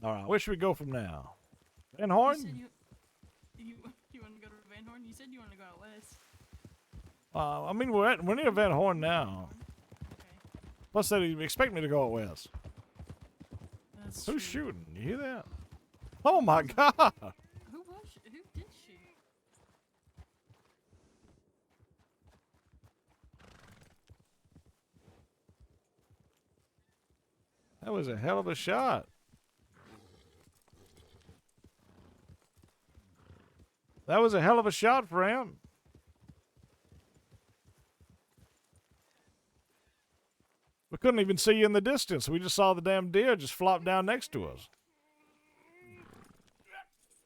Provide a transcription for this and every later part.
All right, where should we go from now? Van You Horn? said you want to go to Van Horn? You said you want to go out west. I mean, we're near Van Horn now. Okay, Plus, they expect me to go out west. that's Who's true. shooting? You hear that? Oh my God! Who did shoot? That was a hell of a shot. That was a hell of a shot, friend. We couldn't even see you in the distance. We just saw the damn deer just flop down next to us.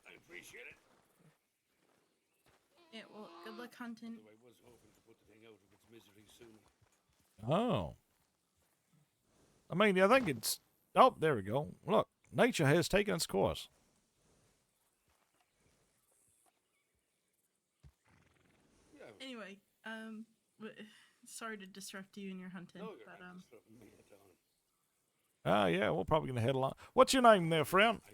I appreciate it. Yeah. Well, good luck hunting. Though I was hoping to put the thing out of its misery soon. Oh. I mean, I think it's... Oh, there we go. Look, nature has taken its course. Yeah. Anyway, sorry to disrupt you in your hunting, No, you're but not disrupting me at all. Ah, yeah, we're probably going to head along. What's your name there, friend? I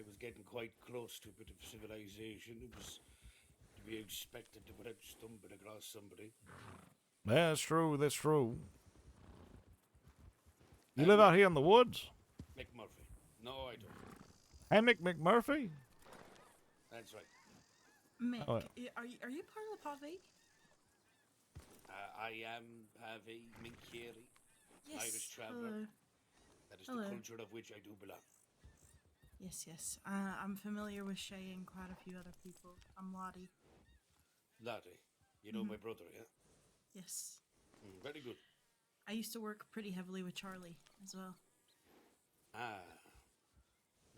was getting quite close to a bit of civilization. It was to be expected without stumbling across somebody. That's true, that's true. You live out here in the woods? McMurphy. No, I don't. Hammock McMurphy? That's right. Mick, Oh, are you part of the Pave? I am Pave Minkieri, Yes. Irish traveller. Hello. That is Hello. the culture of which I do belong. Yes. I'm familiar with Shay and quite a few other people. I'm Lottie. Lottie, you know my brother, yeah? Yes. Very good. I used to work pretty heavily with Charlie as well. Ah,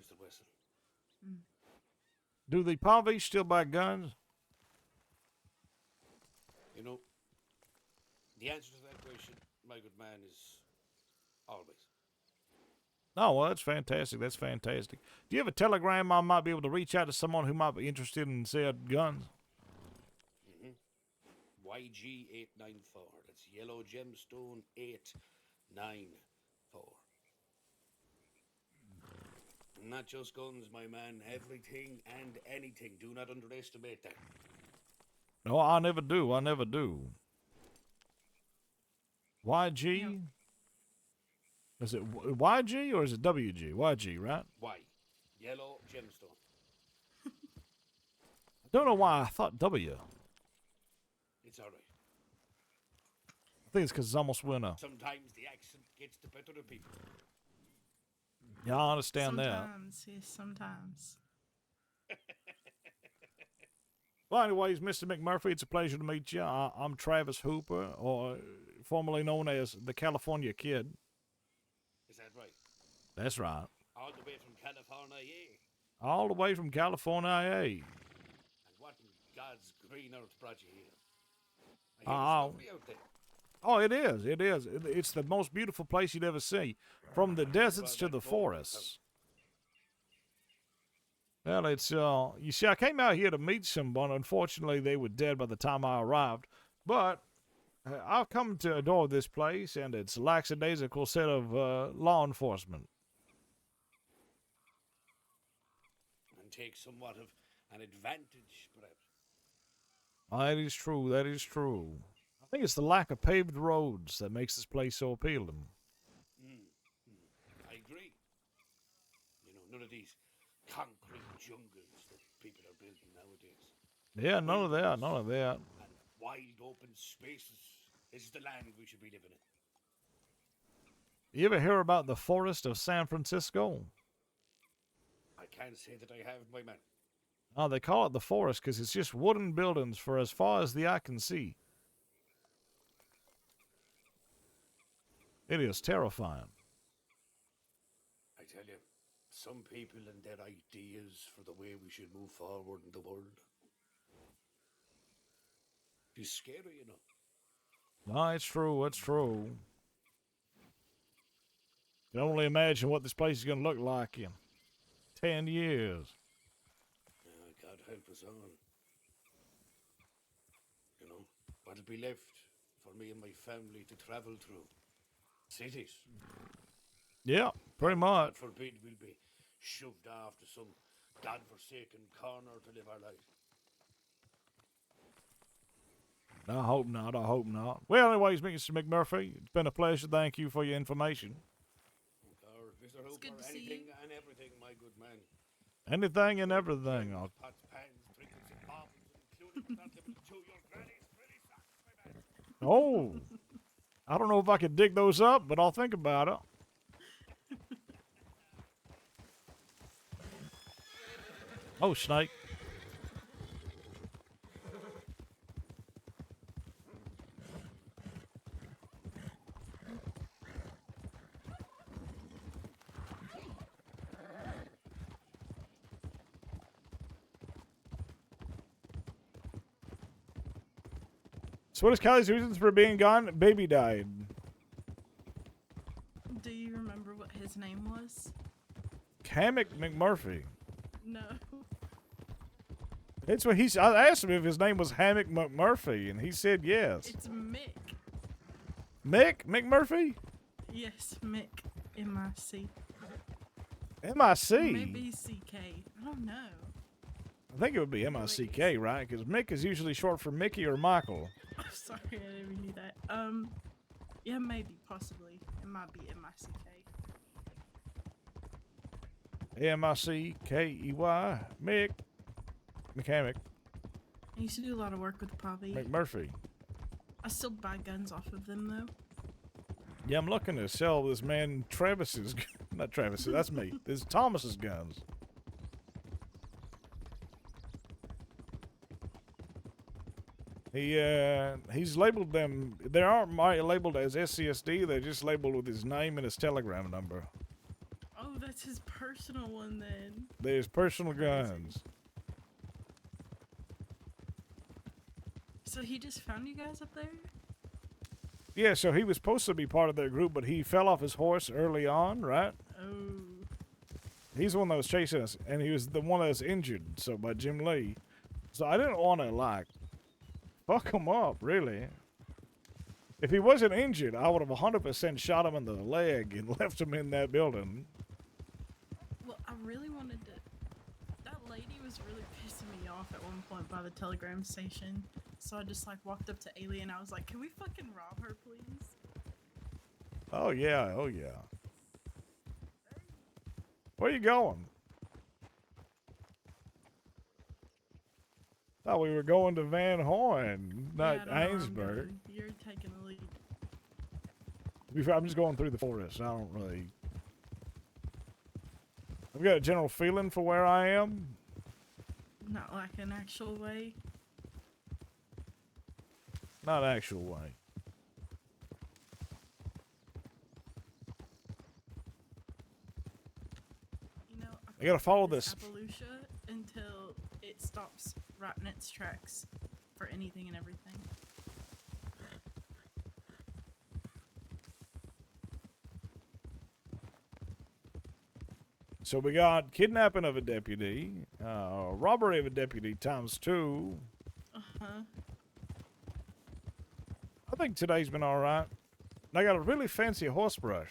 Mr. Wesson. Do the Palm still buy guns? You know, the answer to that question, my good man, is always. Oh, well, that's fantastic. That's fantastic. Do you have a telegram I might be able to reach out to someone who might be interested in said guns? YG894. That's Yellow Gemstone 894. Not just guns, my man. Everything and anything. Do not underestimate that. No, I never do. I never do. YG? Yep. Is it YG or is it WG? YG, right? Y. Yellow Gemstone. I don't know why I thought W. It's all right. I think it's because it's almost winter. Sometimes the accent gets the better of people. Yeah, I understand that. Sometimes, yes, sometimes. Well, anyways, Mr. McMurphy, it's a pleasure to meet you. I'm Travis Hooper, or formerly known as the California Kid. Is that right? That's right. All the way from California, yeah. All the way from California, eh? And what in God's green earth brought you here? I hear it's lovely out there. Oh, it is. It is. It's the most beautiful place you'd ever see. From the deserts to the forests. Well, it's, you see, I came out here to meet someone. Unfortunately, they were dead by the time I arrived. But I've come to adore this place and its lackadaisical set of law enforcement. And take somewhat of an advantage, perhaps. That is true. That is true. I think it's the lack of paved roads that makes this place so appealing. I agree. You know, none of these concrete jungles that people are building nowadays. Yeah, none of that. None of that. And wide open spaces. This is the land we should be living in. You ever hear about the forest of San Francisco? I can't say that I have, my man. Oh, they call it the forest because it's just wooden buildings for as far as the eye can see. It is terrifying. I tell you, some people and their ideas for the way we should move forward in the world. It's scary, you know. No, it's true. It's true. You can only imagine what this place is going to look like in 10 years. God help us all. You know, what'll be left for me and my family to travel through? Cities. Yeah, pretty much. God forbid we'll be shoved off to some godforsaken corner to live our life. I hope not. I hope not. Well, anyways, Mr. McMurphy, it's been a pleasure. Thank you for your information. Or Mr. Hooper, good to see anything you. and everything, my good man. Anything and everything. Gems, pots, pans, trinkets, and baubles, including but not limited to your granny's frilly socks, my man. Oh, I don't know if I could dig those up, but I'll think about it. Oh, snake. So what is Kylie's reasons for being gone? Baby died. Do you remember what his name was? Hammock McMurphy. No. That's what he said. I asked him if his name was Hammock McMurphy, and he said yes. It's Mick. Mick McMurphy? Yes, Mick. M-I-C. M-I-C? Maybe C-K. I don't know. I think it would be M-I-C-K, right? Because Mick is usually short for Mickey or Michael. Oh, sorry, I didn't even do that. Yeah, maybe, possibly. It might be M-I-C-K. M-I-C-K-E-Y. Mick. Mechanic. I used to do a lot of work with Poppy. McMurphy. I still buy guns off of them, though. Yeah, I'm looking to sell this man Travis's... Not Travis's, that's me. This is Thomas's guns. He's labeled them. They aren't labeled as SCSD. They're just labeled with his name and his telegram number. Oh, that's his personal one then. There's personal guns. So he just found you guys up there? Yeah, so he was supposed to be part of their group, but he fell off his horse early on, right? Oh. He's the one that was chasing us, and he was the one that was injured, so by Jim Lee. So I didn't want to, like, fuck him up, really. If he wasn't injured, I would have 100% shot him in the leg and left him in that building. Well, I really wanted to... That lady was really pissing me off at one point by the telegram station. So I just, like, walked up to Ailey and I was like, can we fucking rob her, please? Oh, yeah, oh, yeah. Where you going? Thought we were going to Van Horn, not Yeah, I don't know where I'm Ainsburg. going. You're taking the lead. To be fair, I'm just going through the forest. I don't really... I've got a general feeling for where I am. Not like an actual way. Not actual way. You know, I gotta follow could this. Appaloosa until it stops right in its tracks for anything and everything. So we got kidnapping of a deputy, robbery of a deputy ×2. Uh-huh. I think today's been all right. And I got a really fancy horse brush.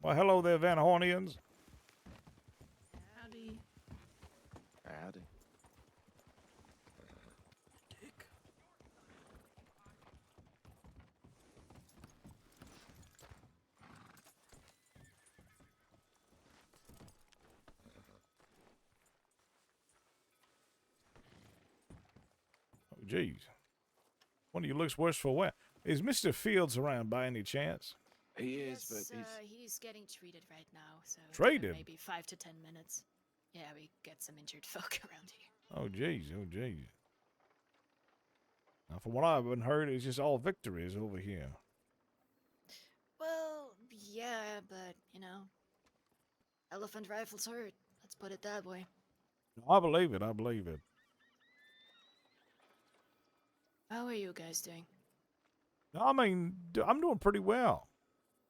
Well, hello there, Van Hornians. Howdy. Howdy. Dick. Oh, jeez. One of you looks worse for wear. Is Mr. Fields around by any chance? He is, Yes, but he's getting treated right now, so give him Treated? maybe 5 to 10 minutes. Yeah, we get some injured folk around here. Oh, jeez. Oh, jeez. Now, from what I've been heard, it's just all victories over here. Well, yeah, but you know, elephant rifles hurt. Let's put it that way. I believe it. I believe it. How are you guys doing? I mean, I'm doing pretty well,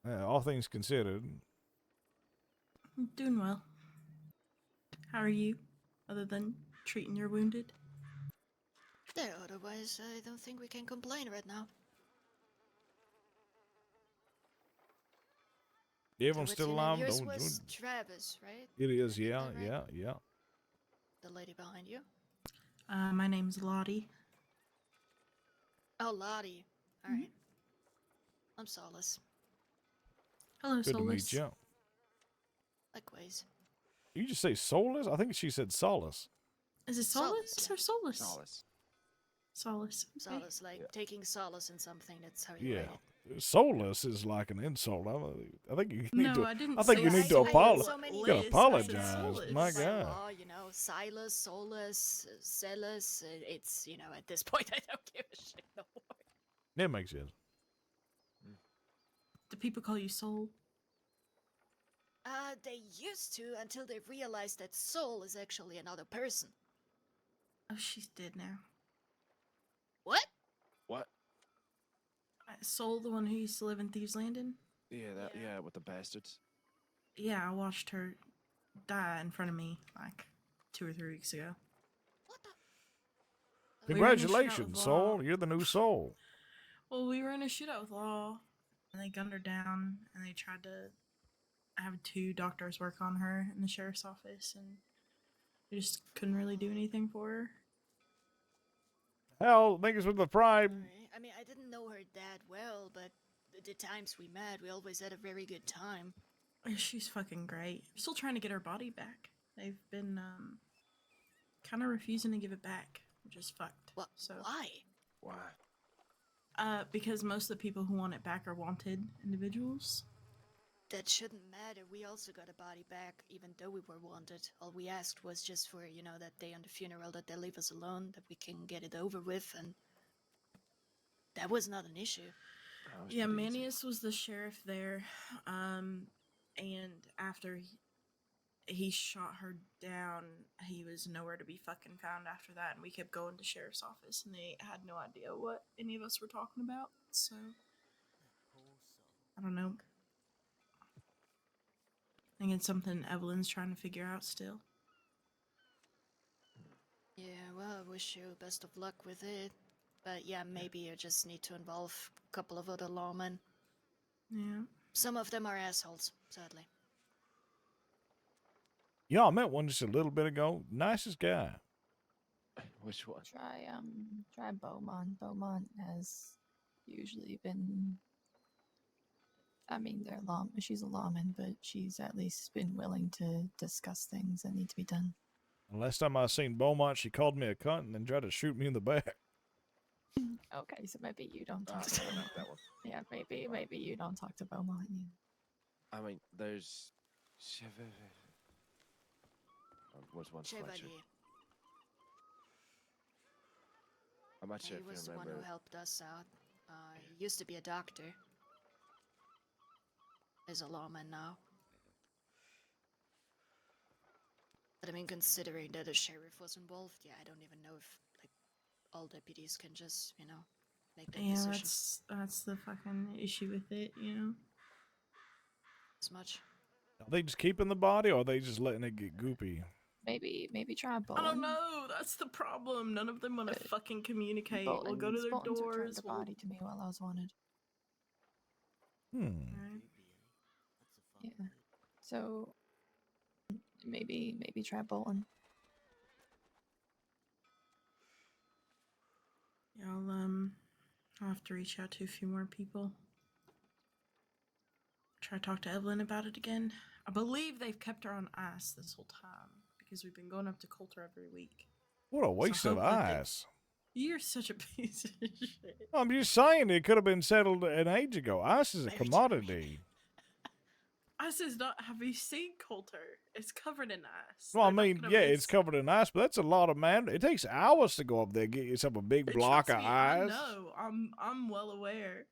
all things considered. I'm doing well. How are you? Other than treating your wounded? there. Otherwise, I don't think we can complain right now. Everyone's So still what's your name? alive? Yours Don't, was Travis, right? it is, Did I get yeah, that right? yeah, yeah. The lady behind you. My name's Lottie. Oh, Lottie. All right. I'm Solace. Hello, Good to meet Solus. you. Likewise. You just say soulless? I think she said solace. Is it Solace, Solus yeah. or Solus? Solace. Solus. Okay. Solace, like Yeah. taking solace in something. That's how you Yeah. write it. Soulless is like an insult. I think you need No, to. I didn't I think say you need to I Solus. apologize. so many You gotta Liz, I said apologize. Solus. My by God. law, you know, Silas, Solus, Celis. It's, you know, at this point, I don't give a shit no more. That makes sense. Do people call you Soul? They used to until they realized that Soul is actually another person. Oh, she's dead now. What? What? Soul, the one who used to live in Thieves Landing? Yeah, that. Yeah. Yeah, with the bastards. Yeah, I watched her die in front of me like 2 or 3 weeks ago. What the? We were in a shootout Congratulations, with Soul. Law. You're the new Soul. Well, we were in a shootout with Law, and they gunned her down, and they tried to have 2 doctors work on her in the sheriff's office, and we just couldn't really do anything for her. Hell, things with the pride. Alright. I mean, I didn't know her that well, but the times we met, we always had a very good time. She's fucking great. We're still trying to get her body back. They've been kind of refusing to give it back, which is fucked. What? So, Why? Why? because most of the people who want it back are wanted individuals. That shouldn't matter. We also got a body back, even though we were wanted. All we asked was just for, you know, that day on the funeral that they leave us alone, that we can get it over with, and that was not an issue. That was Yeah, pretty easy. Manius was the sheriff there, and after he shot her down, he was nowhere to be fucking found after that, and we kept going to sheriff's office, and they had no idea what any of us were talking about, so I don't know. I think it's something Evelyn's trying to figure out still. Yeah, well, I wish you best of luck with it. But yeah, maybe you just need to involve a couple of other lawmen. Yeah. Some of them are assholes, sadly. Yeah, I met one just a little bit ago. Nicest guy. Which one? Try Beaumont. Beaumont has usually been. I mean, she's a lawman, but she's at least been willing to discuss things that need to be done. And last time I seen Beaumont, she called me a cunt and then tried to shoot me in the back. Okay, so maybe you don't I talk to know Beaumont. that one. Yeah, maybe you don't talk to Beaumont. Yeah. I mean, there's. Was one Fletcher. Chevalier. I'm not sure He if was you the one remember. who helped us out. He used to be a doctor. He's a lawman now. But I mean, considering that a sheriff was involved, yeah, I don't even know if, like, all deputies can just, you know, make that Yeah, decision. that's the fucking issue with it, you know? As much. Are they just keeping the body or are they just letting it get goopy? Maybe try Bowen. I don't know, that's the problem. None of them want to fucking communicate. We'll go to their Bolton's returned doors. the We'll... body to me while I was wanted. Right. Yeah. So maybe try Bolton. Yeah, I'll have to reach out to a few more people. Try to talk to Evelyn about it again. I believe they've kept her on ice this whole time because we've been going up to Coulter every week. What a waste of hopefully they- ice. You're such a piece of shit. I'm just saying it could have been settled an age ago. Ice is a Very commodity. Ice is not. Have you seen Coulter? It's covered in ice. Well, I They're not mean, gonna yeah, miss- it's covered in ice, but that's a lot of man. It takes hours to go up there, get yourself a big block Trust of me, I ice. know. I'm well aware.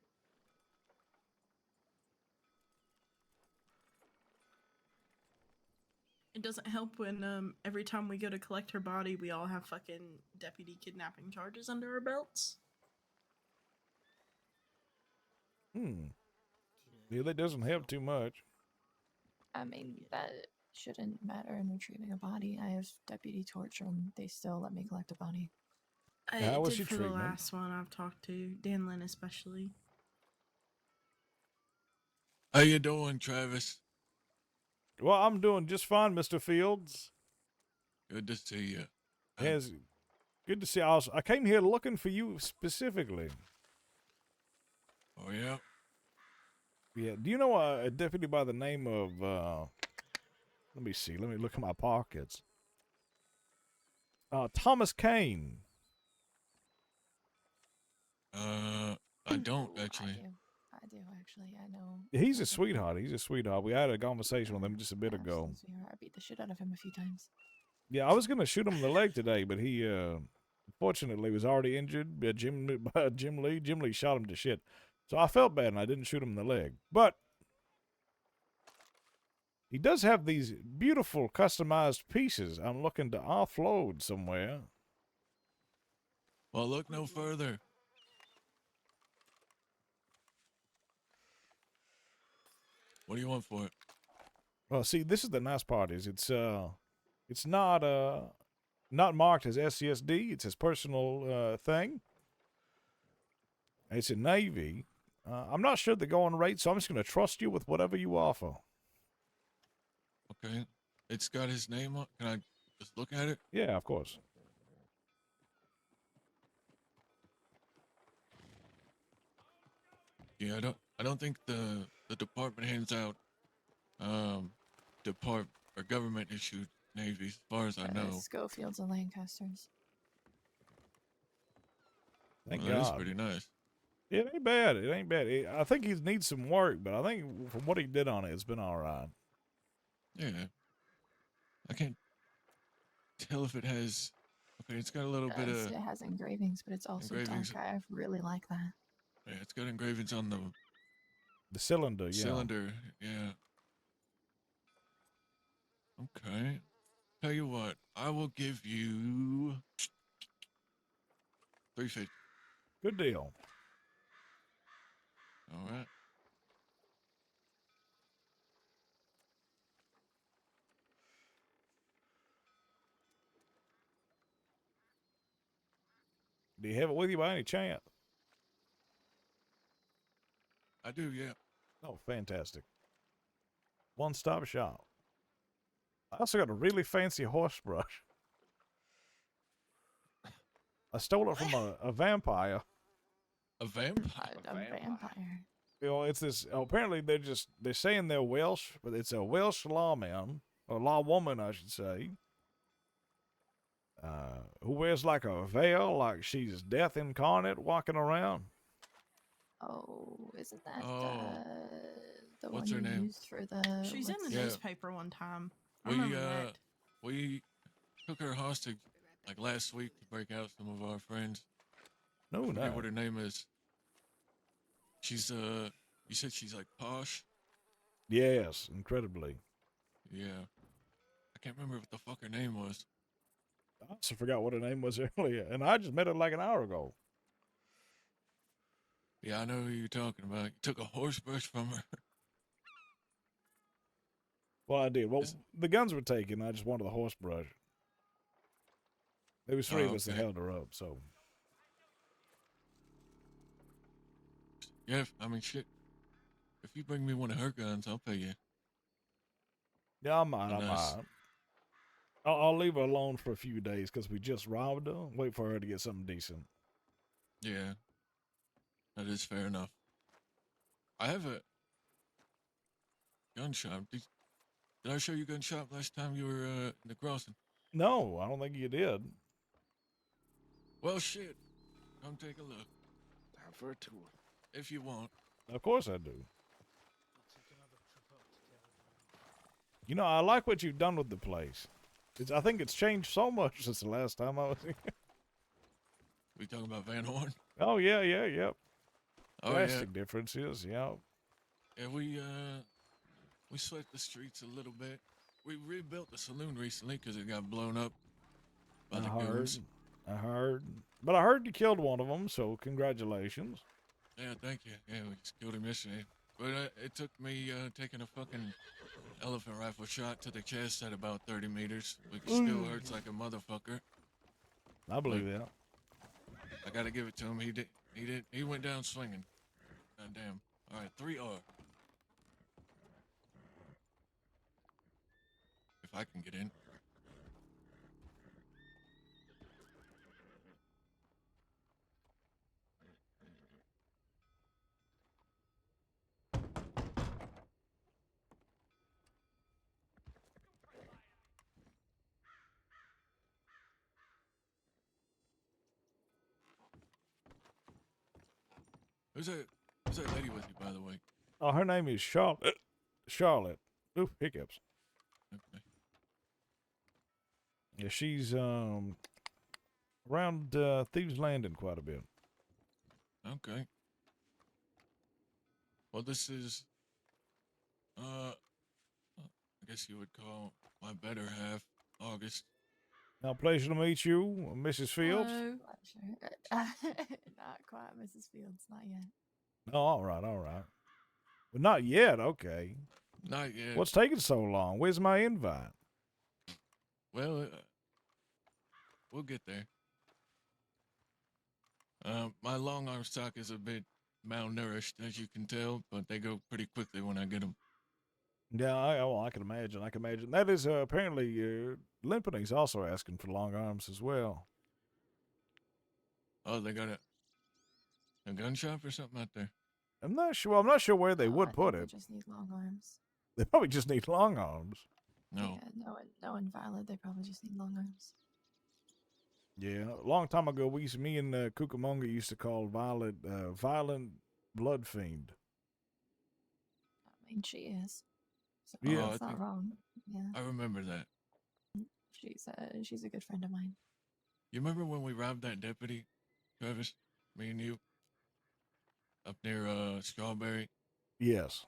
It doesn't help when every time we go to collect her body, we all have fucking deputy kidnapping charges under our belts. Yeah, that doesn't help too much. I mean, that shouldn't matter in retrieving a body. I have deputy torture and they still let me collect a body. How It was did your for the treatment? last one I've talked to, Dan Lynn especially. How you doing, Travis? Well, I'm doing just fine, Mr. Fields. Good to see you. It's good to see. I came here looking for you specifically. Oh yeah. Yeah. Do you know a deputy by the name of? Let me see. Let me look in my pockets. Thomas Kane. I don't Ooh, actually. I do actually. I know. He's a of him. sweetheart. He's a sweetheart. We had a conversation with him just a bit ago. Absolute sweetheart. I beat the shit out of him a few times. Yeah, I was gonna shoot him in the leg today, but he fortunately was already injured. Jim Lee shot him to shit. So I felt bad and I didn't shoot him in the leg. But he does have these beautiful customized pieces I'm looking to offload somewhere. Well, look no further. What do you want for it? Well, see, this is the nice part is it's not marked as SCSD. It's his personal thing. It's a Navy. I'm not sure the going rate, so I'm just going to trust you with whatever you offer. Okay. It's got his name on. Can I just look at it? Yeah, of course. Yeah, I don't think the department hands out depart or government issued navies as far as I know. Schofields and Lancasters. Thank Well, that is God. pretty nice. It ain't bad. It ain't bad. I think he needs some work, but I think from what he did on it, it's been all right. Yeah. I can't tell if it has. Okay, it's got a little bit of. It has engravings, but it's also Engravings. dark. I really like that. Yeah, it's got engravings on the The cylinder, yeah. cylinder. Yeah. Okay. Tell you what, I will give you 350. Good deal. All right. Do you have it with you by any chance? I do, yeah. Oh, fantastic. One-stop shop. I also got a really fancy horse brush. I stole it from a vampire. A vampire. A vampire. You know, it's this. Apparently, they're saying they're Welsh, but it's a Welsh lawman or lawwoman, I should say, who wears like a veil, like she's death incarnate, walking around. Oh, isn't that Oh. the What's one her you name? used for the? She's in the Yeah. newspaper one time. I We remember that. we took her hostage like last week to break out some of our friends. No, I forget no. what her name is. She's you said she's like posh? Yes, incredibly. Yeah. I can't remember what the fuck her name was. I also forgot what her name was earlier, and I just met her like an hour ago. Yeah, I know who you're talking about. You took a horse brush from her. Well, I did. Well, Is- the guns were taken. I just wanted the horse brush. There was three Oh, of us that okay. held her up, so. Yeah, I mean shit. If you bring me one of her guns, I'll pay you. Yeah, I might. I Nice. might. I'll leave her alone for a few days because we just robbed her. Wait for her to get something decent. Yeah. That is fair enough. I have a gun shop. Did I show you gun shop last time you were in the crossing? No, I don't think you did. Well, shit. Come take a look Time for a tour. if you want. Of course I do. You know, I like what you've done with the place. I think it's changed so much since the last time I was here. We talking about Van Horn? Oh, yeah, yep. Oh Drastic differences, yeah. yeah. We swept the streets a little bit. We rebuilt the saloon recently because it got blown up by the goons. I heard. But I heard you killed one of them, so congratulations. Yeah, thank you. Yeah, we just killed him yesterday. But it took me taking a fucking elephant rifle shot to the chest at about 30 meters. It still hurts like a motherfucker. I believe that. I gotta give it to him. He went down swinging. God damn. All right, 3R. If I can get in. Who's that lady with you, by the way? Oh, her name is Charlotte. Charlotte. Ooh, hiccups. Okay. Yeah, she's around Thieves Landing quite a bit. Okay. Well, this is, I guess you would call my better half, August. Now, pleasure to meet you, Mrs. Fields. Hello. Pleasure. Not quite, Mrs. Fields. Not yet. Oh, all right, all right. But not yet. Okay. Not yet. What's taking so long? Where's my invite? Well, we'll get there. My long arm stock is a bit malnourished, as you can tell, but they go pretty quickly when I get them. Yeah, I can imagine. I can imagine. That is apparently Limpany's also asking for long arms as well. Oh, they got a gun shop or something out there? I'm not sure. Well, I'm not sure where they Oh, would I put think it. They just need long arms. They probably just need long arms. No. Yeah, no invalid. They probably just need long arms. Yeah, a long time ago, me and Cucamonga used to call Violet violent blood fiend. I mean, she is. So Yeah. Oh, that's I not think- wrong. Yeah, I remember that. she's a good friend of mine. You remember when we robbed that deputy, Travis? Me and you? Up near Strawberry? Yes,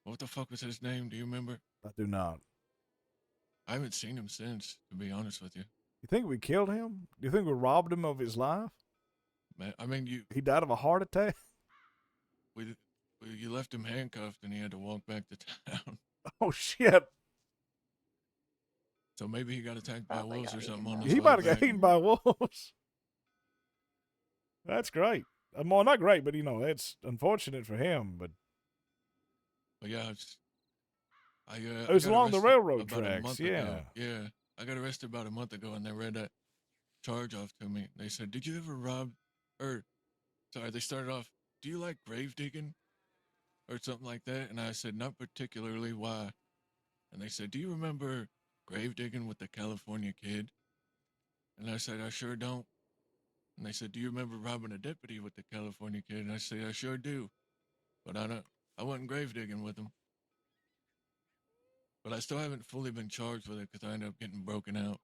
What the fuck was his name? Do you remember? I do not. I haven't seen him since, to be honest with you. You think we killed him? Do you think we robbed him of his life? Man, I mean, He died of a heart attack? you left him handcuffed and he had to walk back to town. Oh, shit. So maybe he got attacked by Probably wolves got or something eaten on by his He way might have back. got eaten by wolves. That's great. Well, not great, but, it's unfortunate for him. But But yeah, it was I got along the arrested railroad about a tracks, month yeah. ago. Yeah, I got arrested about a month ago, and they read that charge off to me. They said, "Did you ever rob?" Or, sorry, they started off, "Do you like grave digging?" Or something like that, and I said, "Not particularly. Why?" And they said, "Do you remember grave digging with the California kid?" And I said, "I sure don't." And they said, "Do you remember robbing a deputy with the California kid?" And I said, "I sure do, but I wasn't grave digging with him." But I still haven't fully been charged with it because I ended up getting broken out.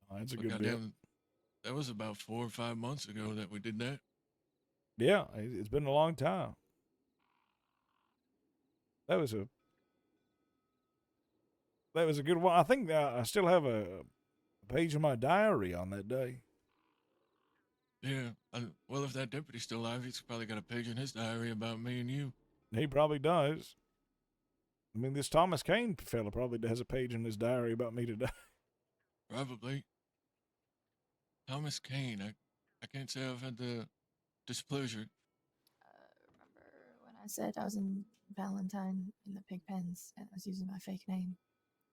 Oh, that's a But good bit. goddamn, that was about 4 or 5 months ago that we did that. Yeah, it's been a long time. That was a good one. I think I still have a page in my diary on that day. Yeah. Well, if that deputy's still alive, he's probably got a page in his diary about me and you. He probably does. I mean, this Thomas Kane fella probably has a page in his diary about me today. Probably. Thomas Kane. I can't say I've had the displeasure. Remember when I said I was in Valentine in the pig pens and I was using my fake name?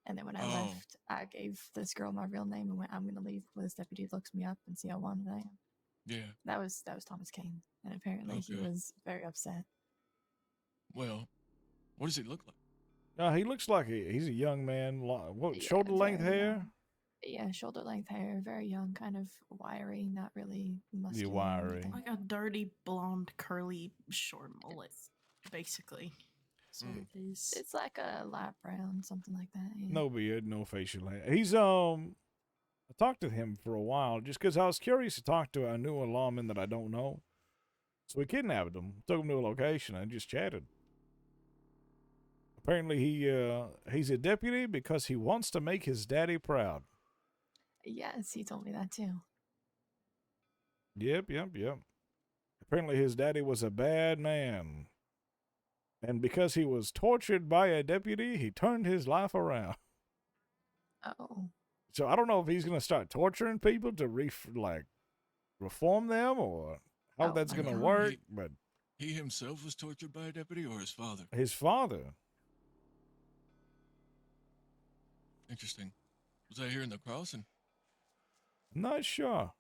And then when I Oh. left, I gave this girl my real name and went, "I'm going to leave before this deputy looks me up and see how wanted I am." Yeah. That was Thomas Kane, and apparently he Okay. was very upset. Well, what does he look like? No, he looks like he's a young man. What, Yeah, shoulder length very hair? young. Yeah, shoulder length hair, very young, kind of wiry, not really muscular. or wiry. anything. Like a dirty, blonde, curly, short mullet, basically. That's what it is. It's like a light brown, something like that. Yeah. No beard, no facial hair. He's I talked to him for a while just because I was curious to talk to a new lawman that I don't know. So we kidnapped him, took him to a location, and just chatted. Apparently, he's a deputy because he wants to make his daddy proud. Yes, he told me that too. Yep. Apparently, his daddy was a bad man. And because he was tortured by a deputy, he turned his life around. Oh, So I don't know if he's going to start torturing people to reform them or how Oh that's my gonna God. work. But He himself was tortured by a deputy, or his father? his father, Interesting. Was that here in the crossing? I'm not sure.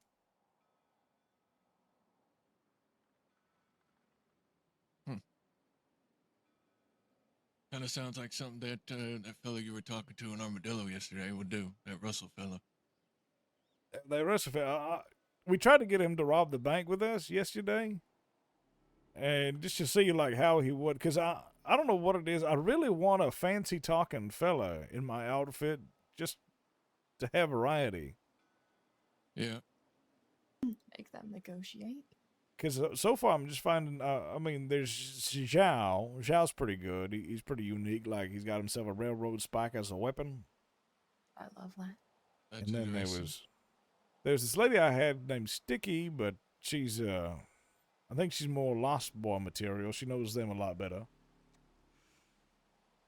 Kind of sounds like something that that fellow you were talking to in Armadillo yesterday would do. That Russell fellow. The rest of it, we tried to get him to rob the bank with us yesterday, and just to see like how he would, because I don't know what it is. I really want a fancy talking fella in my outfit just to have variety. Yeah. Make them negotiate. Because so far I'm just finding. I mean, there's Zhao. Zhao's pretty good. He's pretty unique. Like he's got himself a railroad spike as a weapon. I love that. That's And then there interesting. there's this lady I had named Sticky, but she's I think she's more Lost Boy material. She knows them a lot better.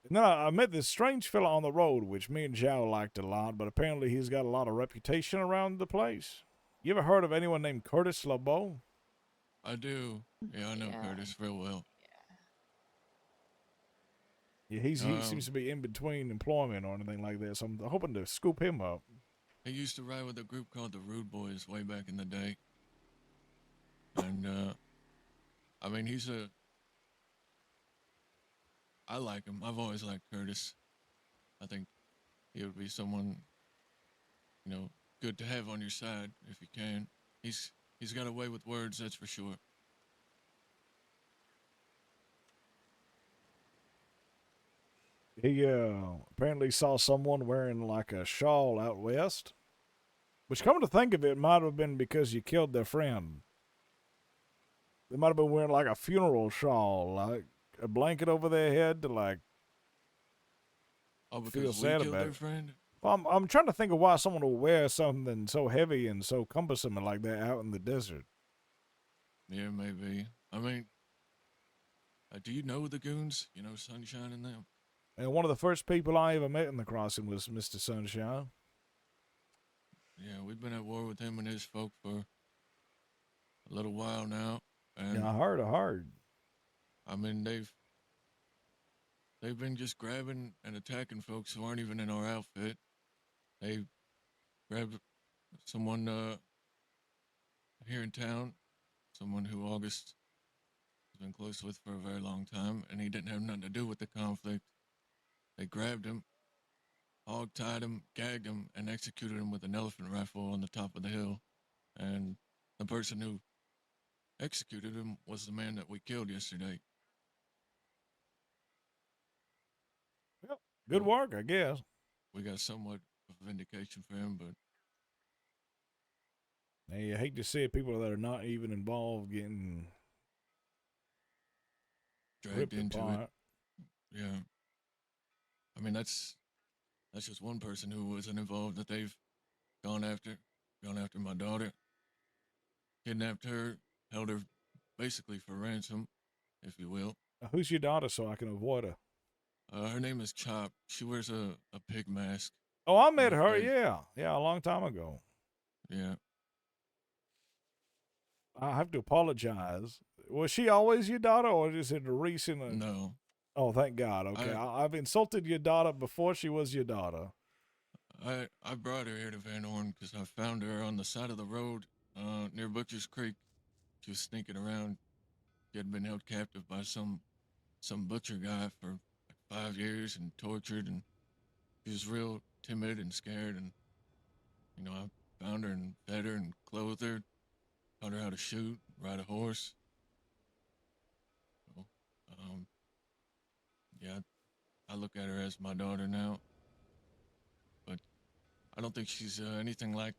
And then I met this strange fella on the road, which me and Zhao liked a lot, but apparently he's got a lot of reputation around the place. You ever heard of anyone named Curtis LeBeau? I do. Yeah, I know Yeah. Curtis real well. Yeah, he Um, seems to be in between employment or anything like that, so I'm hoping to scoop him up. He used to ride with a group called the Rude Boys way back in the day. And I mean, I like him. I've always liked Curtis. I think he would be someone, you know, good to have on your side if you can. He's got a way with words, that's for sure. He apparently saw someone wearing like a shawl out west, which, come to think of it, might have been because you killed their friend. They might have been wearing like a funeral shawl, like a blanket over their head to like Oh, feel because we sad killed about their it. friend? Well, I'm trying to think of why someone would wear something so heavy and so cumbersome and like that out in the desert. Yeah, maybe. I mean, do you know the goons? You know Sunshine and them? And one of the first people I ever met in the crossing was Mr. Sunshine. Yeah, we've been at war with him and his folk for a little while now. And Yeah, I heard. I mean, they've been just grabbing and attacking folks who aren't even in our outfit. They grabbed someone here in town, someone who August has been close with for a very long time, and he didn't have nothing to do with the conflict. They grabbed him, hog-tied him, gagged him, and executed him with an elephant rifle on the top of the hill. And the person who executed him was the man that we killed yesterday. Well, good So work, I guess. we got somewhat of vindication for him, but Now, you hate to see people that are not even involved getting dragged ripped into it. apart. Yeah. I mean, that's just one person who wasn't involved that they've gone after, my daughter, kidnapped her, held her basically for ransom, if you will. Now, who's your daughter so I can avoid her? Her name is Chop. She wears a pig mask. Oh, I on met her. face. Yeah, a long time ago. Yeah. I have to apologize. Was she always your daughter, or is it a recent? No. Oh, thank God. Okay, I've insulted your daughter before she was your daughter. I brought her here to Van Horn because I found her on the side of the road near Butcher's Creek. She was sneaking around. She had been held captive by some butcher guy for like 5 years and tortured, and she was real timid and scared. And you know, I found her and fed her and clothed her, taught her how to shoot, ride a horse. So, yeah, I look at her as my daughter now, but I don't think she's anything like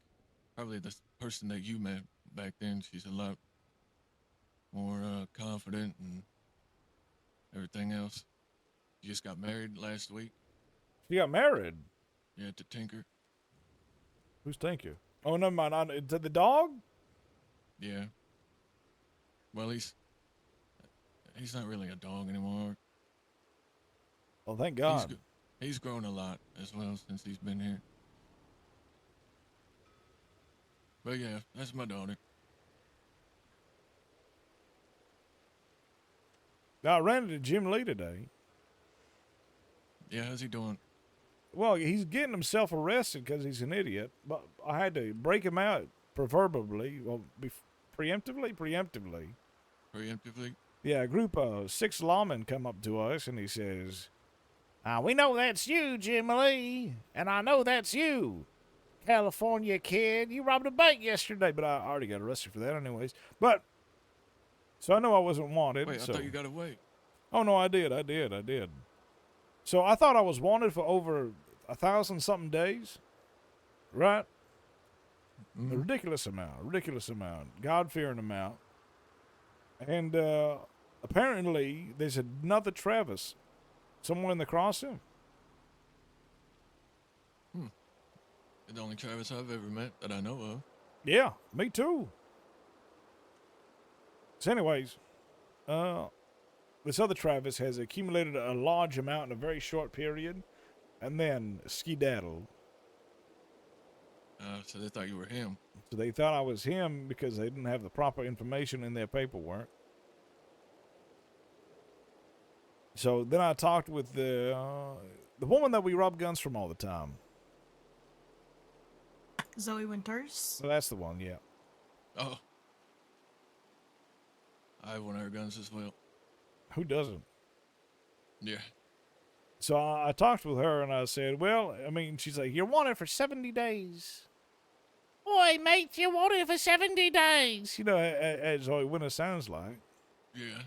probably the person that you met back then. She's a lot more confident and everything else. She just got married last week. She got married. Yeah, to Tinker. Who's Tinker? Oh, never mind. To the dog? Yeah. Well, he's not really a dog anymore. Oh, thank God. He's grown a lot as well since he's been here. But yeah, that's my daughter. I ran into Jim Lee today. Yeah, how's he doing? Well, he's getting himself arrested because he's an idiot, but I had to break him out, preemptively. Preemptively? Yeah, a group of 6 lawmen come up to us, and he says, we know that's you, Jim Lee, and I know that's you, California kid. You robbed a bank yesterday, but I already got arrested for that anyways. But, so I know I wasn't wanted. Wait, I so. thought you got away. Oh, no, I did. So I thought I was wanted for over 1,000-something days, right? A ridiculous amount, God-fearing amount. And apparently there's another Travis somewhere in the crossing. The only Travis I've ever met that I know of. Yeah, me too. So anyways, this other Travis has accumulated a large amount in a very short period and then skedaddled. So they thought you were him. So they thought I was him because they didn't have the proper information in their paperwork. So then I talked with the woman that we rob guns from all the time. Zoe Winters. So that's the one, yeah. Oh. I have one of her guns as well. Who doesn't? Yeah. So I talked with her and I said, well, I mean, she's like, you're wanted for 70 days. Oi, mate, you're wanted for 70 days. You know, as Zoe Winter sounds like. Yeah.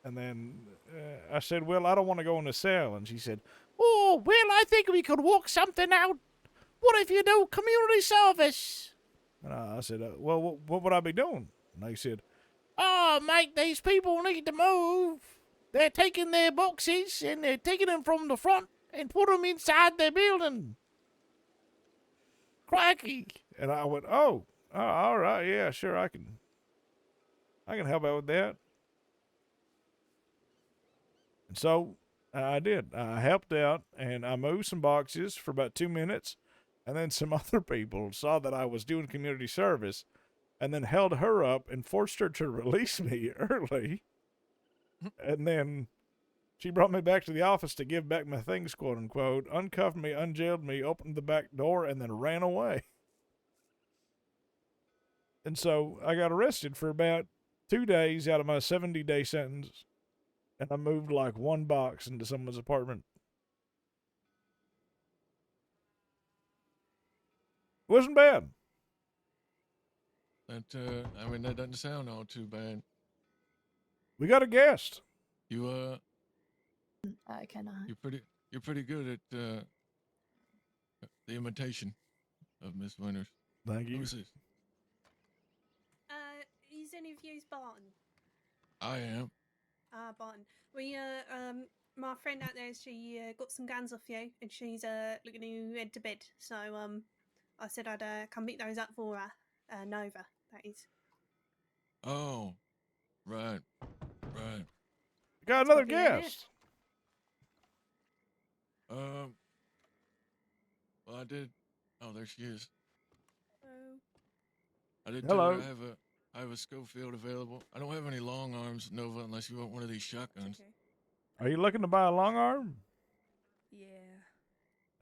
And then I said, well, I don't want to go in the cell. And she said, oh, well, I think we could work something out. What if you do community service? And I said, well, what would I be doing? And they said, oh, mate, these people need to move. They're taking their boxes and they're taking them from the front and put them inside their building. Cracky. And I went, oh, all right, yeah, sure, I can help out with that. And so I did. I helped out, and I moved some boxes for about 2 minutes, and then some other people saw that I was doing community service and then held her up and forced her to release me early. And then she brought me back to the office to give back my things, quote unquote, uncuffed me, unjailed me, opened the back door, and then ran away. And so I got arrested for about 2 days out of my 70-day sentence. And I moved like 1 box into someone's apartment. Wasn't bad. That I mean, that doesn't sound all too bad. We got a guest. You I cannot. you're pretty good at the imitation of Miss Winters. Thank you. Who's this? Is any of you Barton? I am. Barton. We my friend out there, she got some guns off you, and she's looking to head to bed. So I said I'd come pick those up for her. Nova, that is. Oh, right. Got another Looking at it. guest. Well, I did. Oh, there she is. Oh. I did. Hello. Tell her I have a Schofield available. I don't have any long arms, Nova, unless you want one of these shotguns. Okay. Are you looking to buy a long arm? Yeah.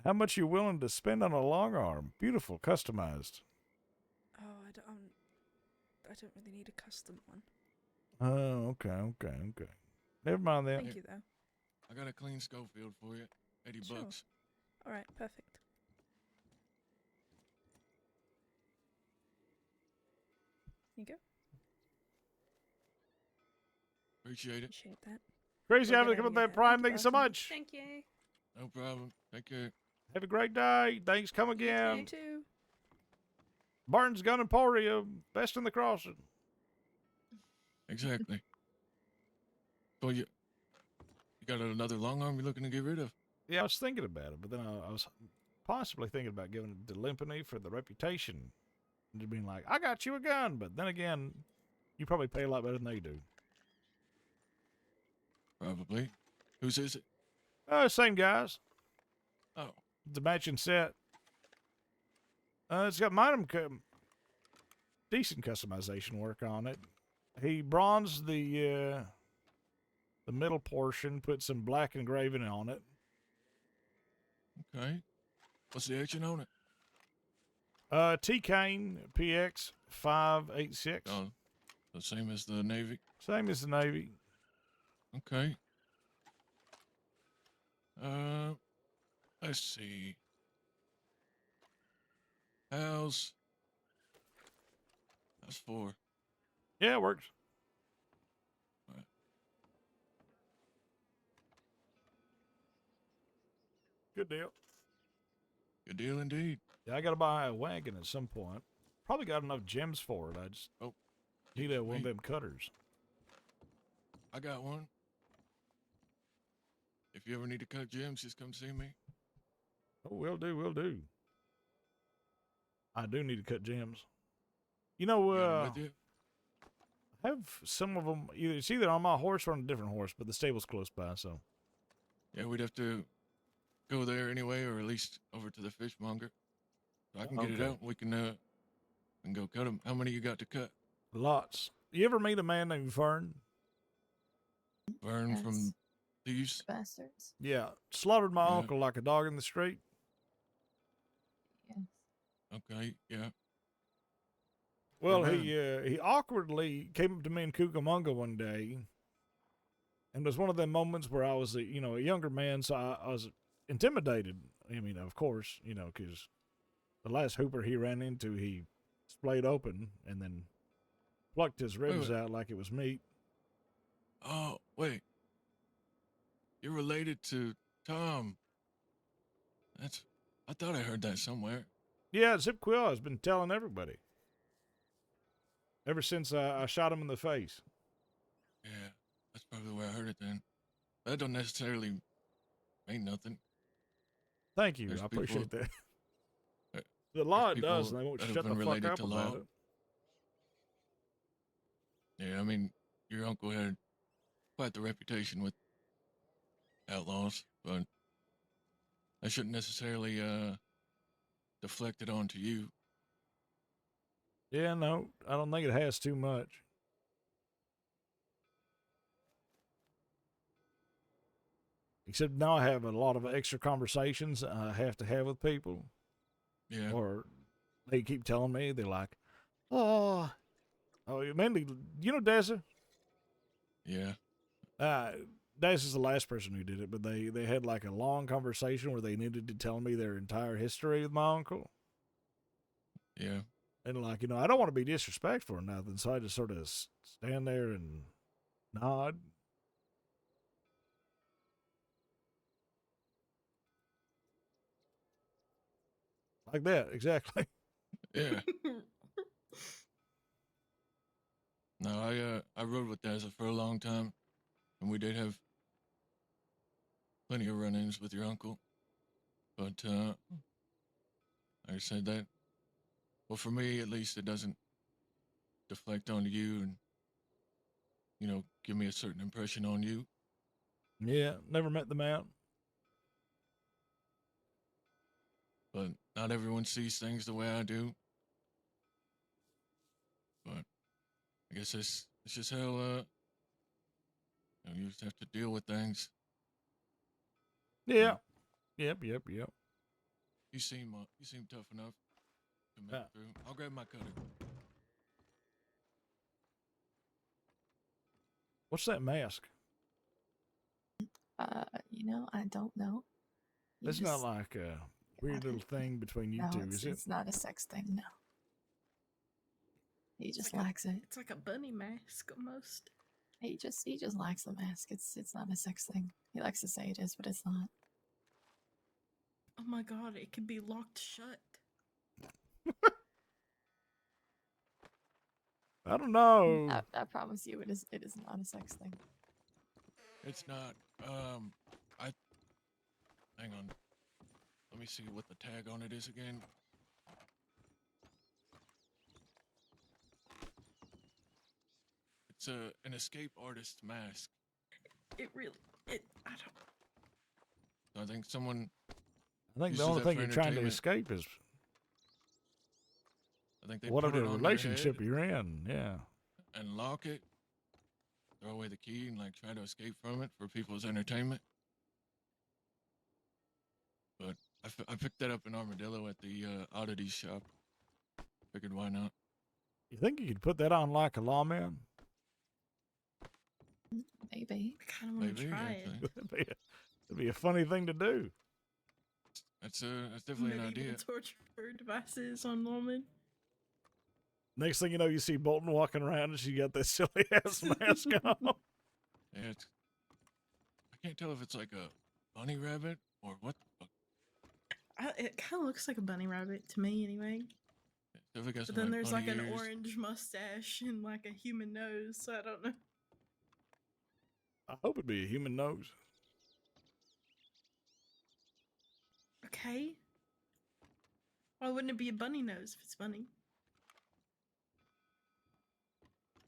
How much you willing to spend on a long arm? Beautiful, customized. Oh, I don't really need a custom one. Oh, okay. Never mind that. Thank you, though. I got a clean Schofield for you. 80 Sure. bucks. All right, perfect. Here you go. Appreciate it. Appreciate that. Crazy We'll having get to come out up of there, your hair. Prime. Thank Thank you, you so Barton. much. Thank you. No problem. Take care. Have a great day. Thanks. Come You again. too. Barton's Gun Emporium. Best in the crossing. Exactly. So you got another long arm you're looking to get rid of? Yeah, I was thinking about it, but then I was possibly thinking about giving it to Limpany for the reputation. And just being like, I got you a gun. But then again, you probably pay a lot better than they do. Probably. Whose is it? Same guys. Oh, The matching set. It's got decent customization work on it. he bronzed the middle portion, put some black engraving on it. Okay. What's the action on it? T Kane PX 586. Oh, the same as the Navy. Same as the Navy. Okay. Let's see. How's 4? Yeah, it works. Right. Good deal. Good deal indeed. Yeah, I gotta buy a wagon at some point. Probably got enough gems for it. I just need one of sweet. them cutters. I got one. If you ever need to cut gems, just come see me. Oh, will do. I do need to cut gems. You know, Got 'em with you? I have some of them. It's either on my horse or on a different horse, but the stable's close by, so. Yeah, we'd have to go there anyway, or at least over to the fishmonger. So I can get it Okay. out. And we can go cut them. How many you got to cut? Lots. You ever meet a man named Vern? Vern Yes. from Thieves. Bastards. Yeah. Slaughtered my Yeah. uncle like a dog in the street. Yes. Okay, yeah. Well, Vern. he awkwardly came up to me in Cucamonga one day, and it was one of them moments where I was a younger man, so I was intimidated. I mean, of course, because the last hooper he ran into, he splayed open and then plucked his ribs wait. out like it was meat. Oh, wait. You're related to Tom. I thought I heard that somewhere. Yeah, Zip Quill has been telling everybody ever since I shot him in the face. Yeah, that's probably where I heard it then. That don't necessarily mean nothing. Thank you. There's I appreciate people- that. The law there's does, people and they won't that have shut the been fuck related up to about law. it. Yeah, I mean, your uncle had quite the reputation with outlaws, but I shouldn't necessarily deflect it onto you. Yeah, no, I don't think it has too much. Except now I have a lot of extra conversations I have to have with people. Yeah. Or they keep telling me, they're like, oh, mainly, you know Deza? Yeah. Deza's the last person who did it, but they had like a long conversation where they needed to tell me their entire history with my uncle. Yeah. And like, I don't want to be disrespectful or nothing, so I just sort of stand there and nod. Like that, exactly. Yeah. No, I rode with Dazzle for a long time, and we did have plenty of run-ins with your uncle. But like I said, that, well, for me at least, it doesn't deflect onto you and give me a certain impression on you. Yeah, never met the man. But not everyone sees things the way I do. But I guess it's just how you just have to deal with things. Yeah. Yep. You seem tough enough to make it through. I'll grab my cutter. What's that mask? I don't know. You It's not just- like a weird little thing between you no, two, it's, is it? it's not a sex thing, no. He just like likes it. It's like a bunny mask almost. He just likes the mask. It's not a sex thing. He likes to say it is, but it's not. Oh my god, it can be locked shut. I don't know. I promise you, it is not a sex thing. It's not. Hang on. Let me see what the tag on it is again. It's an escape artist mask. I don't. So I think someone. I think the uses only that thing for you're trying to entertainment. escape is I think they whatever put it on relationship their head you're in. Yeah. and lock it, throw away the key and like try to escape from it for people's entertainment. But I picked that up in Armadillo at the oddities shop. Figured why not? You think you could put that on like a lawman? Maybe. I kind of want to Maybe, try actually. That'd be a funny thing to do. That's it. definitely an Medieval idea. torture devices on Norman. Next thing you know, you see Bolton walking around and she got that silly ass mask on. Yeah, I can't tell if it's like a bunny rabbit or what the fuck. It kind of looks like a bunny rabbit to me, anyway. Definitely got But some, then there's bunny like an ears. orange mustache and like a human nose, so I don't know. I hope it'd be a human nose. Okay. Why wouldn't it be a bunny nose if it's bunny?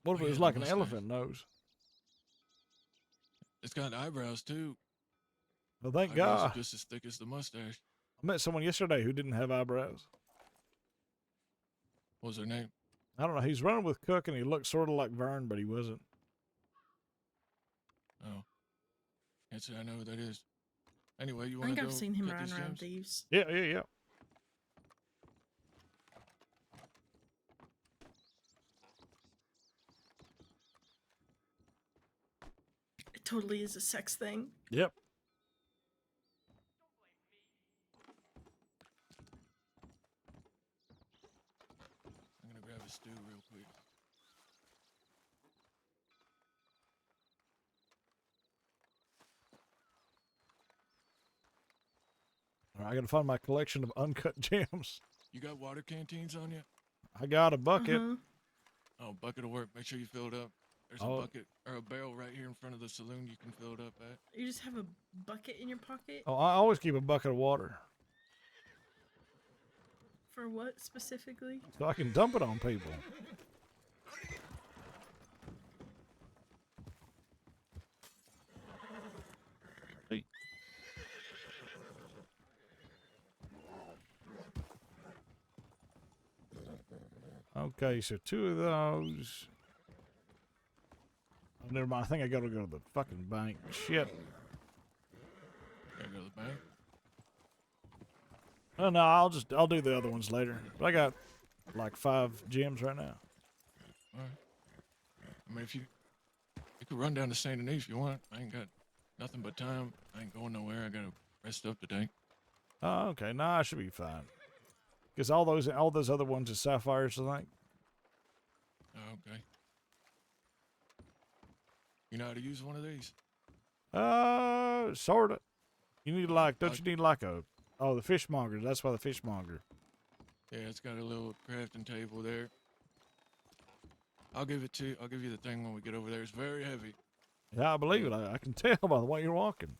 What if Oh, it was yeah, like the an mustache. elephant nose? It's got eyebrows too. Well, thank Eyebrows God. are just as thick as the mustache. I met someone yesterday who didn't have eyebrows. What was her name? I don't know. He's running with Cook and he looked sort of like Vern, but he wasn't. Oh, can't say I know who that is. Anyway, you I want think to go I've seen him cut around these around gems? thieves. Yeah. It totally is a sex thing. Yep. I'm gonna grab a stew real quick. All right, I gotta find my collection of uncut gems. You got water canteens on you? I got a bucket. Uh-huh. Oh, bucket will work. Make sure you fill it up. There's Oh. a bucket or a barrel right here in front of the saloon you can fill it up at. You just have a bucket in your pocket? Oh, I always keep a bucket of water For what specifically? so I can dump it on people. Hey. Okay, so 2 of those. Oh, never mind. I think I gotta go to the fucking bank. Shit. Gotta go to the bank. Oh no, I'll do the other ones later. But I got like 5 gems right now. All right. I mean, if you could run down to Saint Denis if you want. I ain't got nothing but time. I ain't going nowhere. I gotta rest up today. Oh, okay. Nah, I should be fine. Because all those other ones are sapphires, I think. Oh, okay. You know how to use one of these? Sorta. You need like, don't you need like a, oh, the fishmonger. That's why the fishmonger. Yeah, it's got a little crafting table there. I'll give it to you. I'll give you the thing when we get over there. It's very heavy. Yeah, I believe it. I can tell by the way you're walking.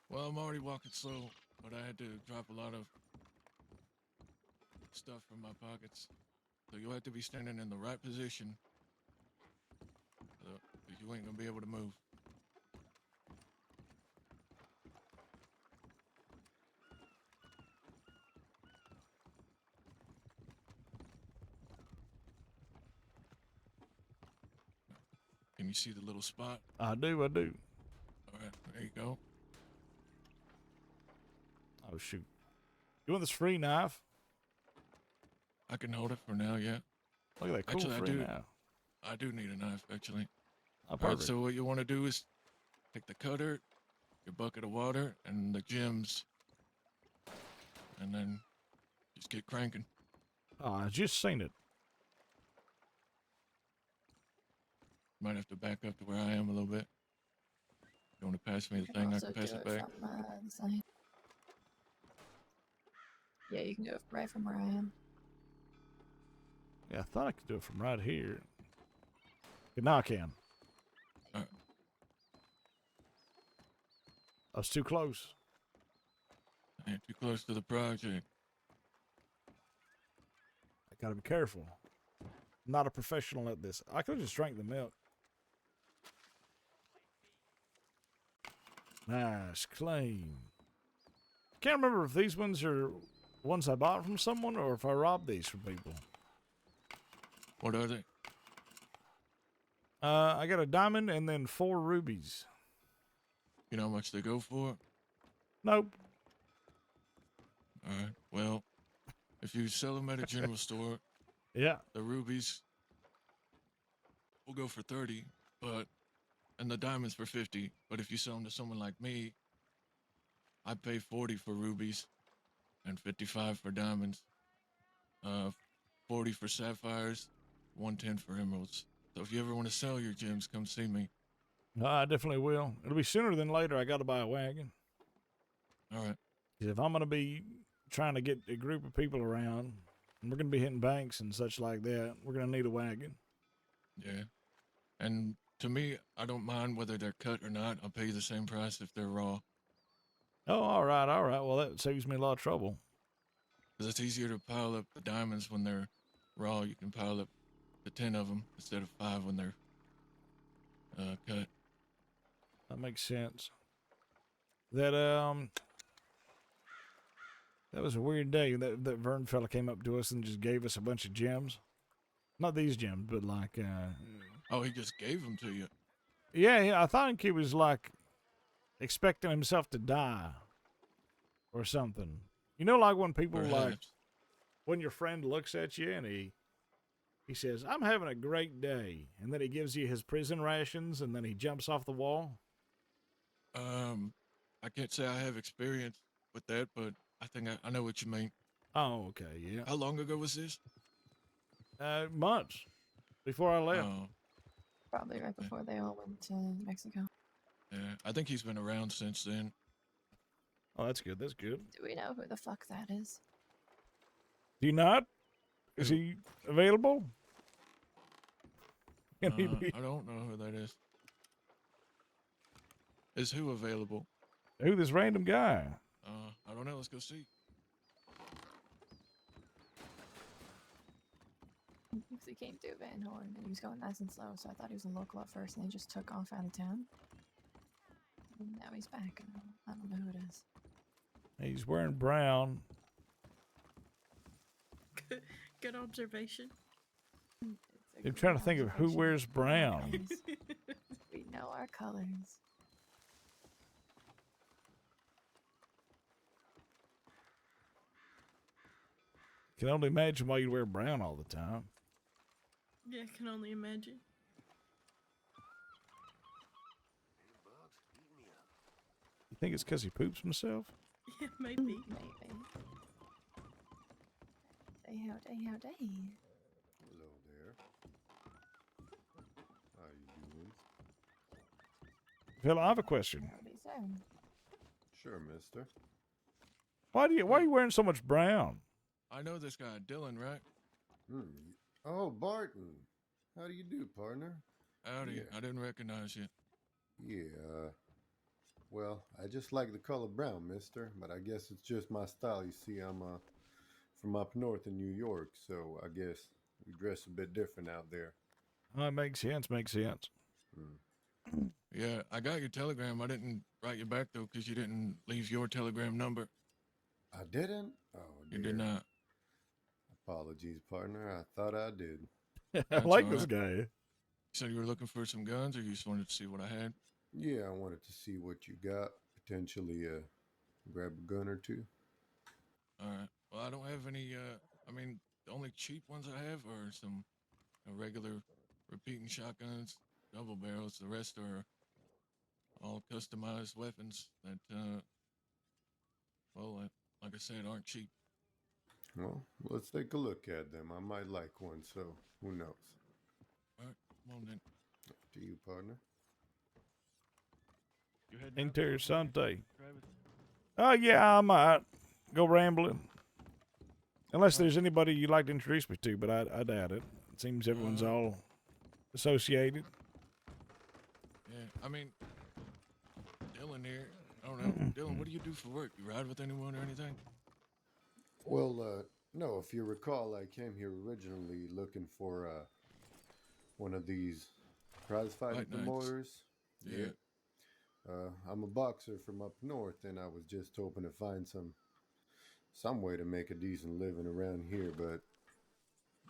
Well, I'm already walking slow, but I had to drop a lot of stuff from my pockets. So you'll have to be standing in the right position. Because you ain't gonna be able to move. Can you see the little spot? I do. All right, there you go. Oh, shoot. You want this free knife? I can hold it for now, yeah. Look at that cool Actually, I free do. knife. I do need a knife, actually. Oh, All right, perfect. so what you want to do is take the cutter, your bucket of water, and the gems, and then just get cranking. Oh, I just seen it. Might have to back up to where I am a little bit. You want to pass me the thing? I also can pass do it back. from the side. Yeah, you can go right from where I am. Yeah, I thought I could do it from right here. Okay, now I can. Alright. I was too close. I ain't too close to the project. I gotta be careful. I'm not a professional at this. I could have just drank the milk. Nice, clean. Can't remember if these ones are ones I bought from someone or if I robbed these from people. What are they? I got a diamond and then 4 rubies. You know how much they go for? Nope. All right. Well, if you sell them at a general store, Yeah. the rubies will go for 30, and the diamonds for 50. But if you sell them to someone like me, I pay 40 for rubies and 55 for diamonds. 40 for sapphires, 110 for emeralds. So if you ever want to sell your gems, come see me. I definitely will. It'll be sooner than later. I got to buy a wagon. All right. 'Cause if I'm going to be trying to get a group of people around, and we're going to be hitting banks and such like that, we're going to need a wagon. Yeah. And to me, I don't mind whether they're cut or not. I'll pay you the same price if they're raw. Oh, all right, all right. Well, that saves me a lot of trouble. Because it's easier to pile up the diamonds when they're raw. You can pile up the 10 of them instead of 5 when they're cut. That makes sense. That was a weird day. That Vern fella came up to us and just gave us a bunch of gems. Not these gems, but like Oh, he just gave them to you. yeah, I think he was like expecting himself to die or something. You know, like when people like Perhaps. when your friend looks at you and he says, "I'm having a great day," and then he gives you his prison rations and then he jumps off the wall. I can't say I have experience with that, but I think I know what you mean. Oh, okay, yeah. How long ago was this? Months before I left. Oh, Probably right before they all went to Mexico. yeah. I think he's been around since then. Oh, that's good. That's good. Do we know who the fuck that is? Do you not? Is Who? he available? Can he be? I don't know who that is. Is who available? Who, this random guy? I don't know. Let's go see. He came through Van Horn and he was going nice and slow, so I thought he was a local at first, and he just took off out of town. And now he's back, and I don't know who it is. He's wearing brown. Good observation. It's a I'm trying to good think of who observation. wears brown. We know our colors. Can only imagine why you'd wear brown all the time. Yeah, I can only imagine. You think it's because he poops himself? Yeah, maybe. Maybe. Howdy. Hello there. How you doing? Phil, I have a question. Howdy, sir. Sure, mister. Why are you wearing so much brown? I know this guy, Dylan, right? Oh, Barton. How do you do, partner? Howdy. Yeah. I didn't recognize you. Yeah, well, I just like the color brown, mister, but I guess it's just my style. You see, I'm from up north in New York, so I guess we dress a bit different out there. Oh, it makes sense. Makes sense. Yeah, I got your telegram. I didn't write you back, though, because you didn't leave your telegram number. I didn't? Oh, You dear. did not. Apologies, partner. I thought I did. I That's like all this right. guy. You said you were looking for some guns, or you just wanted to see what I had? Yeah, I wanted to see what you got. Potentially, grab a gun or two. All right. Well, I don't have any, the only cheap ones I have are some regular repeating shotguns, double barrels. The rest are all customized weapons that, like I said, aren't cheap. Well, let's take a look at them. I might like one, so who knows? All right. Come on, then. To you, partner. You heading out? Interessante. Travis? Oh, yeah, I might go rambling. Unless there's anybody you'd like to introduce me to, but I doubt it. It seems everyone's all associated. Yeah, I mean, Dylan here. I don't know. Dylan, what do you do for work? You ride with anyone or anything? Well, no, if you recall, I came here originally looking for one of these prize fighting Fight nights. promoters. Yeah. I'm a boxer from up north, and I was just hoping to find some way to make a decent living around here, but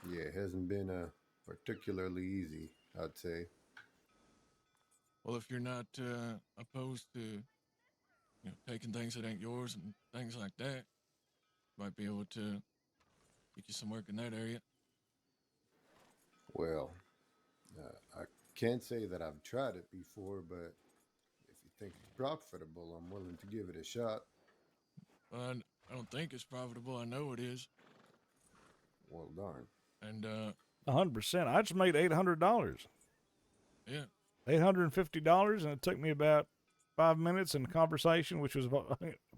yeah, it hasn't been particularly easy, I'd say. Well, if you're not opposed to, taking things that ain't yours and things like that, might be able to get you some work in that area. Well, I can't say that I've tried it before, but if you think it's profitable, I'm willing to give it a shot. I don't think it's profitable. I know it is. Well, darn. And 100%. I just made $800. yeah, $850, and it took me about 5 minutes in conversation, which was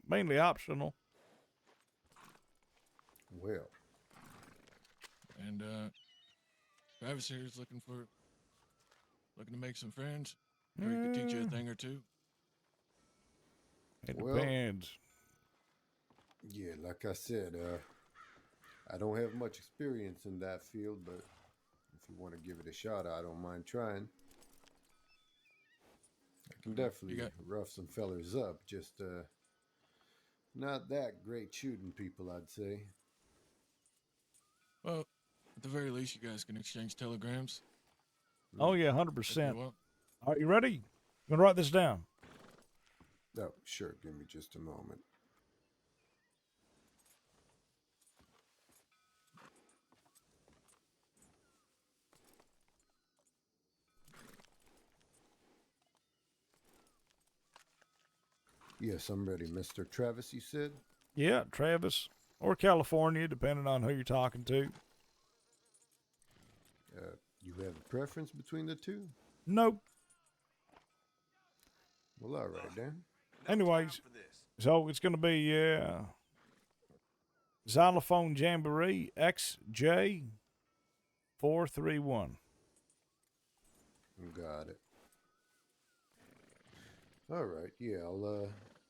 mainly optional. Well, and Travis here is looking to make some friends. Or he could teach you a thing or two. It Well, depends. yeah, like I said, I don't have much experience in that field, but if you want to give it a shot, I don't mind trying. I can definitely rough some fellers up, just not that great shooting people, I'd say. Well, at the very least, you guys can exchange telegrams. Oh, yeah, 100%. All right, you ready? I'm going to write this down. Oh, sure. Give me just a moment. Yes, I'm ready. Mr. Travis, you said? Yeah, Travis. Or California, depending on who you're talking to. You have a preference between the two? Nope. Well, all right, then. Anyways, so it's going to be Xylophone Jamboree XJ431. Got it. All right, yeah, I'll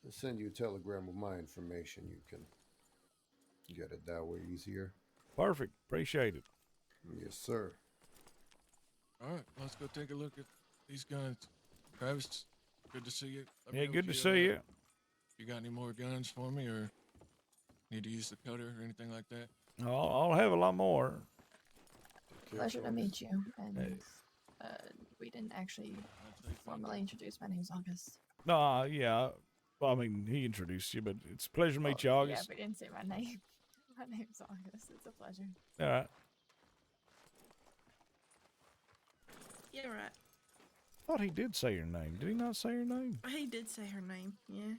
send you a telegram with my information. You can get it that way easier. Perfect. Appreciate it. Yes, sir. All right, let's go take a look at these guns. Travis, good to see you. Yeah, good to see you. You got any more guns for me, or need to use the cutter or anything like that? I'll have a lot more. Pleasure to meet you. And we didn't actually formally introduce. My name's August. No, yeah. Well, I mean, he introduced you, but it's a pleasure to meet you, August. Yeah, we didn't say my name. My name's August. It's a pleasure. All right. Yeah, right. I thought he did say your name. Did he not say your name? He did say her name, yeah.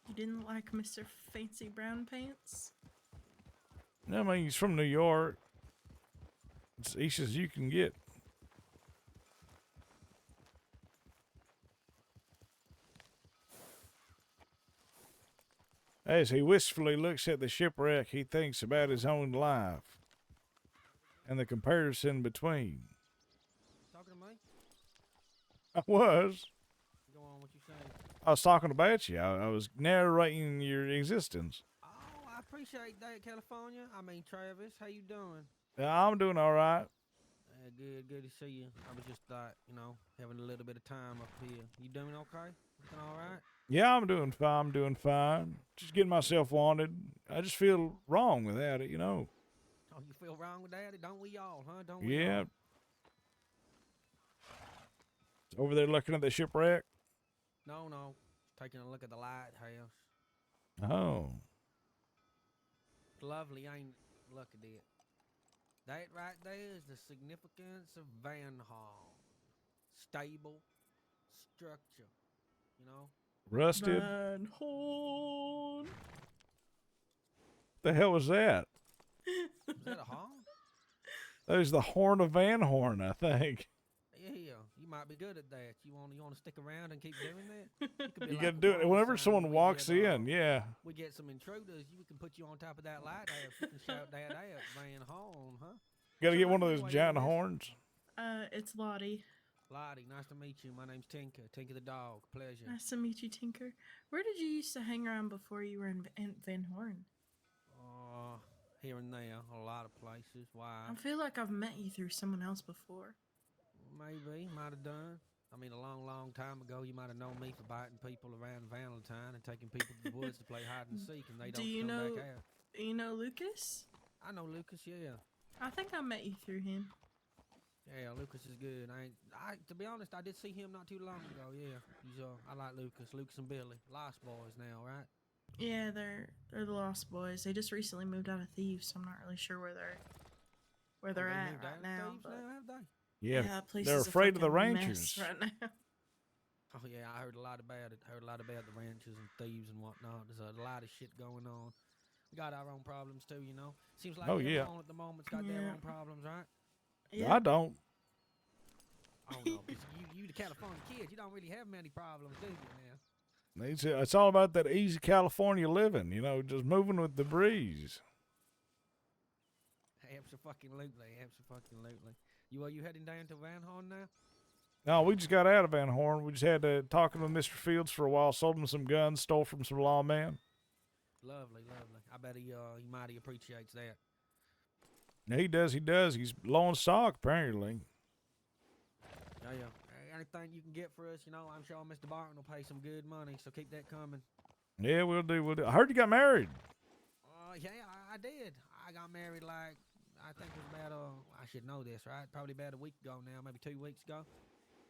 You didn't like Mr. Fancy Brown Pants? I mean, he's from New York. It's east as you can get. As he wistfully looks at the shipwreck, he thinks about his own life and the comparison between. Talking to me? I was. Go on, what you saying? I was talking about you. I was narrating your existence. Oh, I appreciate that, California. I mean, Travis, how you doing? I'm doing all right. Good to see you. I was just having a little bit of time up here. You doing okay? Looking all right? Yeah, I'm doing fine. I'm doing fine. Just getting myself wanted. I just feel wrong without it, you know. Oh, you feel wrong with that? Don't we all, huh? Don't we Yeah. all? Over there looking at the shipwreck. No. Taking a look at the lighthouse. Oh. It's lovely, ain't it? Look at it. That right there is the significance of Van Horn. Stable structure, you know? Rusted. Van Horn. The hell was that? Is that a horn? That was the horn of Van Horn, I think. Yeah, you might be good at that. You want to stick around and keep doing that? You gotta do it whenever someone walks in, yeah. We get some intruders. We can put you on top of that lighthouse. You can shout that out, Van Horn, huh? Gotta get one of those giant horns. It's Lottie. Lottie, nice to meet you. My name's Tinker. Tinker the dog. Pleasure. Nice to meet you, Tinker. Where did you used to hang around before you were in Van Horn? Here and there, a lot of places. Why? I feel like I've met you through someone else before. Maybe, might have done. I mean, a long, long time ago, you might have known me for biting people around Valentine and taking people to the woods to play hide and seek, and they don't come back out. You know Lucas? I know Lucas, yeah. I think I met you through him. Yeah, Lucas is good. To be honest, I did see him not too long ago. Yeah, I like Lucas. Lucas and Billy, Lost Boys now, right? Yeah, they're the Lost Boys. They just recently moved out of Thieves, so I'm not really sure where they're They at moved right out of now. Thieves now, have they? Yeah, that place they're is a afraid of the fucking Rangers. mess right now. Oh yeah, I heard a lot about it. Heard a lot about the ranchers and thieves and whatnot. There's a lot of shit going on. We got our own problems too, you know. Seems like everyone at the moment's got their own problems, right? Yeah. I don't. Oh no, 'cause you the California kid, you don't really have many problems, do you now? It's all about that easy California living, you know, just moving with the breeze. Absolutely. You heading down to Van Horn now? No, we just got out of Van Horn. We just had talking with Mr. Fields for a while, sold him some guns, stole from some lawmen. Lovely. I bet he mighty appreciates that. Yeah, he does. He's low on stock, apparently. Yeah. Anything you can get for us, you know, I'm sure Mr. Barton will pay some good money, so keep that coming. Yeah, we'll do. I heard you got married. Yeah, I did. I got married I think it was about, I should know this, right? Probably about a week ago now, maybe 2 weeks ago.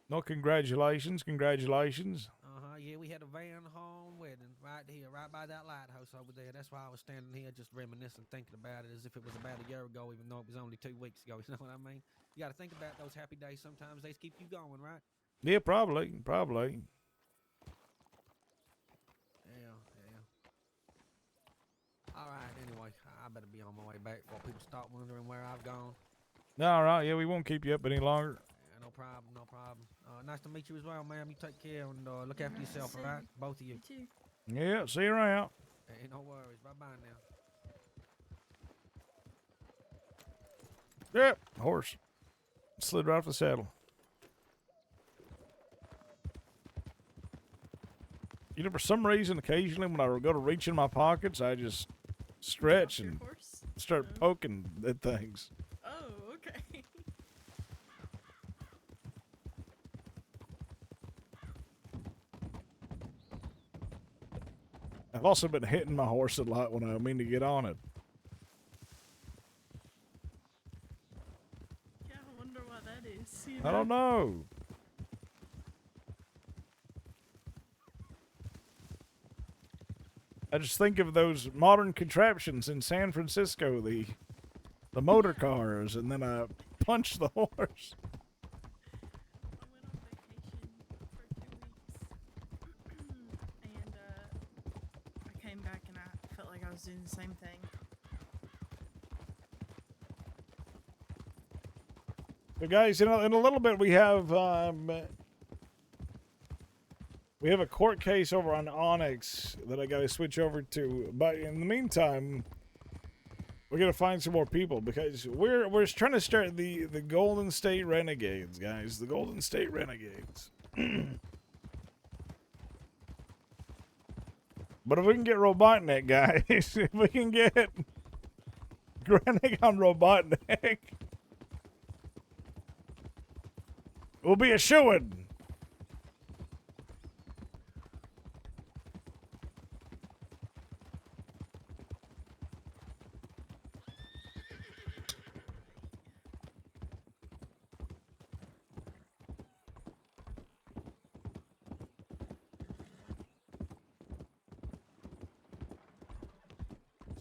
No, congratulations. Yeah, we had a Van Horn wedding right here, right by that lighthouse over there. That's why I was standing here just reminiscing, thinking about it as if it was about a year ago, even though it was only 2 weeks ago. You know what I mean? You got to think about those happy days sometimes. They keep you going, right? Yeah, probably. Yeah. All right, anyway, I better be on my way back before people start wondering where I've gone. All right, yeah, we won't keep you up any longer. Yeah, no problem. Nice to meet you as well, ma'am. You take care and look after yourself, all right? Both of you. You too. Yeah, see you around. Hey, no worries. Bye-bye now. Yep, horse. Slid right off the saddle. You know, for some reason, occasionally when I go to reach in my pockets, I just stretch and start poking at things. Oh, okay. I've also been hitting my horse a lot when I mean to get on it. Yeah, I wonder why that is. I don't know. I just think of those modern contraptions in San Francisco, the motor cars, and then I punch the horse. I went on vacation for 2 weeks, and I came back and I felt like I was doing the same thing. So guys, in a little bit we have a court case over on Onyx that I got to switch over to. But in the meantime, we're gonna find some more people because we're trying to start the Golden State Renegades, guys. The Golden State Renegades. But if we can get Robotnik, guys, if we can get Granik on Robotnik, we'll be a shoo-in.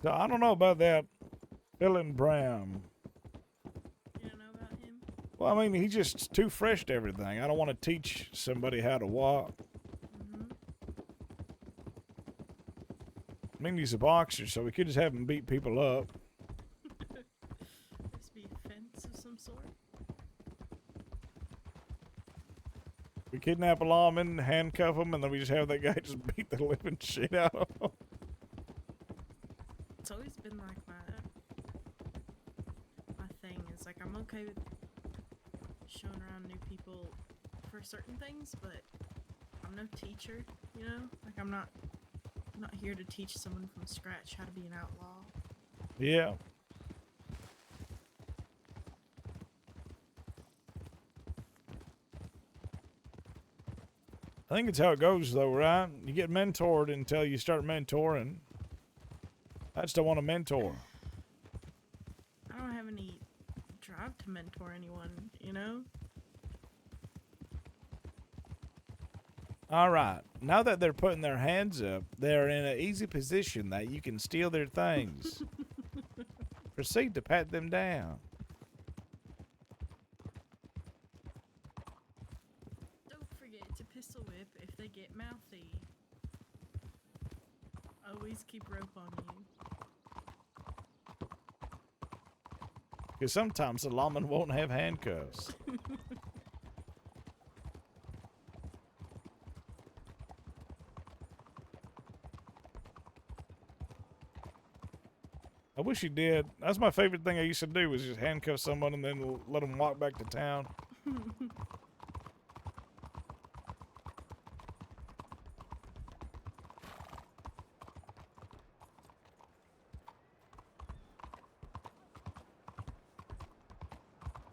So I don't know about that Dylan Bram. You don't know about him? Well, I mean, he's just too fresh to everything. I don't want to teach somebody how to walk. I mean, he's a boxer, so we could just have him beat people up. This be a fence of some sort. We kidnap a lawman, handcuff him, and then we just have that guy just beat the living shit out of him. It's always been like my thing is like I'm okay with showing around new people for certain things, but I'm no teacher, you know? Like, I'm not here to teach someone from scratch how to be an outlaw. Yeah. I think it's how it goes, though, right? You get mentored until you start mentoring. I just don't want to mentor. I don't have any drive to mentor anyone, you know? All right. Now that they're putting their hands up, they're in an easy position that you can steal their things. Proceed to pat them down. Don't forget to pistol whip if they get mouthy. Always keep rope on you. Because sometimes the lawman won't have handcuffs. I wish he did. That's my favorite thing I used to do was just handcuff someone and then let them walk back to town.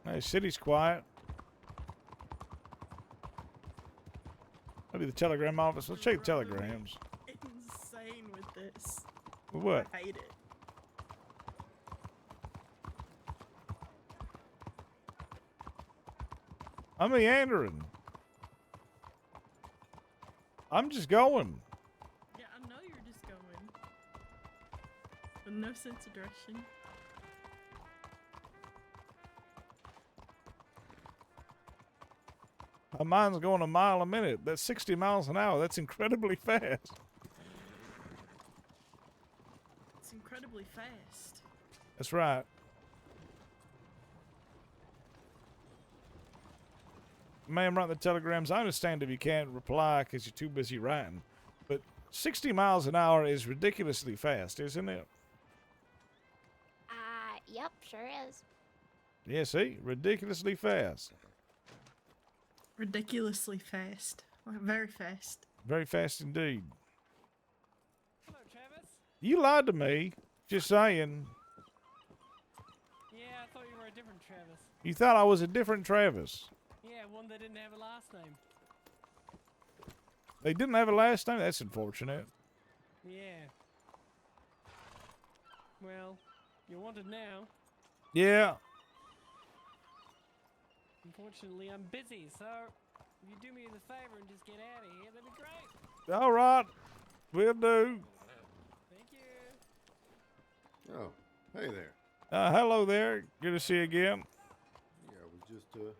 Hey, city's quiet. Maybe the telegram office. Let's check the telegrams. Insane with this. What? I hate it. I'm meandering. I'm just going. Yeah, I know you're just going. With no sense of direction. My mind's going a mile a minute. That's 60 miles an hour. That's incredibly fast. It's incredibly fast. That's right. Ma'am, write the telegrams. I understand if you can't reply because you're too busy writing. But 60 miles an hour is ridiculously fast, isn't it? Yep, sure is. Yeah, see? Ridiculously fast. Ridiculously fast. Like, very fast. Very fast indeed. Hello, Travis. You lied to me. Just saying. Yeah, I thought you were a different Travis. You thought I was a different Travis. Yeah, one that didn't have a last name. They didn't have a last name? That's unfortunate. Yeah. Well, you're wanted now. Yeah. Unfortunately, I'm busy, so if you do me the favor and just get out of here, that'd be great. All right. Will do. Thank you. Oh, hey there. Hello there. Good to see you again. Yeah, I was just going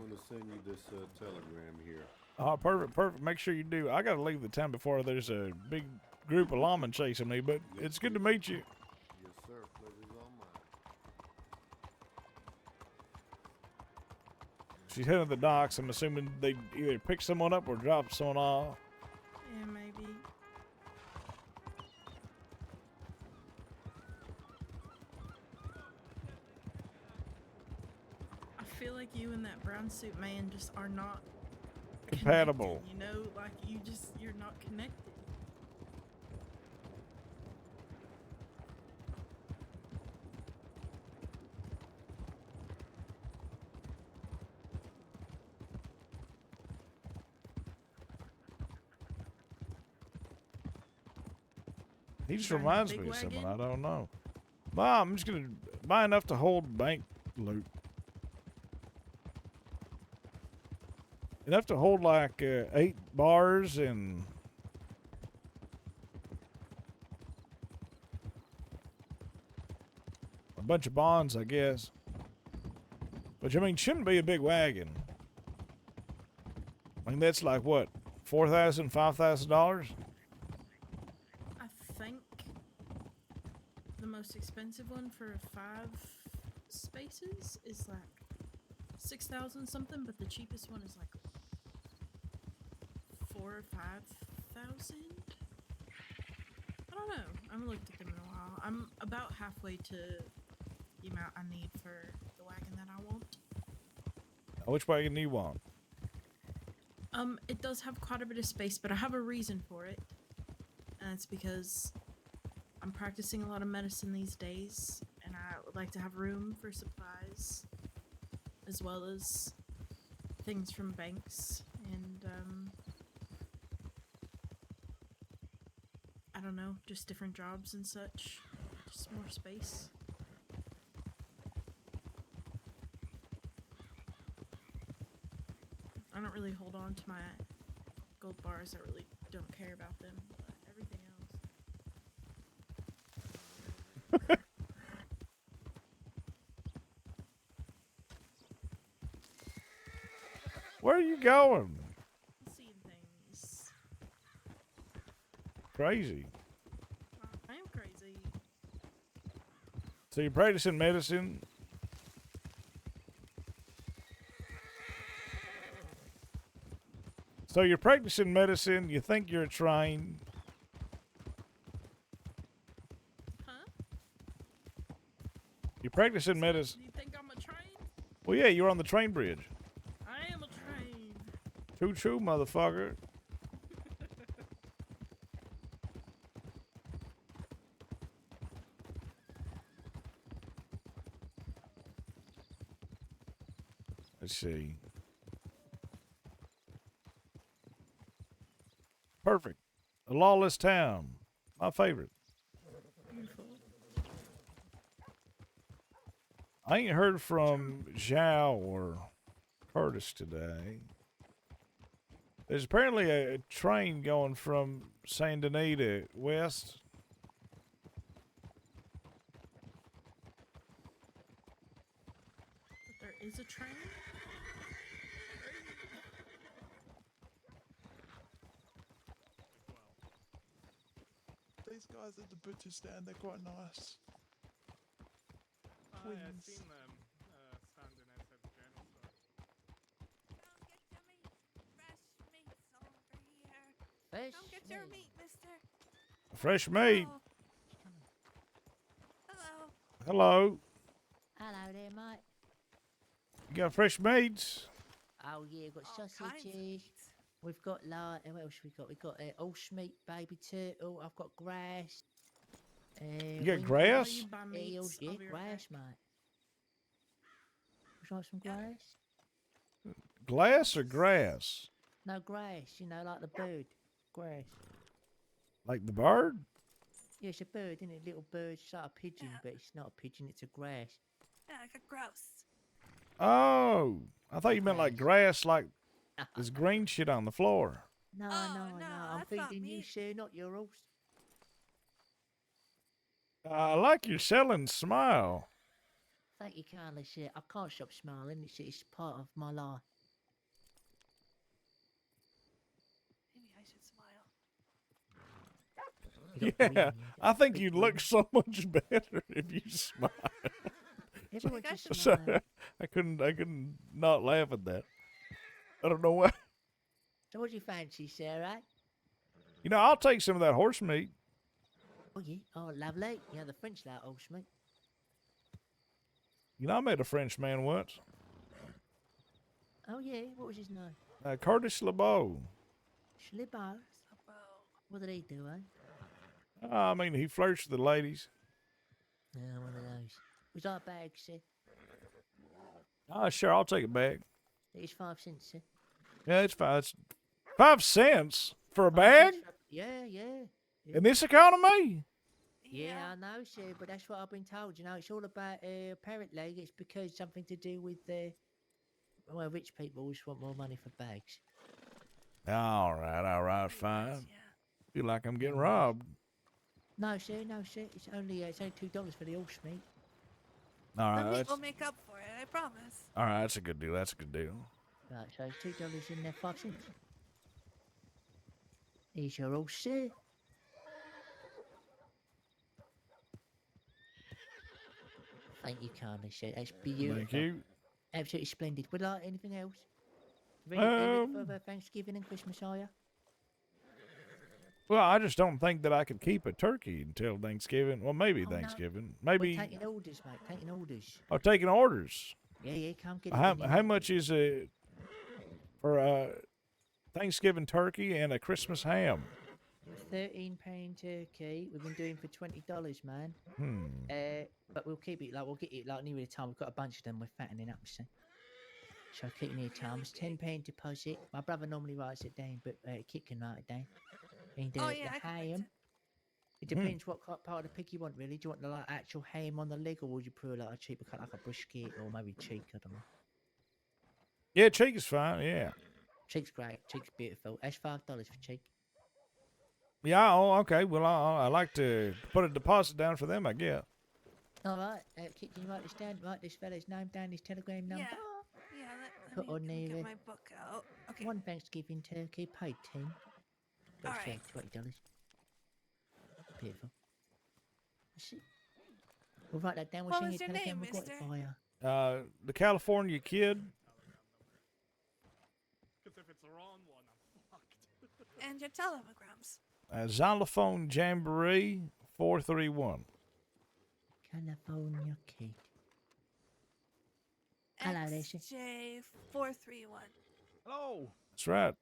to send you this telegram here. Oh, perfect, perfect. Make sure you do. I got to leave the town before there's a big group of lawmen chasing me, but it's good to meet you. Yes, sir. Pleasure's all mine. She's heading to the docks. I'm assuming they either pick someone up or drop someone off. Yeah, maybe. I feel like you and that brown suit man just are not Compatible. connected, you know, like you're not connected. He just Driving a reminds big me of someone. wagon? I don't know. Mom, I'm just going to buy enough to hold bank loot. Enough to hold like 8 bars and a bunch of bonds, I guess. Which, I mean, shouldn't be a big wagon. I mean, that's like, what, $4,000, $5,000? I think the most expensive one for 5 spaces is like 6,000 something, but the cheapest one is like 4,000 or 5,000. I don't know. I haven't looked at them in a while. I'm about halfway to the amount I need for the wagon that I want. Which wagon do you want? It does have quite a bit of space, but I have a reason for it. And it's because I'm practicing a lot of medicine these days, and I would like to have room for supplies, as well as things from banks, and, I don't know, just different jobs and such. Just more space. I don't really hold on to my gold bars. I really don't care about them, but everything else. Where are you going? Seeing things. Crazy. I am crazy. So you're practicing medicine. So you're practicing medicine. You think you're trained. Huh? You're practicing medicine. You think I'm a train? Well, yeah, you're on the train bridge. I am a train. Choo choo, motherfucker. Let's see. Perfect. A lawless town. My favorite. Beautiful. I ain't heard from Zhao or Curtis today. There's apparently a train going from Saint Denis to west. But there is a train? These guys at the butcher stand, they're quite nice. I've Twins. seen them standing outside the general store. Fresh Come get your meat. meat, mister. Fresh meat. Hello. Hello. Hello there, mate. You got fresh meats? Oh yeah, we've got All kinds of sausages. meat. We've got like what else we got? We've got horse meat, baby turtle. I've got grass. You got wing grass? Will you buy meats? eels, yeah, I'll be right grass, back. mate. Would you like some grass? Glass or grass? No grass, you know, like the bird. Grass. Like the bird? Yeah, it's a bird, isn't it? Little bird, it's like a pigeon, but it's not a pigeon, it's a grass. Yeah, like a grouse. Oh, I thought you meant like grass, like this green shit on the floor. No, Oh, no, no, no. I'm that's not feeding you, meat. sir, not your horse. I like your selling smile. Thank you kindly, sir. I can't stop smiling. It's part of my life. Maybe I should smile. You got green Yeah, on you, I think big you'd green. look so much better if you smiled. Everyone Like I just should smile. Sorry, I couldn't not laugh at that. I don't know why. So what do you fancy, Sarah? You know, I'll take some of that horse meat. Oh, yeah. Oh, lovely. You know, the French like horse meat. You know, I met a French man once. Oh, yeah. What was his name? Curtis LeBeau. Schlibbo. What did he do, eh? I mean, he flirts with the ladies. Yeah, one of those. Was that a bag, sir? Sure, I'll take it back. It's 5 cents, sir. Yeah, it's fine. It's 5 cents for a 5 bag cents for- Yeah, yeah. in this economy. Yeah, I know, sir, but that's what I've been told. You know, it's all about, apparently, it's because something to do with, well, rich people always want more money for bags. All right, fine. Feel like I'm getting robbed. No, sir, no, sir. It's only $2 for the horse meat. All The right, meat that's, will make up for it, I promise. all right, that's a good deal. That's a good deal. Right, so it's $2 in there, 5 cents. Here's your horse, sir. Thank you kindly, sir. That's beautiful. Thank you. Absolutely splendid. Would you like anything else? Ready for Thanksgiving and Christmas, are you? Well, I just don't think that I could keep a turkey until Thanksgiving. Well, maybe Oh, no. Thanksgiving. We're Maybe. taking orders, mate. Taking orders. Oh, taking orders. Yeah, come get it. How when you how want. much is it for Thanksgiving turkey and a Christmas ham. £13 turkey. We've been doing for $20, man. But we'll keep it like we'll get it like near the time. We've got a bunch of them. We're fattening up, so keep near time. It's £10 deposit. My brother normally writes it down, but Kit can write it down. And Oh, the yeah, I can write ham. It depends what part of the pig you want, really. Do you want the like actual ham on the leg, or would you prefer like a cheaper cut, like a brisket, or maybe cheek? I don't know. Yeah, cheek is fine. Yeah. Cheek's great. Cheek's beautiful. That's $5 for cheek. Yeah. Oh, okay. Well, I like to put a deposit down for them, I guess. All right. Kit, can you write this down? Write this fella's name down, his telegram number. Yeah, Put on there. get my book out. Okay. One Thanksgiving turkey, paid 10. That's All right. $20. Beautiful. See? We'll write that down. We'll What send was you a your telegram. name, We've got it mister? for you. The California Kid. And your telegrams. Xylophone Jamboree 431. California Kid. Hello, Lisa. XJ431. Hello. That's right.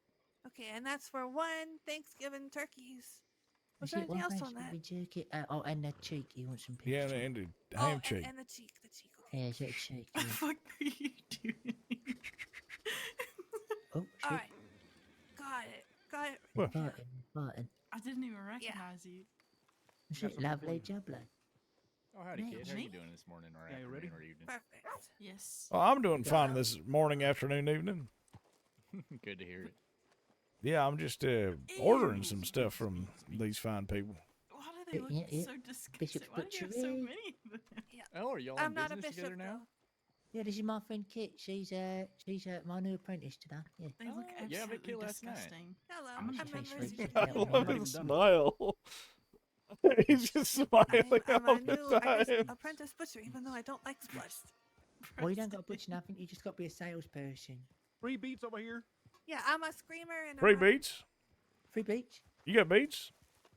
Okay, and that's for 1 Thanksgiving turkeys. Was Is there it anything one else on that? Thanksgiving turkey? Oh, and the cheek. You want some pig Yeah, cheek? and the ham cheek. And the cheek. Okay. Yeah, is that cheek? What the Yeah. fuck are you doing? Oh, shit. All right. Got it. Well, Martin. I didn't even recognize you. Is it lovely, jubbly? Oh, howdy, Me? kid. How are you Me? doing this morning or Yeah, you ready? afternoon or evening? Perfect. Yes. Oh, I'm doing fine this morning, afternoon, evening. Good to hear it. Yeah, I'm just ordering some stuff from these fine people. Why do they look Yeah. so disgusting? Bishop's Why do you have so Butchery. many of them? Oh, are y'all I'm in not a business bishop, together now? though. Yeah, this is my friend Kit. She's my new apprentice today. Yeah. They look Oh, yeah, I met absolutely Kit last night. disgusting. Hello, I'm gonna I'm face members read. of I Yeah, love not his even smile. He's just smiling I'm all a the new time. apprentice butcher, even though I don't like blood. Well, you don't got to butcher nothing. You just got to be a salesperson. Free beats over here. Yeah, I'm a screamer and Free I'm beats? Free beach. You got beats?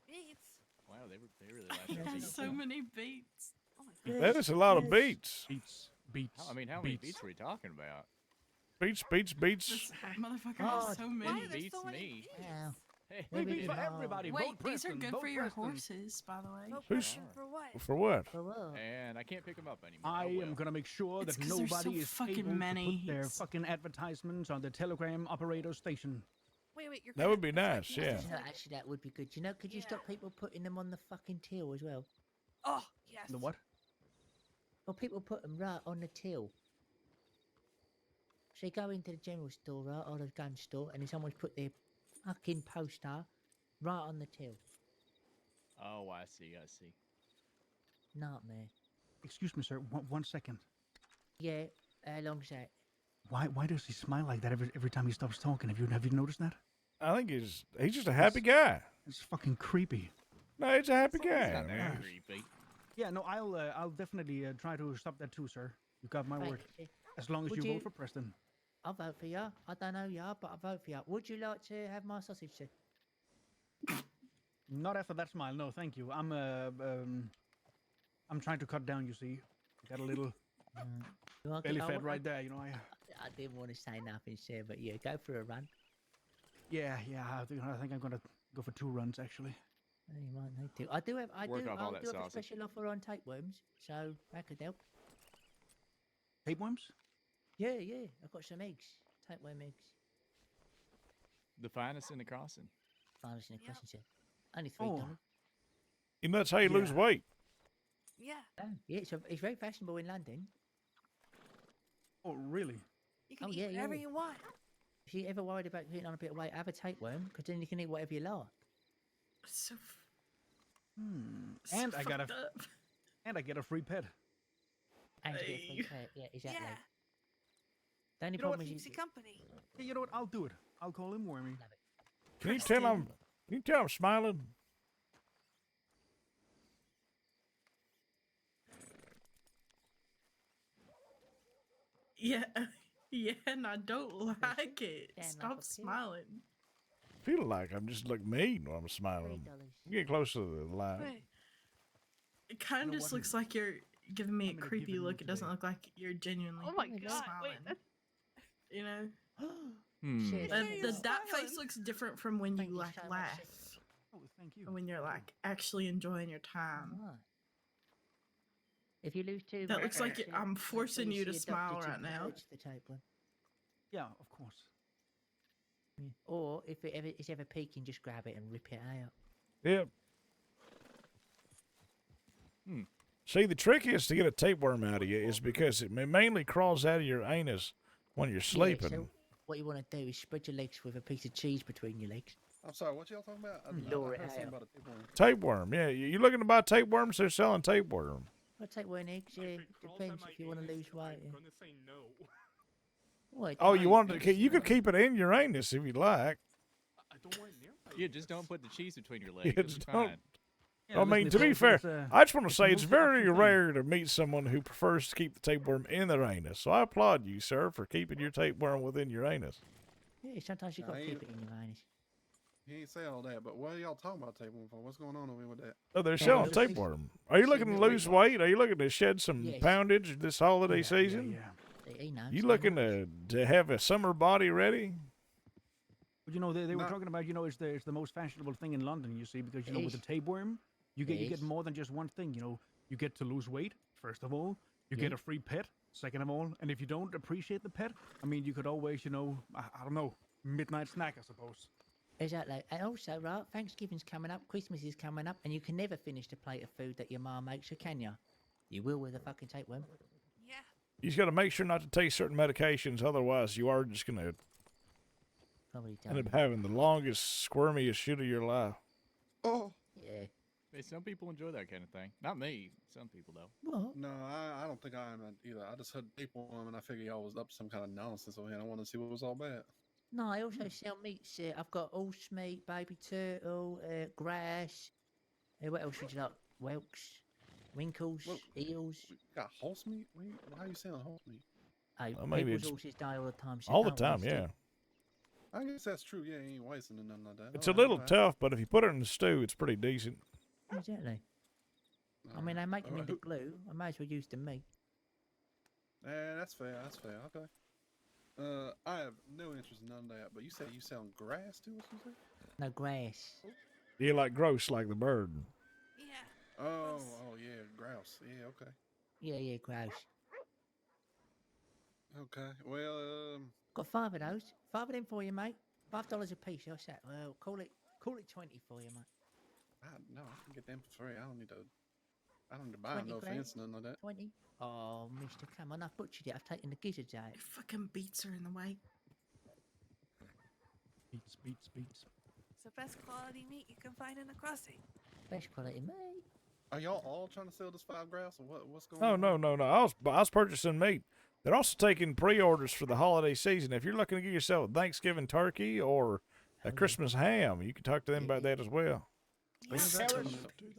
beats. Wow, they really like that. There's beat. so many beats. Oh my god. That is a lot of beats. Beats. I mean, how many beats were we talking about? Beats. This motherfucker has so Why many. are there Beats so many me. beats? Wow. Hey, Free Maybe beats for not. everybody. Wait, Vote these are Preston. good Vote for your Preston. horses, by the way. Vote Who's- Preston for what? For what? For what? And I can't pick them up anymore. I Oh, am well. gonna make sure It's that 'cause there's so nobody is fucking able many. to put their It's- fucking advertisements on the telegram operator station. Wait, you're That would be nice, like, yeah. You know, actually, that would be good. You know, could you Yeah. stop people putting them on the fucking till as well? Oh, yes. The what? Well, people put them right on the till. So you go into the general store, right, or the gun store, and someone's put their fucking poster right on the till. Oh, I see. Nightmare. Excuse me, sir. One second. Yeah, how long's that? Why does he smile like that every time he stops talking? Have you noticed that? I think he's just a happy guy. It's fucking creepy. No, he's a happy It's guy. not man. that creepy. Yeah, no, I'll definitely try to stop that too, sir. You got my Thank word. you. As long as Would you you- vote for Preston. I'll vote for you. I don't know you, but I'll vote for you. Would you like to have my sausage, sir? Not after that smile. No, thank you. I'm trying to cut down. You see, got a little You want belly I fat want- right there. You know, I didn't want to say nothing, sir, but yeah, go for a run. yeah. I think I'm gonna go for 2 runs actually. Oh, you might need to. I do have Work off all that have a sausage. special offer on tapeworms, so that could help. Tapeworms? Yeah, I've got some eggs, tapeworm eggs. The finest in the crossing. Finest in the question, sir. Only $3. Oh. And that's how you lose weight. Yeah. Oh, yeah, it's very fashionable in London. Oh, really? You can Oh, eat yeah, whatever yeah. you want. If you're ever worried about putting on a bit of weight, have a tapeworm, because then you can eat whatever you like. So, And so I got fucked up. I get a free pet. And you get a free Hey. pet. Yeah, exactly. Yeah. The only You know what, problem Keeps is you company. Hey, you know what? I'll do it. I'll call him Wormy. Can you tell I'm smiling? Yeah, yeah, and I don't like it. Damn, Stop like a pig. smiling. I feel like I'm just look mean when I'm smiling. Get closer to the light. Wait. It kind of know just what? looks like you're giving me a I'm gonna creepy give it look. It doesn't today. look like you're genuinely Oh my smiling. god! Wait, that's You know? That face looks different from when you like laugh. Oh, thank you. And when you're like actually enjoying your time. Oh. If you lose too That much looks like weight, I'm forcing please you to see a smile doctor right now. purge the tapeworm. Yeah, of course. Yeah. Or if it's ever peaking, just grab it and rip it out. Yep. See, the trickiest to get a tapeworm out of you is because it mainly crawls out of your anus when you're sleeping. Yeah, so what you want to do is spread your legs with a piece of cheese between your legs. I'm sorry, what y'all talking about? Lure I it heard something out. about a tapeworm. Tapeworm, yeah. You looking to buy tapeworms? They're selling tapeworm. Well, tapeworm eggs, yeah. Depends if you want to lose weight. Yeah. gonna say no. What, Oh, you wanted to? You could keep it in your anus if you'd like. I don't want near. Yeah, just don't put the cheese between your legs. Yeah, It'll be just don't. fine. Yeah, I mean, to be fair, I just want to say it's very rare to meet someone who prefers to keep the tapeworm in their anus. So I applaud you, sir, for keeping your tapeworm within your anus. Yeah, sometimes you got to keep it in your anus. He ain't say all that, but what are y'all talking about tapeworm for? What's going on over here with that? Oh, they're selling tapeworm. Are you looking to lose weight? Are you looking to shed some poundage this holiday season? You looking to have a summer body ready? But, you know, they were talking about, you know, it's the most fashionable thing in London, you see, because, you know, with the tapeworm, you get more than just one thing, you know. You get to lose weight, first of all. You get a free pet, second of all. And if you don't appreciate the pet, I mean, you could always, you know, I don't know, midnight snack, I suppose. Exactly. And also, right, Thanksgiving's coming up, Christmas is coming up, and you can never finish the plate of food that your mom makes you, can you? You will with a fucking tapeworm. Yeah. You just got to make sure not to take certain medications, otherwise you are just going to end up having the longest, squirmiest shit of your life. Oh. Yeah. Hey, some people enjoy that kind of thing. Not me. Some people though. What? No, I don't think I am either. I just heard tapeworm and I figured y'all was up to some kind of nonsense over here. I want to see what was all bad. No, I also sell meats. I've got horse meat, baby turtle, grass. What else would you like? Whelks, winkles, eels. You got horse meat? How you selling horse meat? Hey, I mean, people's it's horses die all the time. So all the don't time, waste it. yeah. I guess that's true. Yeah, you ain't wasting or nothing like that. It's a little tough, but if you put it in the stew, it's pretty decent. Exactly. I mean, they make them into glue. I might as well use the meat. Yeah, that's fair. That's fair. Okay. I have no interest in none of that. But you said you sell grass too, or something? No grass. You like gross like the bird. Yeah. Oh, yeah, grouse. Yeah, okay. Yeah, grouse. Okay. Well, Got 5 of those. 5 of them for you, mate. $5 a piece. What's that? Well, call it 20 for you, mate. no, I can get them for free. I don't need to buy 20 no grand? fence, nothing like that. 20. Oh, mister, come on. I've butchered it. I've taken the gizzards out. Your fucking beats are in the way. Beats. It's the best quality meat you can find in the crossing. Best quality meat. Are y'all all trying to sell this 5 grouse, or what's going No, on? no. I was purchasing meat. They're also taking pre-orders for the holiday season. If you're looking to get yourself a Thanksgiving turkey or a Christmas ham, you can talk to them about that as well.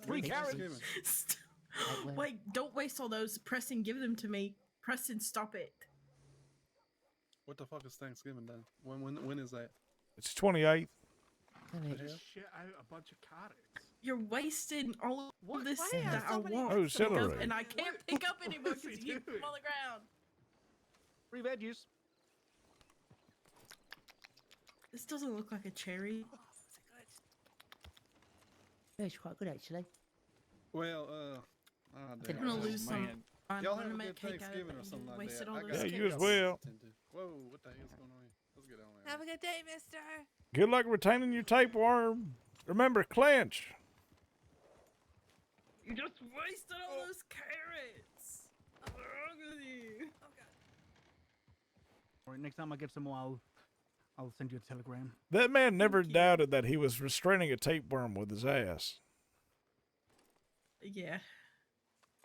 Free carrots. Wait, don't waste all those. Preston, give them to me. Preston, stop it. What the fuck is Thanksgiving then? When is that? It's 28th. Shit out a bunch of carrots. You're wasting all of this Why are that I so many want. Oh, to pick up, celery. and I can't pick up anymore because you keep them on the ground. Free veggies. This doesn't look like a cherry. Yeah, it's quite good, actually. Well, I'm gonna lose some. I'm y'all gonna have a make good cake out of Thanksgiving it or and something like wasted that. all I those got Yeah, you as carrots. well. Whoa, what the hell's going on here? Let's get on there. Have a good day, mister. Good luck retaining your tapeworm. Remember, clench. You just wasted all those carrots. What's wrong with you? Oh god. All right, next time I get some more, I'll send you a telegram. That man never doubted that he was restraining a tapeworm with his ass. Yeah.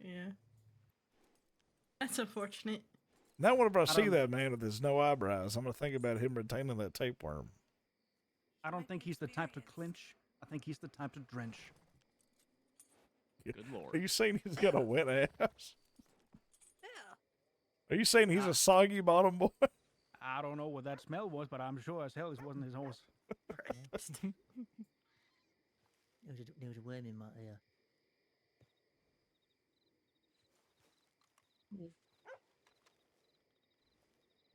Yeah. That's unfortunate. Now whenever I see don't- that man with his no eyebrows, I'm going to think about him retaining that tapeworm. I don't think he's the type to clinch. I think he's the type to drench. Good lord. Are you saying he's got a wet ass? Yeah. Are you saying he's a soggy bottom boy? I don't know what that smell was, but I'm sure as hell it wasn't his horse. There was a worm in my ear.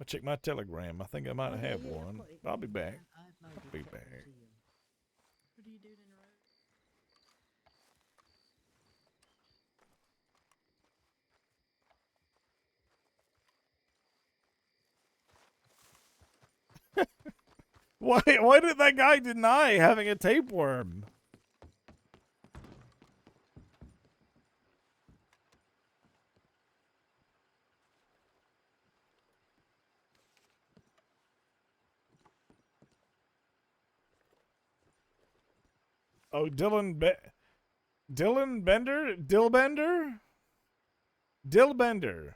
I'll check my telegram. I think I might Oh, yeah, have yeah, I've one. got it. I'll be back. I've I'll loaded be it back. to you. What are you doing in a row? Why did that guy deny having a tapeworm? Oh, Dylan Bender? Dillbender? Dillbender.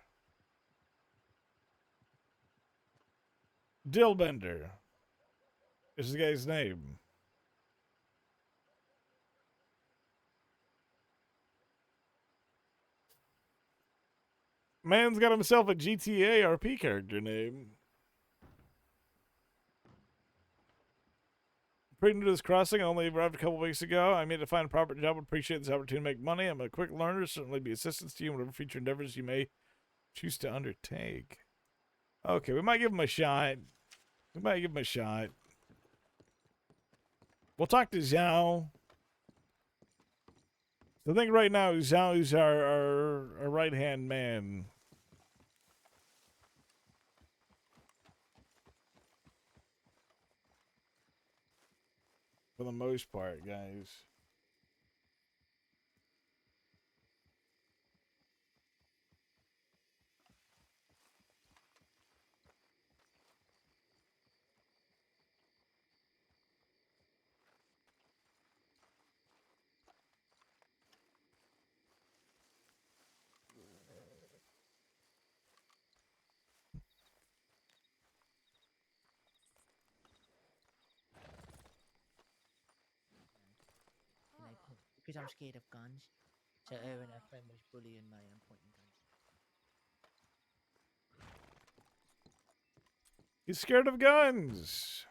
Dillbender is the guy's name. Man's got himself a GTA RP character name. Pretty new to this crossing. I only arrived a couple weeks ago. I made to find a proper job. Would appreciate this opportunity to make money. I'm a quick learner. Certainly be assistance to you in whatever future endeavors you may choose to undertake. Okay, we might give him a shot. We might give him a shot. We'll talk to Zhao. The thing right now is Zhao is our right-hand man. For the most part, guys. Because I'm scared of guns. So her and her friend was bullying me and pointing guns. He's scared of guns.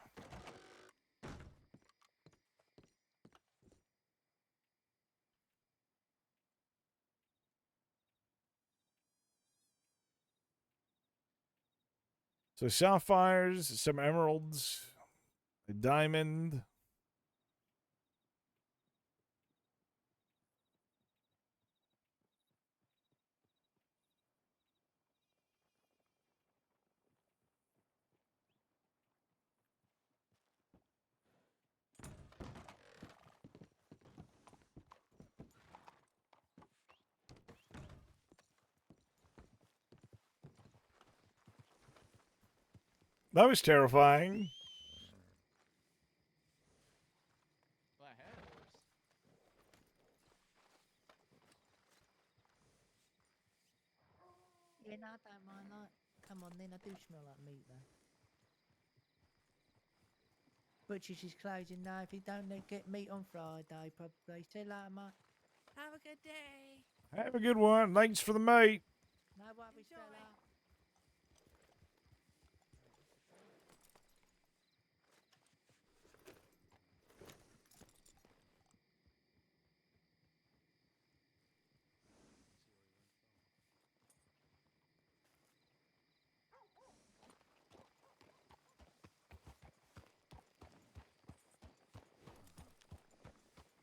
So sapphires, some emeralds, a diamond. That was terrifying. Well, I had a horse. Yeah, no, I don't mind that. Come on then, I do smell like meat though. Butcher's is closing now. If you don't get meat on Friday, probably. See you later, mate. Have a good day. Have a good one. Thanks for the mate. No worries, fella.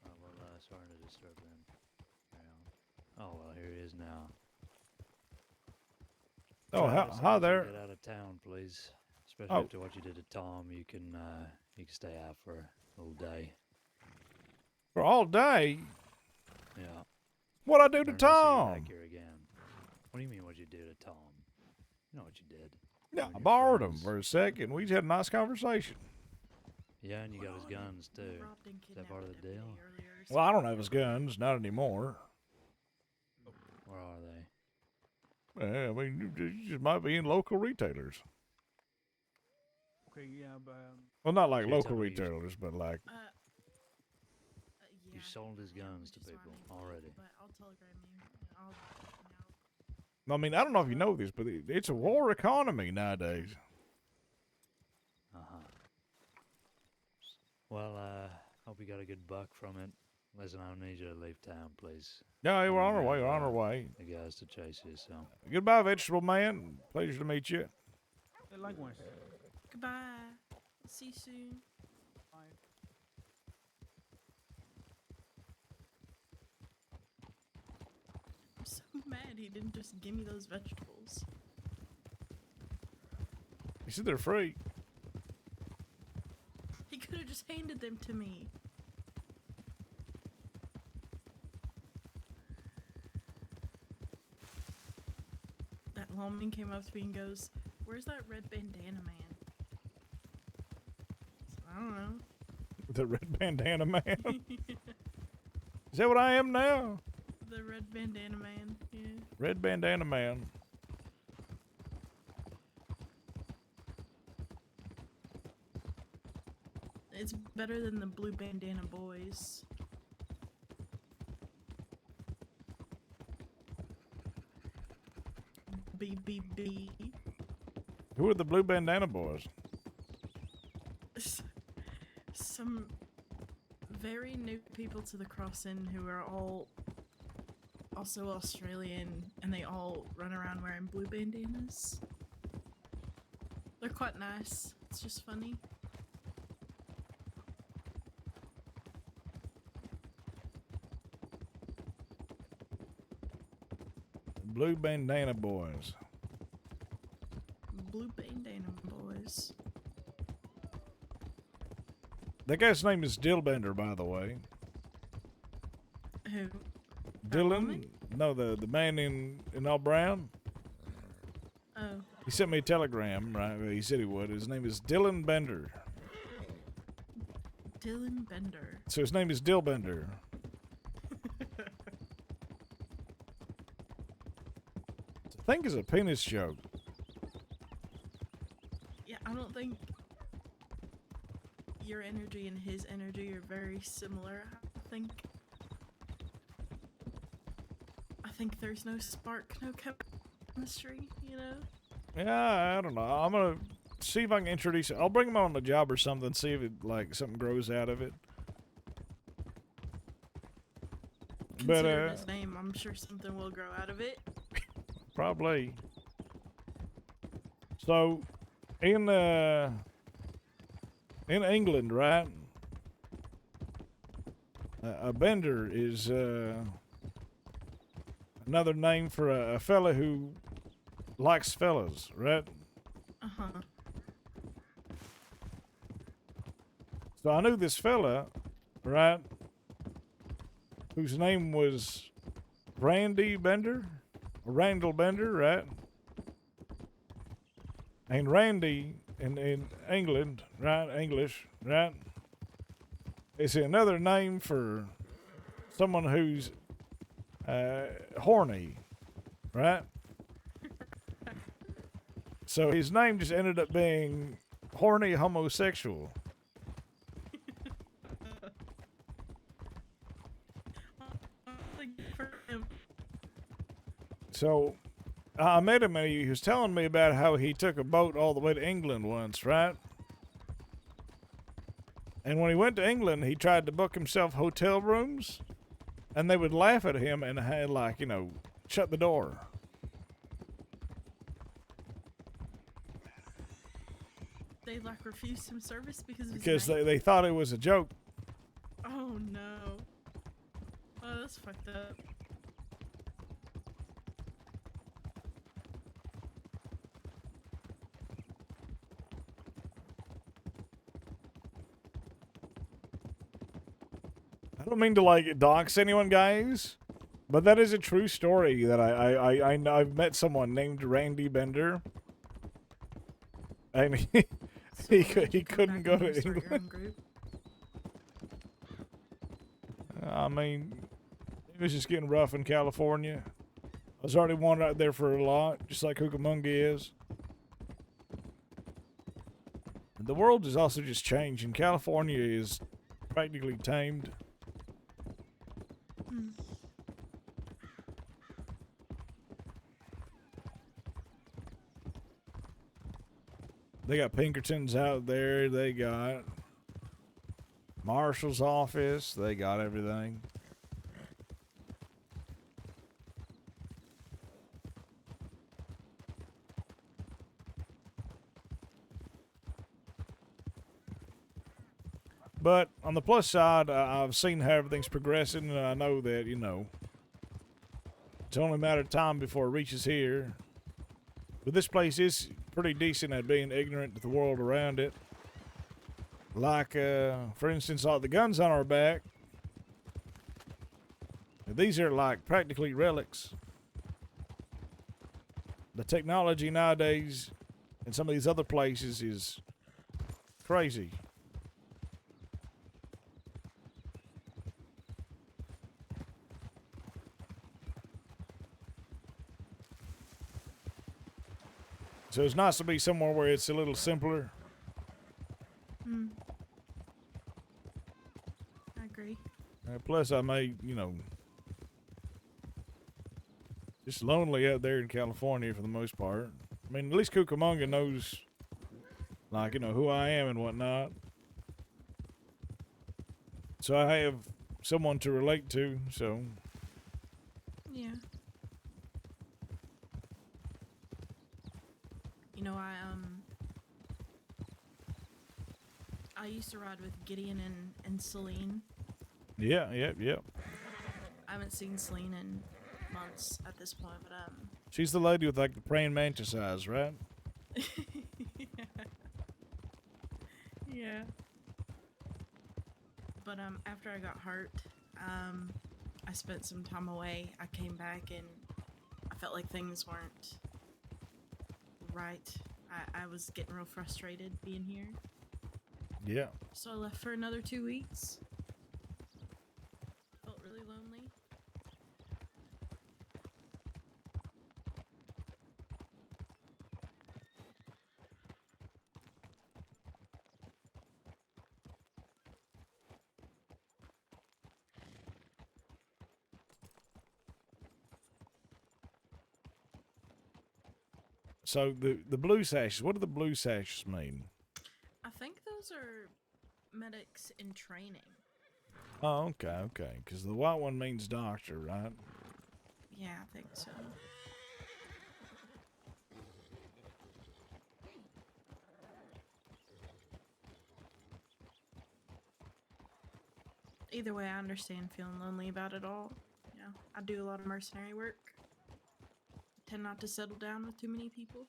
Well, sorry to disturb them. Oh, well, here he is now. Oh, Travis, hi I need you to there. Get out of town, please. Especially Oh. after what you did to Tom. You can stay out for a little day. For all day? Yeah. What'd I do to Better not see you Tom? back here again. What do you mean what you did to Tom? You know what you did. Yeah, You and I your borrowed him friends. for a second. We just had a nice conversation. Yeah, and you got his guns too. Is that part of the deal? Well, I don't have his guns. Not anymore. Where are they? I mean, you just might be in local retailers. Okay, yeah, but Well, not like So you're local telling me you- retailers, but like... You sold his guns to people already. But I'll telegram you. I mean, I don't know if you know this, but it's a war economy nowadays. Uh-huh. Well, hope you got a good buck from it. Listen, I don't need you to leave town, please. Yeah, we're on our We way. have, We're on our way. The guys to chase you, so. Goodbye, vegetable man. Pleasure to meet you. Likewise. Goodbye. See you soon. Bye. I'm so mad he didn't just give me those vegetables. You said they're free. He could have just handed them to me. That lawman came up to me and goes, "Where's that red bandana man?" So, I don't know. The red bandana man. Is that what I am now? The red bandana man, yeah. Red bandana man. It's better than the blue bandana boys. BBB. Who are the blue bandana boys? Some very new people to the crossing who are all also Australian, and they all run around wearing blue bandanas. They're quite nice. It's just funny. Blue bandana boys. Blue bandana boys. That guy's name is Dillbender, by the way. Who? Dylan? No, the man in all brown. Oh. He sent me a telegram, right? He said he would. His name is Dylan Bender. Dylan Bender. So his name is Dillbender. I think it's a penis joke. Yeah, I don't think your energy and his energy are very similar. I think there's no spark, no chemistry, you know? Yeah, I don't know. I'm gonna see if I can introduce it. I'll bring him on the job or something, see if it, like, something grows out of it. Consider his name. I'm sure something will grow out of it. Probably. So, in England, right? A bender is another name for a fella who likes fellas, right? Uh-huh. So I knew this fella, right? Whose name was Randy Bender, or Randall Bender, right? And Randy in England, right? English, right? It's another name for someone who's horny, right? So his name just ended up being horny homosexual. So I met him and he was telling me about how he took a boat all the way to England once, right? And when he went to England, he tried to book himself hotel rooms, and they would laugh at him and had, like, you know, shut the door. They like refused him service because of his Because name? they thought it was a joke. Oh no. Oh, that's fucked up. I don't mean to, like, dox anyone, guys, but that is a true story that I've met someone named Randy Bender, and he couldn't go to England. I mean, it was just getting rough in California. I was already wanted out there for a lot, just like Cucamonga is. And the world is also just changing. California is practically tamed. They got Pinkertons out there. They got Marshall's office. They got everything. But on the plus side, I've seen how everything's progressing, and I know that, you know, it's only a matter of time before it reaches here. But this place is pretty decent at being ignorant to the world around it. Like, for instance, like the guns on our back. These are like practically relics. The technology nowadays in some of these other places is crazy. So it's nice to be somewhere where it's a little simpler. I agree. Plus, I may, you know, just lonely out there in California for the most part. I mean, at least Cucamonga knows, like, you know, who I am and whatnot. So I have someone to relate to, so. Yeah. You know, I used to ride with Gideon and Celine. Yeah, yep. I haven't seen Celine in months at this point, but She's the lady with, like, the praying mantis eyes, right? yeah. But after I got hurt, I spent some time away. I came back and I felt like things weren't right. I was getting real frustrated being here. Yeah. So I left for another 2 weeks. Felt really lonely. So the blue sashes, what do the blue sashes mean? I think those are medics in training. Oh, okay. Because the white one means doctor, right? Yeah, I think so. Either way, I understand feeling lonely about it all. Yeah, I do a lot of mercenary work. Tend not to settle down with too many people.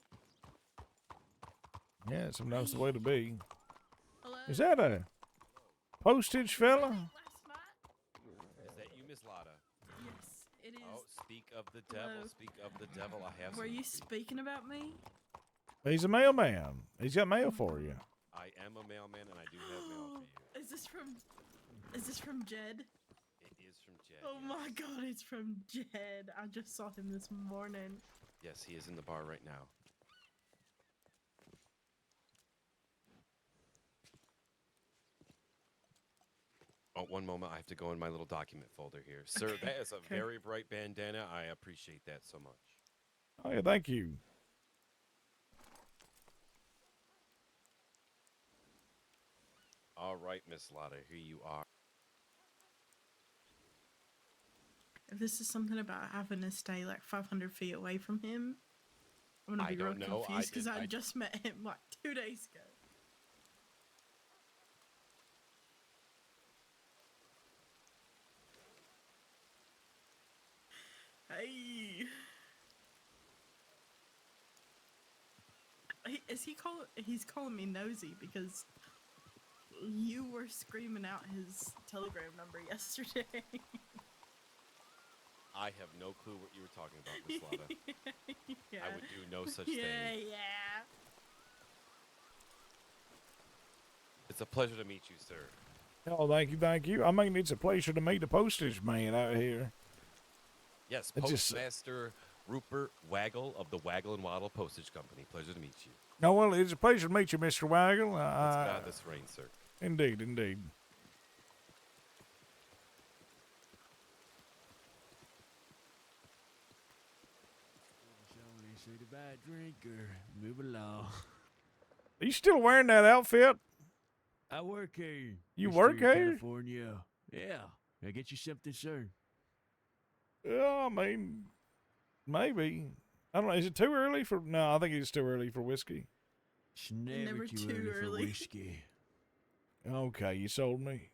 Yeah, sometimes the way to be. Hello? Is that a postage fella? Is that you, Miss Lotta? Yes, it is. Oh, speak of the devil, Hello. speak of the devil. I have Were some you to speak. speaking about me? He's a mailman. He's got mail for you. I am a mailman, and I do have mail for you. Is this from Jed? It is from Jed. Oh my god, it's from Jed. I just saw him this morning. Yes, he is in the bar right now. Oh, one moment. I have to go in my little document folder here. Sir, that is a very bright bandana. I appreciate that so much. Oh, yeah, thank you. All right, Miss Lotta, here you are. If this is something about having to stay like 500 feet away from him, I'm gonna I be real don't know. confused because I I just met him like 2 days ago. Hey. He's calling me nosy because you were screaming out his telegram number yesterday. I have no clue what you were talking about, Miss Lotta. Yeah. I would do no such Yeah, thing. yeah. It's a pleasure to meet you, sir. Oh, thank you. I mean, it's a pleasure to meet the postage man out here. Yes, It's just- Postmaster Rupert Waggle of the Waggle and Waddle Postage Company. Pleasure to meet you. No, well, it's a pleasure to meet you, Mr. Waggle. Let's get out of this rain, sir. Indeed. Say the bad drinker. Move along. Are you still wearing that outfit? I work here. You Mr. work here? California. Yeah. Can I get you something, sir? Yeah, I mean, maybe. I don't know. Is it too early for? No, I think it's too early for whiskey. It's never, Never too, too early for early. whiskey. Okay, you sold me.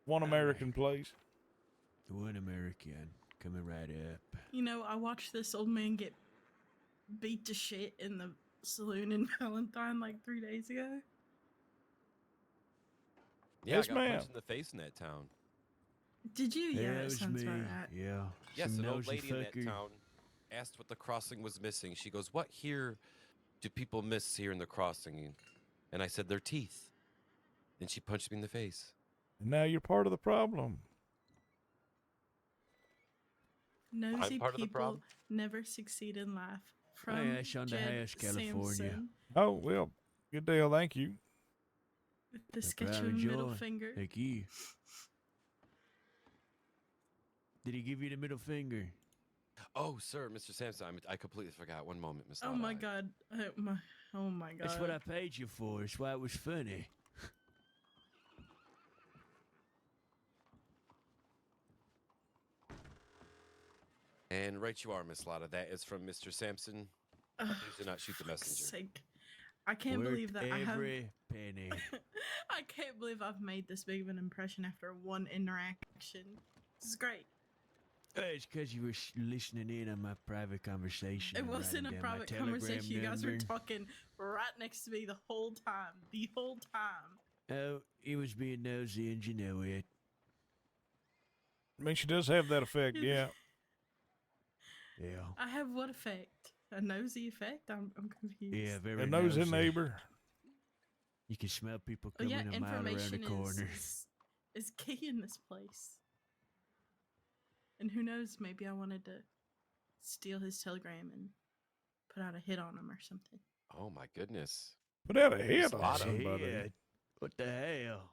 One American, please. One American coming right up. You know, I watched this old man get beat to shit in the saloon in Valentine like 3 days ago. Yeah, Yes, I got ma'am. punched in the face in that town. Did you? Yeah, Yeah, that it was sounds me. about right. Yeah. Yes, Some an old nosy lady in that fucker. town asked what the crossing was missing. She goes, "What here do people miss here in the crossing?" And I said, "Their teeth." And she punched me in the face. And now you're part of the problem. Nosy part of the people problem? never succeed in life. Oh, From yeah, it's on the Jed house, California. Sampson, Oh, well, good deal, thank you. with the No sketch of problem, a middle Joy. finger. Thank you. Did he give you the middle finger? Oh, sir, Mr. Sampson, I completely forgot. One moment, Miss Oh Lana. my god. Oh my god. That's what I paid you for. That's why it was funny. And right you are, Miss Lotta. That is from Mr. Sampson. Please do not shoot the messenger. Sake. I can't Worked believe that I have. every penny. I can't believe I've made this big of an impression after one interaction. This is great. It's because you were listening in on my private conversation. It and wasn't a writing down my private telegram conversation. You guys were number. talking right next to me the whole time. The whole time. Oh, he was being nosy, and you know it. I mean, she does have that effect, yeah. Yeah. I have what effect? A nosy effect? I'm confused. Yeah, very A nosy nosy. neighbor. You can smell people Oh, coming yeah, a mile around the information corner. is key in this place. And who knows, maybe I wanted to steal his telegram and put out a hit on him or something. Oh, my goodness. Put out a Miss hit on Lotta. somebody. Yeah. What the hell?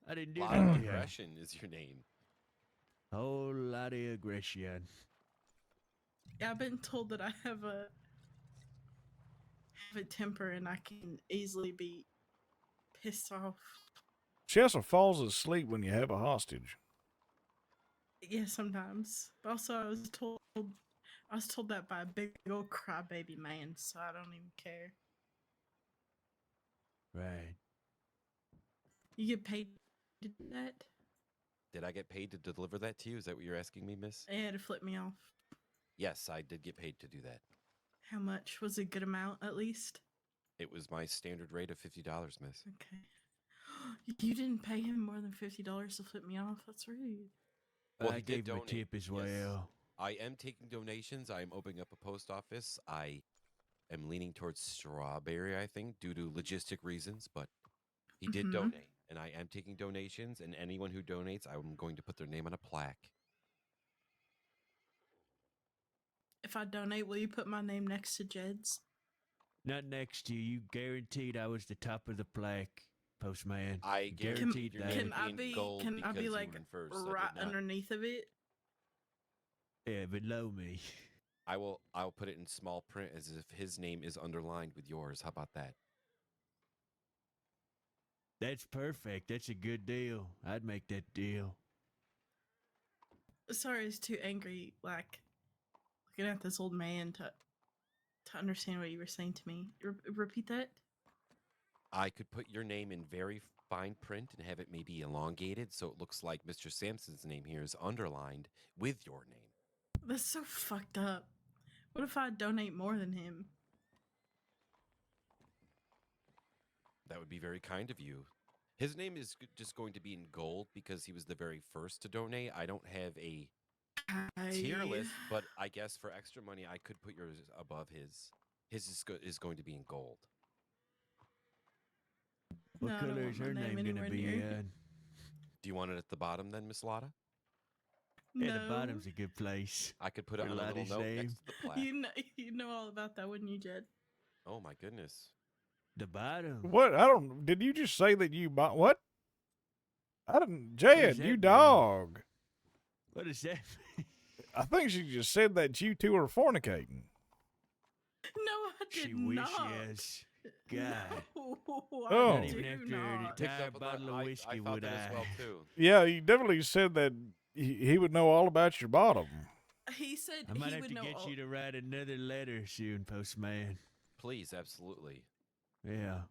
I didn't do Lot that of to you. aggression is your name. Whole lot of aggression. Yeah, I've been told that I have a temper and I can easily be pissed off. She also falls asleep when you have a hostage. Yeah, sometimes. But also, I was told that by a big old crybaby man, so I don't even care. Right. You get paid to do that? Did I get paid to deliver that to you? Is that what you're asking me, miss? Yeah, to flip me off. Yes, I did get paid to do that. How much? Was it a good amount, at least? It was my standard rate of $50, miss. Okay. You didn't pay him more than $50 to flip me off? That's rude. Well, I he did gave him a donate. tip as well. Yes. I am taking donations. I am opening up a post office. I am leaning towards Strawberry, I think, due to logistic reasons, but he did donate. And I am taking donations, and anyone who donates, I'm going to put their name on a plaque. If I donate, will you put my name next to Jed's? Not next to you. You guaranteed I was the top of the plaque, postman. I guaranteed your that. name Can I in be? gold Can I because be you like were in first. I did right not. underneath of it? Yeah, below me. I'll put it in small print as if his name is underlined with yours. How about that? That's perfect. That's a good deal. I'd make that deal. Sorry, I was too angry, like looking at this old man to understand what you were saying to me. Repeat that. I could put your name in very fine print and have it maybe elongated so it looks like Mr. Sampson's name here is underlined with your name. That's so fucked up. What if I donate more than him? That would be very kind of you. His name is just going to be in gold because he was the very first to donate. I don't have a tier list, but I guess for extra money, I could put yours above his. His is going to be in gold. What No, I don't color want is my her name name gonna anywhere be near- in? Do you want it at the bottom then, Miss Lotta? Yeah, No. the bottom's a good place. I could put it For on a little Lottie's note name. next to the plaque. You know all about that, wouldn't you, Jed? Oh my goodness. The bottom. What? I don't. Did you just say that you bought what? I didn't. does Jed, that you mean? dog. What is that? I think she just said that you two are fornicating. No, I did She not. wishes. God. No, Oh. I Not even do after not. an entire Picked up on bottle that. of I whiskey thought would that as I. well too. Yeah, you definitely said that he would know all about your bottom. He said I might he have would to know get all. you to write another letter soon, postman. Please, absolutely. Yeah.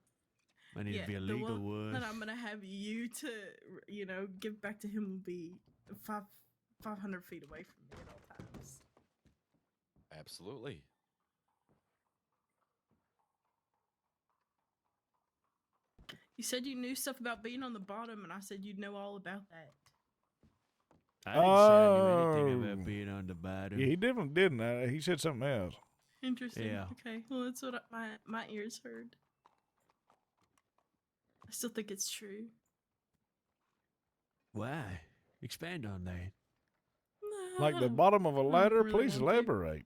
Might need to be a the legal one one. that I'm gonna have you to, give back to him will be 500 feet away from me at all times. Absolutely. You said you knew stuff about being on the bottom, and I said you'd know all about that. I didn't say I knew anything Oh. about being on the bottom. Yeah, he definitely didn't. He said something else. Interesting. Yeah. Okay. Well, that's what my ears heard. I still think it's true. Why? Expand on that. Like the bottom of a ladder? really Please want to. elaborate.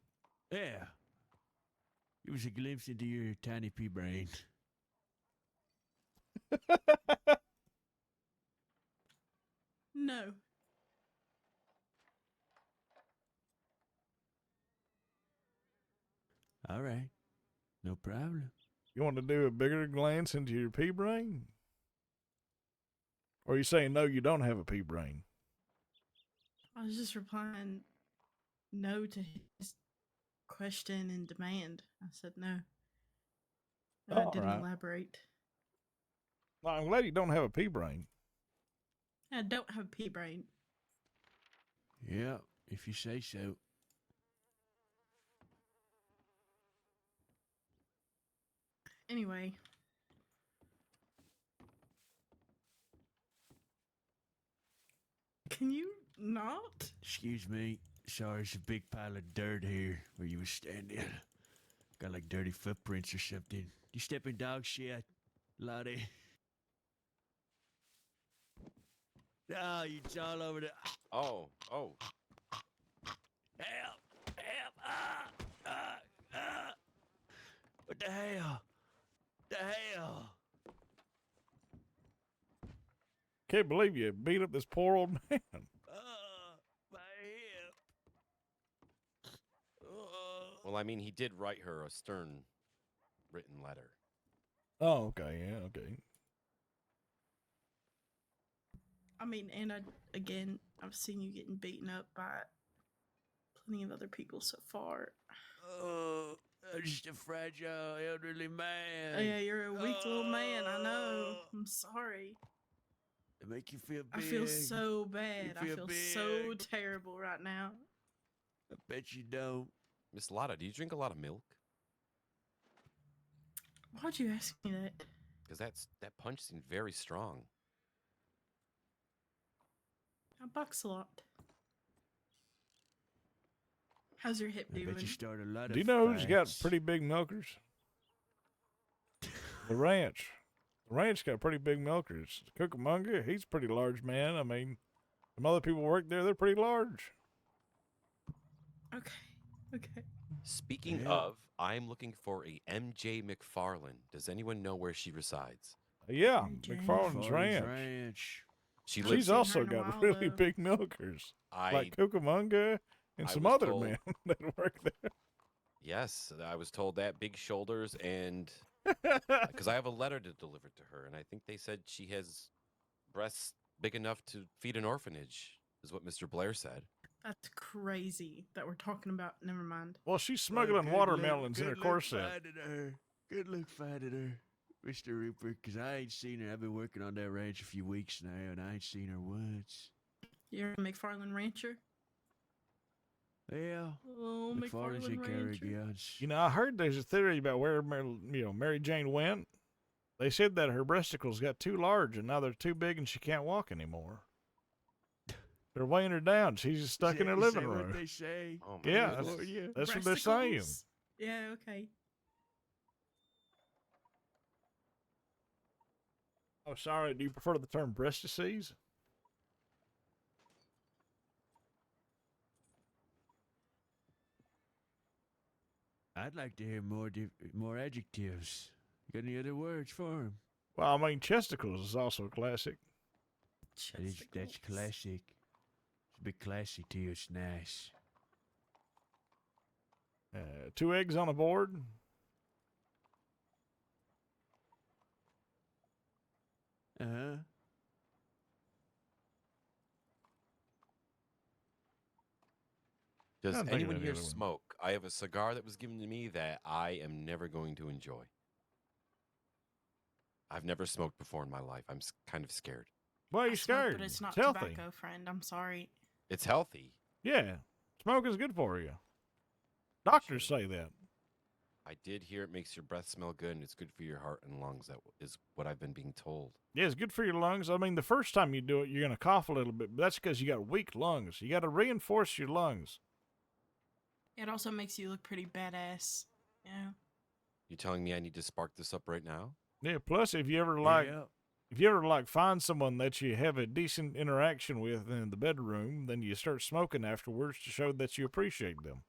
Yeah. It was a glimpse into your tiny pea brain. No. All right. No problem. You want to do a bigger glance into your pea brain? Or are you saying no, you don't have a pea brain? I was just replying no to his question and demand. I said no. And I All didn't right. elaborate. Well, I'm glad you don't have a pea brain. I don't have a pea brain. Yeah, if you say so. Anyway. Can you not? Excuse me. Sorry, there's a big pile of dirt here where you was standing. Got like dirty footprints or something. You step in dog shit, Lottie. Oh, it's all over the... Oh. Help! What the hell? The hell? Can't believe you beat up this poor old man. My hip. Well, I mean, he did write her a stern written letter. Oh, okay, yeah, okay. I mean, and I've seen you getting beaten up by plenty of other people so far. Oh, I'm just a fragile elderly man. Oh, yeah, you're a weak little man. I know. I'm sorry. It make you feel big. I feel so bad. I feel so big. terrible right now. I bet you don't. Miss Lotta, do you drink a lot of milk? Why'd you ask me that? Because that punch seemed very strong. I box a lot. How's your hip I doing? bet you start a lot Do you of know who's got fights. pretty big milkers? The ranch. The ranch got pretty big milkers. Cucamonga, he's a pretty large man. I mean, some other people work there, they're pretty large. Okay. Speaking Yeah. of, I'm looking for a MJ McFarlane. Does anyone know where she resides? Yeah, MJ. McFarland's Ranch. She lives. She's also got really big milkers. Like Cucamonga and I some was other told- men that work there. Yes, I was told that. Big shoulders and because I have a letter to deliver to her, and I think they said she has breasts big enough to feed an orphanage, is what Mr. Blair said. That's crazy that we're talking about. Never mind. Well, she's smuggling watermelons in her corset. Good luck finding her, Mr. Rupert, because I ain't seen her. I've been working on that ranch a few weeks now, and I ain't seen her once. You're a McFarland rancher? Yeah. Oh, McFarland's in McFarland rancher. Carrigads. You know, I heard there's a theory about where Mary Jane went. They said that her breasticles got too large, and now they're too big, and she can't walk anymore. They're weighing her down. She's just stuck in her living room. What they say? Oh my Yeah, goodness. that's what they're saying. Breasticles? Yeah, okay. Oh, sorry. Do you prefer the term breastices? I'd like to hear more adjectives. You got any other words for him? Well, I mean, chesticles is also classic. That's classic. It's a bit classy too. It's nice. 2 eggs on a board. Uh-huh. Does I'm thinking anyone of the here other one. smoke? I have a cigar that was given to me that I am never going to enjoy. I've never smoked before in my life. I'm kind of scared. Why are you I smoke, scared? but it's not healthy. tobacco, friend. I'm sorry. It's healthy. Yeah, smoking's good for you. Doctors say that. I did hear it makes your breath smell good and it's good for your heart and lungs. That is what I've been being told. Yeah, it's good for your lungs. I mean, the first time you do it, you're going to cough a little bit, but that's because you got weak lungs. You got to reinforce your lungs. It also makes you look pretty badass. Yeah. You telling me I need to spark this up right now? Yeah, plus if you ever find someone that you have a decent interaction with in the bedroom, then you start smoking afterwards to show that you appreciate them.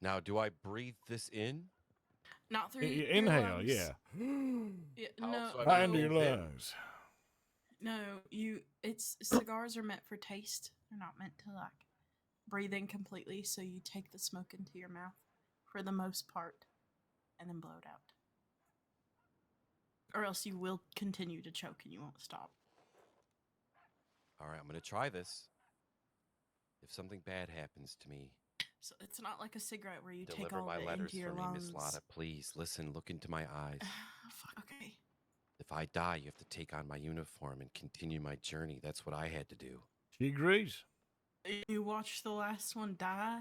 Now, do I breathe this in? Not through You your inhale, lungs. yeah. Yeah, How no, else do I High into breathe your in? lungs. no, cigars are meant for taste. They're not meant to like breathe in completely, so you take the smoke into your mouth for the most part and then blow it out. Or else you will continue to choke and you won't stop. All right, I'm going to try this. If something bad happens to me, So it's not like a cigarette where you take deliver all my of it letters into your for me, lungs. Miss Lotta. Please, listen, look into my eyes. Okay. If I die, you have to take on my uniform and continue my journey. That's what I had to do. She agrees. You watched the last one die?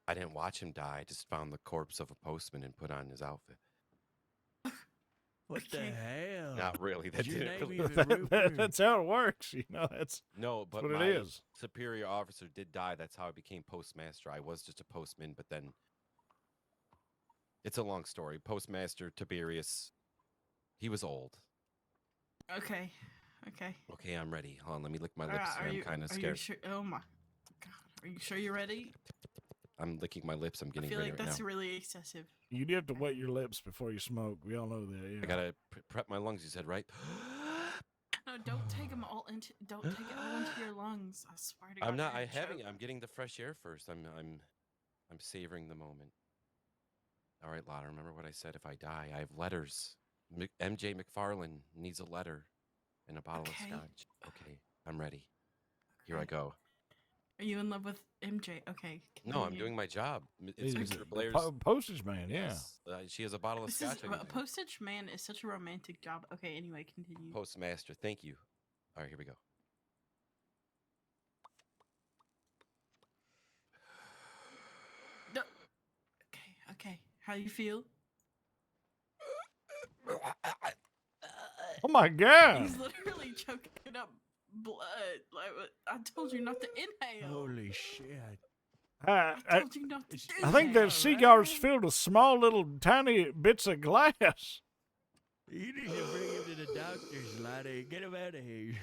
I didn't watch him die. I just found the corpse of a postman and put on his outfit. What the hell? Not really. That Is your didn't name really. even Rupert? That's how it works. You know, that's No, but what my it is. superior officer did die. That's how I became postmaster. I was just a postman, but then it's a long story. Postmaster Tiberius, he was old. Okay. Okay. Okay, I'm ready. Hold on, let me lick my lips. Alright, here. I'm kind of Are you scared. sure? Oh my god. Are you sure you're ready? I'm licking my lips. I'm I getting feel ready like right that's now. really excessive. You do have to wet your lips before you smoke. We all know that. Yeah. I gotta prep my lungs. You said right. No, don't take them all into. Don't take it all into your lungs. I swear to God. I'm not. you're I gonna having. choke. I'm getting the fresh air first. I'm savoring the moment. All right, Lotta. Remember what I said. If I die, I have letters. MJ McFarlane needs a letter and a bottle of scotch. Okay, I'm ready. Here I go. Are you in love with MJ? Okay. No, I'm continue. doing my job. It's He's Mr. a Blair's postage man. Yeah. Yes, she has a bottle of This is scotch. I need a to- postage man is such a romantic job. Okay. Anyway, continue. Postmaster, thank you. All right, here we go. No. Okay. How do you feel? Oh my God. He's literally choking up blood. Like I told you not to inhale. Holy shit. I told you not to do think that cigar's filled with small little tiny bits of glass. You need to bring him to the doctor's, Lottie. Get him out of here.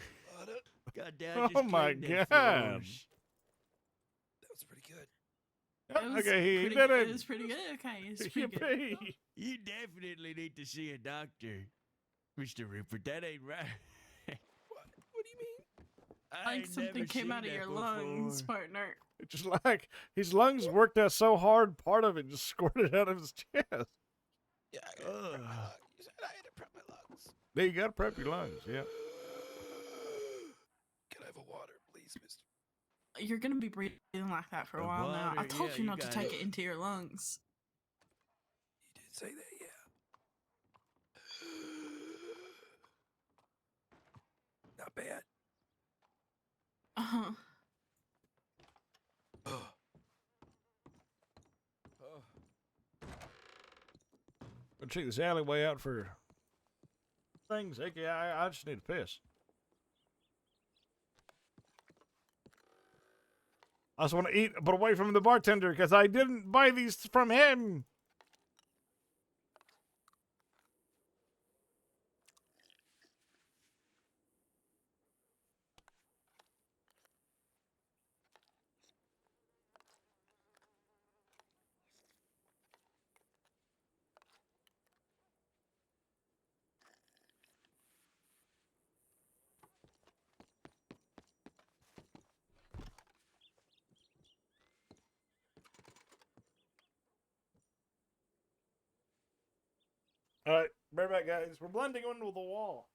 God damn, Oh my God. That was pretty good. It was Okay, he pretty did good. it. It was pretty good. Okay, it's pretty good. Yippee. You definitely need to see a doctor, Mr. Rupert. That ain't right. What do you mean? Like something came out of your lungs, partner. It's just like his lungs worked out so hard, part of it just squirted out of his chest. Yeah, I gotta prep my lungs. You said I had to prep my lungs. There, you got to prep your lungs, yeah. Can I have a water, please, mister? You're gonna be breathing like that for a while now. I water, told yeah, you you not to got take it. it into your lungs. You did say that, yeah. Not bad. Uh-huh. Go check this alleyway out for things. Heck, yeah, I just need to piss. I just want to eat, but away from the bartender because I didn't buy these from him. All right, right back, guys. We're blending into the wall.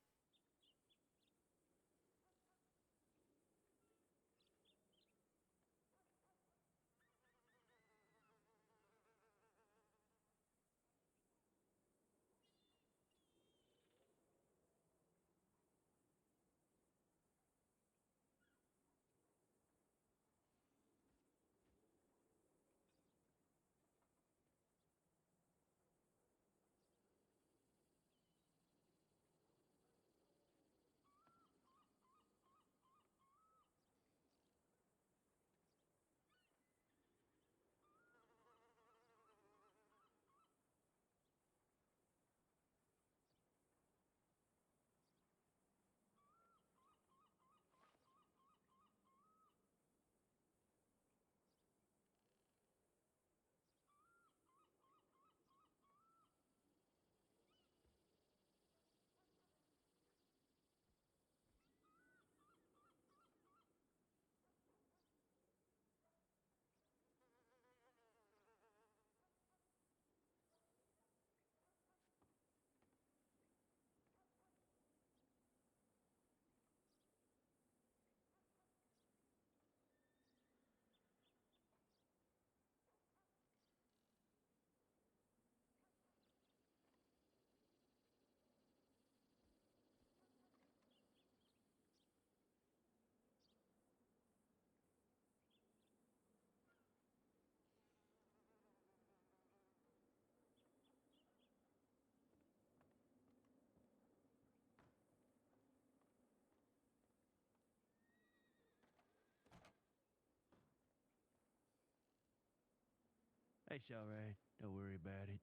It's all right. Don't worry about it.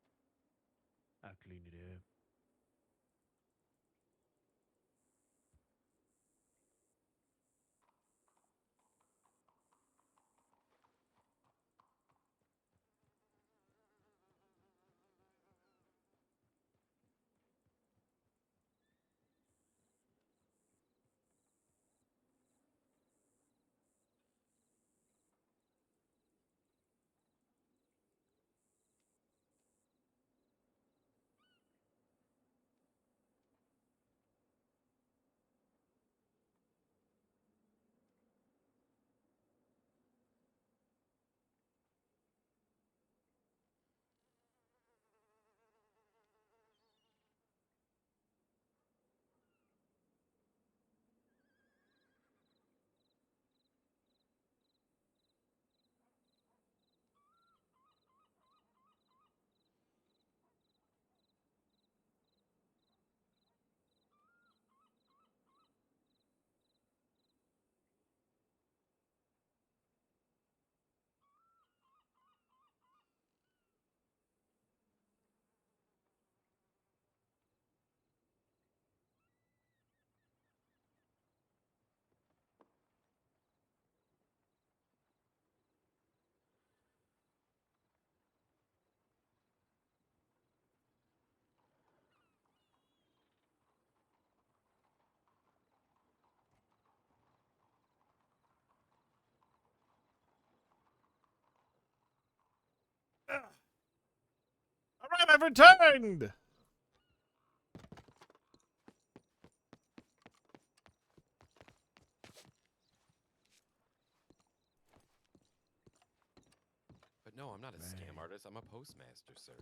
I'll clean it up. All right, I've returned. But no, I'm not a scam artist. I'm a postmaster, sir.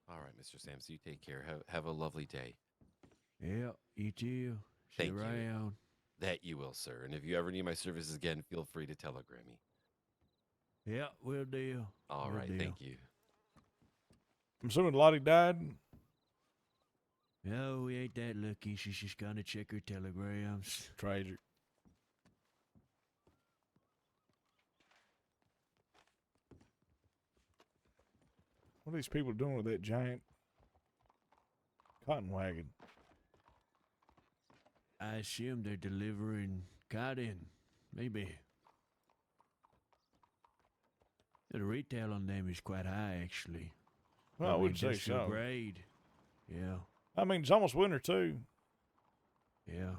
All right, Mr. Sam, so you take care. Have a lovely day. Yeah, you too. Thank Sit you. around. That you will, sir. And if you ever need my services again, feel free to telegram me. Yeah, will do. All Will right, do. thank you. I'm assuming Lottie died. No, we ain't that lucky. She's just gonna check her telegrams. Tragic. What are these people doing with that giant cotton wagon? I assume they're delivering cotton. Maybe. The retail on them is quite high, actually. Well, I Probably would say industrial so. grade. Yeah, I mean, it's almost winter, too. yeah.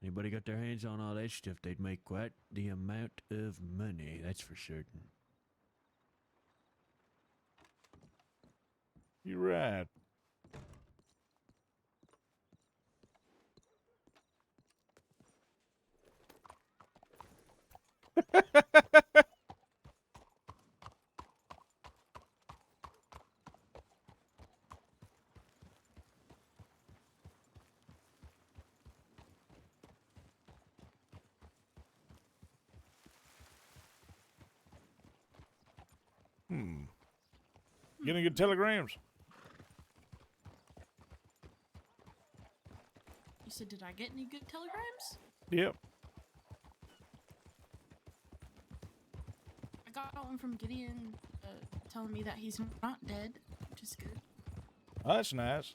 Anybody got their hands on all that stuff, they'd make quite the amount of money, that's for certain. You're right. Getting good telegrams. You said, did I get any good telegrams? Yep. I got one from Gideon telling me that he's not dead, which is good. Oh, that's nice.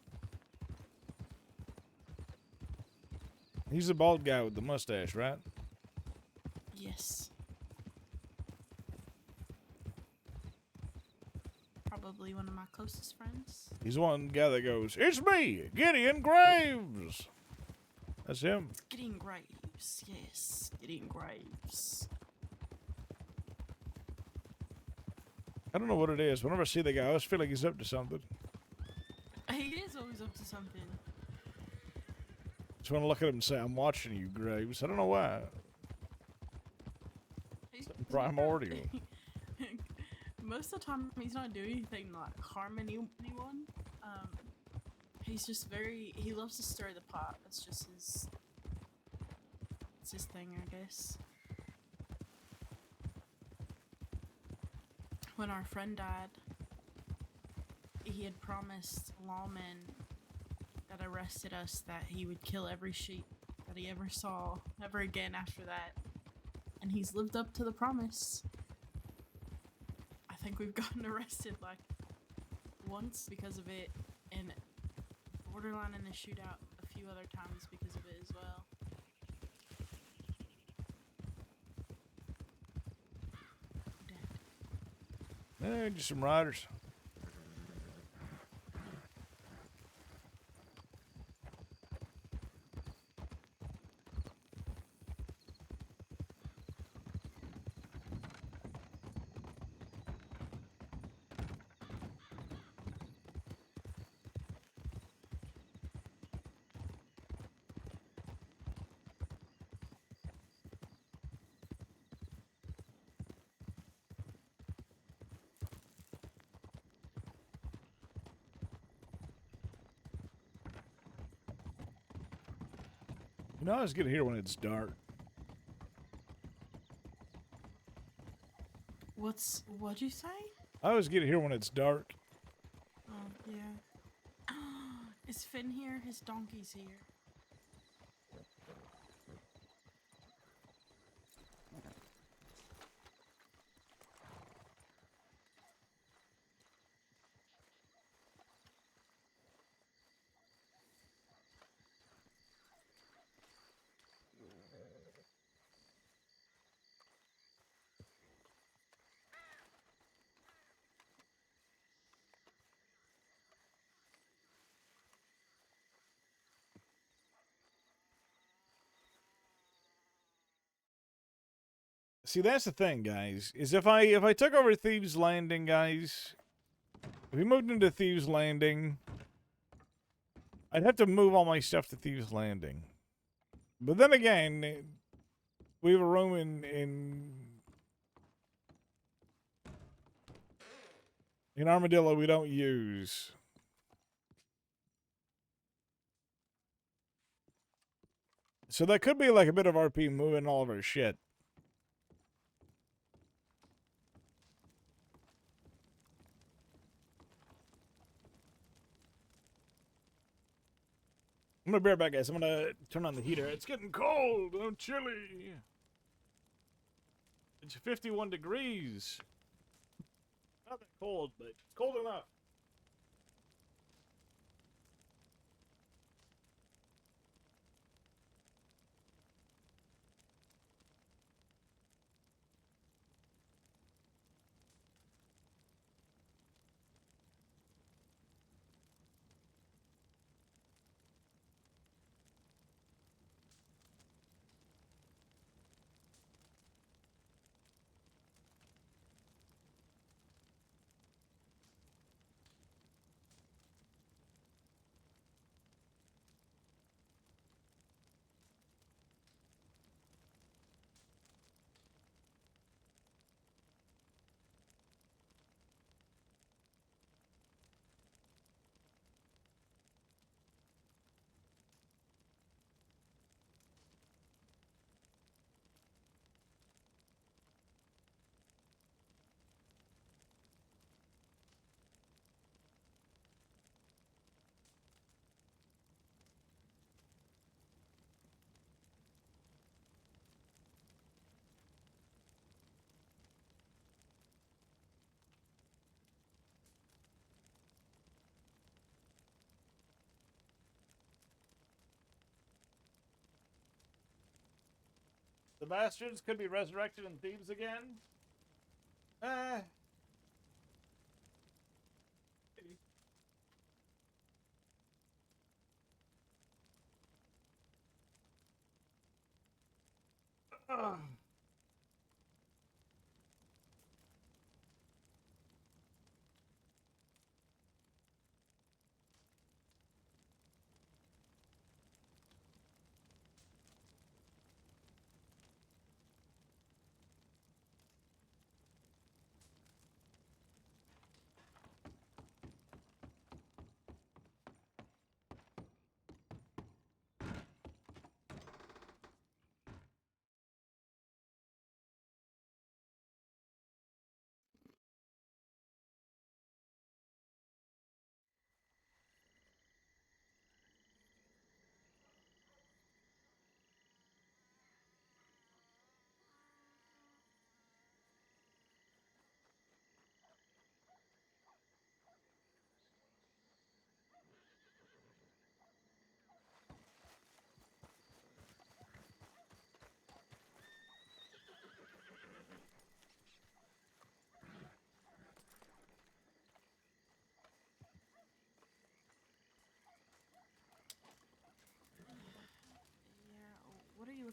He's the bald guy with the mustache, right? Yes. Probably one of my closest friends. He's the one guy that goes, "It's me, Gideon Graves." That's him. It's Gideon Graves. Yes, Gideon Graves. I don't know what it is. Whenever I see the guy, I always feel like he's up to something. He is always up to something. Just want to look at him and say, "I'm watching you, Graves." I don't know why. Something primordial. Most of the time, he's not doing anything like harm anyone. He's just he loves to stir the pot. That's just it's his thing, I guess. When our friend died, he had promised lawmen that arrested us that he would kill every sheep that he ever saw ever again after that. And he's lived up to the promise. I think we've gotten arrested like once because of it, and borderline in a shootout a few other times because of it as well. Just some riders. You know, I always get here when it's dark. What'd you say? I always get here when it's dark. Oh, yeah. Is Finn here? His donkey's here. See, that's the thing, guys. Is if I took over Thieves Landing, guys, if we moved into Thieves Landing, I'd have to move all my stuff to Thieves Landing. But then again, we have a room in Armadillo we don't use. So that could be like a bit of RP moving all of our shit. I'm gonna be right back, guys. I'm gonna turn on the heater. It's getting cold. I'm chilly. It's 51 degrees. Not that cold, but it's cold enough. The bastards could be resurrected in Thebes again.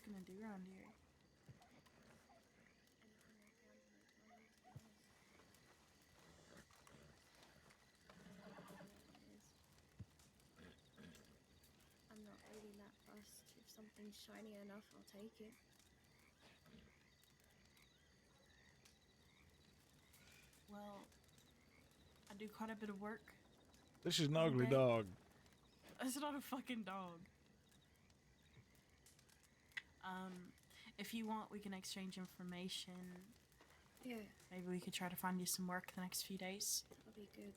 looking to do around here? I'm not really that fussed. If something's shiny enough, I'll take it. Well, I do quite a bit of work. This is an every ugly day. dog. It's not a fucking dog. If you want, we can exchange information. Yeah, Maybe we could try to find you some work the next few days. that'll be good.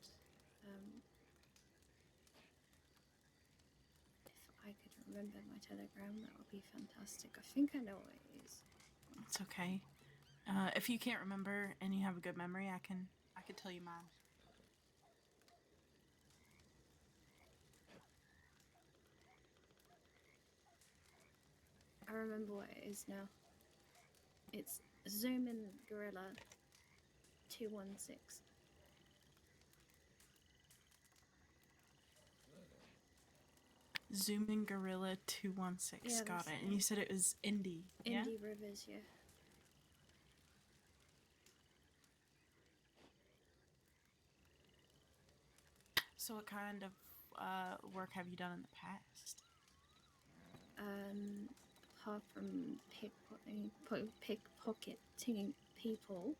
If I could remember my telegram, that would be fantastic. I think I know what it is. It's okay. If you can't remember and you have a good memory, I could tell you mine. I remember what it is now. It's Zoom-in Gorilla 216. Zooming Gorilla 216. Yeah, Got that's it. the And you one. said it was Indy. Yeah? Indie Rivers, yeah. So what kind of work have you done in the past? Apart from pickpocketing people,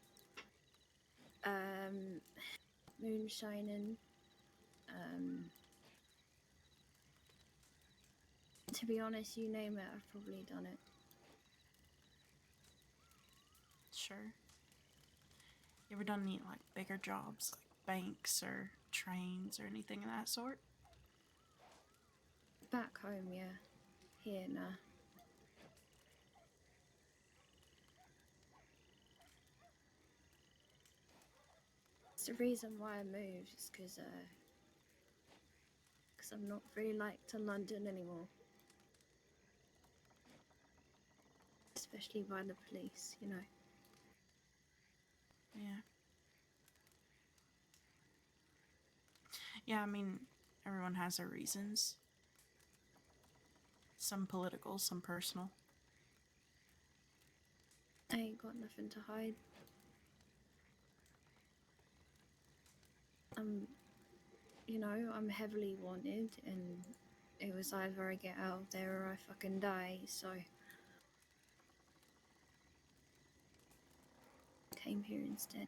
moonshining, to be honest, you name it, I've probably done it. Sure. You ever done any like bigger jobs, like banks or trains or anything of that sort? Back home, yeah. Here, nah. It's the reason why I moved, is because I'm not very liked in London anymore. Especially by the police, you know. Yeah. Yeah, I mean, everyone has their reasons. Some political, some personal. I ain't got nothing to hide. I'm heavily wanted, and it was either I get out of there or I fucking die, so came here instead.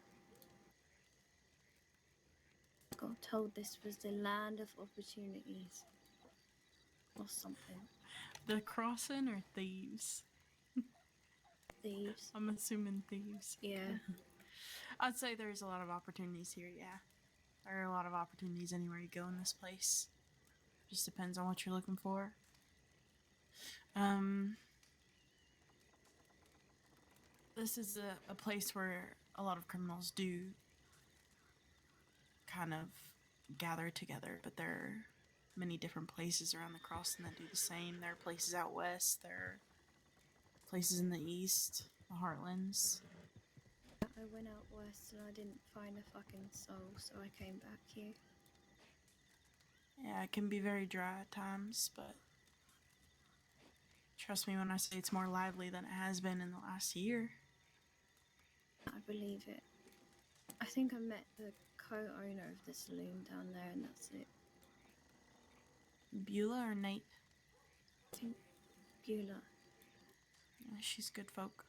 Got told this was the land of opportunities. Or something. The crossing or thieves? Thieves. I'm assuming thieves. Yeah. I'd say there's a lot of opportunities here, yeah. There are a lot of opportunities anywhere you go in this place. Just depends on what you're looking for. This is a place where a lot of criminals do kind of gather together, but there are many different places around the crossing that do the same. There are places out west, there are places in the east, the heartlands. I went out west and I didn't find a fucking soul, so I came back here. Yeah, it can be very dry at times, but trust me when I say it's more lively than it has been in the last year. I believe it. I think I met the co-owner of the saloon down there, and that's it. Beulah or Nate? I think Beulah. Yeah, she's good folk.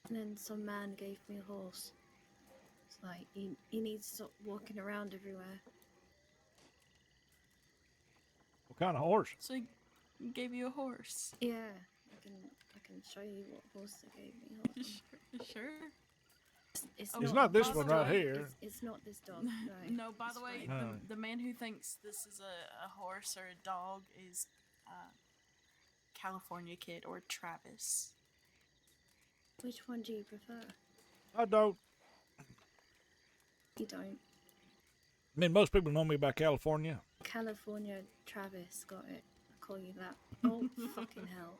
And then some man gave me a horse. It's like, you need to stop walking around everywhere. What kind of horse? So he gave you a horse? Yeah, I can show you what horse they gave me. Hold on. Sure. It's not this one right here. It's not this dog. No. No, by the way, the man who thinks this is a horse or a dog is California Kid or Travis. Which one do you prefer? I don't. You don't. I mean, most people know me by California. California Travis, got it. I call you that. Oh, fucking hell.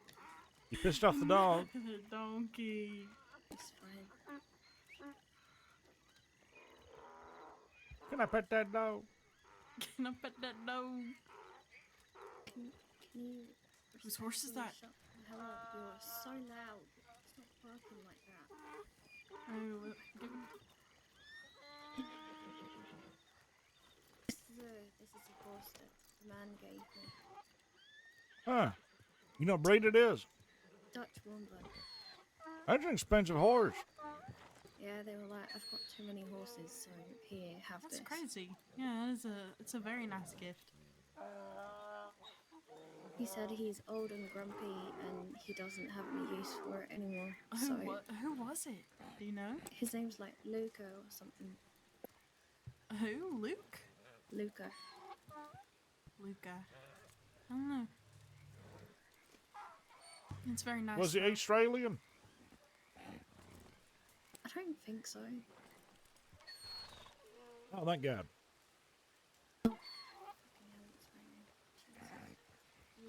You pissed off the dog. The donkey. It's fine. Can I pet that dog? Can I pet that dog? Can you Whose horse is that? shut the hell up? You're so loud. Stop barking like that. Oh, This is a horse that the man gave me. Huh. You know what breed it is? Dutch warm blood. That's an expensive horse. Yeah, they were like, I've got too many horses, so here, have that's this. crazy. Yeah, it's a very nice gift. He said he's old and grumpy and he doesn't have any use for it anymore. Who was it? Do you know? His name's like Luca or something. Who? Luke? Luca. Luca. I don't know. It's very nice. Was he though. Australian? I don't think so. Oh, thank God.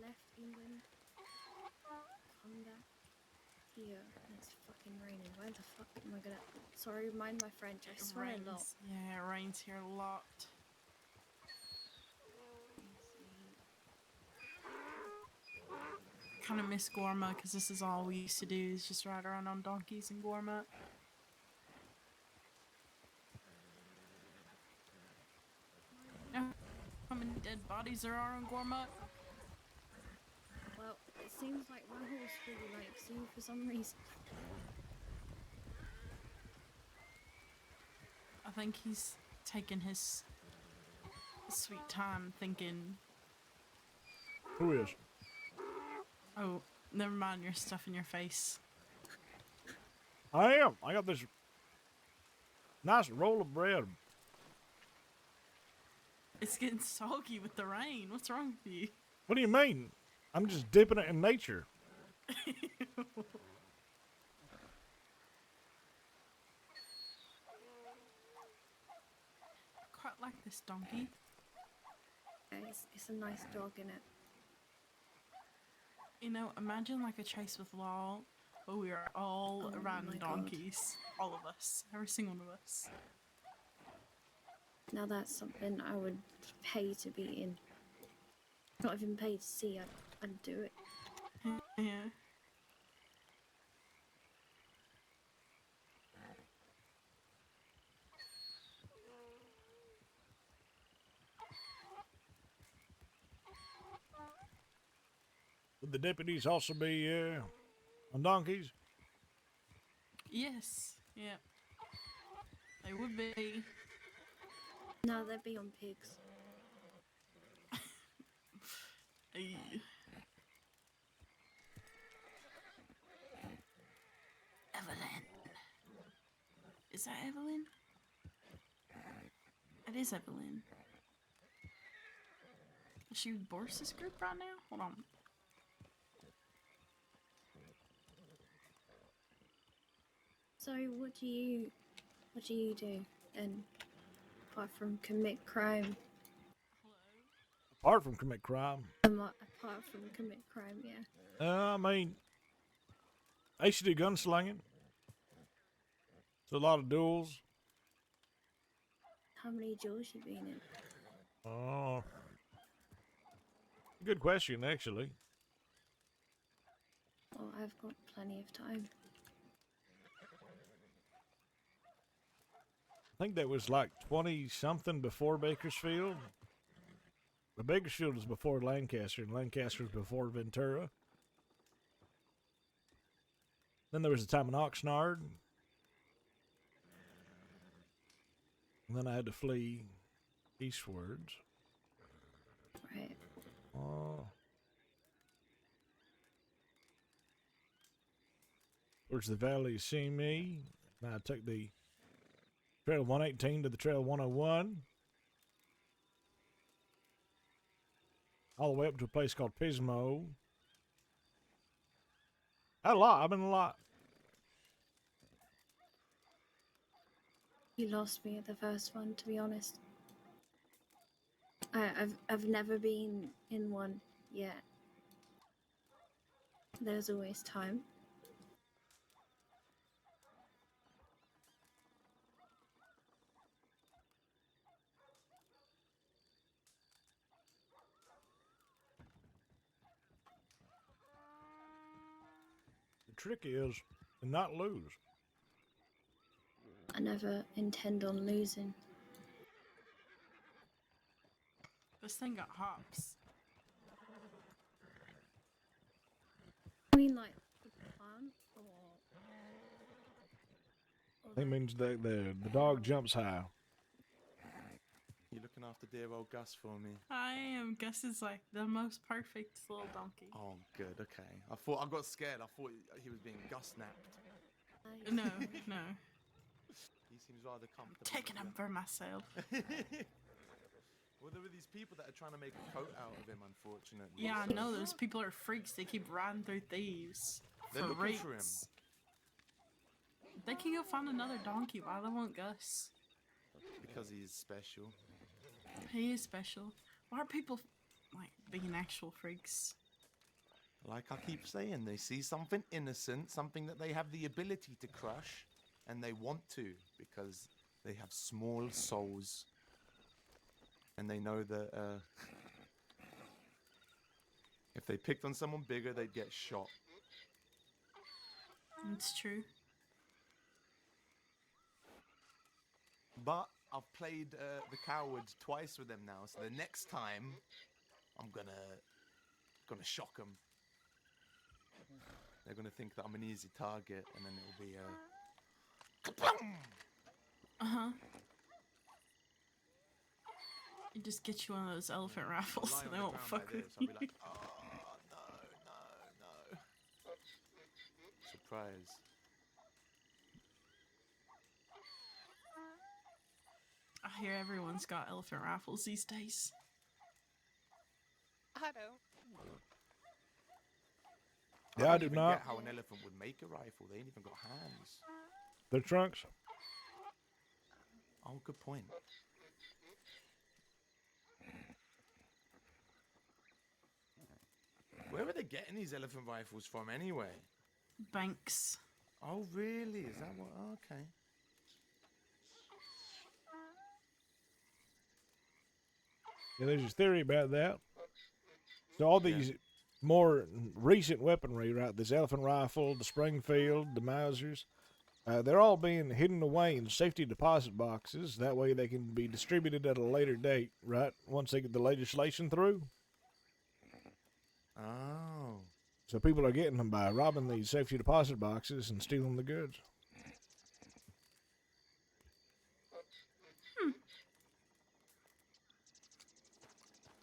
Left England, come back here, and it's fucking raining. Why the fuck am I gonna... Sorry, mind my French, I swear a lot. Yeah, it rains here a lot. Kind of miss Gorma because this is all we used to do is just ride around on donkeys in Gorma. Yeah. How many dead bodies there are in Gorma? Well, it seems like my horse really likes you for some reason. I think he's taking his sweet time thinking. Who is? Oh, never mind, you're stuffing your face. I am. I got this nice roll of bread. It's getting soggy with the rain. What's wrong with you? What do you mean? I'm just dipping it in nature. I quite like this donkey. It's a nice dog, innit? You know, imagine like a chase with Law, but we are all riding donkeys. All of us. Every single one of us. Now that's something I would pay to be in. Not even pay to see, I'd do it. Yeah. Would the deputies also be on donkeys? Yes. Yeah. They would be. No, they'd be on pigs. Evelyn. Is that Evelyn? It is Evelyn. Is she with Boris's group right now? Hold on. So what do you do then? Apart from commit crime? Apart from commit crime. Apart from commit crime, yeah. I mean, I used to do gunslinging. So a lot of duels. How many duels you been in? Oh, good question, actually. Well, I've got plenty of time. I think that was like 20-something before Bakersfield. But Bakersfield was before Lancaster, and Lancaster was before Ventura. Then there was a time in Oxnard. And then I had to flee eastwards. Right. Oh. Towards the valley of Simi. And I took the Trail 118 to the Trail 101. All the way up to a place called Pismo. I've been a lot. You lost me at the first one, to be honest. I've never been in one yet. There's always time. trick is and not lose. I never intend on losing. This thing got hops. I mean, like, the plant, or That means the dog jumps high. You're looking after dear old Gus for me. I am. Gus is like the most perfect little donkey. Oh, good. Okay. I got scared. I thought he was being Gus napped. No, no. He seems rather comfortable. Taking him for myself. Well, there were these people that are trying to make a coat out of him, unfortunately. Yeah, I so- know. Those people are freaks. They keep riding through thieves. They're for looking for him. rates. They can go find another donkey. Why do they want Gus? Because he is special. He is special. Why are people like being actual freaks? Like I keep saying, they see something innocent, something that they have the ability to crush, and they want to because they have small souls. And they know that if they picked on someone bigger, they'd get shot. It's true. But I've played the coward twice with them now, so the next time I'm gonna shock them. They're gonna think that I'm an easy target, and then it'll be kaboom! You just get you one of those elephant rifles, Lie and on they the won't ground fuck like with this, I'll you. be like, oh no. Surprise. I hear everyone's got elephant rifles these days. I don't. Yeah, I don't do even not. get how an elephant would make a rifle. They ain't even got hands. Their trunks. Oh, good point. Where are they getting these elephant rifles from anyway? Banks. Oh, really? Is that what? Oh, okay. Yeah, there's a theory about that. So all these more recent weaponry, right? This elephant rifle, the Springfield, the Mausers, they're all being hidden away in safety deposit boxes. That way they can be distributed at a later date, right? Once they get the legislation through. Oh. So people are getting them by robbing these safety deposit boxes and stealing the goods.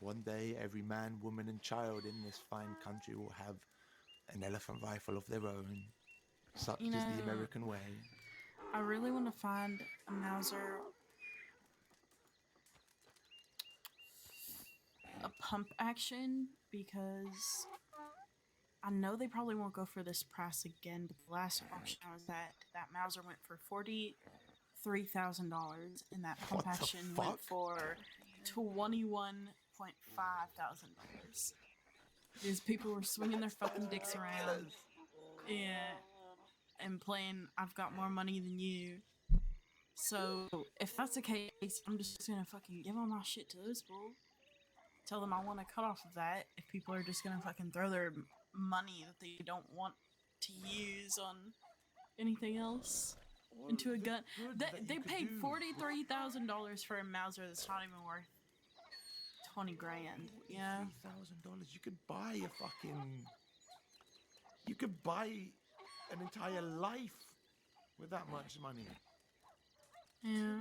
One day, every man, woman, and child in this fine country will have an elephant rifle of their own. Such You is know, the American way. I really want to find a Mauser, a pump action, because I know they probably won't go for this price again. But the last auction I was at, that Mauser went for $43,000, and that pump What the action went fuck? for $21,500. These people were swinging their fucking dicks around, and playing I've got more money than you. So if that's the case, I'm just gonna fucking give all my shit to those people. Tell them I want to cut off of that. If people are just gonna fucking throw their money that they don't want to use on anything else into a gun, they paid $43,000 for a Mauser that's not even worth 20 grand. Yeah. $3,000. You could buy a fucking. You could buy an entire life with that much money. Yeah.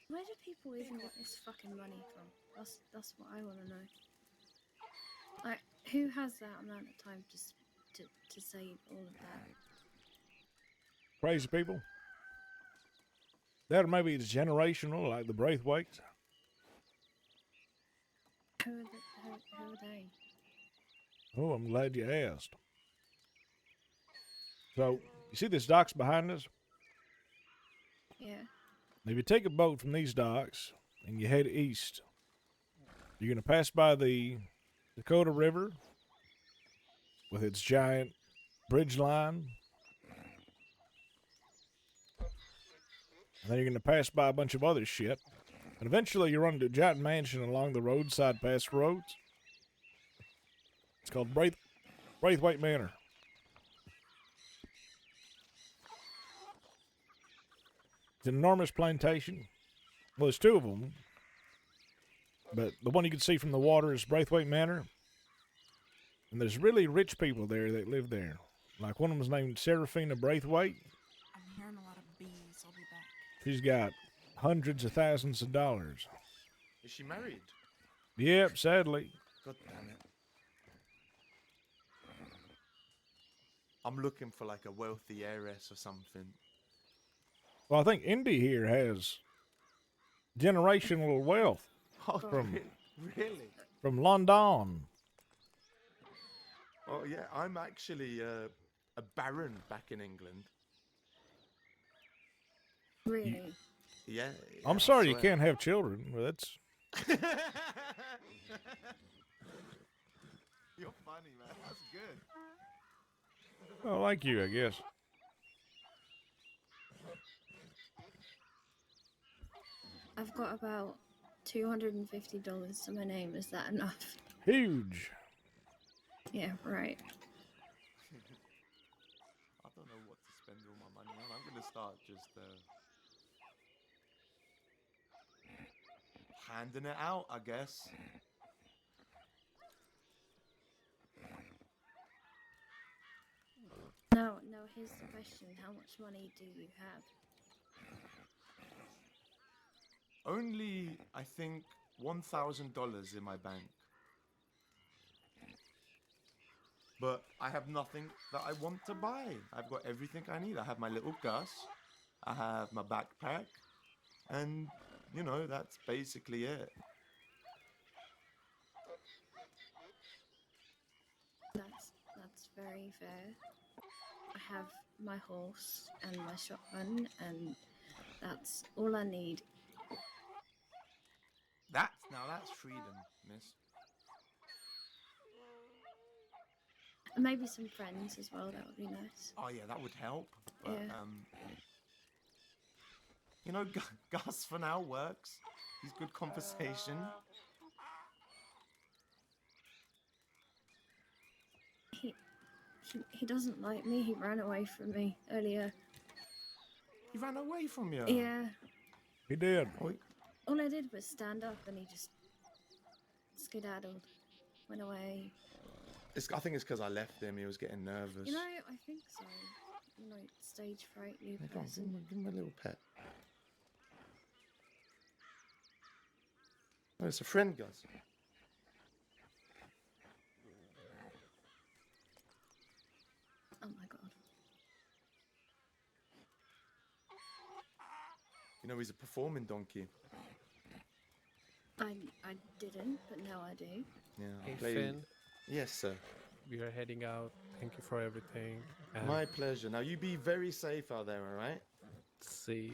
Where do people even get this fucking money from? That's what I want to know. Like, who has that amount of time just to say all of that? Crazy people. That or maybe it's generational, like the Braithwaites. Who are they? Oh, I'm glad you asked. So, you see this docks behind us? Yeah. If you take a boat from these docks and you head east, you're going to pass by the Dakota River with its giant bridge line. And then you're going to pass by a bunch of other shit. And eventually you run into a giant mansion along the roadside past roads. It's called Braithwaite Manor. It's an enormous plantation. Well, there's two of them. But the one you can see from the water is Braithwaite Manor. And there's really rich people there that live there. Like one of them's named Seraphina Braithwaite. I'm hearing a lot of bees. I'll be back. She's got hundreds of thousands of dollars. Is she married? Yep, sadly. God damn it. I'm looking for like a wealthy heiress or something. Well, I think Indy here has generational wealth Oh, from really? from London. Oh, yeah, I'm actually a baron back in England. Really? Yeah. I'm I sorry you swear. can't have children. Well, that's You're funny, man. That's good. well, like you, I guess. I've got about $250 to my name. Is that enough? Huge. Yeah, right. I don't know what to spend all my money on. I'm gonna start just handing it out, I guess. No, here's the question. How much money do you have? Only, I think, $1,000 in my bank. But I have nothing that I want to buy. I've got everything I need. I have my little Gus. I have my backpack. And, you know, that's basically it. That's very fair. I have my horse and my shotgun, and that's all I need. That's freedom, miss. And maybe some friends as well. That would be nice. Oh yeah, that would help. But, Yeah. You know, Gus for now works. He's good conversation. He doesn't like me. He ran away from me earlier. He ran away from you? Yeah. He did. All I did was stand up, and he just skedaddled, went away. I think it's because I left him. He was getting nervous. You know, I think so. You know, stage fright, new Hey, go on, person. give him a little pet. Oh, it's a friend, Gus. Oh my god. You know, he's a performing donkey. I didn't, but now I do. Yeah, I Hey, play- Finn. Yes, sir. We are heading out. Thank you for everything. And My pleasure. Now, you be very safe out there, all right? see.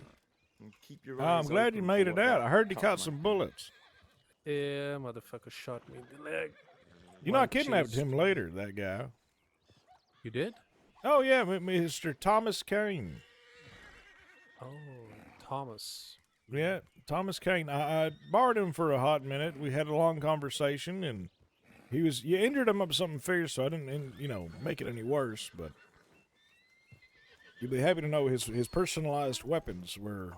And keep your I'm eyes glad you open made for it what out. that I heard you cut caught might some be. bullets. Yeah, motherfucker shot me in the leg. You know, I One kidnapped cheese. him later, that guy. You did? Oh, yeah, Mr. Thomas Kane. Oh, Thomas. Yeah, Thomas Kane. I borrowed him for a hot minute. We had a long conversation, and you injured him up something fierce, so I didn't, make it any worse, but you'll be happy to know his personalized weapons were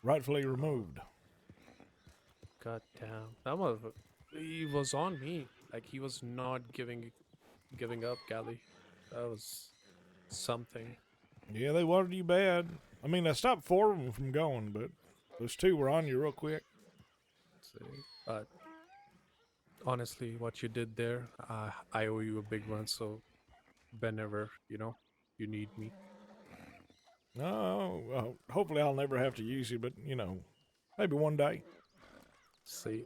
rightfully removed. God damn. That motherfucker. He was on me. Like, he was not giving up, Gally. That was something. Yeah, they wanted you bad. I mean, I stopped four of them from going, but those two were on you real quick. See, but honestly, what you did there, I owe you a big one. So, whenever you need me. No, well, hopefully I'll never have to use you, but maybe one day. See,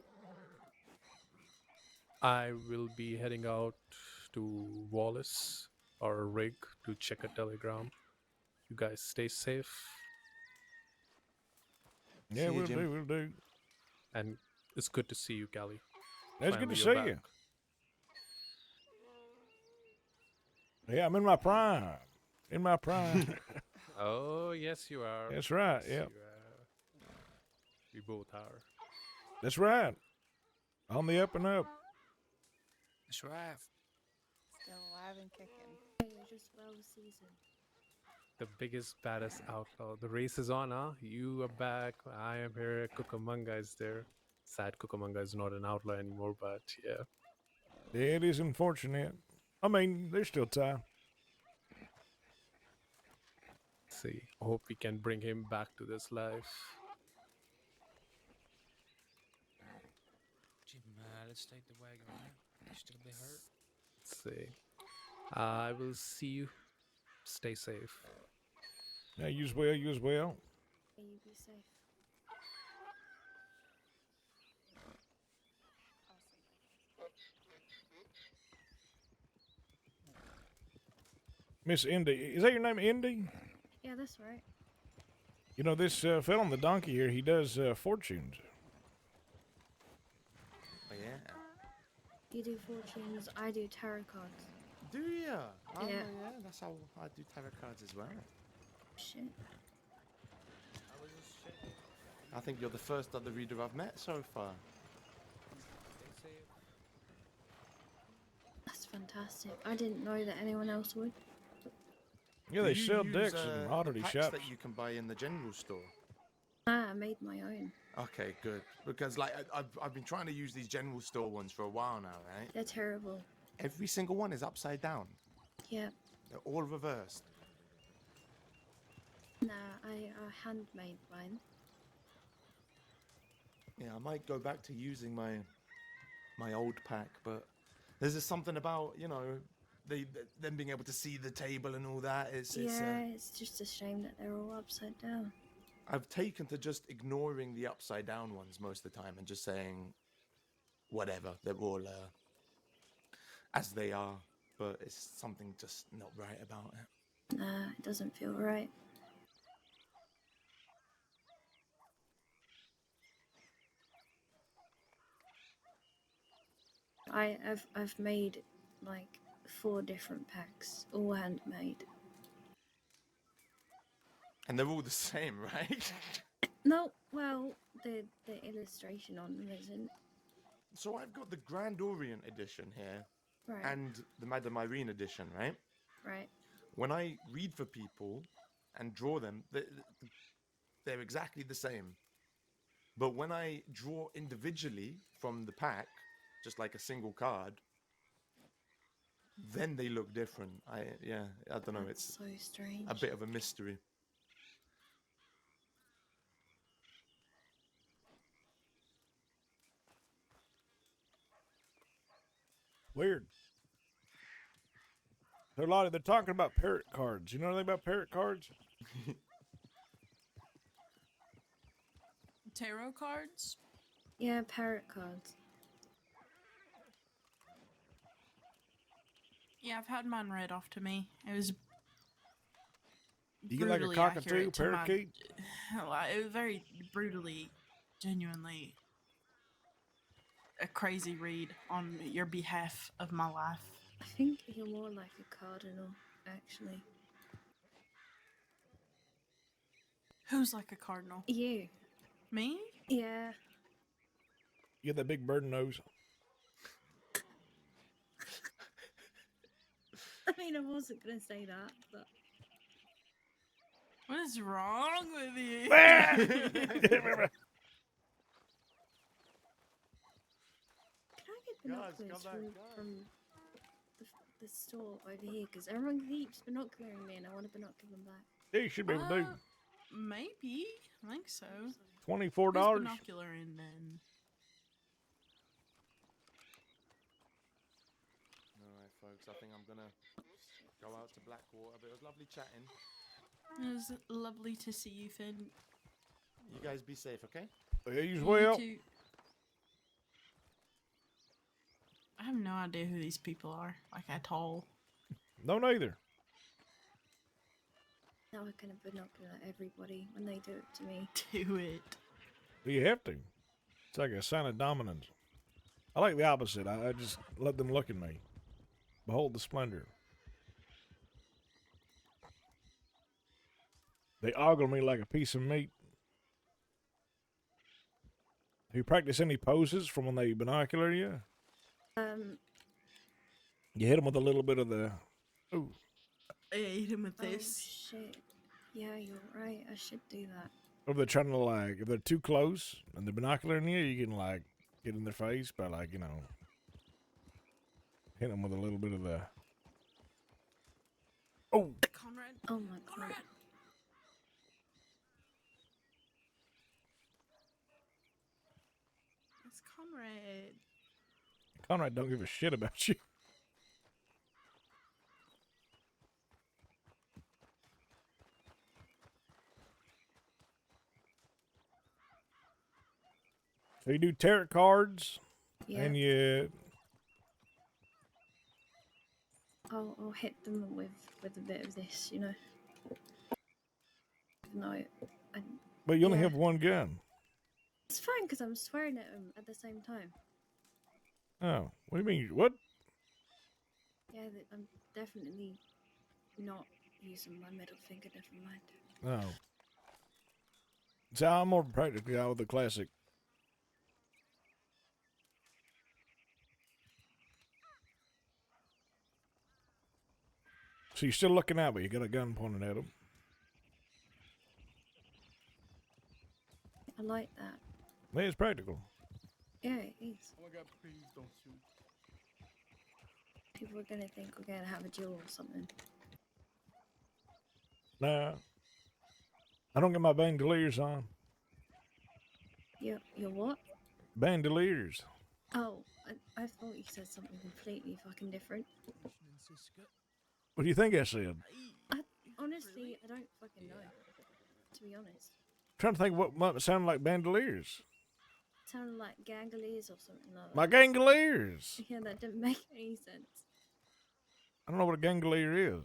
I will be heading out to Wallace or Rig to check a telegram. You guys stay safe. Yeah, we'll do. And it's good to see you, Gally. It's good to Finally, see you're you. back. Yeah, I'm in my prime. In my prime. Oh, yes, you are. That's right, Yes, yep. you are. We both are. That's right. On the up and up. That's right. Still alive. alive and kicking. You're just well seasoned. The biggest, baddest outlaw. The race is on, huh? You are back. I am here. Cucamonga is there. Sad Cucamonga is not an outlaw anymore, but yeah. Yeah, it is unfortunate. I mean, there's still time. See, hope we can bring him back to this life. Jim, let's take the wagon, right? You still a bit hurt? Let's see. I will see you. Stay safe. Yeah, you as well, you as well. May you be safe. Miss Indy, is that your name, Indy? Yeah, that's right. You know, this fellow on the donkey here, he does fortunes. Oh, yeah. You do fortunes, I do tarot cards. Do ya? Oh, Yeah. yeah, that's how I do tarot cards as well. Shit. I think you're the first other reader I've met so far. That's fantastic. I didn't know that anyone else would. Yeah, Do they you sell use, decks in oddity packs shops. that you can buy in the general store. I made my own. Okay, good. Because like I've been trying to use these general store ones for a while now, right? They're terrible. Every single one is upside down. Yeah. They're all reversed. Nah, I handmade mine. Yeah, I might go back to using my old pack, but there's just something about, you know, them being able to see the table and all that. It's Just a shame that they're all upside down. I've taken to just ignoring the upside down ones most of the time and just saying whatever, they're all as they are, but it's something just not right about it. Nah, it doesn't feel right. I've made like 4 different packs, all handmade. And they're all the same, right? No, well, the illustration on them isn't. So I've got the Grand Orient edition here, Right. and the Madame Irene edition, right? Right. When I read for people and draw them, they're exactly the same. But when I draw individually from the pack, just like a single card, then they look different. I don't know. It's so strange. a bit of a mystery. Weird. So, Lottie, they're talking about parrot cards. You know anything about parrot cards? Tarot cards? Yeah, parrot cards. Yeah, I've had mine read off to me. It was. You get like a brutally cockatoo, accurate to my- parakeet? It was very brutally, genuinely a crazy read on your behalf of my life. I think you're more like a cardinal, actually. Who's like a cardinal? You. Me? Yeah. You got that big bird nose. I mean, I wasn't gonna say that, but. What is wrong with you? Can I get binoculars from the store over here? Because everyone keeps binocularing me and I want to binocular them back. Yeah, you should be able to do. Maybe. I think so. $24. Who's binocularing then? Alright, folks, I think I'm gonna go out to Blackwater, but it was lovely chatting. It was lovely to see you, Finn. You guys be safe, okay? Yeah, you as well. too. I have no idea who these people are, like at all. No, neither. Now I can binocular everybody when they do it to me. Do it. You have to. It's like a sign of dominance. I like the opposite. I just let them look at me. Behold the splendor. They ogle me like a piece of meat. Have you practiced any poses from when they binocular you? You hit him with a little bit of the. Ooh. I hit him with Oh this. shit. Yeah, you're right. I should do that. If they're trying to like, if they're too close and they're binocularing you, you can like get in their face by like, you know, hit them with a little bit of the. Oh. Conrad. Oh my god. It's Conrad. Conrad don't give a shit about you. So you do tarot cards, Yeah. and you. I'll hit them with a bit of this, you know. No, But you only yeah. have one gun. It's fine because I'm swearing at them at the same time. Oh, what do you mean? What? Yeah, I'm definitely not using my middle finger. Never mind. Oh. See, I'm more practical guy with the classic. So you're still looking at me. You got a gun pointed at him. I like that. Man, it's practical. Yeah, it is. Oh my god, please don't shoot. People are gonna think we're gonna have a duel or something. Nah. I don't get my bandoliers on. You're what? Bandoliers. Oh, I thought you said something completely fucking different. What do you think I said? Honestly, I don't fucking know. To be honest. Trying to think what might sound like bandoliers. Sounded like gangoliers or something like that. My gangoliers. Yeah, that didn't make any sense. I don't know what a gangolier is.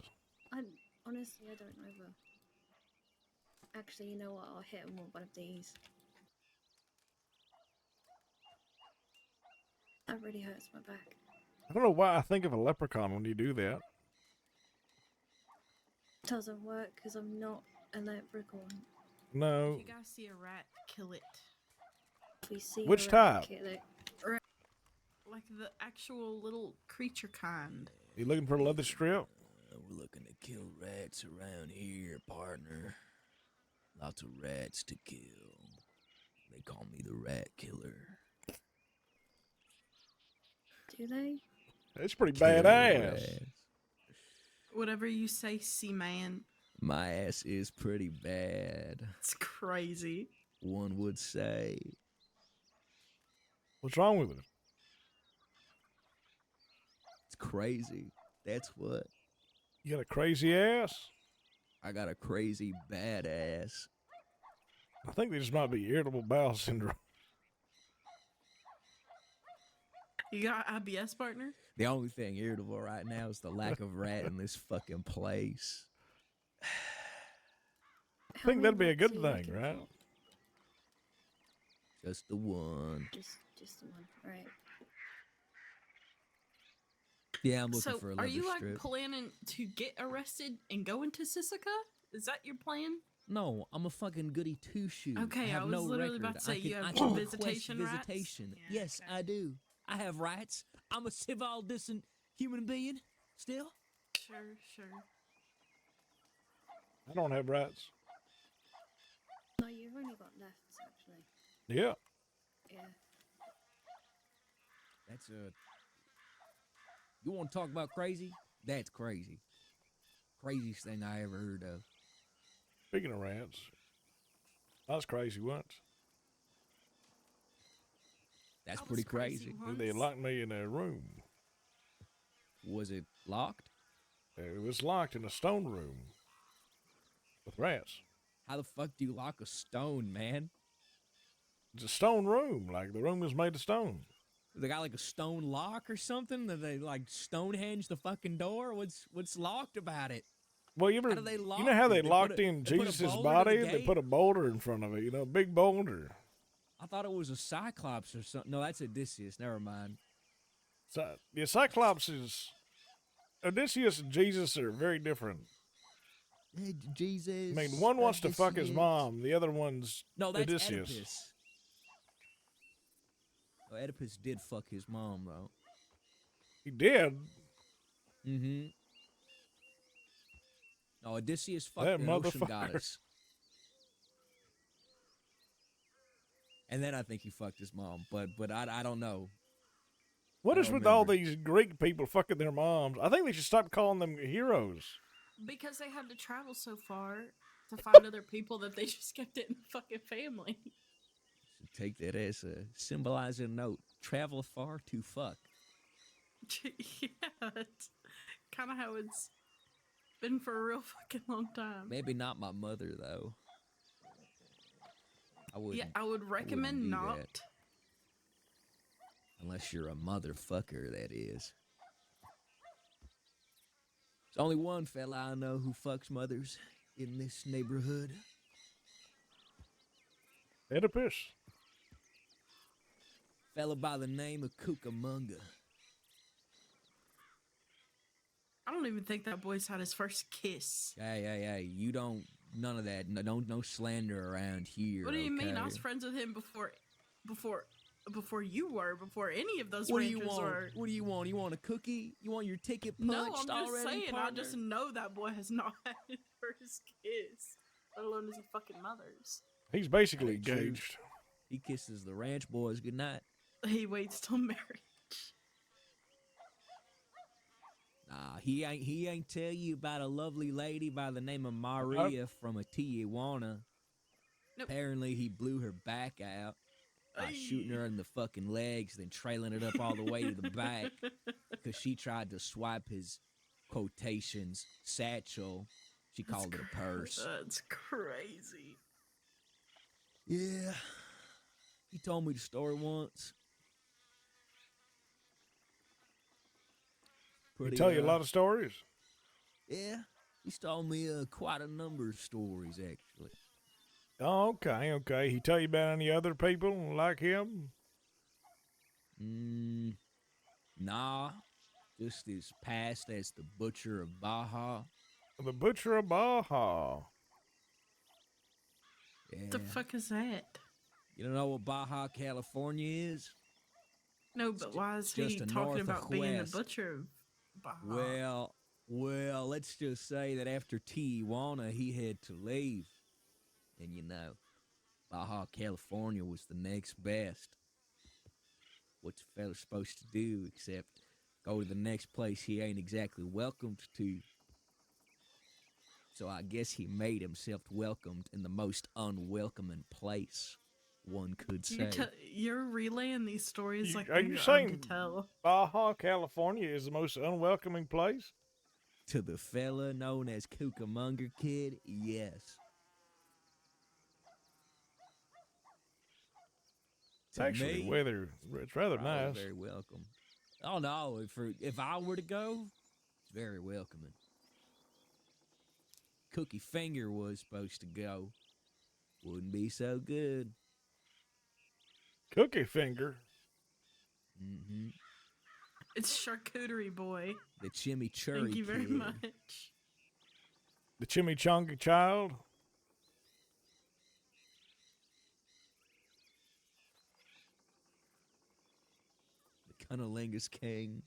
Honestly, I don't know. But actually, you know what? I'll hit him with one of these. That really hurts my back. I don't know why I think of a leprechaun when you do that. Doesn't work because I'm not a leprechaun. No. If you guys see a rat, kill it. If we see Which a rat, type? kill it. Like the actual little creature kind. You looking for a leather strip? We're looking to kill rats around here, partner. Lots of rats to kill. They call me the rat killer. Do they? That's pretty Kill badass. rats. Whatever you say, C-Man. My ass is pretty bad. It's crazy. One would say. What's wrong with it? It's crazy. That's what. You got a crazy ass? I got a crazy badass. I think they just might be irritable bowel syndrome. You got IBS, partner? The only thing irritable right now is the lack of rat in this fucking place. I think that'd be a good thing, right? Just the one. Just the one, right? Yeah, I'm looking So, for a are leather you like strip. planning to get arrested and go into Sisika? Is that your plan? No, I'm a fucking goody two shoes. Okay, I have I was no literally record. about to say I can, you I have can request visitation rights? visitation. Yeah, Yes, I do. I have rights. I'm a civil, decent human being. Still. Sure. I don't have rats. No, you've only got lefts, actually. Yeah. Yeah. That's a. You want to talk about crazy? That's crazy. Craziest thing I ever heard of. Speaking of rats, I was crazy once. That's pretty crazy. They locked me in a room. Was it locked? It was locked in a stone room with rats. How the fuck do you lock a stone, man? It's a stone room. Like the room was made of stone. They got like a stone lock or something? That they like Stonehenge the fucking door? What's locked about it? Well, you How do they lock know how it? they They locked put a- in they put a Jesus' boulder to the body? They gate? put a boulder in front of it, a big boulder. I thought it was a Cyclops or something. No, that's Odysseus. Never mind. So, yeah, Cyclops is... Odysseus and Jesus are very different. Hey, Jesus. I mean, one wants to fuck his Odysseus. mom. The other one's No, that's Odysseus. Oedipus. Oh, Oedipus did fuck his mom, though. He did. Mm-hmm. No, Odysseus That fucked an ocean motherfucker. goddess. And then I think he fucked his mom, but I don't know. What I is don't with all remember. these Greek people fucking their moms? I think they should stop calling them heroes. Because they had to travel so far to find other people that they just kept it in the fucking family. Should take that as a symbolizing note. Travel far to fuck. Yeah, it's kind of how it's been for a real fucking long time. Maybe not my mother though. I wouldn't. Yeah, I would wouldn't recommend do not. that. Unless you're a motherfucker, that is. There's only one fella I know who fucks mothers in this neighborhood. Oedipus. Fella by the name of Cucamonga. I don't even think that boy's had his first kiss. Hey, you don't, none of that, no slander around here. What do you mean? I was okay? friends with him before you were, before any of those What do you ranchers want? were. What do you want? You want a cookie? You want your ticket punched No, I'm just already, saying. partner? I just know that boy has not had his first kiss, let alone is he fucking mothers. He's basically That ain't true. engaged. He kisses the ranch boys goodnight. He waits till marriage. Nah, he ain't tell you about a lovely lady by the name of Maria from a Tijuana. Nope. Apparently, he blew her back out by shooting her in the fucking legs, then trailing it up all the way to the back because she tried to swipe his quotations satchel. She called it a purse. That's crazy. Yeah, he told me the story once. He tell you a lot of stories? Yeah, he's told me quite a number of stories, actually. Oh, okay. He tell you about any other people like him? Nah, just as past as the Butcher of Baja. The Butcher of Baja. Yeah. What the fuck is that? You don't know what Baja, California is? No, but why is just he a talking north of about being the west. butcher of Baja? Well, let's just say that after Tijuana, he had to leave. And you know, Baja, California was the next best. What's a fella supposed to do except go to the next place he ain't exactly welcomed to? So I guess he made himself welcomed in the most unwelcoming place, one could say. You're relaying these stories like Are they're you your own saying to tell. Baja, California is the most unwelcoming place? To the fella known as Cucamonga Kid, yes. It's actually it's rather probably nice. Very welcome. Oh no, if I were to go, it's very welcoming. Cookie Finger was supposed to go. Wouldn't be so good. Cookie Finger? Mm-hmm. It's Charcuterie Boy. The Chimichurri Thank you very Kid. much. The Chimichanga Child? The Cunnilingus King.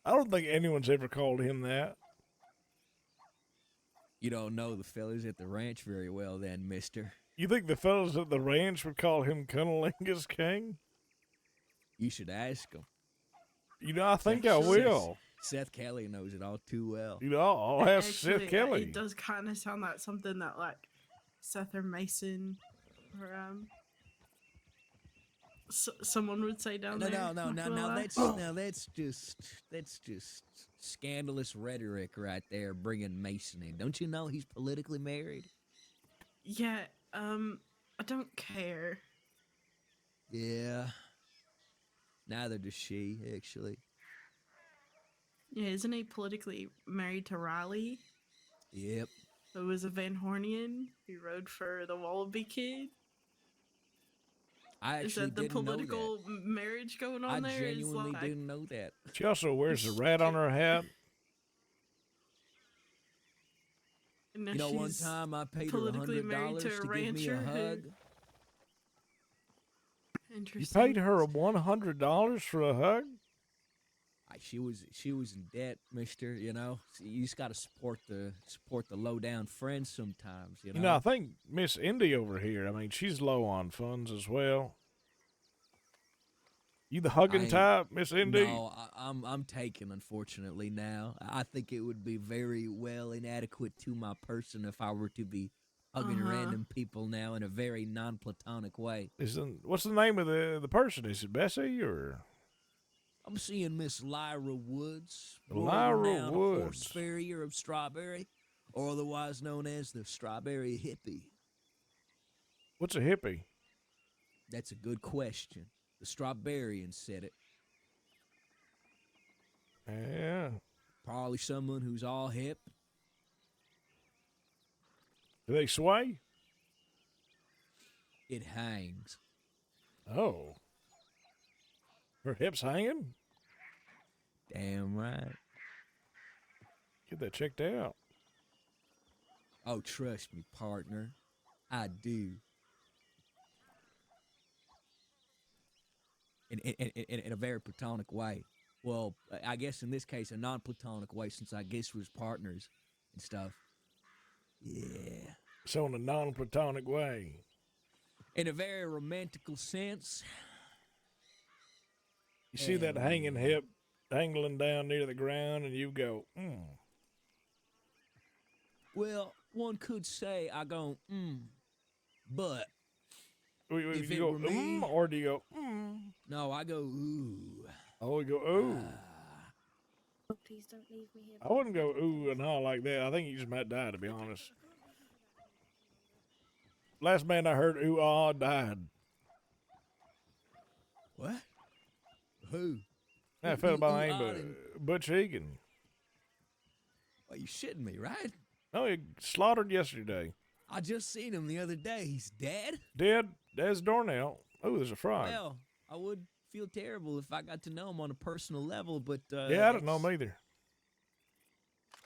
I don't think anyone's ever called him that. You don't know the fellas at the ranch very well then, mister. You think the fellas at the ranch would call him Cunnilingus King? You should ask them. You know, I think I will. Seth Kelly knows it all too well. You know, I'll ask Seth Kelly. It does kind of sound like something that like Seth or Mason or someone would say down there. No, that's just scandalous rhetoric right there, bringing Mason in. Don't you know he's politically married? Yeah, I don't care. Yeah. Neither does she, actually. Yeah, isn't he politically married to Riley? Yep. Who was a Van Hornian who rode for the Wallaby Kid? I actually Is that the didn't know political marriage going on I there? Is genuinely like- didn't know that. She also wears a rat on her hat. And now You know, one she's time I paid her politically married $100 to a to give me rancher a who- hug. You Interesting. paid her $100 for a hug? She was in debt, Mister. You know, so you just got to support the low down friends sometimes. You know. You know, I think Miss Indy over here. I mean, she's low on funds as well. You the hugging type, Miss Indy? No, I'm taken. Unfortunately, now I think it would be very well inadequate to my person if I were to be hugging random people now in a very non-platonic way. What's the name of the person? Is it Bessie or? I'm seeing Miss Lyra Woods, Lyra world-renowned Woods. horse farrier of Strawberry, or otherwise known as the Strawberry Hippie. What's a hippie? That's a good question. The Strawberrian said it. Yeah. Probably someone who's all hip. Do they sway? It hangs. Oh. Her hips hanging? Damn right. Get that checked out. Oh, trust me, partner. I do. In a very platonic way. Well, I guess in this case, a non-platonic way, since I guess we're partners and stuff. Yeah. So in a non-platonic way. In a very romantical sense. You see that hanging hip dangling down near the ground, and you go, Well, one could say I go, but if you it go, were me, or do you go, No, I go, ooh. Oh, you go, ooh. Oh, please don't leave me here. I wouldn't go ooh and all like that. I think you just might die, to be honest. Last man I heard ooh ah died. What? Who? That fella by the name of Butch Egan. Well, you shitting me, right? Oh, he slaughtered yesterday. I just seen him the other day. He's dead? Dead as doornail. Oh, there's a frog. Well, I would feel terrible if I got to know him on a personal level, but yeah, I don't know him either.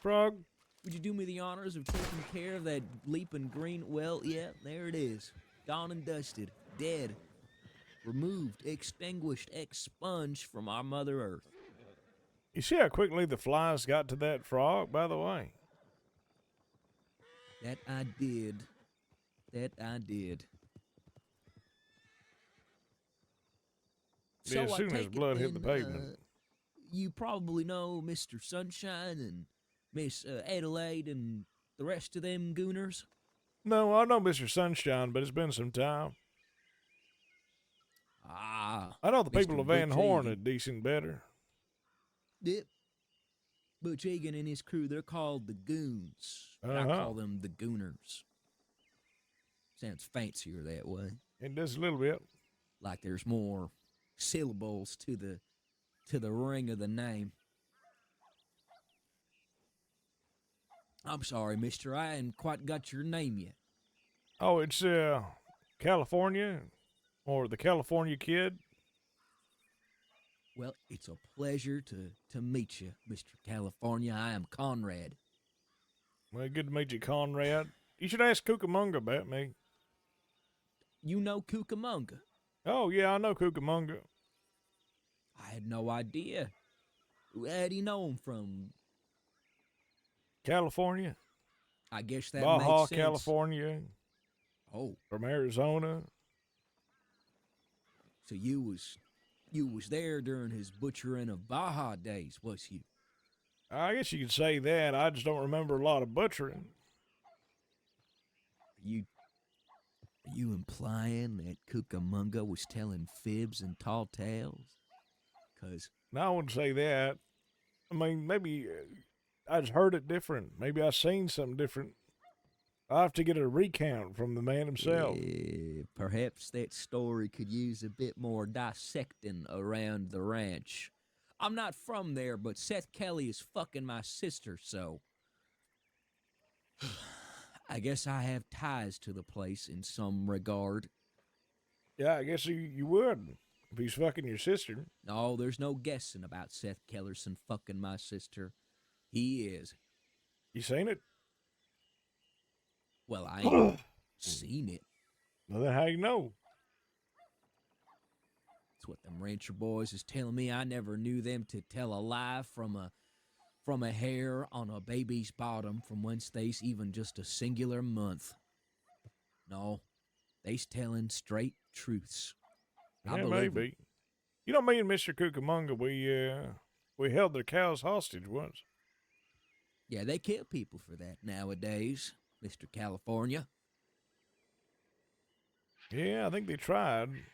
Frog. Would you do me the honors of taking care of that leaping green? Well, yeah, there it is. Gone and dusted. Dead. Removed, extinguished, expunged from our Mother Earth. You see how quickly the flies got to that frog, by the way? That I did. That I did. Yeah, as soon as blood hit the pavement. You probably know Mr. Sunshine and Miss Adelaide and the rest of them gooners? No, I know Mr. Sunshine, but it's been some time. Ah. I know the people Mr. of Van Butch Horn Egan. are decent better. Yep. Butch Egan and his crew, they're called the Goons. But I Uh-huh. call them the Gooners. Sounds fancier that way. It does a little bit. Like there's more syllables to the ring of the name. I'm sorry, mister, I ain't quite got your name yet. Oh, it's California, or the California Kid. Well, it's a pleasure to meet you, Mr. California. I am Conrad. Well, good to meet you, Conrad. You should ask Cucamonga about me. You know Cucamonga? Oh, yeah, I know Cucamonga. I had no idea. Where do you know him from? California. I guess that Baja, makes sense. California. Oh. From Arizona. So you was there during his butchering of Baja days, was you? I guess you could say that. I just don't remember a lot of butchering. Are you implying that Cucamonga was telling fibs and tall tales? 'Cause No, I wouldn't say that. I mean, maybe I just heard it different. Maybe I seen something different. I have to get a recount from the man himself. Perhaps that story could use a bit more dissecting around the ranch. I'm not from there, but Seth Kelly is fucking my sister, so I guess I have ties to the place in some regard. Yeah, I guess you would if he's fucking your sister. No, there's no guessing about Seth Kellerson fucking my sister. He is. You seen it? Well, I ain't seen it. Well, then how you know? It's That's what them rancher boys is telling me. I never knew them to tell a lie from a hair on a baby's bottom from whence they's even just a singular month. No, they's telling straight truths. I Yeah, believe 'em. maybe. You know, me and Mr. Cucamonga, we held their cows hostage once. Yeah, they kill people for that nowadays, Mr. California. Yeah, I think they tried.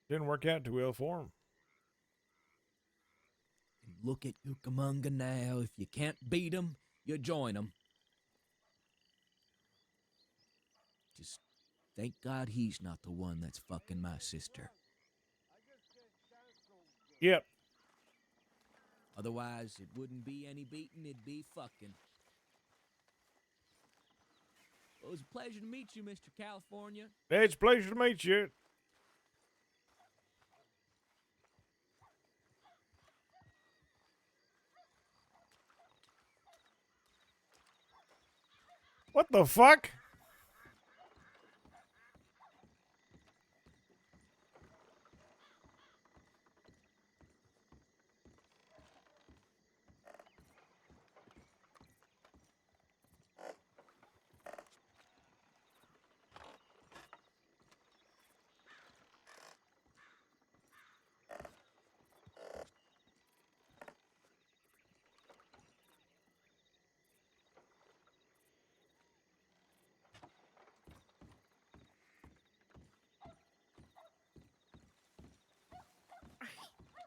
Didn't work out too well for them. And look at Cucamonga now. If you can't beat 'em, you join 'em. Just thank God he's not the one that's fucking my sister. Yep. Otherwise, it wouldn't be any beating, it'd be fucking. Well, it was a pleasure to meet you, Mr. California. It's a pleasure to meet you. What the fuck?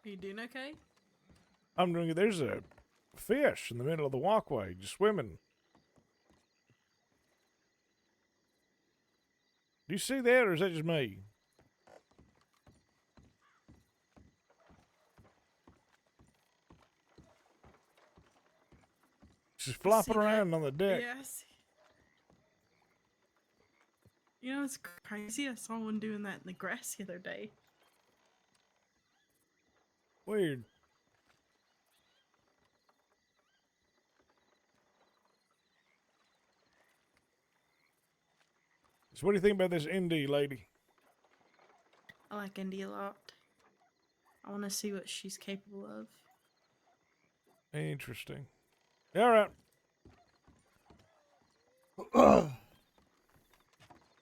Are you doing okay? I'm doing it. There's a fish in the middle of the walkway just swimming. Do you see that, or is that just me? Just flopping around on the deck. Yes. You know, it's crazy. I saw one doing that in the grass the other day. Weird. So what do you think about this indie lady? I like Indy a lot. I want to see what she's capable of. Interesting. All right.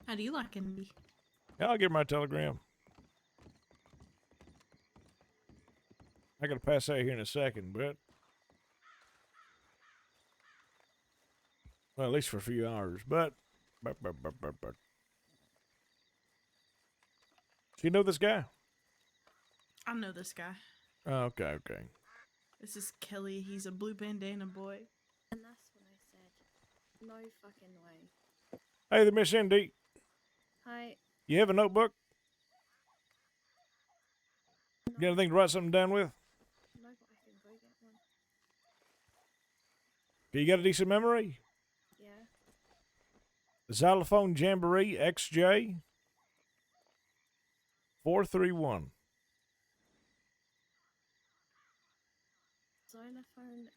How do you like Indy? Yeah, I'll give her my telegram. I gotta pass out here in a second, but well, at least for a few hours. But. Do you know this guy? I know this guy. Oh, okay. This is Kelly. He's a blue bandana boy. And that's what I said. No fucking way. Hey, the Miss Indy. Hi. You have a notebook? You got anything to write something down with? No, but I can go get one. Do you got a decent memory? Yeah. Xylophone Jamboree XJ 431. Xylophone.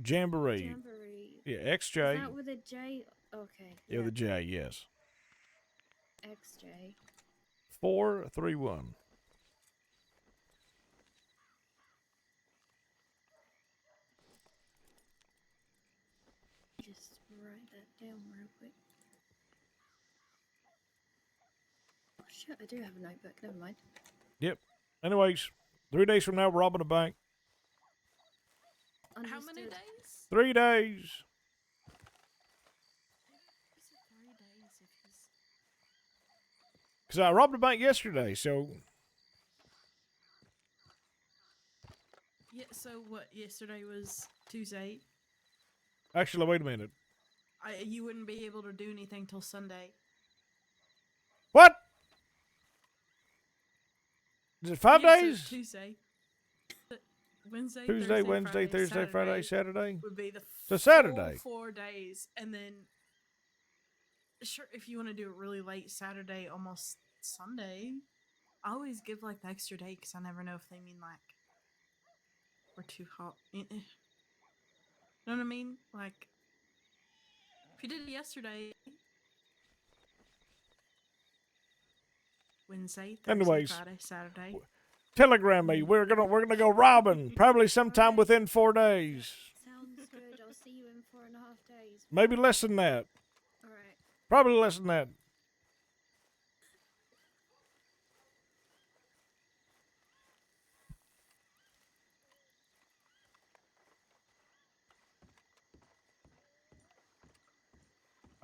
Jamboree. Jamboree. Yeah, Is XJ. that with a J? Okay. Yeah, with a J, yes. XJ. 431. Just write that down real quick. Oh shit, I do have a notebook. Never mind. Yep. Anyways, 3 days from now, we're robbing a bank. How many Understood. days? 3 days. Is it 3 days if he's... Because I robbed a bank yesterday, so... Yeah, so what, yesterday was Tuesday? Actually, wait a minute. You wouldn't be able to do anything till Sunday. What? Is it 5 Yeah, so days? Tuesday. Wednesday, Tuesday, Wednesday, Thursday, Friday, Saturday? would be the So Saturday. full 4 days, and then sure, if you want to do it really late Saturday, almost Sunday, I always give like the extra day because I never know if they mean like we're too hot. You know what I mean? Like if you did it yesterday, Wednesday, Thursday, Anyways, Friday, Saturday. telegram me. We're gonna go robbing. Probably sometime within 4 days. Sounds good. I'll see you in 4.5 days. Maybe less than that. All right. Probably less than that.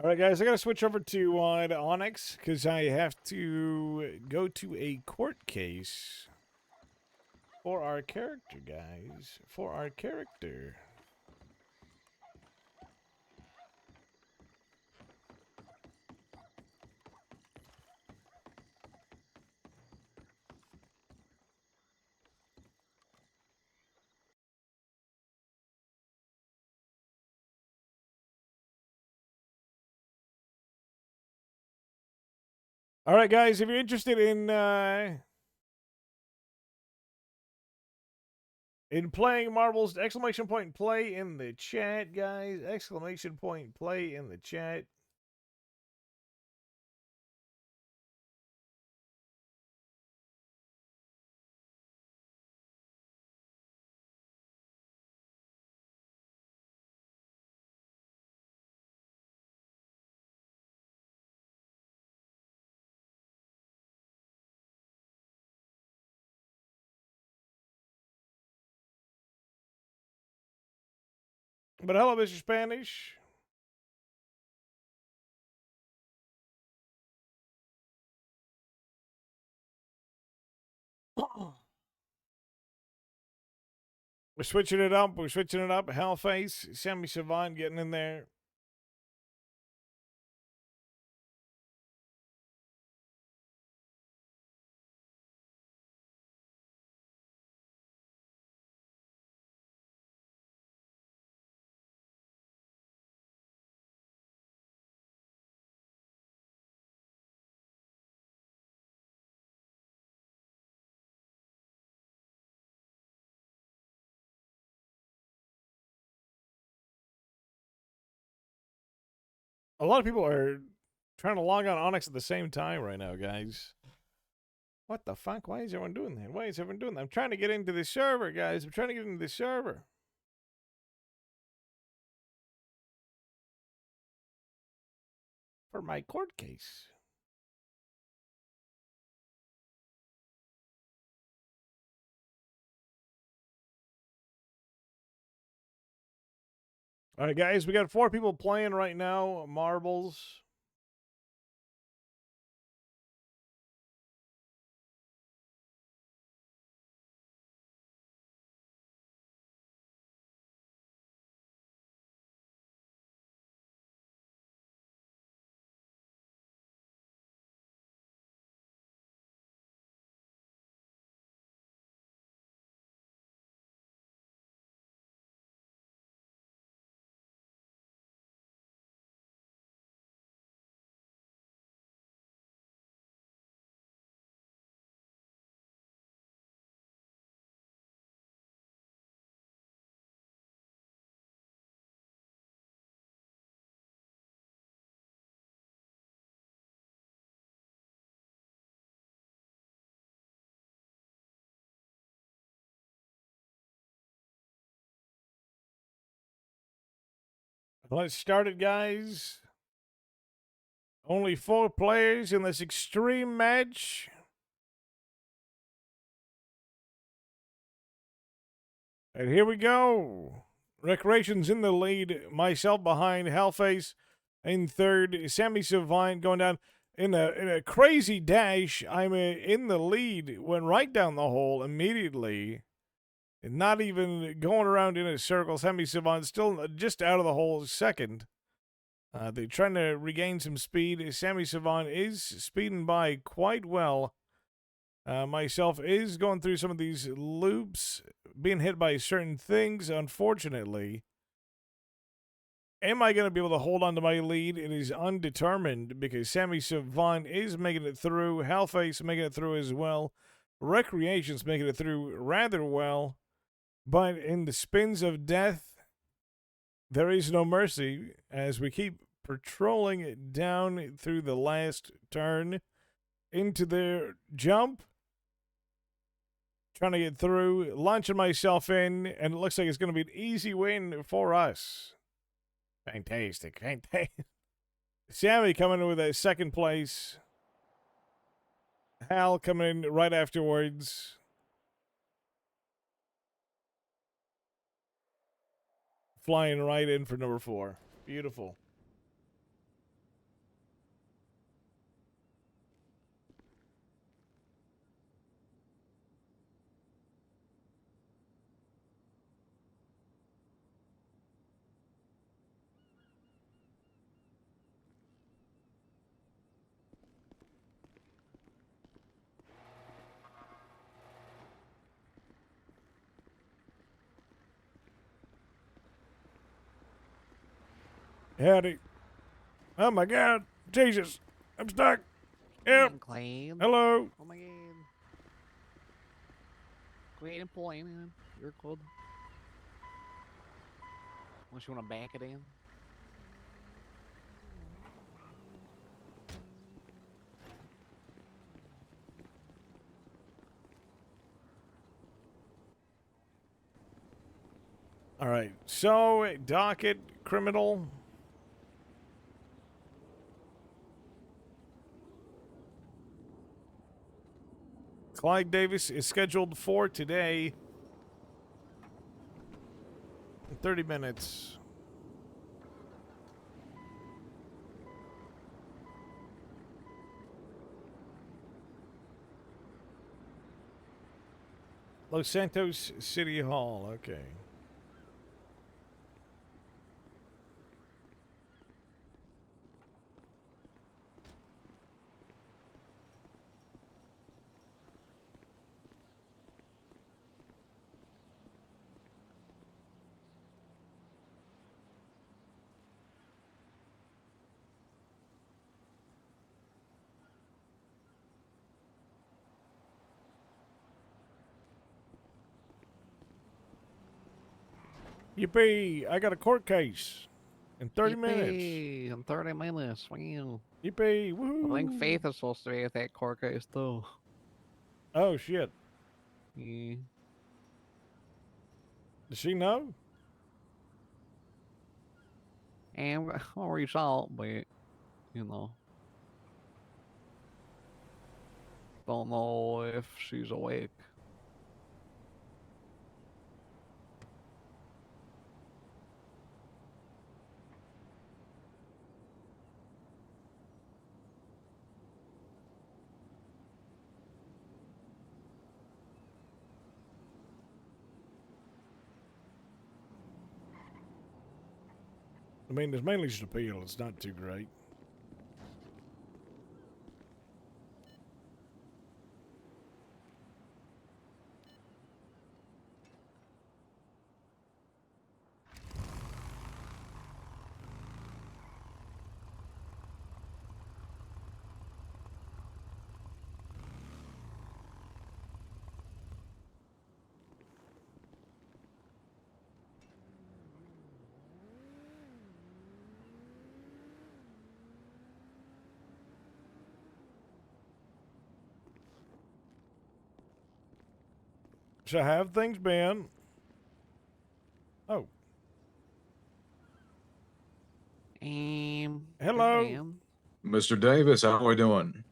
All right, guys, I gotta switch over to Onyx because I have to go to a court case for our character, guys. For our character. All right, guys, if you're interested in playing marbles, exclamation point play in the chat, guys. Exclamation point play in the chat. But hello, Mr. Spanish. We're switching it up. We're switching it up. Hellface, Sammy Savant getting in there. A lot of people are trying to log on Onyx at the same time right now, guys. What the fuck? Why is everyone doing that? Why is everyone doing that? I'm trying to get into the server, guys. I'm trying to get into the server. For my court case. All right, guys, we got 4 people playing right now. Marbles. Let's start it, guys. Only 4 players in this extreme match. And here we go. Recreation's in the lead. Myself behind. Hellface in third. Sammy Savant going down in a crazy dash. I'm in the lead. Went right down the hole immediately. Not even going around in a circle. Sammy Savant still just out of the hole second. They're trying to regain some speed. Sammy Savant is speeding by quite well. Myself is going through some of these loops, being hit by certain things, unfortunately. Am I going to be able to hold on to my lead? It is undetermined because Sammy Savant is making it through. Hellface making it through as well. Recreation's making it through rather well. But in the spins of death, there is no mercy as we keep patrolling it down through the last turn. into their jump. Trying to get through, launching myself in, and it looks like it's going to be an easy win for us. Fantastic. Sammy coming in with a second place. Hal coming in right afterwards. Flying right in for number 4. Beautiful. Howdy. Oh my God. Jesus. I'm stuck. Yep. Clean. Hello. Oh my God. Great employment. You're cool. Unless you want to back it in. All right. So, docket criminal. Clyde Davis is scheduled for today. 30 minutes. Los Santos City Hall. Okay. Yippee! I got a court case in 30 minutes. Yippee, in 30 minutes. Wow. Yippee! Woohoo! I think Faith is supposed to be at that court case too. Oh shit! Yeah. Does she know? And I'll reach out, but you know, don't know if she's awake. I mean, it's mainly just appeal. It's not too great. So how have things been? Oh. Hello. Mr. Davis, how are we doing?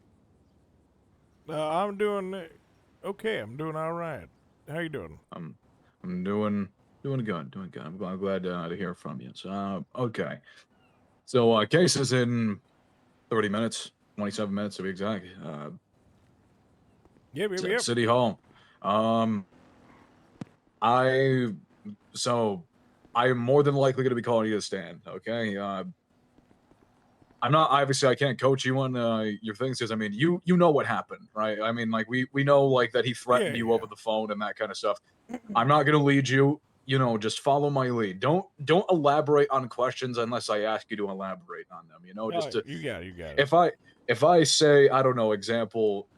I'm doing okay. I'm doing all right. How you doing? I'm doing good. I'm glad to hear from you. So, okay. So, case is in 30 minutes, 27 minutes to be exact. Yep. City Hall. I'm more than likely going to be calling you to stand. Okay. I'm not, obviously I can't coach you on your things because I mean you know what happened, right? I mean, like we know like that he threatened you over the phone and that kind of stuff. I'm not gonna lead you, just follow my lead. Don't elaborate on questions unless I ask you to elaborate on them, just to you got it. if I say, I don't know, example,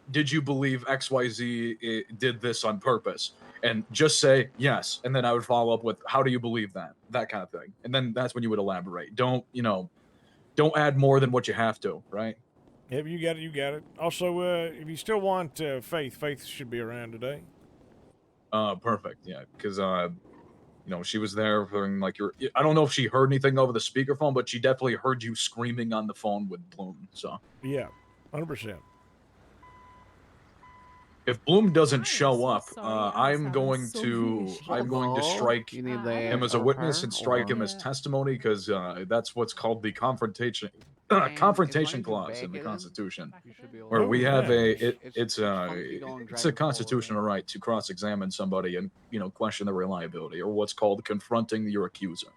did you believe XYZ did this on purpose? And just say yes, and then I would follow up with how do you believe that kind of thing, and then that's when you would elaborate. Don't add more than what you have to, right? Yep, you got it. You got it. Also, if you still want Faith, Faith should be around today. Perfect. Yeah, because she was there during like I don't know if she heard anything over the speakerphone, but she definitely heard you screaming on the phone with Bloom. So yeah, 100%. if Bloom doesn't show up, I'm going to strike him as a witness and strike him as testimony because that's what's called the confrontation clause in the Constitution, where we have it's a constitutional right to cross-examine somebody and question their reliability, or what's called confronting your accuser.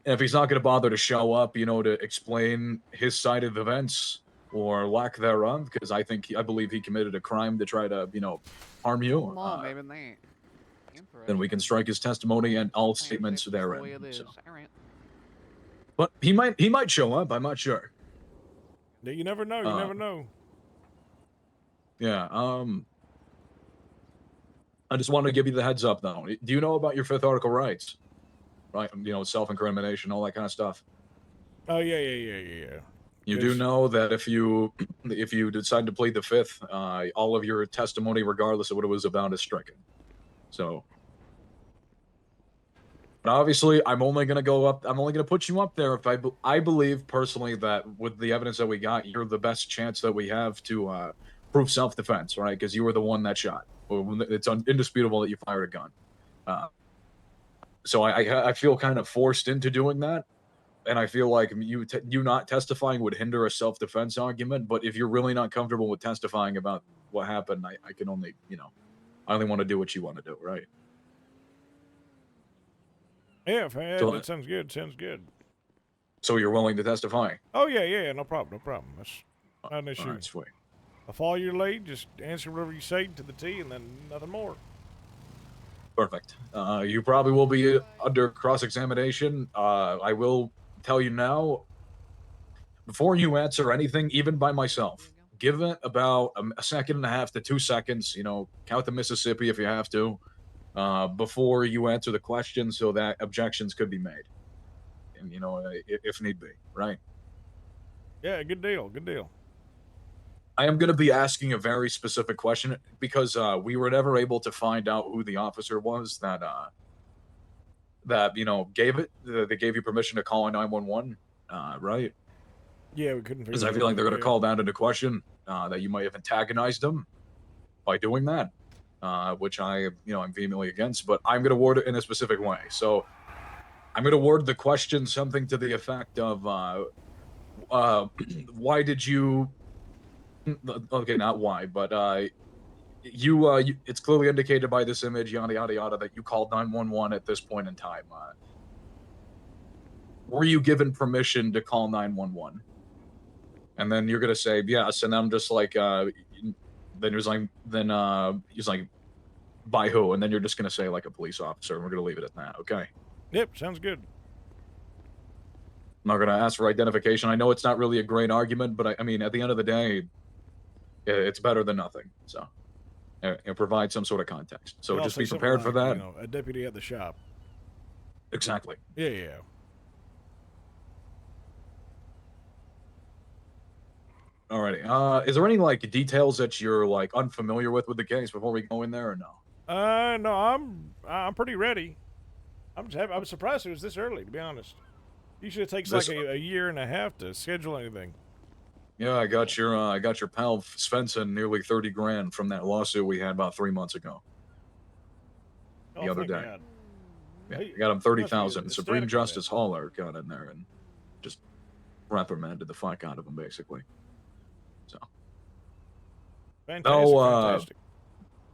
And if he's not going to bother to show up, to explain his side of events or lack thereof, because I believe he committed a crime to try to, harm you, then we can strike his testimony and all statements therein. So. But he might show up. I'm not sure. You never know. You never know. Yeah. I just wanted to give you the heads up, though. Do you know about your Fifth Article rights? Right, self-incrimination, all that kind of stuff. Oh yeah. You do know that if you decide to plead the Fifth, all of your testimony, regardless of what it was about, is stricken. So, but obviously, I'm only going to put you up there if I believe personally that with the evidence that we got, you're the best chance that we have to prove self-defense, right? Because you were the one that shot. It's indisputable that you fired a gun. So I feel kind of forced into doing that. And I feel like you not testifying would hinder a self-defense argument. But if you're really not comfortable with testifying about what happened, I can only, I only want to do what you want to do, right? Yeah, that sounds good. Sounds good. So you're willing to testify? Oh, yeah. No problem. That's not an issue. All right, sweet. I'll follow your lead. Just answer whatever you say to the T and then nothing more. Perfect. You probably will be under cross-examination. I will tell you now, before you answer anything, even by myself, give it about a second and a half to 2 seconds, count the Mississippi if you have to, before you answer the question so that objections could be made. And, if need be, right? Yeah, good deal. I am going to be asking a very specific question because we were never able to find out who the officer was that gave it. They gave you permission to call 911, right? Yeah, we couldn't. Because I feel like they're going to call that into question that you might have antagonized them by doing that, which I'm vehemently against. But I'm going to word it in a specific way. So I'm going to word the question something to the effect of, "Why did you?" Okay, not why, but it's clearly indicated by this image, yada yada yada, that you called 911 at this point in time. Were you given permission to call 911? And then you're gonna say yes, and I'm just like, then he's like, by who? And then you're just gonna say like a police officer, and we're gonna leave it at that. Okay. Yep, sounds good. I'm not gonna ask for identification. I know it's not really a great argument, but I mean, at the end of the day, it's better than nothing. So, provide some sort of context. So just be prepared for that. A deputy at the shop. Exactly. Yeah. Alrighty. Is there any details that you're unfamiliar with the case before we go in there, or no? No, I'm pretty ready. I'm surprised it was this early, to be honest. Usually it takes a year and a half to schedule anything. Yeah, I got your pal Svensson nearly 30 grand from that lawsuit we had about 3 months ago. The other day. God. Yeah, I got him 30,000. Supreme Justice Haller got in there and just reprimanded the fuck out of him, basically. So. Fantastic.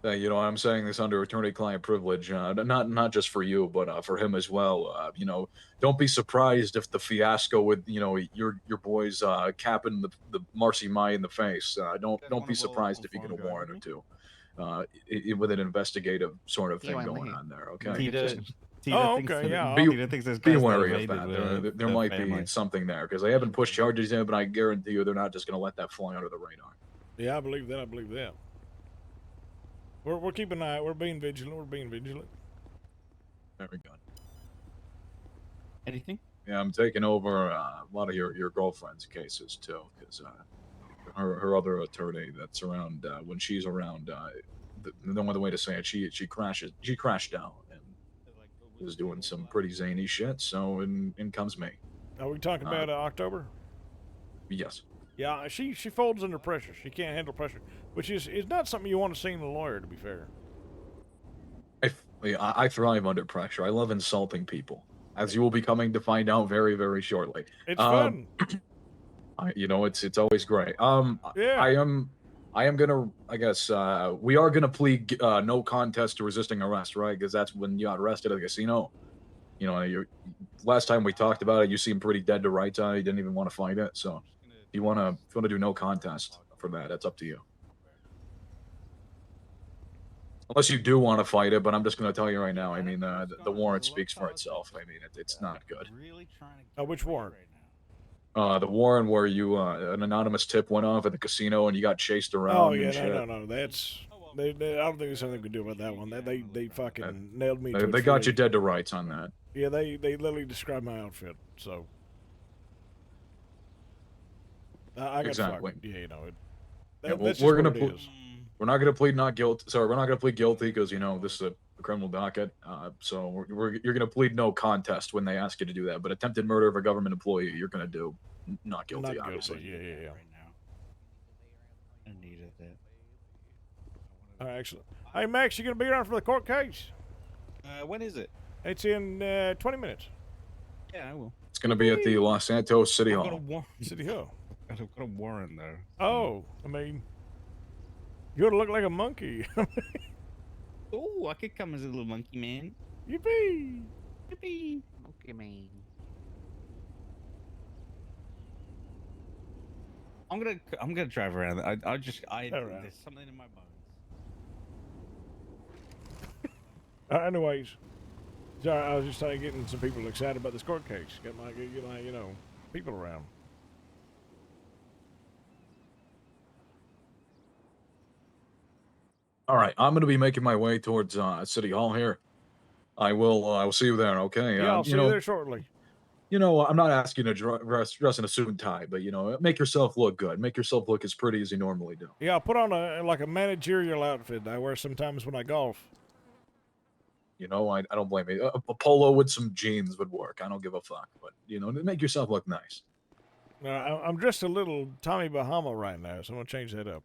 I'm saying this under attorney-client privilege, not just for you, but for him as well. Don't be surprised if the fiasco with your boys capping the Marcy Mai in the face. Don't be surprised if you get a warrant or two, with an investigative sort of thing going on there. Okay. Be wary of that. There might be something there because they haven't pushed charges in, but I guarantee you they're not just going to let that fly under the radar. Yeah, I believe that. We're keeping an eye. We're being vigilant. Very good. Anything? Yeah, I'm taking over a lot of your girlfriend's cases too, because her other attorney that's around when she's around. The only way to say it, she crashed out and was doing some pretty zany shit. So in comes me. Are we talking about October? Yes. Yeah, she folds under pressure. She can't handle pressure, which is not something you want to see in a lawyer, to be fair. I thrive under pressure. I love insulting people, as you will be coming to find out very, very shortly. It's fun. It's always great. Yeah. I am gonna. I guess we are gonna plead no contest to resisting arrest, right? Because that's when you got arrested at the casino. Last time we talked about it, you seemed pretty dead to rights. You didn't even want to fight it. So, if you wanna do no contest for that, that's up to you. Unless you do want to fight it, but I'm just going to tell you right now. I mean, the warrant speaks for itself. I mean, it's not good. Which warrant? The warrant where you an anonymous tip went off at the casino and you got chased around. Oh yeah, and shit. no. That's I don't think there's something we can do about that one. They fucking nailed me. They got you dead to rights on that. Yeah, they literally described my outfit. So I got Exactly. fucked. Yeah, we're not gonna plead not guilty. Sorry, we're not gonna plead guilty because this is a criminal docket. So you're gonna plead no contest when they ask you to do that. But attempted murder of a government employee, you're gonna do not guilty. Obviously. Yeah. I needed that. All right, excellent. Hey Max, you gonna be around for the court case? When is it? It's in 20 minutes. Yeah, I will. It's gonna be at the Los Santos City Hall. City Hall. I've got a warrant there. Oh, I mean, you ought to look like a monkey. Oh, I could come as a little monkey man. Yippee! Yippee! Monkey man. I'm gonna drive around. There's something in my bones. Anyways, sorry, I was just getting some people excited about this court case. Get my people around. All right, I'm going to be making my way towards City Hall here. I will see you there. Okay. Yeah, I'll see you there shortly. I'm not asking you to dress in a suit and tie, but make yourself look good. Make yourself look as pretty as you normally do. Yeah, I'll put on a managerial outfit I wear sometimes when I golf. I don't blame you. A polo with some jeans would work. I don't give a fuck. But make yourself look nice. I'm dressed a little Tommy Bahama right now, so I'm gonna change that up.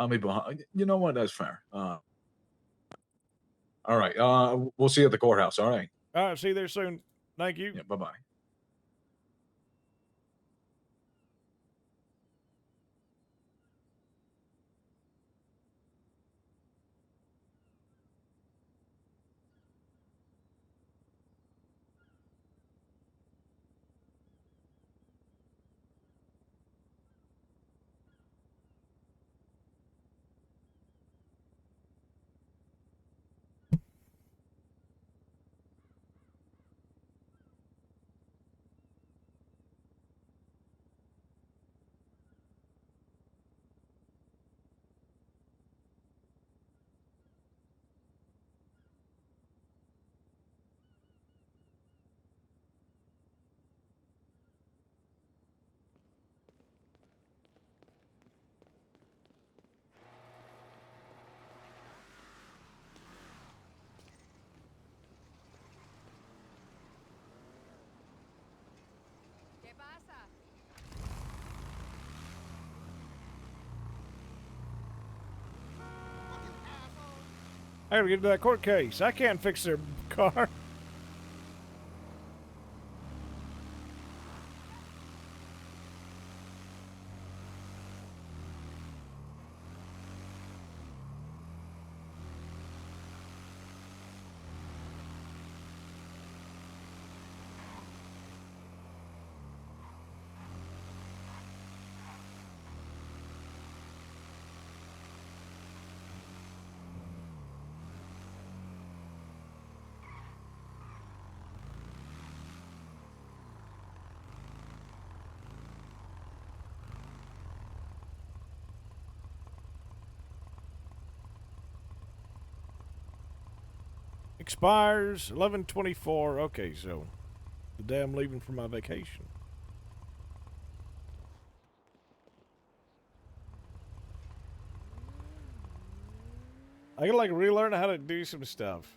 You know what? That's fair. All right. We'll see you at the courthouse. All right. All right. See you there soon. Thank you. Yeah. Bye-bye. I gotta get to that court case. I can't fix their car. Expires 11/24. Okay, so the day I'm leaving for my vacation. I can like relearn how to do some stuff.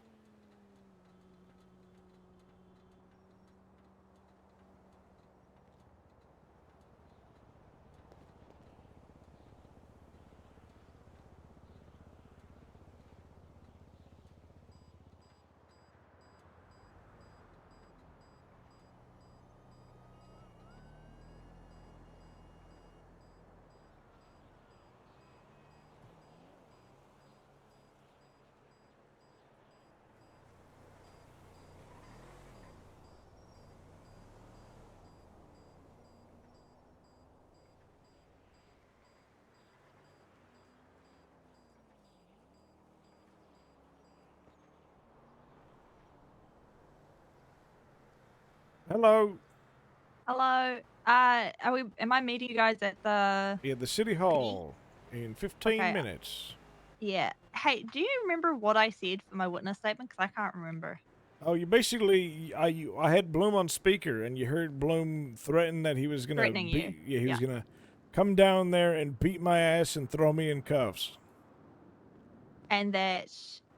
Hello. Hello. Am I meeting you guys at the? Yeah, the city hall in 15 Okay. minutes. Yeah. Hey, do you remember what I said for my witness statement? Because I can't remember. Oh, you basically, I had Bloom on speaker, and you heard Bloom threaten that he was gonna Threatening you. beat. Yeah, he was Yeah. gonna come down there and beat my ass and throw me in cuffs. And that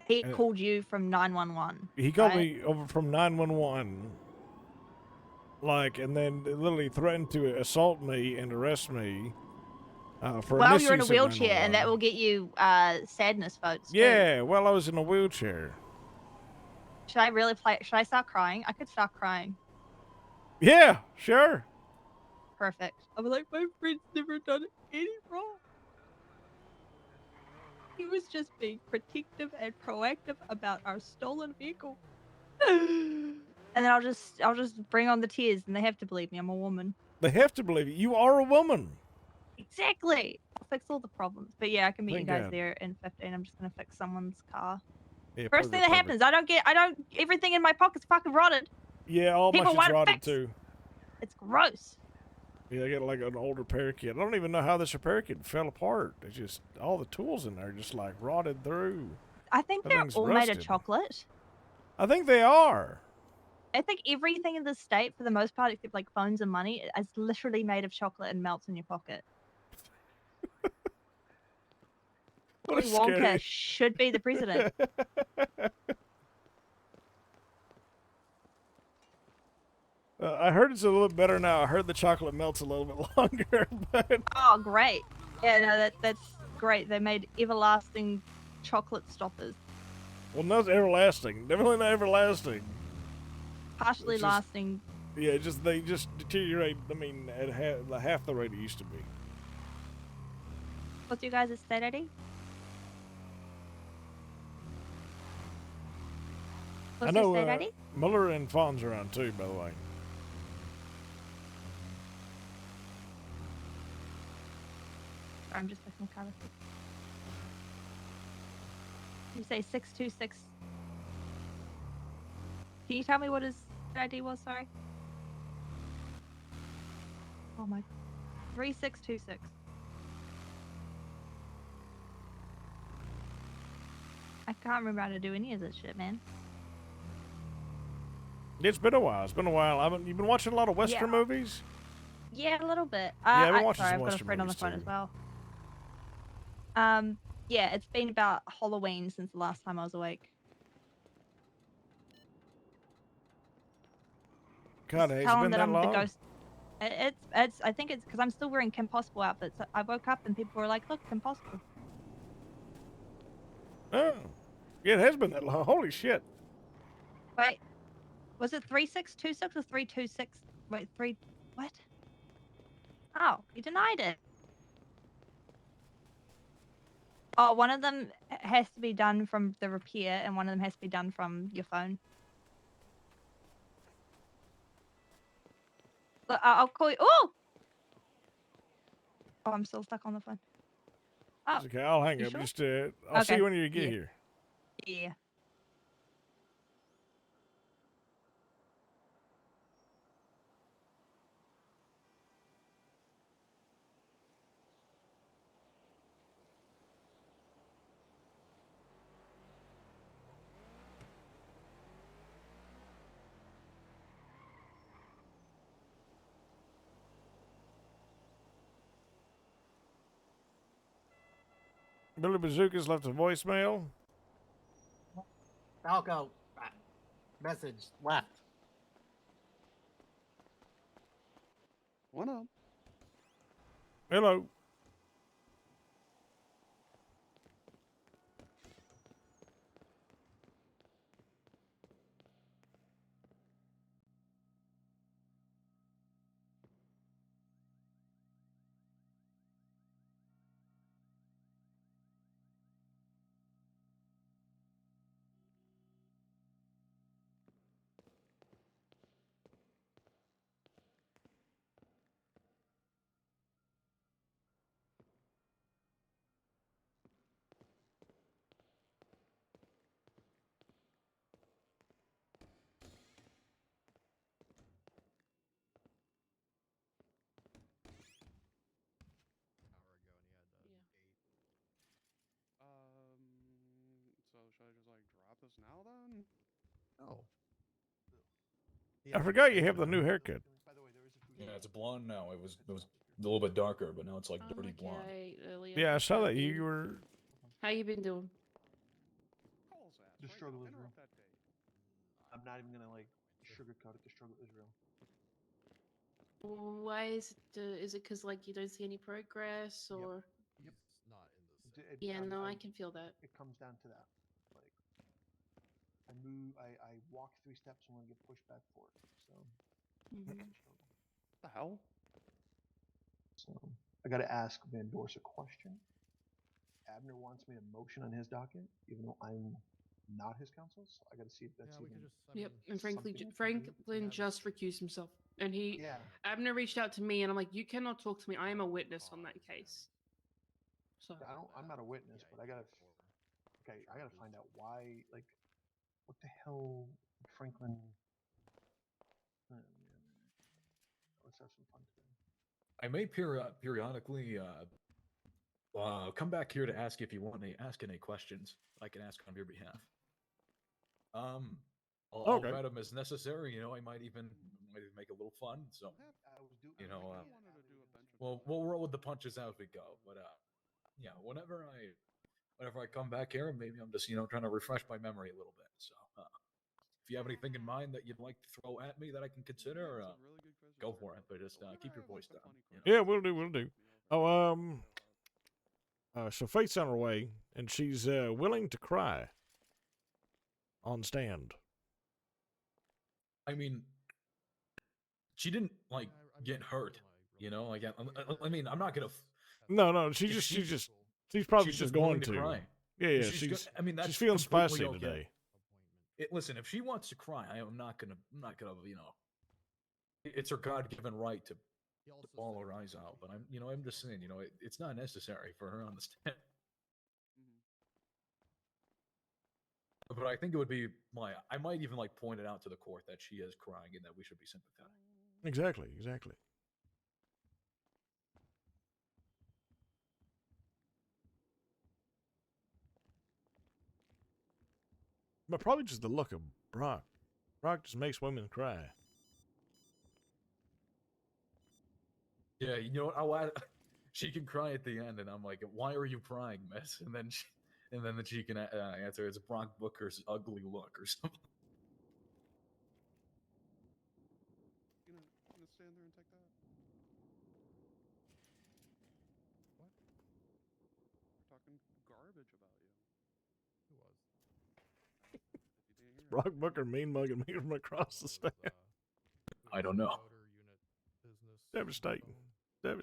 he Uh, called you from 911. He called right? me over from 911, like, and then literally threatened to assault me and arrest me for Well, missing you're in a some wheelchair, and that 911. will get you sadness votes too. Yeah, well, I was in a wheelchair. Should I really play? Should I start crying? I could start crying. Yeah, sure. Perfect. I'll be like, my friend's never done any wrong. He was just being protective and proactive about our stolen vehicle. And then I'll just bring on the tears, and they have to believe me. I'm a woman. They have to believe it. You are a woman. Exactly. I'll fix all the problems. But yeah, I can meet Thank you guys God. there in 15. I'm just gonna fix someone's car. Yeah, First thing perfect, that perfect. happens, I don't. Everything in my pocket's fucking rotted. Yeah, all People my want shit's it rotted fixed. too. It's gross. Yeah, I got like an older repair kit. I don't even know how this repair kit fell apart. It's just all the tools in there just like rotted through. I think they're Everything's all made of rusted. chocolate. I think they are. I think everything in the state, for the most part, except like phones and money, is literally made of chocolate and melts in your pocket. What a Willy Wonka scary- should be the president. I heard it's a little bit better now. I heard the chocolate melts a little bit longer, but Oh, great. Yeah, no, that's great. They made everlasting chocolate stoppers. well, no, it's everlasting. Definitely not everlasting. Partially It's just- lasting. Yeah, they just deteriorate. I mean, at half the rate it used to be. What's your guys' state ID? I What's know your state ID? Muller and Fawn's around too, by the way. I'm just looking at it. You say 626. Can you tell me what his ID was? Sorry. Oh my. 3626. I can't remember how to do any of this shit, man. It's been a while. It's been a while. You've been watching a lot of Western Yeah. movies? Yeah, a little bit. I've been watching sorry, some I've got a Western friend on the movies, phone as too. well. Yeah, it's been about Halloween since the last time I was awake. God, Just it's tell 'em been that that I'm long? the ghost. It's. I think it's because I'm still wearing Kim Possible outfits. I woke up and people were like, "Look, Kim Possible." Oh. Yeah, it has been that long. Holy shit. Wait, was it 3626 or 326? Wait, what? Oh, you denied it. Oh, one of them has to be done from the repair, and one of them has to be done from your phone. Look, I'll call you. Oh! Oh, I'm still stuck on the phone. Oh, It's okay, I'll hang you up. sure? Just I'll see Okay, you when you get yeah. here. Yeah. Billy Bazookas left a voicemail. Falco, message left. What up? Hello. So should I just like drop this now then? Oh. I forgot you have the new haircut. Yeah, it's blonde now. It was a little bit darker, but now it's like dirty blonde. Yeah, I saw that you were. How you been doing? The struggle is real. I'm not even gonna like sugarcoat it. The struggle is real. Why is it because like you don't see any progress or? Yep. Yeah, no, I can feel that. It comes down to that. Like, I walk 3 steps and I get pushed back 4. So. The hell? So I got to ask Van Dorse a question. Abner wants me to motion on his docket, even though I'm not his counsel. So I got to see if that's even. Yep, and something Franklin just recused himself, and Abner reached out to me, and I'm like, you cannot talk to me. I am a witness on that case. So I'm not a witness, but I gotta find out why. Like, what the hell, Franklin? Let's have some fun today. I may periodically come back here to ask if you want to ask any questions. I can ask on your behalf. I'll vet them as necessary. You know, I might even make a little fun. So, you know, we'll roll with the punches as we go. But yeah, whenever I come back here, maybe I'm just trying to refresh my memory a little bit. So, if you have anything in mind that you'd like to throw at me that I can consider, go for it. But just keep your voice down. Yeah, we'll do. Oh, so Fate's on her way, and she's willing to cry on stand. I mean, she didn't like get hurt, you know. Like, I mean, I'm not gonna. No, she's probably just going to. Cry. Yeah, I mean, that's she's feeling spicy okay. today. Listen, if she wants to cry, I'm not gonna, it's her God-given right to bawl her eyes out. But I'm just saying, it's not necessary for her on the stand. But I think it would be I might even point it out to the court that she is crying and that we should be sympathetic. Exactly. But probably just the look of Brock. Brock just makes women cry. Yeah, you know what? She can cry at the end, and I'm like, "Why are you crying, miss?" And then she can answer, "It's Brock Booker's ugly look," or something. You gonna stand there and take that? What? We're talking garbage about you. Who was? Brock Booker mean mugging me from across the stand. I don't know. Devastating. I'm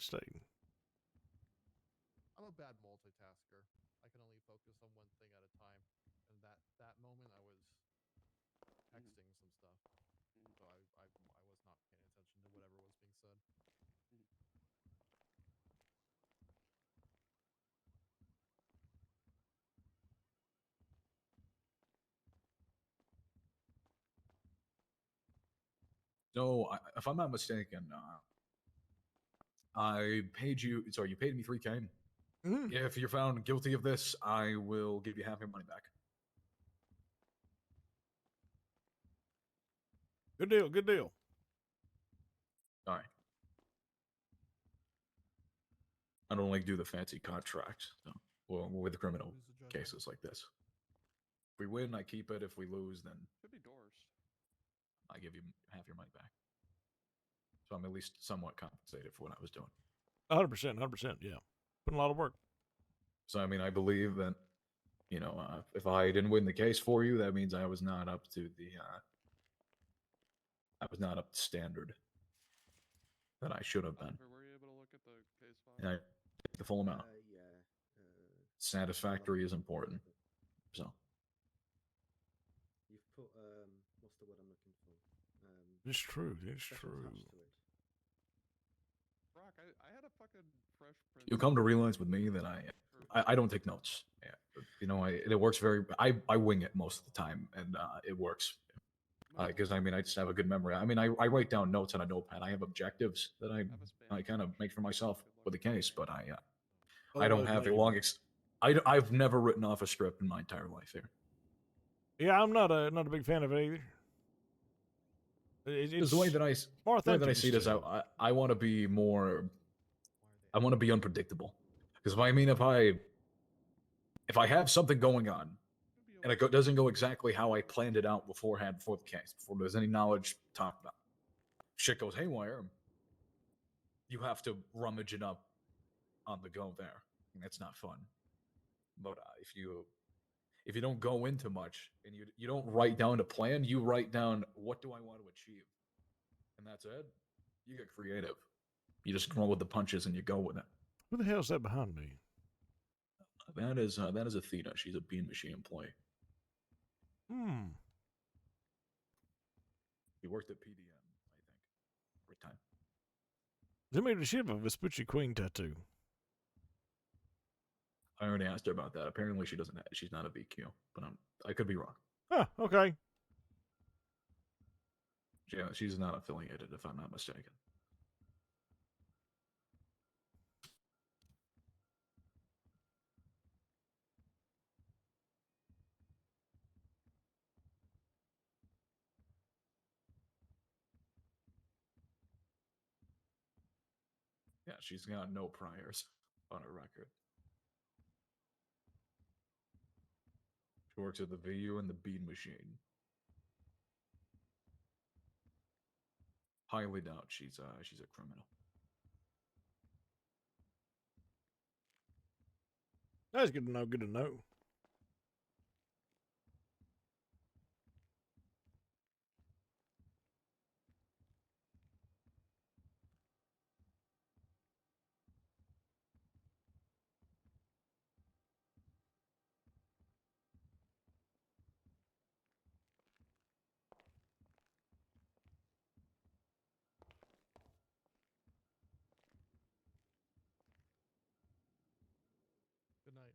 a bad multitasker. I can only focus on one thing at a time. And that moment I was texting some stuff. So I was not paying attention to whatever was being said. So, if I'm not mistaken, I paid you. Sorry, you paid me $3K. If you're found guilty of this, I will give you half your money back. Good deal. All right. I don't do the fancy contracts. So well, with criminal cases like this. If we win, I keep it. If we lose, then Could be doors. I give you half your money back. So I'm at least somewhat compensated for what I was doing. 100%, 100%. Yeah, putting a lot of work. So I mean, I believe that if I didn't win the case for you, that means I was not up to standard that I should have been. Were you able to look at the case file? And I take the full amount. Satisfactory is important. So You've put what's the word I'm looking for? It's true. It's special true. touch to it. Brock, I had a fucking fresh print. you come to realize with me that I don't take notes. Yeah. It works I wing it most of the time, and it works. Because I just have a good memory. I write down notes on a notepad. I have objectives that I kind of make for myself with the case, but I don't have a long. I've never written off a script in my entire life here. Yeah, I'm not a big fan of it either. It's the way that I see this, I want to be more. I want to be unpredictable, because if I have something going on, and it doesn't go exactly how I planned it out beforehand, before the case, before there's any knowledge talked about, shit goes haywire. You have to rummage it up on the go there. And that's not fun. But if you don't go into much and you don't write down a plan, you write down what do I want to achieve, and that's it. You get creative. You just roll with the punches and you go with it. Who the hell's that behind me? That is Athena. She's a Bean Machine employee. He worked at PDM, I think, for a time. They made a ship of a Vespucci Queen tattoo. I already asked her about that. Apparently, she's not a VQ, but I could be wrong. Huh, okay. Yeah, she's not affiliated, if I'm not mistaken. Yeah, she's got no priors on her record. She works at the VU and the Bean Machine. Highly doubt she's a criminal. That's good to know. Good to know. Good night.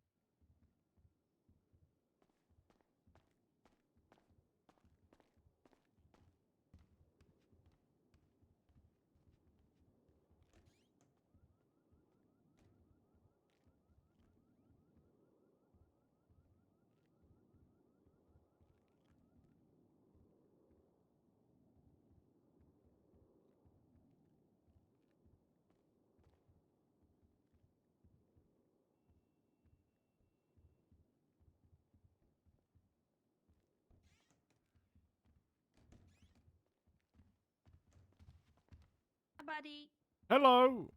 Hi, buddy. Hello.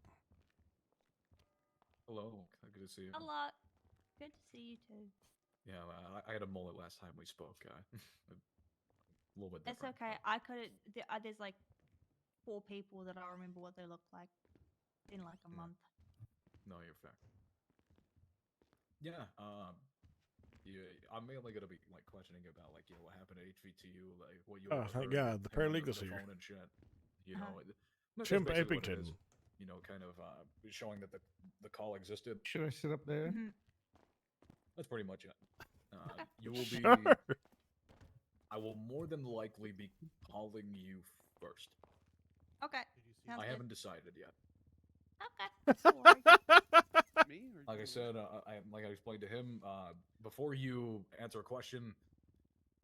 Hello. Good to see you. Hello. Good to see you too. Yeah, I had a mullet last time we spoke. A little bit It's different. okay. I could. There's like 4 people that I remember what they look like in like a month. No, you're fair. Yeah. I'm mainly gonna be like questioning about what happened at HVTU, like what you. Oh, thank God, the paralegals here. Phone and shit. That's Chimp basically what it Appington. is. Kind of showing that the call existed. Should I sit up there? That's pretty much it. You will be. Sure. I will more than likely be calling you first. Okay. I haven't decided yet. Okay. Me? Or Like I said, like I explained to him, before you answer a question,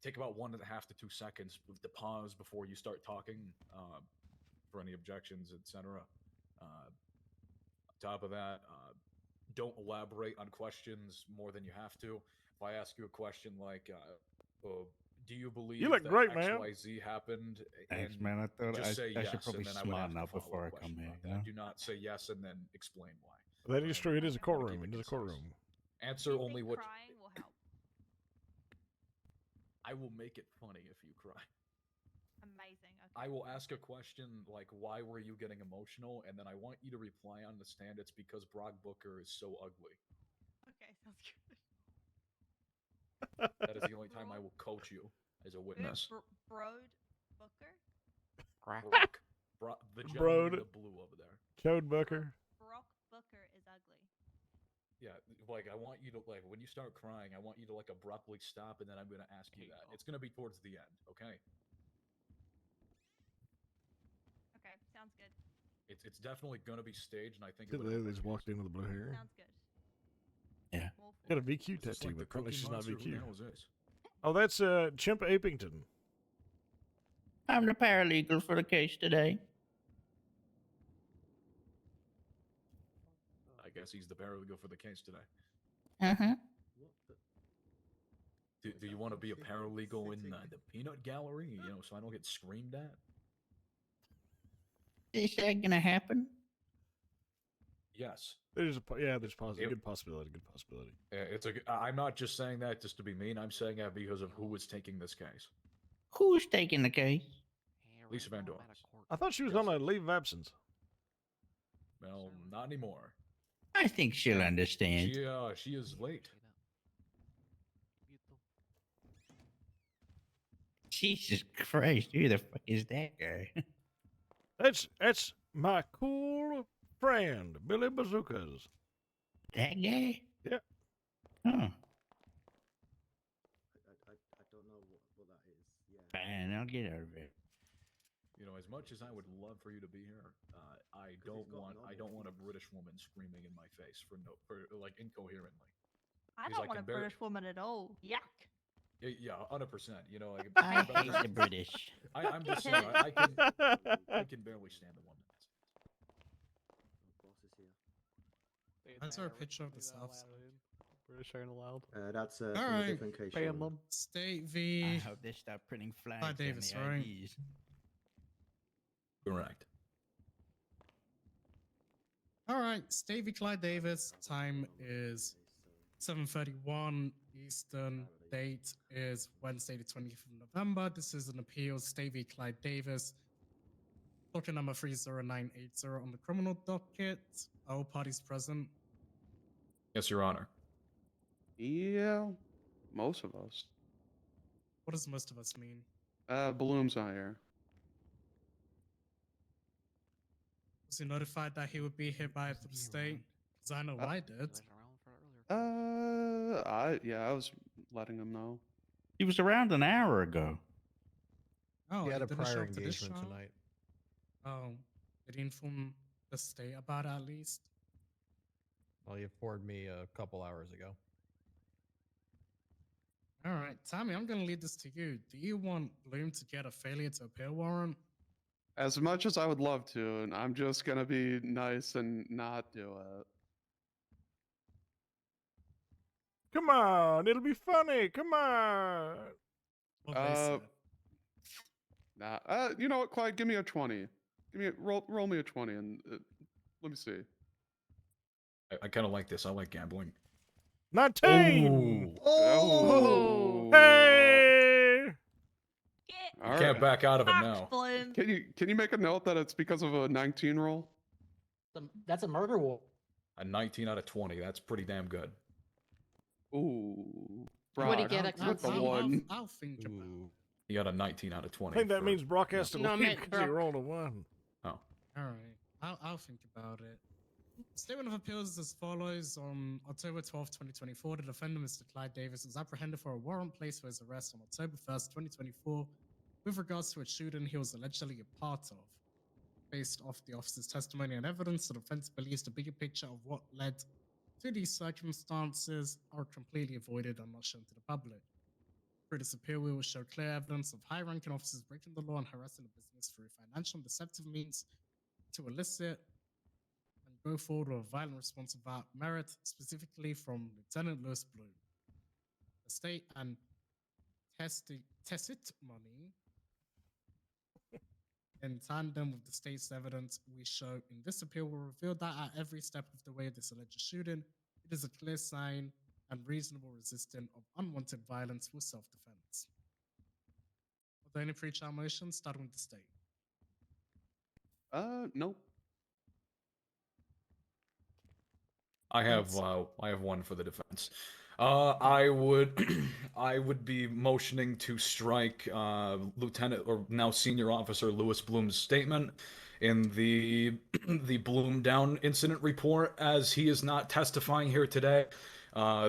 take about 1.5 to 2 seconds to pause before you start talking, for any objections, etc. On top of that, don't elaborate on questions more than you have to. If I ask you a question like, do you believe look that great, man. XYZ happened? Thanks, And man. I thought just say I yes, should probably and then I would smarten ask a up before follow-up I come question here. about You that. know? Do not say yes and then explain why. That is true. It is a Gotta courtroom. keep It is a concise. courtroom. Answer Do you only think what crying will help? I will make it funny if you cry. Amazing. Okay. I will ask a question like, why were you getting emotional? And then I want you to reply on the stand, it's because Brock Booker is so ugly. Okay, sounds good. That is the only time I will coach you as a witness. Broad Booker? Brock. The gentleman Broad. in the blue over there. Chode Booker. Brock Booker is ugly. Yeah, like I want you to like when you start crying, I want you to like abruptly stop, and then I'm gonna ask you that. It's gonna be towards the end, okay? Okay, sounds good. It's definitely gonna be staged, and I think They just walked in with the blue hair. Sounds good. Yeah. Got a VQ Is this tattoo, like but the apparently Cookie she's not Monster? Who the VQ. hell is this? Oh, that's Chimp Apington. I'm the paralegal for the case today. I guess he's the paralegal for the case today. Uh-huh. Do you want to be a paralegal in the peanut gallery? You know, so I don't get screamed at. Is that gonna happen? Yes. There's good possibility. Good possibility. I'm not just saying that just to be mean. I'm saying that because of who is taking this case. Who's taking the case? Lisa Van Dorn. I thought she was on a leave of absence. Well, not anymore. I think she'll understand. She is late. Jesus Christ, who the fuck is that guy? That's my cool friend, Billy Bazookas. That guy? Yeah. Oh. I don't know what that is. Yeah. Fine, I'll get out of it. You know, as much as I would love for you to be here, I don't want a British woman screaming in my face for like incoherently. I Because don't want a British woman at all. Yuck. Yeah, 100%. You know, like I hate the British. I'm just saying, I can barely stand the one. I saw a picture of the South Side. British aren't allowed. That's All from a right. different case. Bam Sharon. them. State I v. hope they stop printing flags Clyde Davis, on the right? IDs. Correct. All right, State v. Clyde Davis. Time is 7:31 Eastern. Date is Wednesday, the 20th of November. This is an appeal. State v. Clyde Davis. Docket number 30980 on the criminal docket. All parties present. Yes, Your Honor. Yeah, most of us. What does most of us mean? Bloom's not here. Was he notified that he would be here by the state? Because I know I did. I was letting him know. He was around an hour ago. Oh, He had a didn't show prior up to this engagement trial? tonight. Oh, did he inform the state about it at least? Well, he informed me a couple hours ago. All right, Tommy, I'm going to lead this to you. Do you want Bloom to get a failure to appeal warrant? As much as I would love to, and I'm just gonna be nice and not do it. Come on, it'll be funny. Come on. Nah. You know what, Clyde? Give me a 20. Roll me a 20, and let me see. I kind of like this. I like gambling. 19. Oh. Hey. I can't back out of it now. Can you make a note that it's because of a 19 roll? That's a murder roll. A 19 out of 20. That's pretty damn good. Ooh. What do you get, with the one. I'll think about it. You got a 19 out of 20. I think that for- means Brock has to No, I leave meant because he Brock. rolled a 1. Oh. All right, I'll think about it. Statement of appeals is as follows. On October 12th, 2024, the defendant, Mr. Clyde Davis, was apprehended for a warrant placed for his arrest on October 1st, 2024, with regards to a shooting he was allegedly a part of. Based off the officer's testimony and evidence, the defense believes the bigger picture of what led to these circumstances are completely avoided and not shown to the public. Through this appeal, we will show clear evidence of high-ranking officers breaking the law and harassing the business through financial and deceptive means to elicit and go forward with a violent response without merit, specifically from Lieutenant Lewis Bloom. The state and testimony in tandem with the state's evidence we show in this appeal will reveal that at every step of the way of this alleged shooting, it is a clear sign and reasonable resistance of unwanted violence for self-defense. Are there any pre-trial motions starting with the state? Nope. I have one for the defense. I would I would be motioning to strike Lieutenant or now Senior Officer Lewis Bloom's statement in the the Bloom Down incident report, as he is not testifying here today.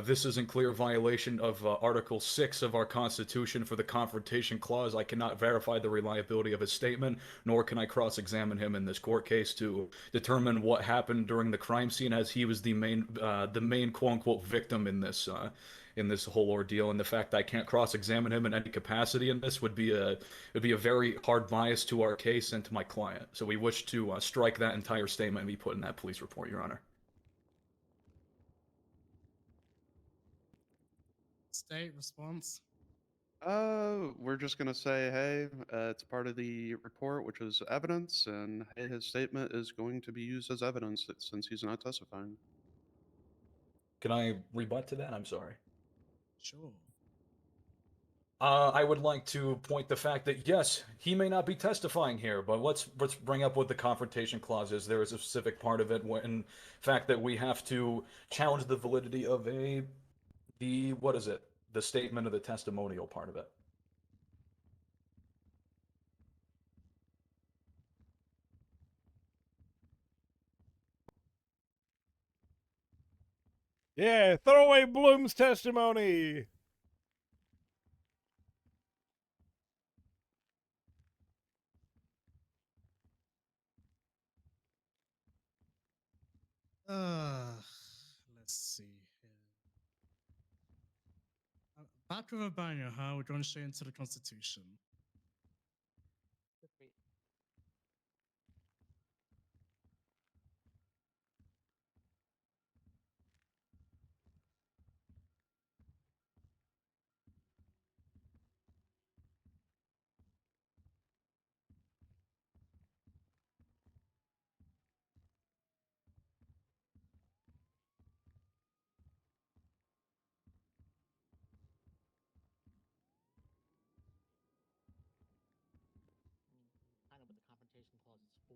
This is in clear violation of Article 6 of our Constitution for the Confrontation Clause. I cannot verify the reliability of his statement, nor can I cross-examine him in this court case to determine what happened during the crime scene, as he was the main quote-unquote victim in this whole ordeal. And the fact that I can't cross-examine him in any capacity in this would be a very hard bias to our case and to my client. So we wish to strike that entire statement and be put in that police report, Your Honor. State response. We're just gonna say, hey, it's part of the report, which is evidence, and hey, his statement is going to be used as evidence since he's not testifying. Can I rebut to that? I'm sorry. Sure. I would like to point the fact that yes, he may not be testifying here, but let's bring up what the confrontation clause is. There is a specific part of it in fact that we have to challenge the validity of the statement of the testimonial part of it. Yeah, throw away Bloom's testimony. Let's see here. Back with a banger, huh? We're going straight into the Constitution. Kind of what the confrontation clause is for.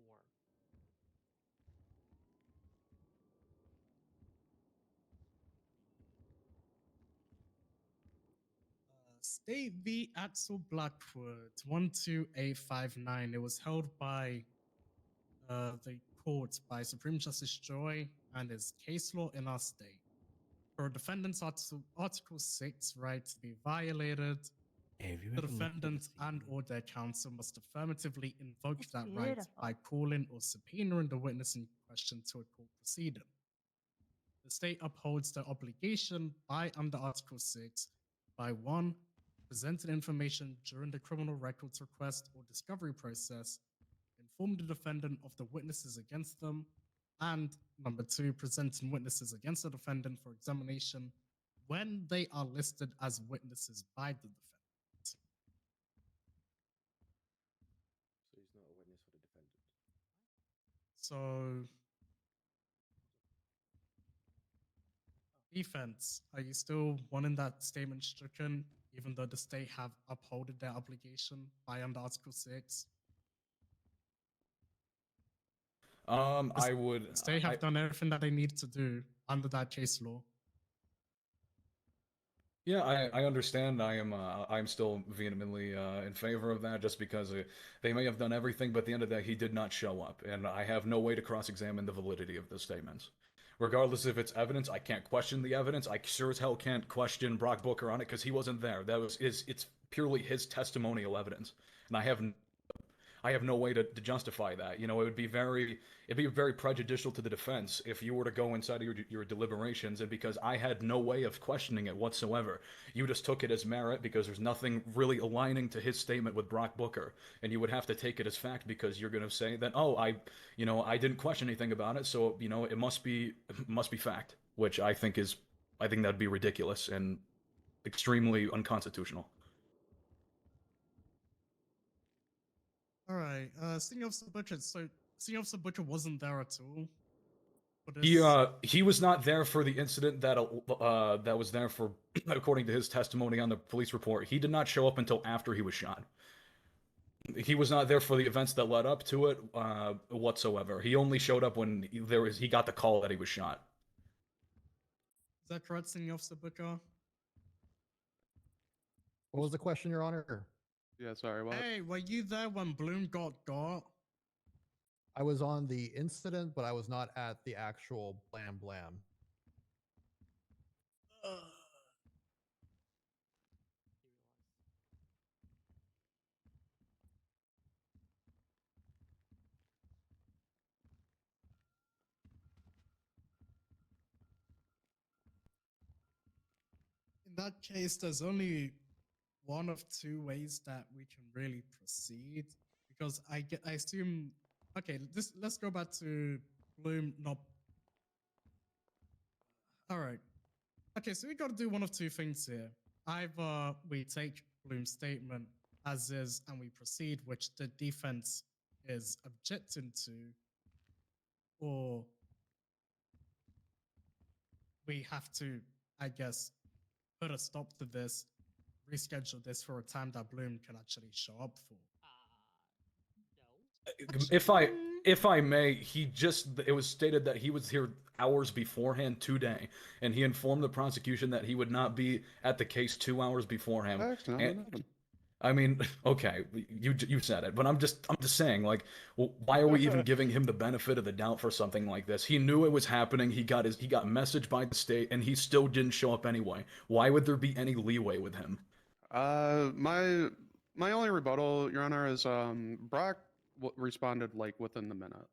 State v. Axel Blackwood, 12859. It was held by the court by Supreme Justice Joy and is case law in our state. For a defendant's Article 6 right to be violated, the defendant and or their counsel must affirmatively invoke that right by calling or subpoenaing the witness in question to a court proceeding. The state upholds their obligation by under Article 6 by 1. Presenting information during the criminal records request or discovery process, inform the defendant of the witnesses against them, and number 2, presenting witnesses against the defendant for examination when they are listed as witnesses by the defendant. So he's not a witness for the defendant. So, defense, are you still wanting that statement stricken, even though the state have upholded their obligation by under Article 6? I would. The state have done everything that they need to do under that case law. Yeah, I understand. I'm still vehemently in favor of that, just because they may have done everything, but at the end of the day, he did not show up, and I have no way to cross-examine the validity of the statements. Regardless if it's evidence, I can't question the evidence. I sure as hell can't question Brock Booker on it because he wasn't there. It's purely his testimonial evidence, and I have no way to justify that. You know, it'd be very prejudicial to the defense if you were to go inside of your deliberations, and because I had no way of questioning it whatsoever, you just took it as merit because there's nothing really aligning to his statement with Brock Booker, and you would have to take it as fact because you're going to say that, oh, I didn't question anything about it, so it must be fact, which I think that'd be ridiculous and extremely unconstitutional. All right. Senior Officer Butcher. So Senior Officer Butcher wasn't there at all. For this. He was not there for the incident that was there for, according to his testimony on the police report. He did not show up until after he was shot. He was not there for the events that led up to it whatsoever. He only showed up when he got the call that he was shot. Is that correct, Senior Officer Butcher? What was the question, Your Honor? Yeah, sorry. What? Hey, were you there when Bloom got? I was on the incident, but I was not at the actual blam blam. In that case, there's only one of two ways that we can really proceed, because I assume. Okay, let's go back to Bloom. Not. All right. Okay, so we got to do one of two things here. Either we take Bloom's statement as is and we proceed, which the defense is objecting to, or we have to, I guess, put a stop to this, reschedule this for a time that Bloom can actually show up for. If I may, it was stated that he was here hours beforehand today, and he informed the prosecution that he would not be at the case 2 hours beforehand. I mean, okay, you said it, but I'm just saying, like, well, why are we even giving him the benefit of the doubt for something like this? He knew it was happening. He got messaged by the state, and he still didn't show up anyway. Why would there be any leeway with him? My only rebuttal, Your Honor, is Brock responded like within the minute.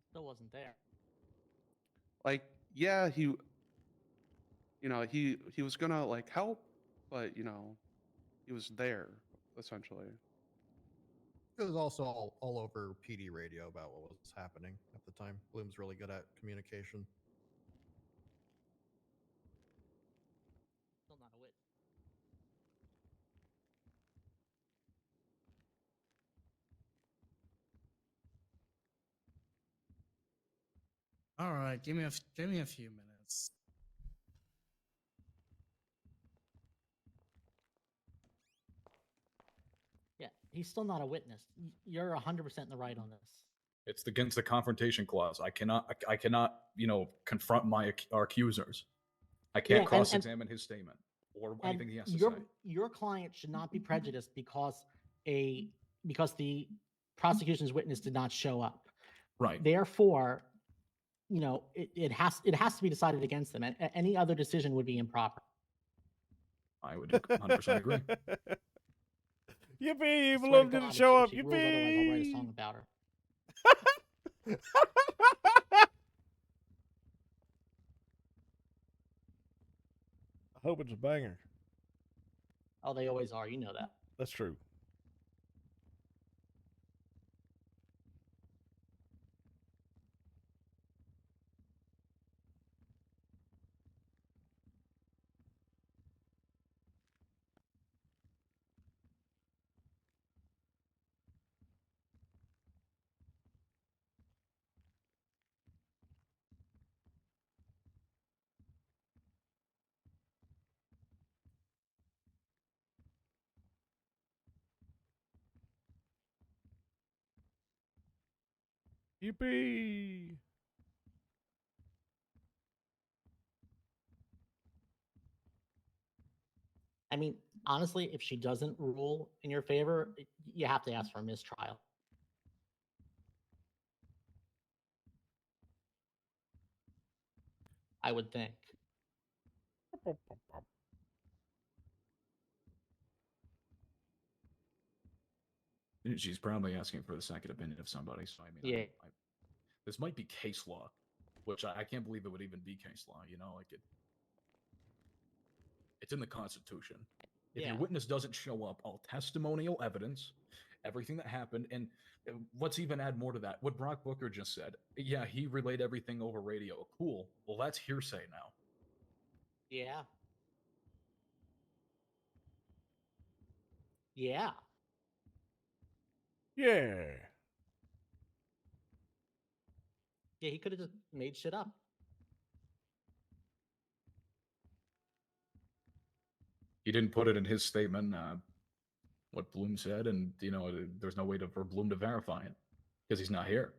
Still wasn't there. Like, yeah, he was gonna like help, but he was there essentially. It was also all over PD radio about what was happening at the time. Bloom's really good at communication. Still not a witness. All right, give me a few minutes. Yeah, he's still not a witness. You're 100% in the right on this. It's against the confrontation clause. I cannot, confront my accusers. I can't cross-examine his statement or anything he has to say. Your client should not be prejudiced because the prosecution's witness did not show up. Right. Therefore, it has to be decided against them. Any other decision would be improper. I would 100% agree. Yippee! Bloom didn't show up. She rules otherwise, I'll write a song about her. I hope it's a banger. Oh, they always are. You know that. That's true. Yippee! I mean, honestly, if she doesn't rule in your favor, you have to ask for a mistrial. I would think. She's probably asking for the second opinion of somebody. So I mean, Yeah. this might be case law, which I can't believe it would even be case law. You know, like it's in the Constitution. If your Yeah. witness doesn't show up, all testimonial evidence, everything that happened, and let's even add more to that. What Brock Booker just said. Yeah, he relayed everything over radio. Cool. Well, that's hearsay now. Yeah. Yeah. Yeah. Yeah, he could have just made shit up. He didn't put it in his statement. What Bloom said, and you know, there's no way for Bloom to verify it because he's not here.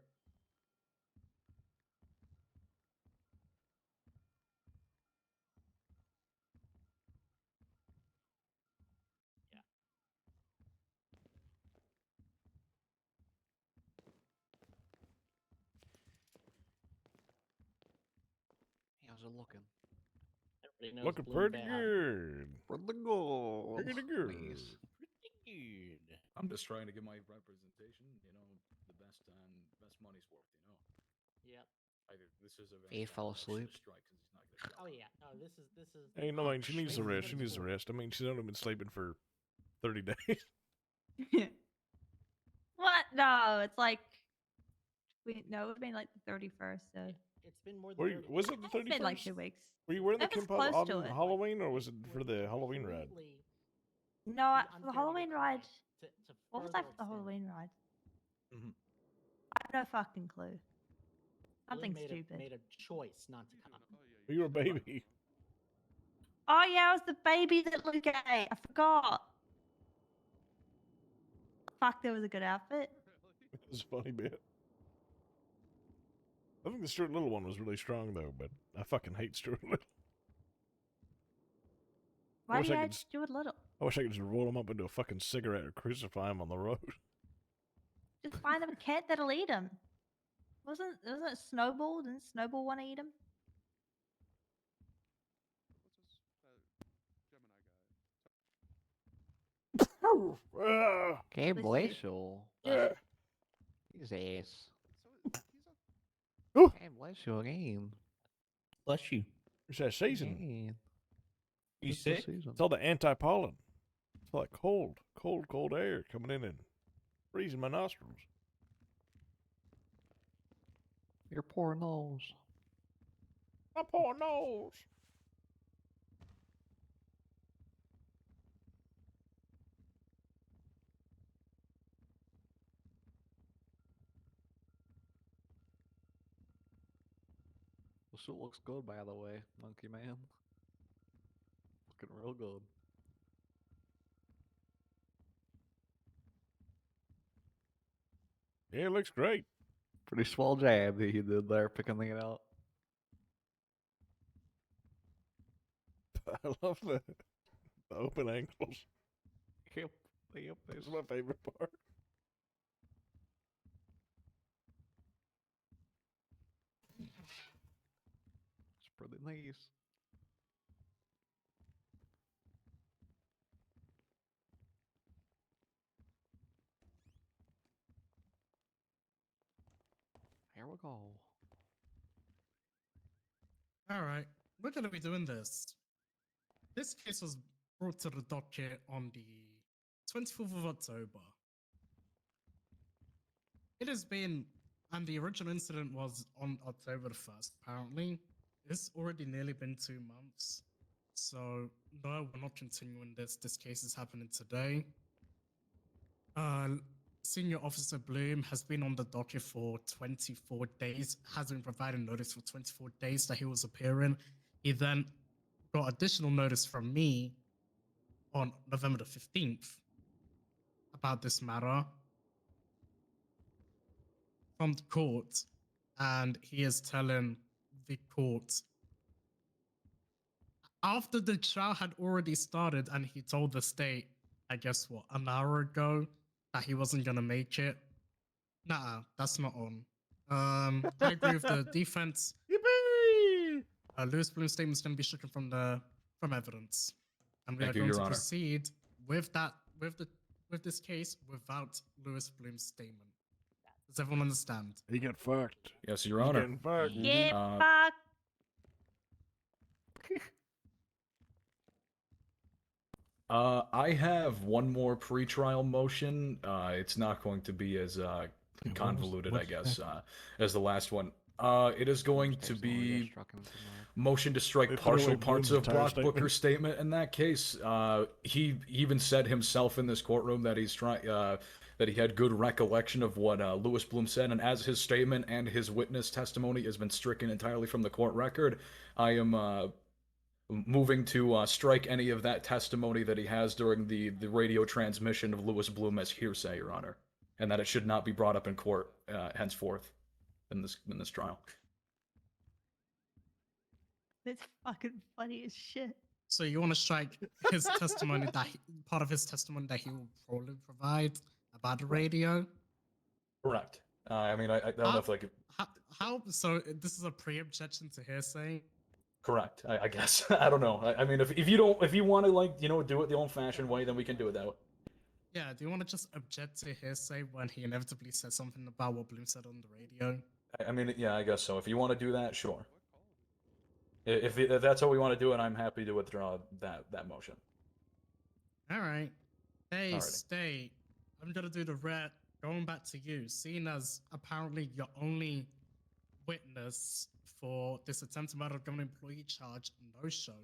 How's it looking? Everybody knows Looking Bloom pretty bad. good. Pretty good. Pretty good. Nice. Good. I'm just trying to get my representation, you know, the best money's worth, you know. Yep. This is a He fell asleep. strike because he's not gonna Oh yeah. No, this is. Ain't no, I mean, she needs the This is rest. what She it's needs the for. rest. I mean, she's only been sleeping for 30 days. What? No, it's like no, it would have been like the 31st. So It's been more Were than. you, was it the 31st? it's been like 2 weeks. Were you wearing the It was Kimpo close on to it. Halloween, or was it for the Halloween ride? Completely No, be for unfair the to Halloween your ride. client to What was I further for the extend it. Halloween ride? Mm-hmm. I have no fucking clue. Bloom Something made stupid. made a choice not to come. You were a baby. Oh yeah, I was the baby that Luke ate. I forgot. Fuck, that was a good outfit. It was a funny bit. I think the Stuart Little one was really strong though, but I fucking hate Stuart Little. Why wish do you I hate could Stuart Little? I wish I could just roll him up into a fucking cigarette or crucify him on the road. Just find him a cat that'll eat him. Wasn't it Snowball? Didn't Snowball want to eat him? Okay, Bless bless you. you. Yeah. His ass. Ooh. Okay, bless you again. Bless you. It's that season. Again. You It's the sick? season. It's all the anti-pollen. It's like cold air coming in and freezing my nostrils. Your poor nose. My poor nose. The suit looks good, by the way, Monkey Man. Looking real good. Yeah, it looks great. Pretty swell jab that he did there, picking it out. I love the open ankles. Yep, yep. That's my favorite part. It's pretty nice. Here we go. All right, we're gonna be doing this. This case was brought to the docket on the 24th of October. It has been, and the original incident was on October the 1st, apparently. It's already nearly been 2 months. So, no, we're not continuing this. This case is happening today. Senior Officer Bloom has been on the docket for 24 days, has been providing notice for 24 days that he was appearing. He then got additional notice from me on November the 15th about this matter from the court, and he is telling the court after the trial had already started and he told the state, I guess what, an hour ago, that he wasn't gonna make it. Nah, that's not on. I agree with the defense. Yippee! Lewis Bloom's statement is going to be stricken from evidence, and we Thank are you, going Your to Honor. proceed with with this case without Lewis Bloom's statement. Does everyone understand? He got fucked. Yes, Your He's Honor. getting fucked. Get Uh, fucked. I have one more pretrial motion. It's not going to be as convoluted, I what's guess, as the last one. It is going to be motion to strike They threw away partial parts Bloom's of entire Brock statement. Booker's statement. In that case, he even said himself in this courtroom that he's trying. That he had good recollection of what Lewis Bloom said, and as his statement and his witness testimony has been stricken entirely from the court record, I am moving to strike any of that testimony that he has during the radio transmission of Lewis Bloom as hearsay, Your Honor, and that it should not be brought up in court henceforth in this trial. That's fucking funny as shit. So you want to strike his testimony part of his testimony that he will probably provide about the radio? Correct. I mean, I don't know if like. How? So this is a pre-objection to hearsay. Correct. I guess. I don't know. I mean, if you want to like do it the old-fashioned way, then we can do it that way. Yeah. Do you want to just object to hearsay when he inevitably says something about what Bloom said on the radio? I mean, yeah, I guess so. If you want to do that, sure. If that's how we want to do it, I'm happy to withdraw that motion. All right. Hey, Alrighty. State. I'm gonna do the red. Going back to you, seeing as apparently your only witness for this attempted murder of government employee charge no-showed,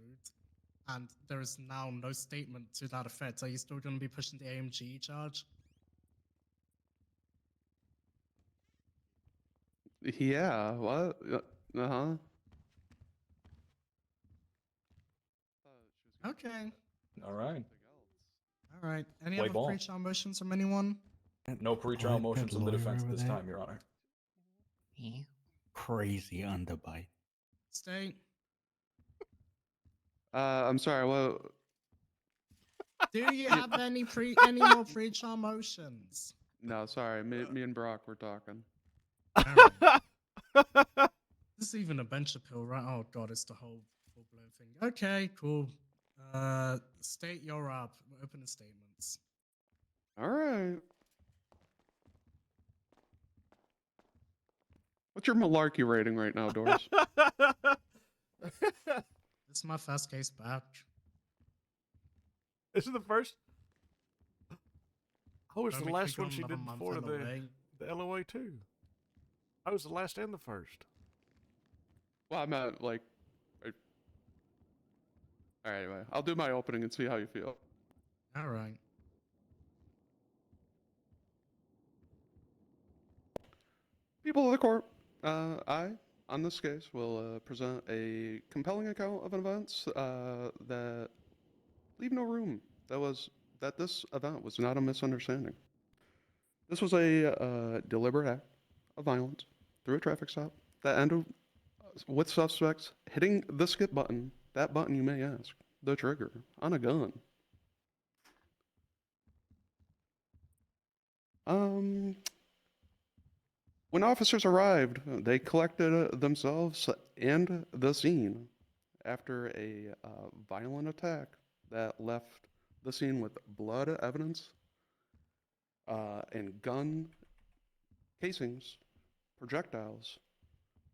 and there is now no statement to that effect. Are you still going to be pushing the AMG charge? Yeah. What? Uh-huh. Okay. All right. All right. Any Play other ball. pre-trial motions from anyone? No pretrial motions from the defense at this time, Your Honor. Crazy underbite. State. I'm sorry. What? Do you have any more pre-trial motions? No, sorry. Me and Brock were talking. This is even a bench appeal, right? Oh god, it's the whole full-blown thing. Okay, cool. State, you're up. Open the statements. All right. What's your malarkey rating right now, Doris? This is my first case back. This is the first. Oh, it's Don't the make me last go one she another did month before LOA. the LOA too. I was the last and the first. Well, I'm not like. All right, anyway, I'll do my opening and see how you feel. All right. People of the court, I, on this case, will present a compelling account of events that leave no room. That this event was not a misunderstanding. This was a deliberate act of violence through a traffic stop that ended with suspects hitting the skip button. That button, you may ask, the trigger on a gun. When officers arrived, they collected themselves and the scene after a violent attack that left the scene with blood evidence and gun casings, projectiles,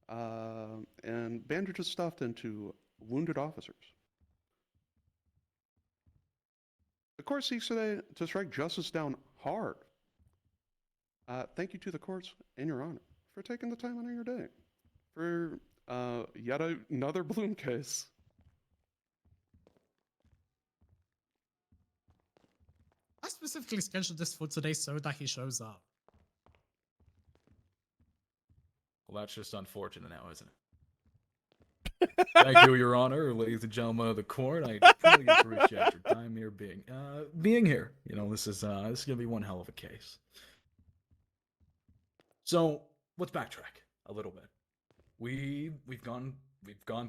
and bandages stuffed into wounded officers. The court seeks today to strike justice down hard. Thank you to the courts and Your Honor for taking the time out of your day for yet another Bloom case. I specifically scheduled this for today so that he shows up. Well, that's just unfortunate now, isn't it? Thank you, Your Honor, ladies and gentlemen of the court. I truly appreciate your time here being here. You know, this is gonna be one hell of a case. So let's backtrack a little bit. We've gone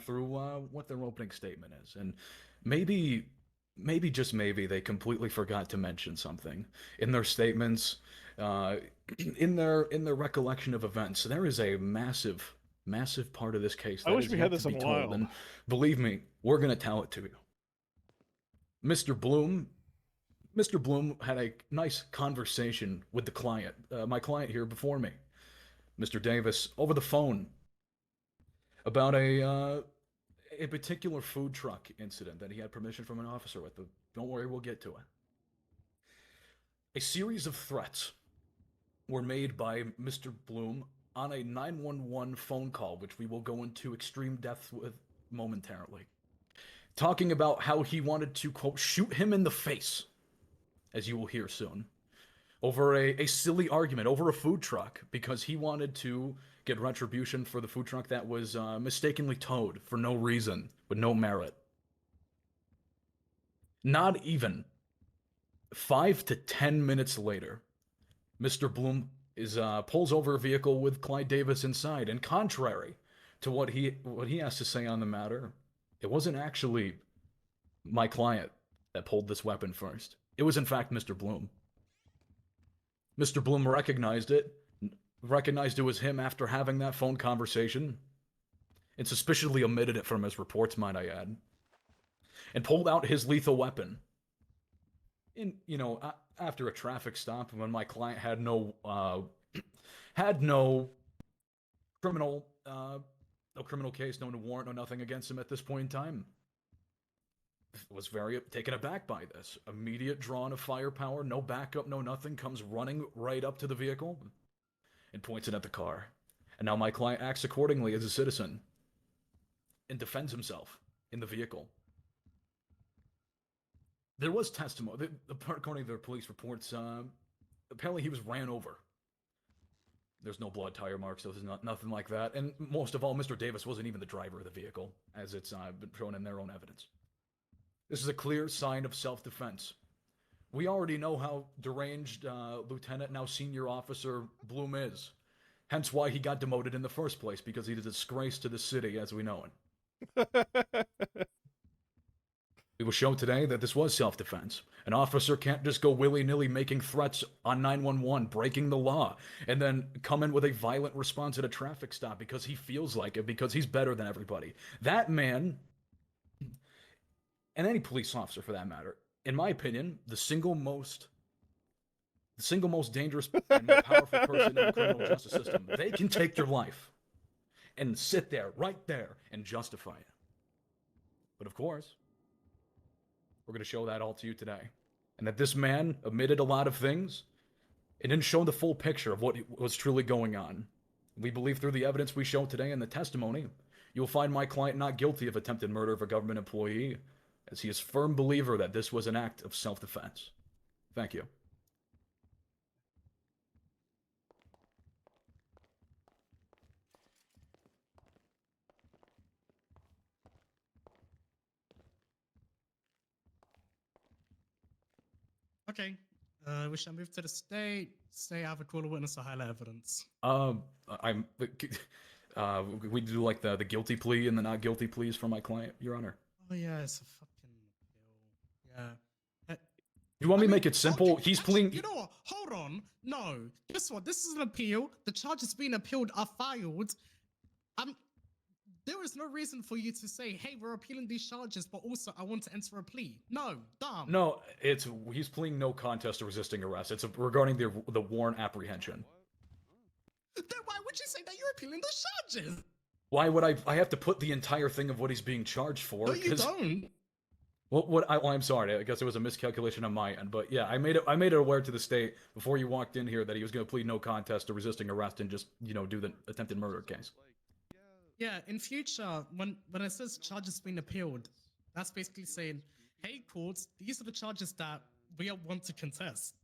through what their opening statement is, and maybe just maybe they completely forgot to mention something in their statements, in their recollection of events. There is a massive part of this case that I wish is we yet had this to be on told, Wild. and believe me, we're gonna tell it to you. Mr. Bloom Mr. Bloom had a nice conversation with the client, my client here before me, Mr. Davis, over the phone about a particular food truck incident that he had permission from an officer with. But don't worry, we'll get to it. A series of threats were made by Mr. Bloom on a 911 phone call, which we will go into extreme depth with momentarily, talking about how he wanted to, quote, shoot him in the face, as you will hear soon, over a silly argument over a food truck because he wanted to get retribution for the food truck that was mistakenly towed for no reason, with no merit. Not even 5 to 10 minutes later, Mr. Bloom pulls over a vehicle with Clyde Davis inside, and contrary to what he has to say on the matter, it wasn't actually my client that pulled this weapon first. It was in fact Mr. Bloom. Mr. Bloom recognized it was him after having that phone conversation, and suspiciously omitted it from his reports, might I add, and pulled out his lethal weapon. In, after a traffic stop, when my client had no criminal case, no warrant, no nothing against him at this point in time, was very taken aback by this. Immediate drawn of firepower, no backup, no nothing, comes running right up to the vehicle and points it at the car. And now my client acts accordingly as a citizen and defends himself in the vehicle. There was testimony, according to their police reports, apparently he was ran over. There's no blood, tire marks, so there's nothing like that. And most of all, Mr. Davis wasn't even the driver of the vehicle, as it's been shown in their own evidence. This is a clear sign of self-defense. We already know how deranged Lieutenant, now Senior Officer Bloom is. Hence why he got demoted in the first place, because he's a disgrace to the city as we know it. It was shown today that this was self-defense. An officer can't just go willy-nilly making threats on 911, breaking the law, and then come in with a violent response at a traffic stop because he feels like it, because he's better than everybody. That man, and any police officer for that matter, in my opinion, the single most dangerous and more powerful person in the criminal justice system. They can take your life and sit there, right there, and justify it. But of course, we're going to show that all to you today. And that this man omitted a lot of things and didn't show the full picture of what was truly going on. We believe through the evidence we show today and the testimony, you'll find my client not guilty of attempted murder of a government employee, as he is a firm believer that this was an act of self-defense. Thank you. Okay. We shall move to the state. State, I have a call a witness or highlight evidence. We do like the guilty plea and the not guilty pleas for my client, Your Honor. Oh yeah, it's a fucking appeal. Yeah. You want me to make it simple? Okay, He's actually, pleading. You know what? Hold on. No. Guess what? This is an appeal. The charges being appealed are filed. There is no reason for you to say, hey, we're appealing these charges, but also I want to enter a plea. No, dumb. No, he's pleading no contest to resisting arrest. It's regarding the warrant apprehension. Then why would you say that you're appealing the charges? Why would I have to put the entire thing of what he's being charged for? No, you don't. Well, I'm sorry. I guess it was a miscalculation on my end, but yeah, I made it aware to the state before you walked in here that he was going to plead no contest to resisting arrest and just do the attempted murder case. Yeah, in future, when it says charges being appealed, that's basically saying, hey, courts, these are the charges that we want to contest.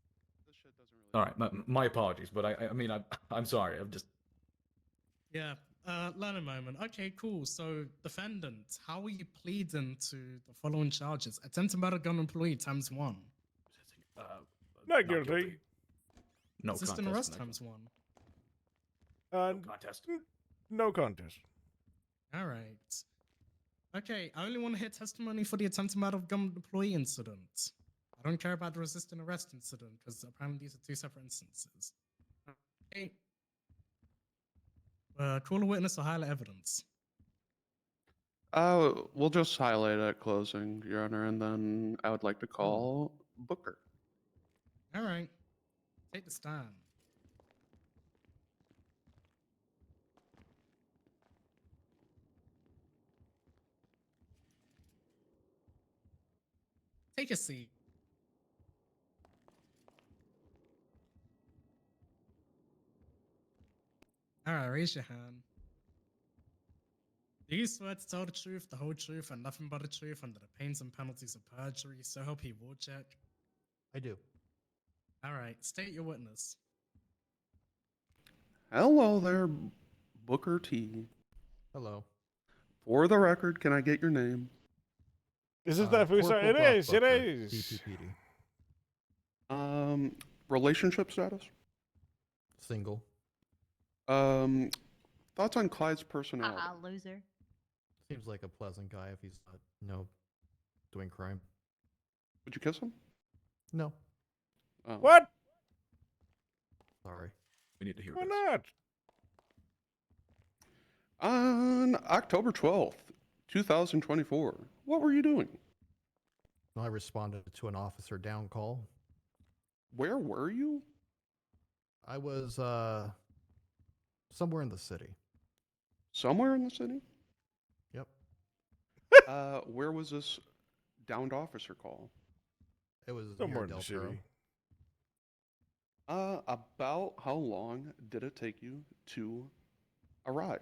All right, my apologies, but I'm sorry. I'm just. Yeah, learn a moment. Okay, cool. So, defendant, how are you pleading to the following charges? Attempted murder gun employee ×1. Not guilty. No Resisting contest. arrest ×1. No contest. No contest. All right. Okay, I only want to hear testimony for the attempted murder of government employee incident. I don't care about the resisting arrest incident because apparently these are two separate instances. Okay. Call a witness or highlight evidence. We'll just highlight at closing, Your Honor, and then I would like to call Booker. All right. Take the stand. Take a seat. All right, raise your hand. Do you swear to tell the truth, the whole truth, and nothing but the truth under the pains and penalties of perjury? So help you, Wojciech? I do. All right, state your witness. Hello there, Booker T. Hello. For the record, can I get your name? Is this that food? It is. It is. DPPD. Relationship status? Single. Thoughts on Clyde's personality? Loser. Seems like a pleasant guy if he's not, doing crime. Would you kiss him? No. Oh. What? Sorry. We need to hear Why this. not? On October 12th, 2024, what were you doing? I responded to an officer down call. Where were you? I was somewhere in the city. Somewhere in the city? Yep. Where was this downed officer call? It was Somewhere near in the Del city. Perro. About how long did it take you to arrive?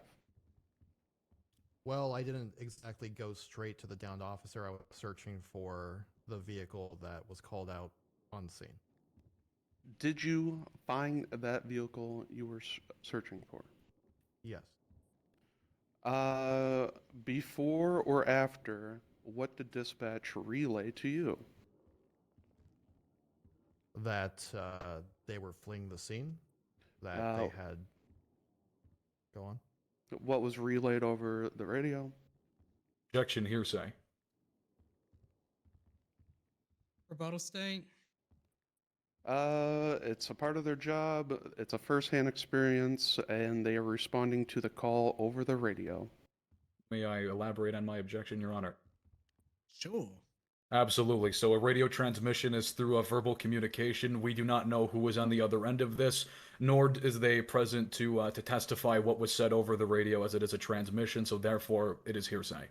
Well, I didn't exactly go straight to the downed officer. I was searching for the vehicle that was called out on the scene. Did you find that vehicle you were searching for? Yes. Before or after, what did dispatch relay to you? That they were fleeing the scene. That they had. Go on. What was relayed over the radio? Objection, hearsay. Rebuttal state. It's a part of their job. It's a first-hand experience, and they are responding to the call over the radio. May I elaborate on my objection, Your Honor? Sure. Absolutely. So a radio transmission is through a verbal communication. We do not know who is on the other end of this, nor is they present to testify what was said over the radio, as it is a transmission. So therefore, it is hearsay.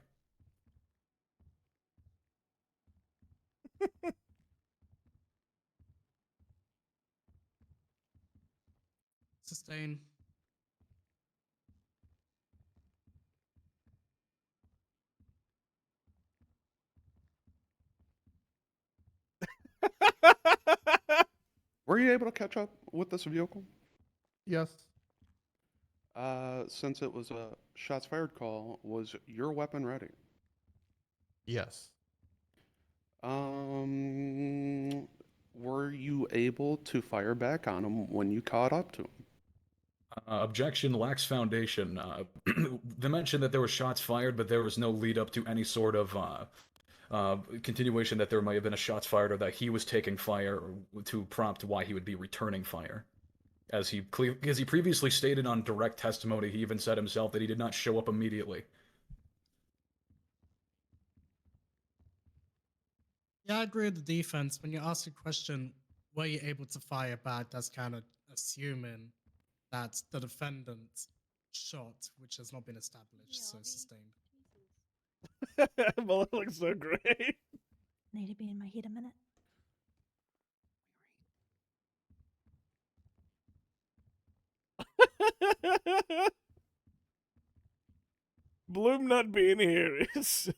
Sustain. Were you able to catch up with this vehicle? Yes. Since it was a shots fired call, was your weapon ready? Yes. Were you able to fire back on him when you caught up to him? Objection lacks foundation. They mentioned that there were shots fired, but there was no lead up to any sort of continuation that there might have been a shots fired or that he was taking fire to prompt why he would be returning fire. As he previously stated on direct testimony, he even said himself that he did not show up immediately. Yeah, I agree with the defense. When you ask a question, were you able to fire back, that's kind of assuming that the defendant shot, which has not been established, so sustained. Well, it looks so great. Need to be in my head a minute. Bloom not being here is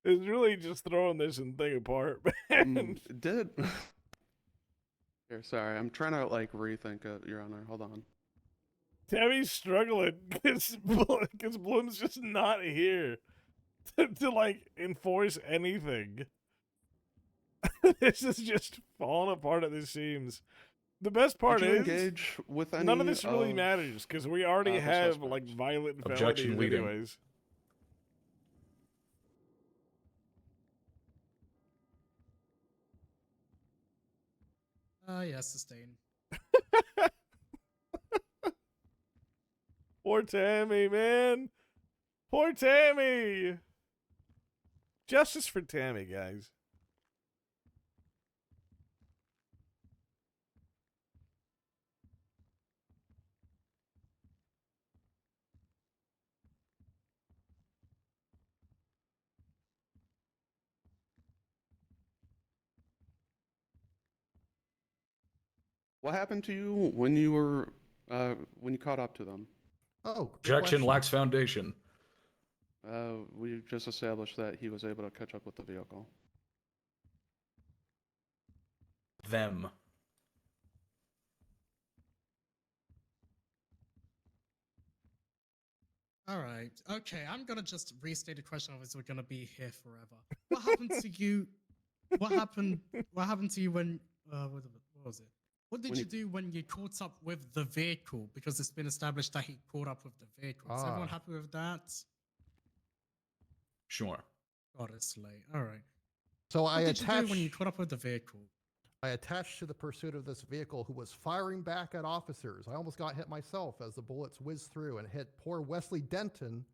really just throwing this thing apart, man. It did. Here, sorry, I'm trying to rethink it, Your Honor. Hold on. Tammy's struggling because Bloom's just not here to enforce anything. This is just falling apart at the seams. The best part Did you is engage with none of any this really of, matters because we already the have suspects? violent Objection felonies leading. anyways. Yeah, sustain. Poor Tammy, man. Poor Tammy. Justice for Tammy, guys. What happened to you when you were when you caught up to them? Oh, good Objection question. lacks foundation. We just established that he was able to catch up with the vehicle. Them. All right. Okay, I'm gonna just restate the question. Otherwise, we're gonna be here forever. What happened to you? What happened? What happened to you when? What was it? What did When you you- do when you caught up with the vehicle? Because it's been established that he caught up with the vehicle. Is everyone Ah. happy with that? Sure. God, it's late. All right. So What I did you do when you attached. caught up with the vehicle? I attached to the pursuit of this vehicle who was firing back at officers. I almost got hit myself as the bullets whizzed through and hit poor Wesley Denton,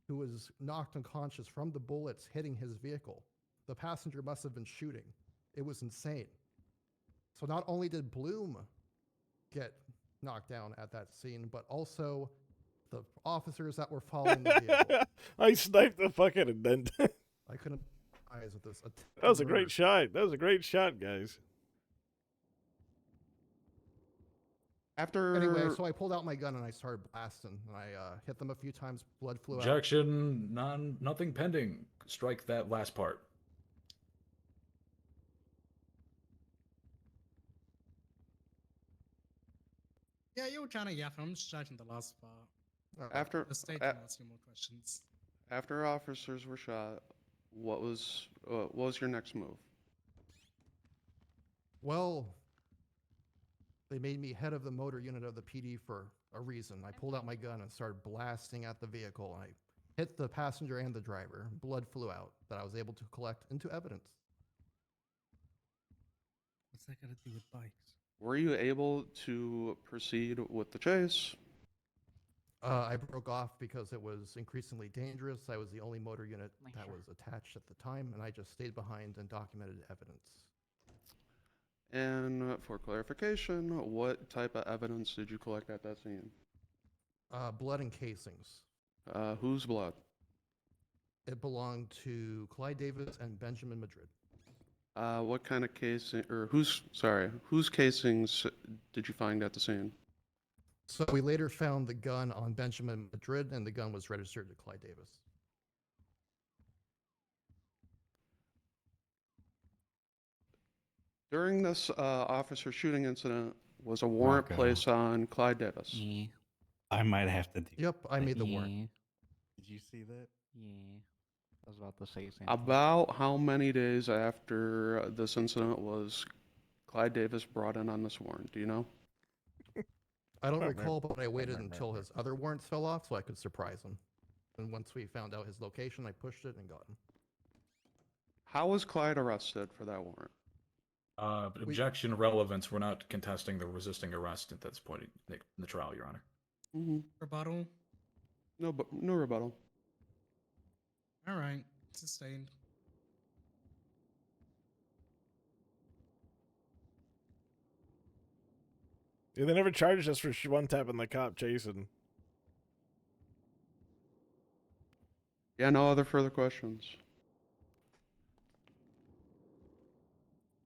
who was knocked unconscious from the bullets hitting his vehicle. The passenger must have been shooting. It was insane. So not only did Bloom get knocked down at that scene, but also the officers that were following the vehicle. I sniped the fucking indent. I couldn't eyes with this. That was a great shot. That was a great shot, guys. After Anyway, so I pulled out my gun and I started blasting. And I hit them a few times. Blood flew out. Objection, nothing pending. Strike that last part. Yeah, you were kind of yapping. I'm just checking the last part. after The state a- can ask you more questions. after officers were shot, what was your next move? Well, they made me head of the motor unit of the PD for a reason. I pulled out my gun and started blasting at the vehicle. And I hit the passenger and the driver. Blood flew out that I was able to collect into evidence. What's that got to do with bikes? Were you able to proceed with the chase? I broke off because it was increasingly dangerous. I was the only motor unit that was attached at the time, and I just stayed behind and documented evidence. And for clarification, what type of evidence did you collect at that scene? Blood and casings. Whose blood? It belonged to Clyde Davis and Benjamin Madrid. What kind of casing, or whose casings did you find at the scene? So we later found the gun on Benjamin Madrid, and the gun was registered to Clyde Davis. During this officer shooting incident, was a warrant Rocco. placed on Clyde Davis? Yeah. I might have to do. Yep, I made the warrant. Did you see that? Yeah. I was about to say something. About how many days after this incident was Clyde Davis brought in on this warrant? Do you know? I don't recall, but I waited until his other warrants fell off so I could surprise him. And once we found out his location, I pushed it and got him. How was Clyde arrested for that warrant? Objection relevance. We're not contesting the resisting arrest at this point in the trial, Your Honor. Rebuttal. No rebuttal. All right. Sustained. Yeah, they never charged us for one-tapping the cop chasing. Yeah, no other further questions.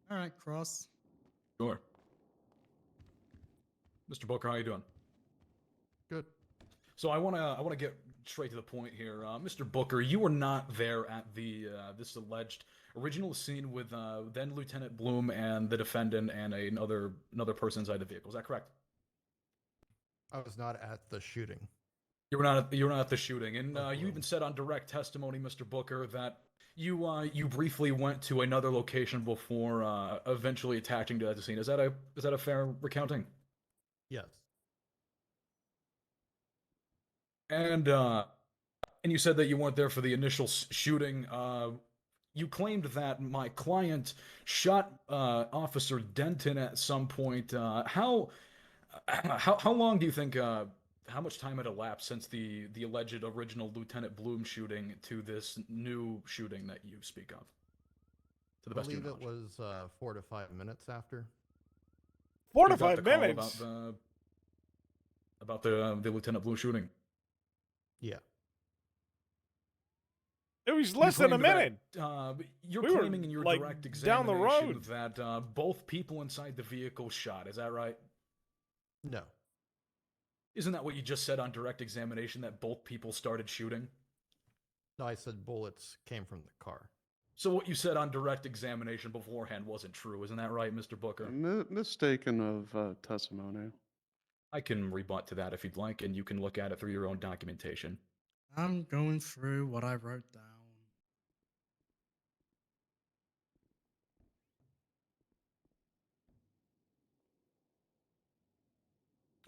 All right, Cross. Sure. Mr. Booker, how you doing? Good. So I wanna get straight to the point here, Mr. Booker. You were not there at the this alleged original scene with then Lieutenant Bloom and the defendant and another person inside the vehicle. Is that correct? I was not at the shooting. You were not at the shooting, and you even said on direct testimony, Mr. Booker, that you briefly went to another location before eventually attaching to that scene. Is that a fair recounting? Yes. And you said that you weren't there for the initial shooting. You claimed that my client shot Officer Denton at some point. How long do you think? How much time had elapsed since the alleged original Lieutenant Bloom shooting to this new shooting that you speak of? To the I best of believe your it knowledge. was 4 to 5 minutes after. 4 to You got 5 the call minutes. About the Lieutenant Bloom shooting. Yeah. It was You less than a claimed that, minute. you're We were, claiming in your like, direct down the examination road. that both people inside the vehicle shot. Is that right? No. Isn't that what you just said on direct examination, that both people started shooting? No, I said bullets came from the car. So what you said on direct examination beforehand wasn't true, isn't that right, Mr. Booker? Mistaken of testimony. I can rebut to that if you'd like, and you can look at it through your own documentation. I'm going through what I wrote down.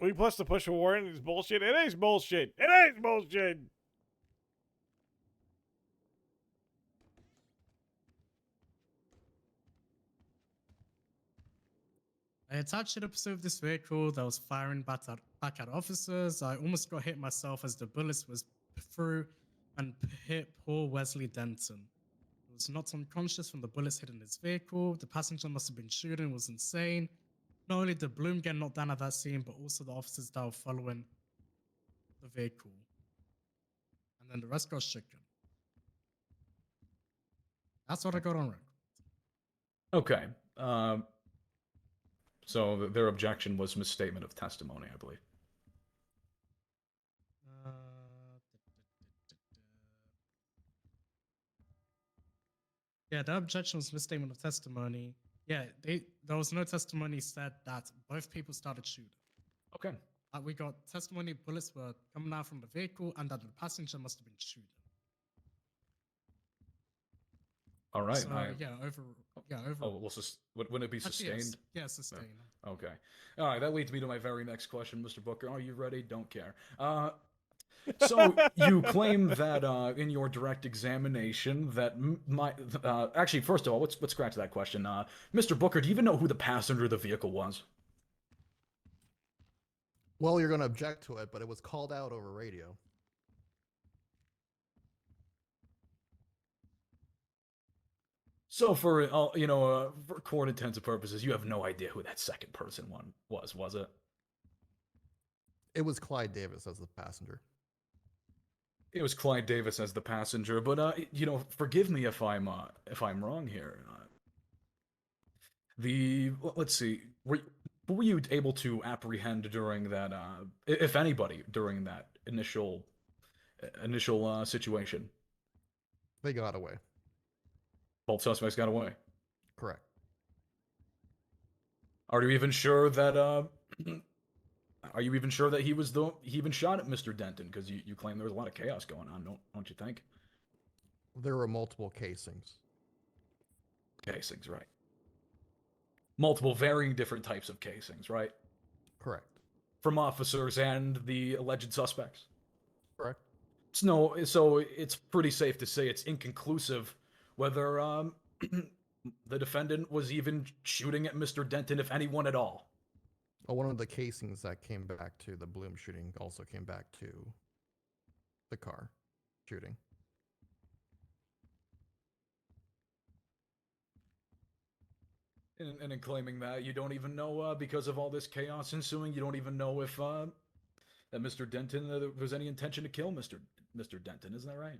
We plus the push a warrant is bullshit. It is bullshit. It is bullshit. I attached to the pursuit of this vehicle that was firing back at officers. I almost got hit myself as the bullets was through and hit poor Wesley Denton. He was knocked unconscious from the bullets hitting his vehicle. The passenger must have been shooting, was insane. Not only did Bloom get knocked down at that scene, but also the officers that were following the vehicle. And then the rest got stricken. That's what I got on record. Okay. So their objection was misstatement of testimony, I believe. Yeah, the objection was misstatement of testimony. Yeah, there was no testimony said that both people started shooting. Okay. We got testimony bullets were coming out from the vehicle and that the passenger must have been shooting. All right. So, over. Oh, well, wouldn't it be Actually, yes. sustained? Yeah, sustained. Okay. All right. That leads me to my very next question, Mr. Booker. Are you ready? Don't care. So you claim that in your direct examination that actually, first of all, let's scratch that question. Mr. Booker, do you even know who the passenger of the vehicle was? Well, you're going to object to it, but it was called out over radio. So for for court intents and purposes, you have no idea who that second person was it? It was Clyde Davis as the passenger. It was Clyde Davis as the passenger, but forgive me if I'm wrong here. Let's see, were you able to apprehend during that, if anybody, during that initial situation? They got away. Both suspects got away. Correct. Are you even sure that he even shot at Mr. Denton? Because you claim there was a lot of chaos going on, don't you think? There were multiple casings. Casings, right. Multiple varying different types of casings, right? Correct. From officers and the alleged suspects. Correct. So it's pretty safe to say it's inconclusive whether the defendant was even shooting at Mr. Denton, if anyone at all. Well, one of the casings that came back to the Bloom shooting also came back to the car shooting. And in claiming that, you don't even know, because of all this chaos ensuing, you don't even know if that Mr. Denton, there was any intention to kill Mr. Denton, isn't that right?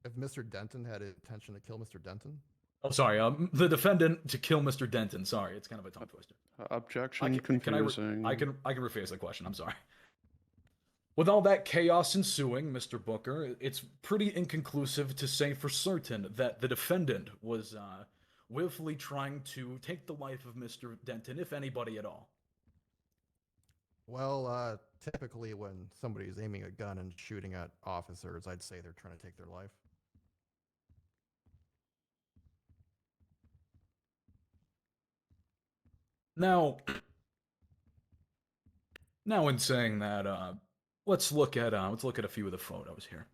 If Mr. Denton had intention to kill Mr. Denton? Oh, sorry, the defendant to kill Mr. Denton. Sorry, it's kind of a tongue twister. Objection confusing. I can rephrase the question, I'm sorry. With all that chaos ensuing, Mr. Booker, it's pretty inconclusive to say for certain that the defendant was willfully trying to take the life of Mr. Denton, if anybody at all. Well, typically when somebody's aiming a gun and shooting at officers, I'd say they're trying to take their life. Now in saying that, let's look at a few of the photos here.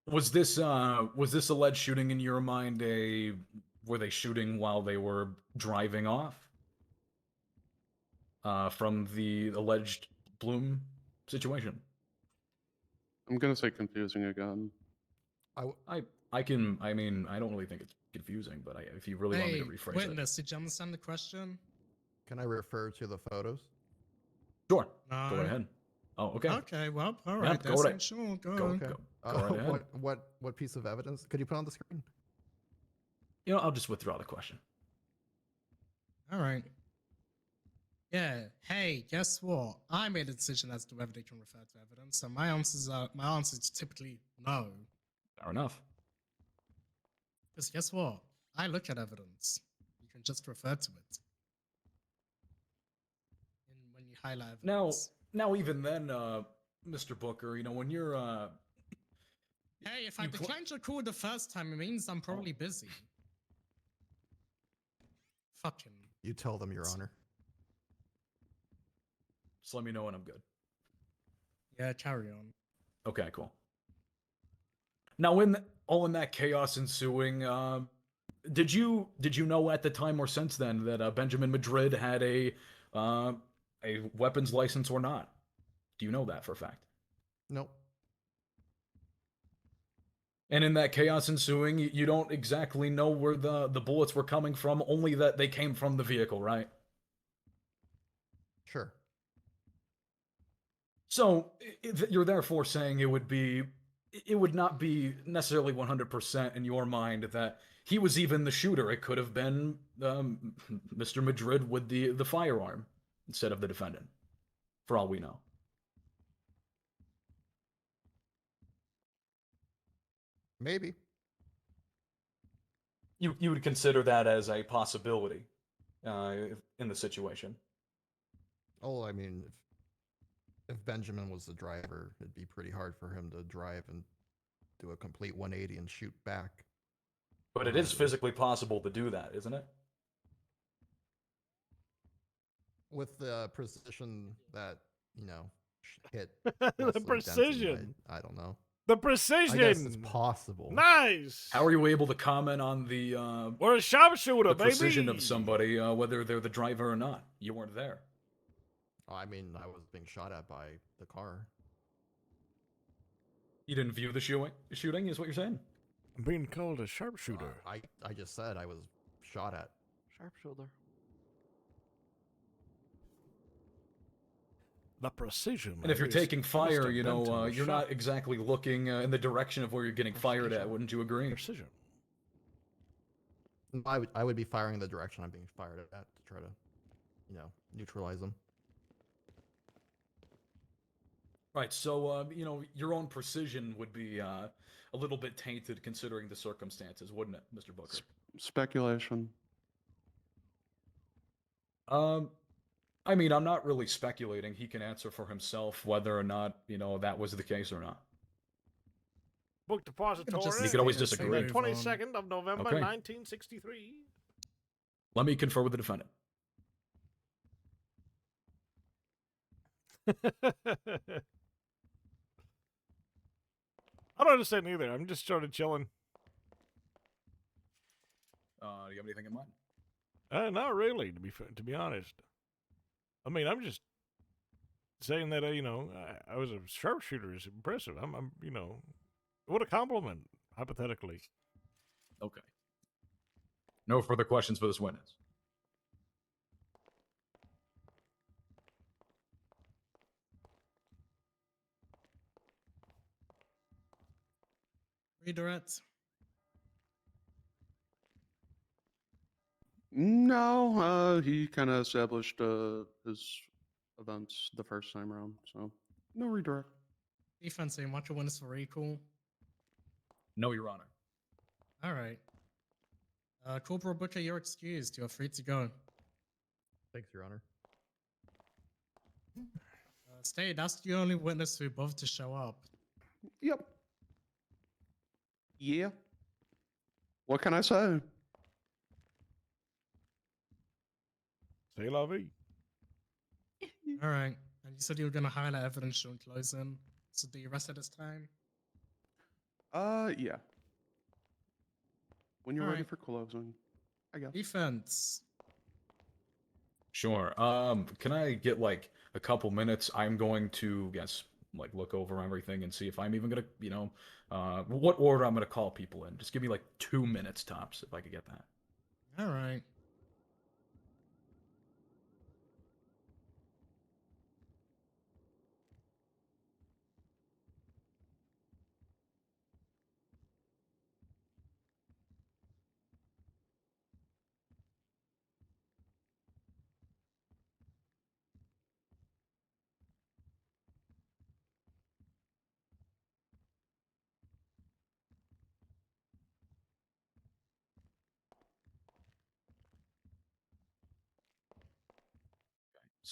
Was this alleged shooting in your mind were they shooting while they were driving off from the alleged Bloom situation? I'm gonna say confusing again. I don't really think it's confusing, but if you really want me to rephrase witness, did you understand the question? Can I refer to the photos? Sure. Go right ahead. Oh, okay. Okay, well, all right. Yeah, go right. Sure, Go Go right ahead. What piece of evidence? Could you put on the screen? You know, I'll just withdraw the question. All right. Yeah. Hey, guess what? I made a decision as to whether they can refer to evidence, and my answer is typically no. Fair enough. Because guess what? I look at evidence. You can just refer to it. When you highlight evidence. Now even then, Mr. Booker, you know, when you're Hey, if I declined your call the first time, it means I'm probably busy. Fucking. You tell them, Your Honor. just let me know when I'm good. Yeah, carry on. Okay, cool. Now, in that chaos ensuing, did you know at the time or since then that Benjamin Madrid had a weapons license or not? Do you know that for a fact? Nope. And in that chaos ensuing, you don't exactly know where the bullets were coming from, only that they came from the vehicle, right? Sure. So you're therefore saying it would not be necessarily 100% in your mind that he was even the shooter. It could have been Mr. Madrid with the firearm instead of the defendant, for all we know. Maybe. You would consider that as a possibility in the situation. Oh, I mean, if Benjamin was the driver, it'd be pretty hard for him to drive and do a complete 180 and shoot back. But it is physically possible to do that, isn't it? With the precision that, hit The Wesley precision. Denton, I don't know. The precision. I guess it's possible. Nice. How are you able to comment on the we're a sharpshooter, the baby. precision of somebody, whether they're the driver or not? You weren't there. Oh, I mean, I was being shot at by the car. You didn't view the shooting, is what you're saying? I'm being called a sharpshooter. I just said I was shot at. Sharpshooter. The precision. And if you're is taking fire, Mr. you know, Benton was you're shot. not exactly looking in the direction of where you're getting fired at. Wouldn't you agree? Precision. I would be firing the direction I'm being fired at to try to, neutralize them. Right. So, your own precision would be a little bit tainted considering the circumstances, wouldn't it, Mr. Booker? Speculation. I mean, I'm not really speculating. He can answer for himself whether or not, that was the case or not. Book depository. You could always disagree. The 22nd of November, Okay. 1963. Let me confer with the defendant. I don't understand either. I'm just sort of chilling. Do you have anything in mind? Not really, to be honest. I mean, I'm just saying that I was a sharpshooter is impressive. I'm what a compliment, hypothetically. Okay. No further questions for this witness. Redirect. No, he kind of established his events the first time around, so no redirect. Defense team, watch your witness for recall. No, Your Honor. All right. Corporal Butcher, you're excused. You're free to go. Thanks, Your Honor. Stay, that's the only witness who bothered to show up. Yep. Yeah. What can I say? C'est la vie. All right. And you said you were going to highlight evidence during closing. So do you rest at this time? Yeah. When you're All ready right. for closing, I guess. Defense. Sure. Can I get like a couple minutes? I'm going to look over everything and see if I'm even gonna, what order I'm gonna call people in. Just give me like 2 minutes tops if I could get that. All right.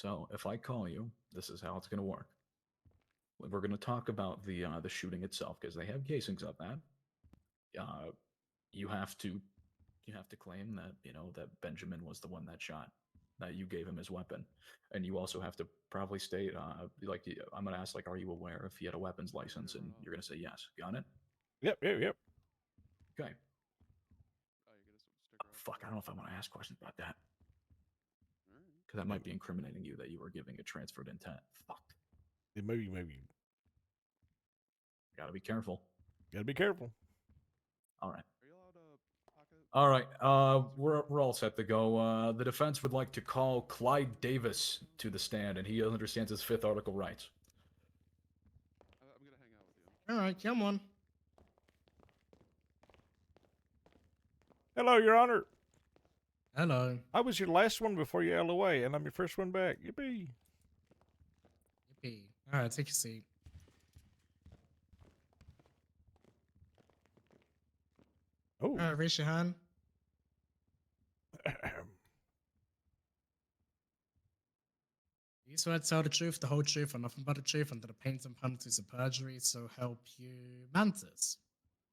So if I call you, this is how it's going to work. We're going to talk about the shooting itself because they have casings of that. Uh, you have to claim that that Benjamin was the one that shot, that you gave him his weapon, and you also have to probably state I'm going to ask are you aware if he had a weapons license, and you're going to say yes. Got it? Yep. Okay. Fuck, I don't know if I want to ask questions about that. Because that might be incriminating you that you were giving a transferred intent. Fuck. Yeah, maybe. Gotta be careful. Gotta be careful. All right. All right. We're all set to go. The defense would like to call Clyde Davis to the stand, and he understands his Fifth Article rights. All right, come on. Hello, Your Honor. Hello. I was your last one before you LOA, and I'm your first one back. Yippee. Yippee. All right, take your seat. Oh. All right, raise your hand. You swear to tell the truth, the whole truth, and nothing but the truth under the pains and penalties of perjury, so help you Mantis.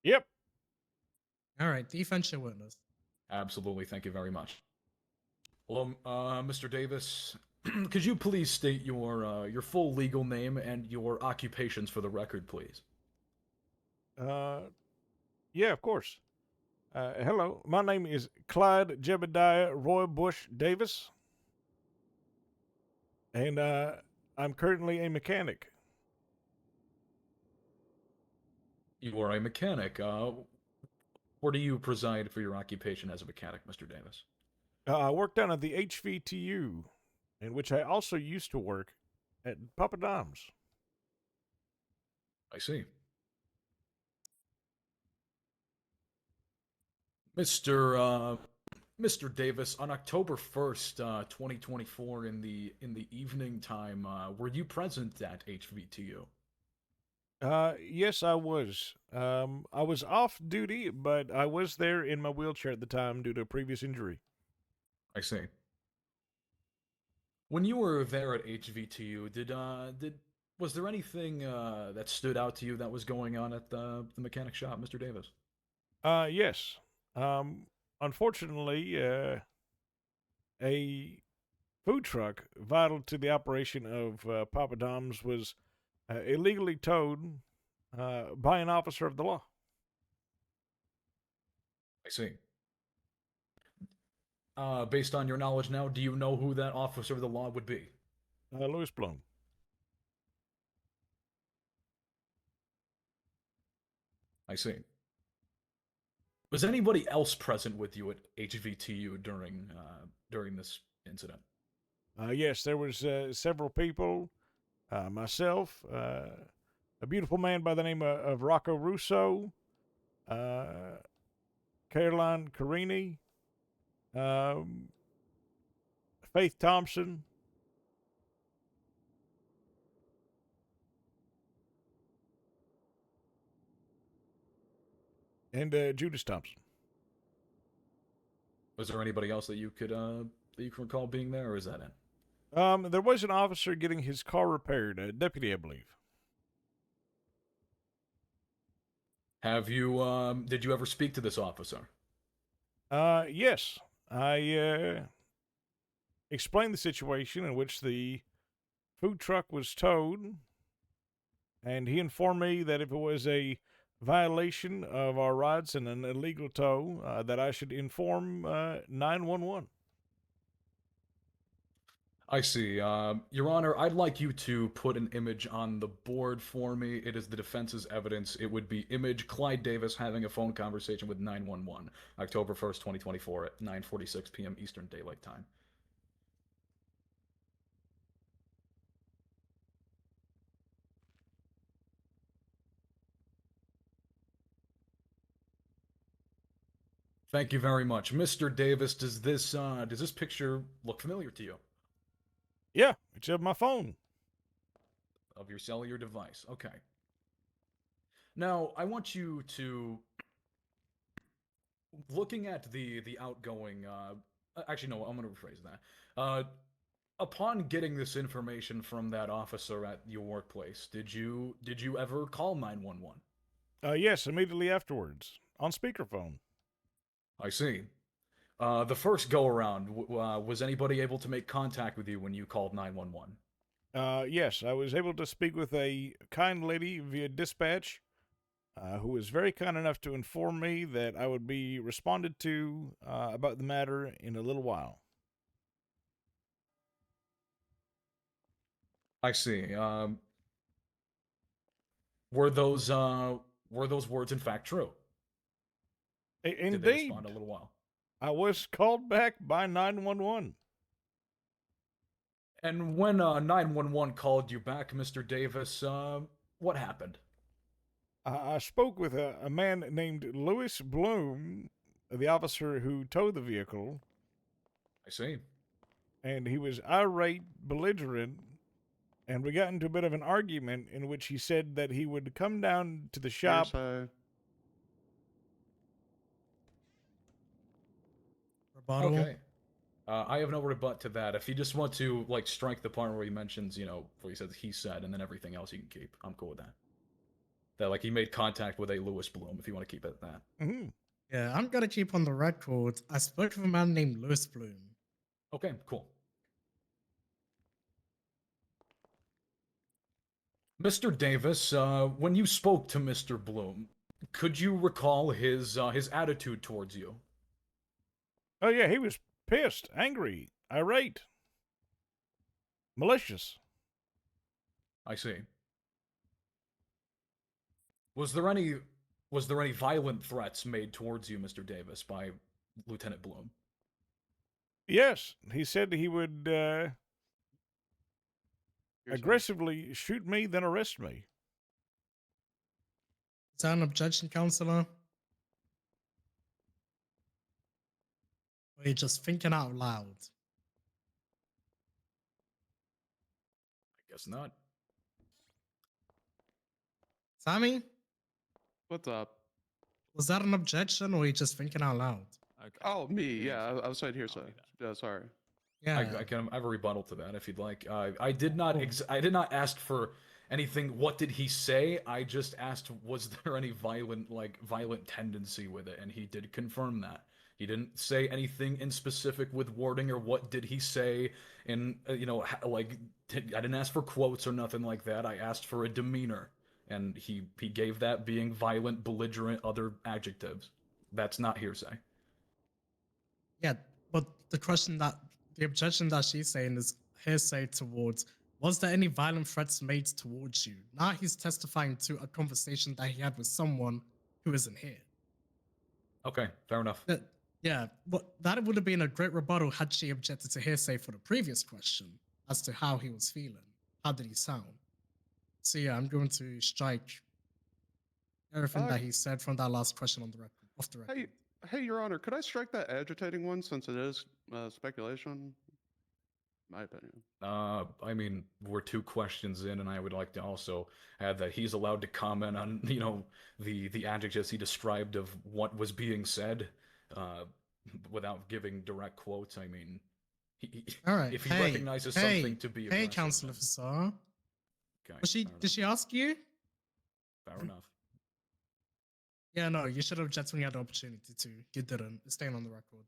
Yep. All right, defense your witness. Absolutely. Thank you very much. Hello, Mr. Davis. Could you please state your full legal name and your occupations for the record, please? Yeah, of course. Hello, my name is Clyde Jebediah Roy Bush Davis, and I'm currently a mechanic. You are a mechanic. Where do you preside for your occupation as a mechanic, Mr. Davis? I work down at the HVTU, in which I also used to work at Papa Dom's. I see. Mr. Davis, on October 1st, 2024, in the evening time, were you present at HVTU? Yes, I was. I was off duty, but I was there in my wheelchair at the time due to a previous injury. I see. When you were there at HVTU, was there anything that stood out to you that was going on at the mechanic shop, Mr. Davis? Yes. Unfortunately, a food truck vital to the operation of Papa Dom's was illegally towed by an officer of the law. I see. Based on your knowledge now, do you know who that officer of the law would be? Louis Bloom. I see. Was anybody else present with you at HVTU during this incident? Yes, there was several people. Myself, a beautiful man by the name of Rocco Russo, Caroline Carini, Faith Thompson. And Judas Thompson. Was there anybody else that you can recall being there, or is that it? There was an officer getting his car repaired, a deputy, I believe. Did you ever speak to this officer? Yes. I explained the situation in which the food truck was towed, and he informed me that if it was a violation of our rights and an illegal tow, that I should inform 911. I see. Your Honor, I'd like you to put an image on the board for me. It is the defense's evidence. It would be image Clyde Davis having a phone conversation with 911, October 1st, 2024 at 9:46 p.m. Eastern Daylight Time. Thank you very much. Mr. Davis, does this picture look familiar to you? Yeah, it's of my phone. Of your cellular device. Okay. Now, I want you to, looking at the outgoing, actually, no, I'm going to rephrase that. Upon getting this information from that officer at your workplace, did you ever call 911? Yes, immediately afterwards on speakerphone. I see. The first go around, was anybody able to make contact with you when you called 911? Yes, I was able to speak with a kind lady via dispatch, who was very kind enough to inform me that I would be responded to about the matter in a little while. I see. Were those words in fact true? Did they Indeed. respond a little while? I was called back by 911. And when 911 called you back, Mr. Davis, what happened? I spoke with a man named Louis Bloom, the officer who towed the vehicle. I see. And he was irate, belligerent, and we got into a bit of an argument in which he said that he would come down to the shop. Rebuttal. Okay. I have no rebut to that. If you just want to like strike the part where he mentions, where he says he said, and then everything else you can keep, I'm cool with that. That like he made contact with a Louis Bloom. If you want to keep it at that. Mm-hmm. Yeah, I'm gonna keep on the record. I spoke with a man named Louis Bloom. Okay, cool. Mr. Davis, when you spoke to Mr. Bloom, could you recall his attitude towards you? Oh yeah, he was pissed, angry, irate, malicious. I see. Was there any violent threats made towards you, Mr. Davis, by Lieutenant Bloom? Yes, he said he would aggressively shoot me, then arrest me. Is that an objection, counselor? Or are you just thinking out loud? I guess not. Sammy? What's up? Was that an objection or are you just thinking out loud? Okay. Oh, me. Yeah, I was saying hearsay. Yeah, sorry. Yeah. I have a rebuttal to that if you'd like. I did not ask for anything. What did he say? I just asked, was there any violent tendency with it, and he did confirm that. He didn't say anything in specific with wording or what did he say in I didn't ask for quotes or nothing like that. I asked for a demeanor, and he gave that being violent, belligerent, other adjectives. That's not hearsay. Yeah, but the objection that she's saying is hearsay towards, was there any violent threats made towards you? Now he's testifying to a conversation that he had with someone who isn't here. Okay, fair enough. Yeah, but that would have been a great rebuttal had she objected to hearsay for the previous question as to how he was feeling. How did he sound? So yeah, I'm going to strike everything that he said from that last question on the record, off the record. Hey, Your Honor, could I strike that agitating one since it is speculation? My opinion. I mean, we're 2 questions in, and I would like to also add that he's allowed to comment on, the adjectives he described of what was being said, without giving direct quotes. I mean, All right. if he recognizes something to be Hey, aggressive, Counsel Officer. Okay, Did she ask you? fair enough. Yeah, no, you should have objected when you had the opportunity to. You didn't. It's staying on the record.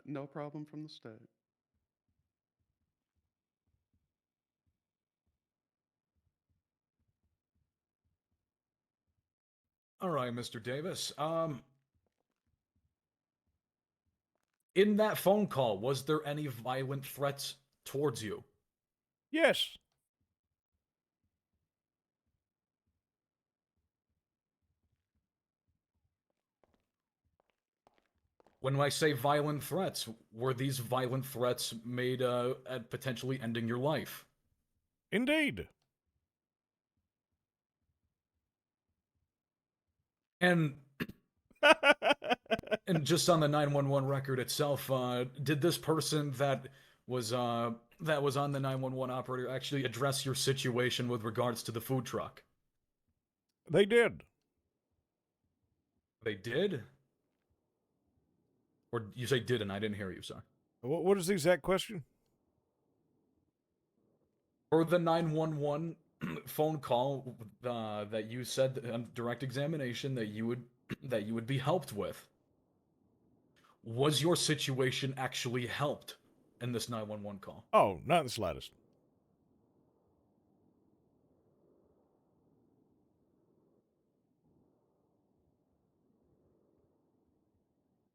No problem from the state. All right, Mr. Davis. In that phone call, was there any violent threats towards you? Yes. When I say violent threats, were these violent threats made at potentially ending your life? Indeed. And and just on the 911 record itself, did this person that was on the 911 operator actually address your situation with regards to the food truck? They did. They did? Or you say didn't? I didn't hear you, sorry. What is the exact question? For the 911 phone call that you said on direct examination that you would be helped with, was your situation actually helped in this 911 call? Oh, not the slightest.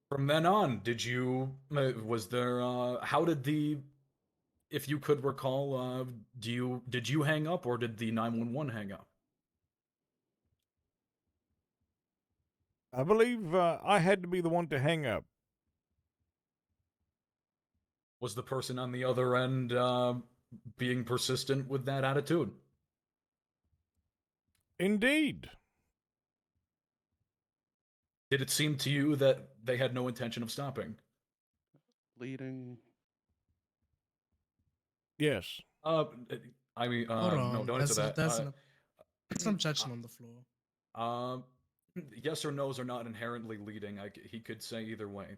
From then on, did you was there how did the if you could recall did you hang up or did the 911 hang up? I believe I had to be the one to hang up. Was the person on the other end being persistent with that attitude? Indeed. Did it seem to you that they had no intention of stopping? Leading. Yes. I mean, Hold on. no, don't answer that. There's an objection on the floor. Um, yes or no's are not inherently leading. He could say either way.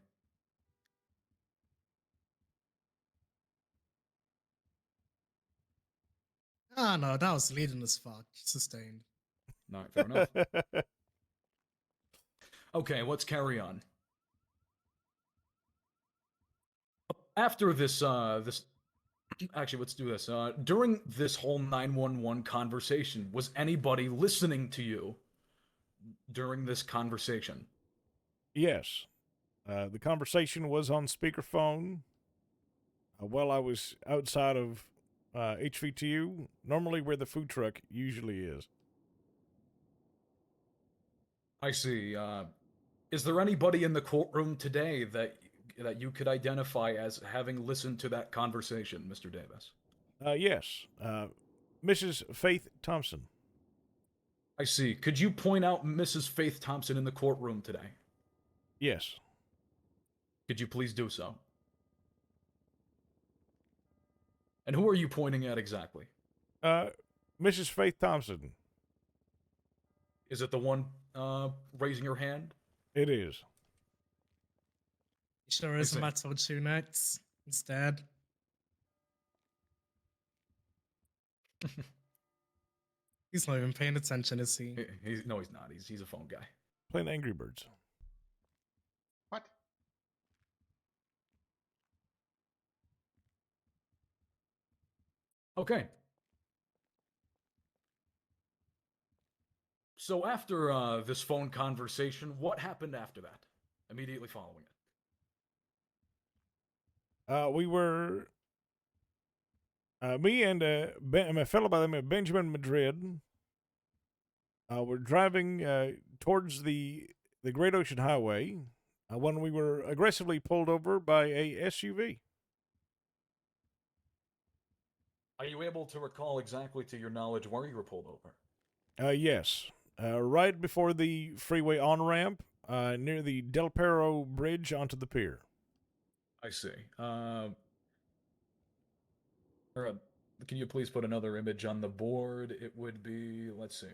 Ah, no, that was leading as fuck. Sustained. All right, fair enough. Okay, let's carry on. After this, actually, let's do this. During this whole 911 conversation, was anybody listening to you during this conversation? Yes. The conversation was on speakerphone while I was outside of HVTU, normally where the food truck usually is. I see. Is there anybody in the courtroom today that you could identify as having listened to that conversation, Mr. Davis? Yes. Mrs. Faith Thompson. I see. Could you point out Mrs. Faith Thompson in the courtroom today? Yes. Could you please do so? And who are you pointing at exactly? Mrs. Faith Thompson. Is it the one raising your hand? It is. Sure isn't. I told you next instead. He's not even paying attention, is he? No, he's not. He's a phone guy. Playing Angry Birds. What? Okay. So after this phone conversation, what happened after that? Immediately following it? We were me and a fellow by the name of Benjamin Madrid. We're driving towards the Great Ocean Highway when we were aggressively pulled over by a SUV. Are you able to recall exactly, to your knowledge, where you were pulled over? Yes. Right before the freeway on-ramp, near the Del Perro Bridge onto the pier. I see. Can you please put another image on the board? It would be, let's see.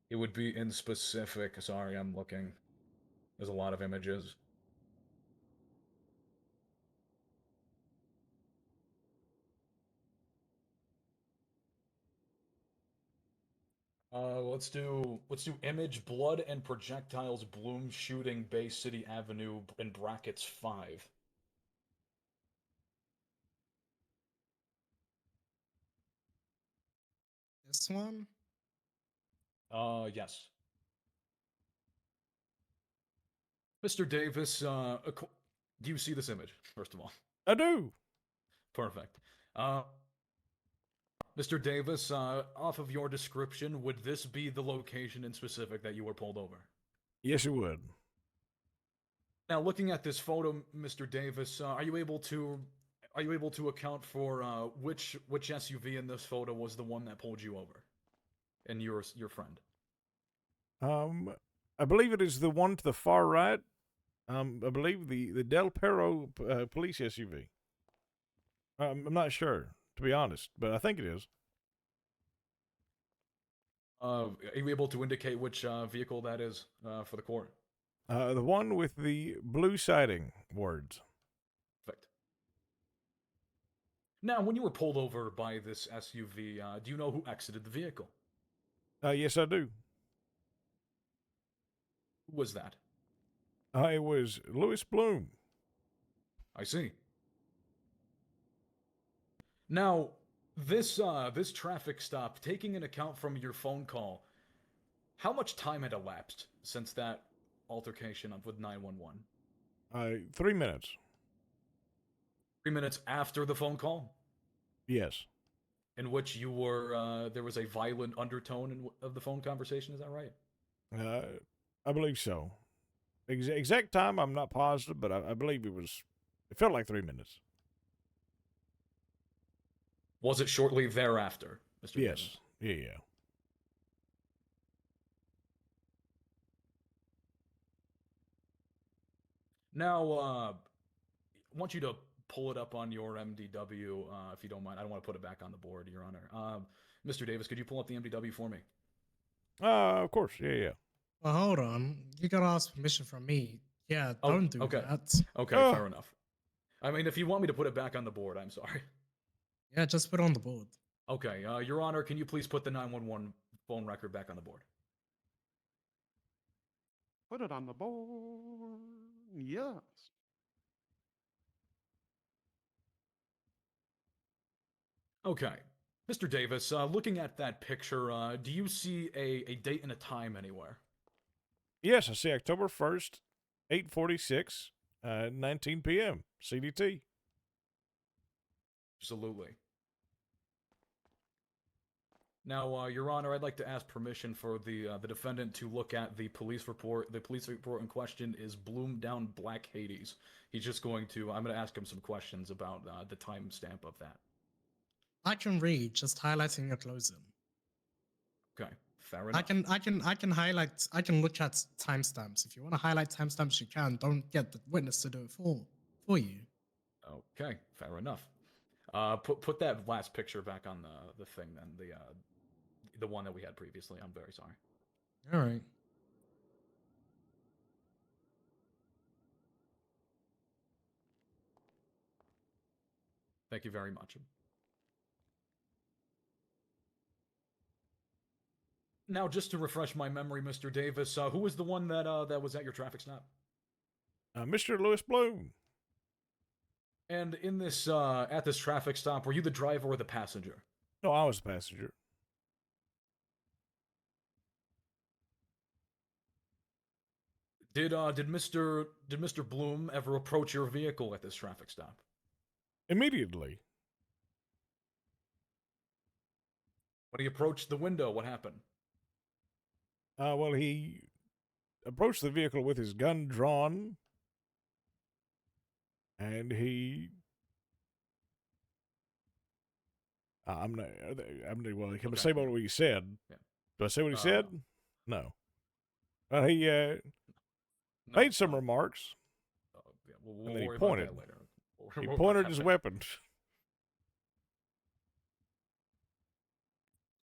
It would be in specific. Sorry, I'm looking. There's a lot of images. Let's do image blood and projectiles bloom shooting Bay City Avenue in brackets 5. This one? Yes. Mr. Davis, do you see this image, first of all? I do. Perfect. Mr. Davis, off of your description, would this be the location in specific that you were pulled over? Yes, it would. Now, looking at this photo, Mr. Davis, are you able to account for which SUV in this photo was the one that pulled you over, and your friend? I believe it is the one to the far right. I believe the Del Perro police SUV. I'm not sure, to be honest, but I think it is. Are you able to indicate which vehicle that is for the court? The one with the blue siding words. Perfect. Now, when you were pulled over by this SUV, do you know who exited the vehicle? Yes, I do. Who was that? It was Louis Bloom. I see. Now, this traffic stop, taking into account from your phone call, how much time had elapsed since that altercation with 911? 3 minutes. 3 minutes after the phone call, Yes. in which you were there was a violent undertone of the phone conversation. Is that right? I believe so. Exact time, I'm not positive, but I believe it was. It felt like 3 minutes. Was it shortly thereafter, Mr. Yes. Davis? Yeah. Now, I want you to pull it up on your MDW, if you don't mind. I don't want to put it back on the board, Your Honor. Mr. Davis, could you pull up the MDW for me? Of course. Yeah. Well, hold on. You gotta ask permission from me. Yeah, Oh, don't do okay. that. Okay, fair enough. I mean, if you want me to put it back on the board, I'm sorry. Yeah, just put it on the board. Okay, Your Honor, can you please put the 911 phone record back on the board? Put it on the board. Yes. Okay. Mr. Davis, looking at that picture, do you see a date and a time anywhere? Yes, I see October 1st, 8:46, 19 p.m. CDT. Absolutely. Now, Your Honor, I'd like to ask permission for the defendant to look at the police report. The police report in question is Bloom Down Black Hades. He's just going to. I'm going to ask him some questions about the timestamp of that. I can read, just highlighting your closing. Okay, fair enough. I can highlight. I can look at timestamps. If you want to highlight timestamps, you can. Don't get the witness to do it for you. Okay, fair enough. Put that last picture back on the thing then, the one that we had previously. I'm very sorry. All right. Thank you very much. Now, just to refresh my memory, Mr. Davis, who was the one that was at your traffic stop? Mr. Louis Bloom. And in this at this traffic stop, were you the driver or the passenger? No, I was the passenger. Did Mr. Bloom ever approach your vehicle at this traffic stop? Immediately. When he approached the window, what happened? Well, he approached the vehicle with his gun drawn, and he. I'm not. Well, can I say what he said? Yeah. Do I say what he said? No. Well, he made some remarks. Yeah, and then he worry pointed. about that later. He We'll pointed worry his about weapon.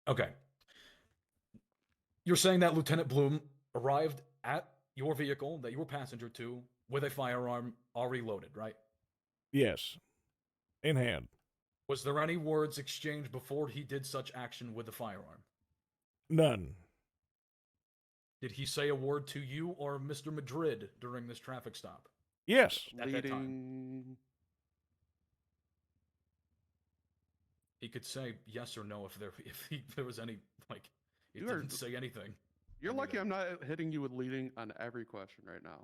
Okay. You're saying that Lieutenant Bloom arrived at your vehicle that you were passenger to with a firearm already loaded, right? Yes. In hand. Was there any words exchanged before he did such action with the firearm? None. Did he say a word to you or Mr. Madrid during this traffic stop? Yes. At that time. He could say yes or no if there was any, like, he didn't say anything. You're lucky I'm not hitting you with leading on every question right now.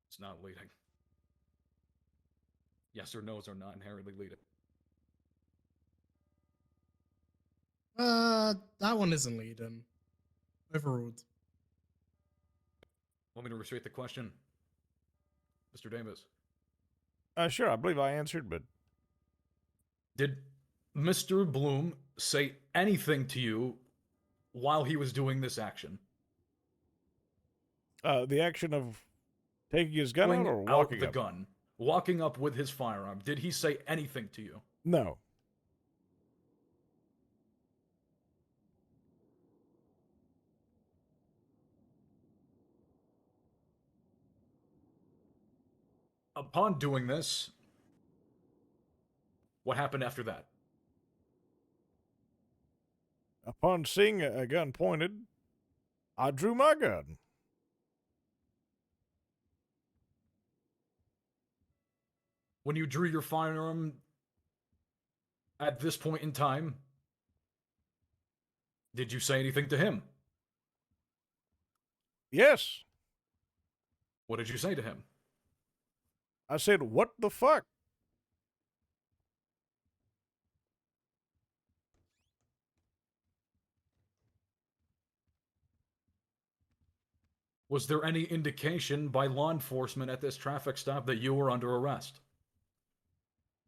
It's not leading. Yes or no's are not inherently leading. That one isn't leading. Overruled. Want me to restate the question, Mr. Davis? Sure, I believe I answered, but... Did Mr. Bloom say anything to you while he was doing this action? The action of taking his gun Pulling out or out walking the up? gun. Walking up with his firearm. Did he say anything to you? No. Upon doing this, What happened after that? Upon seeing a gun pointed, I drew my gun. When you drew your firearm at this point in time, did you say anything to him? Yes. What did you say to him? I said, "What the fuck?" Was there any indication by law enforcement at this traffic stop that you were under arrest?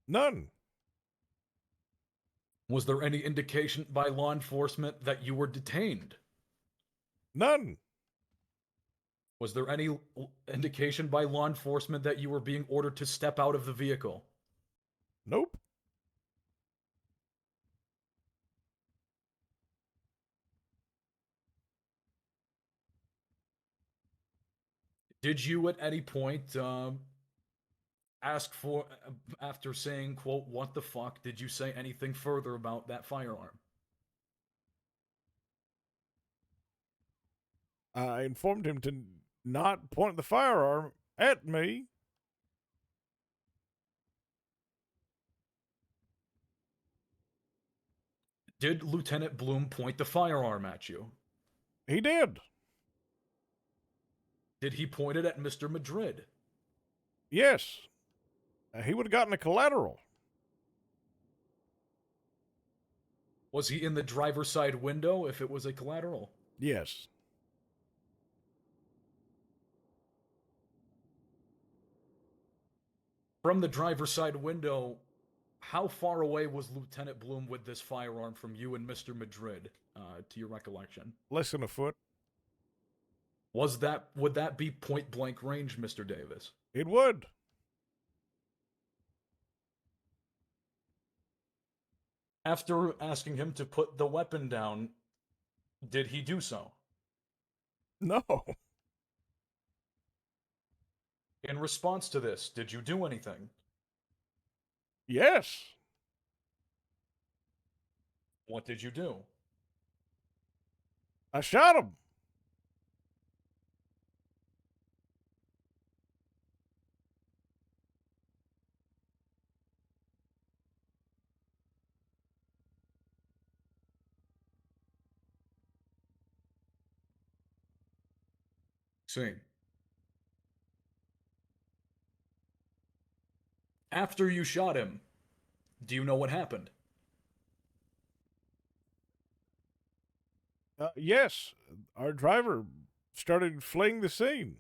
None. Was there any indication by law enforcement that you were detained? None. Was there any indication by law enforcement that you were being ordered to step out of the vehicle? Nope. Did you at any point ask for, after saying, quote, "what the fuck," did you say anything further about that firearm? I informed him to not point the firearm at me. Did Lieutenant Bloom point the firearm at you? He did. Did he point it at Mr. Madrid? Yes. He would have gotten a collateral. Was he in the driver's side window if it was a collateral? Yes. From the driver's side window, how far away was Lieutenant Bloom with this firearm from you and Mr. Madrid, to your recollection? Less than a foot. Would that be point blank range, Mr. Davis? It would. After asking him to put the weapon down, did he do so? No. In response to this, did you do anything? Yes. What did you do? I shot him. See. After you shot him, do you know what happened? Yes. Our driver started fleeing the scene.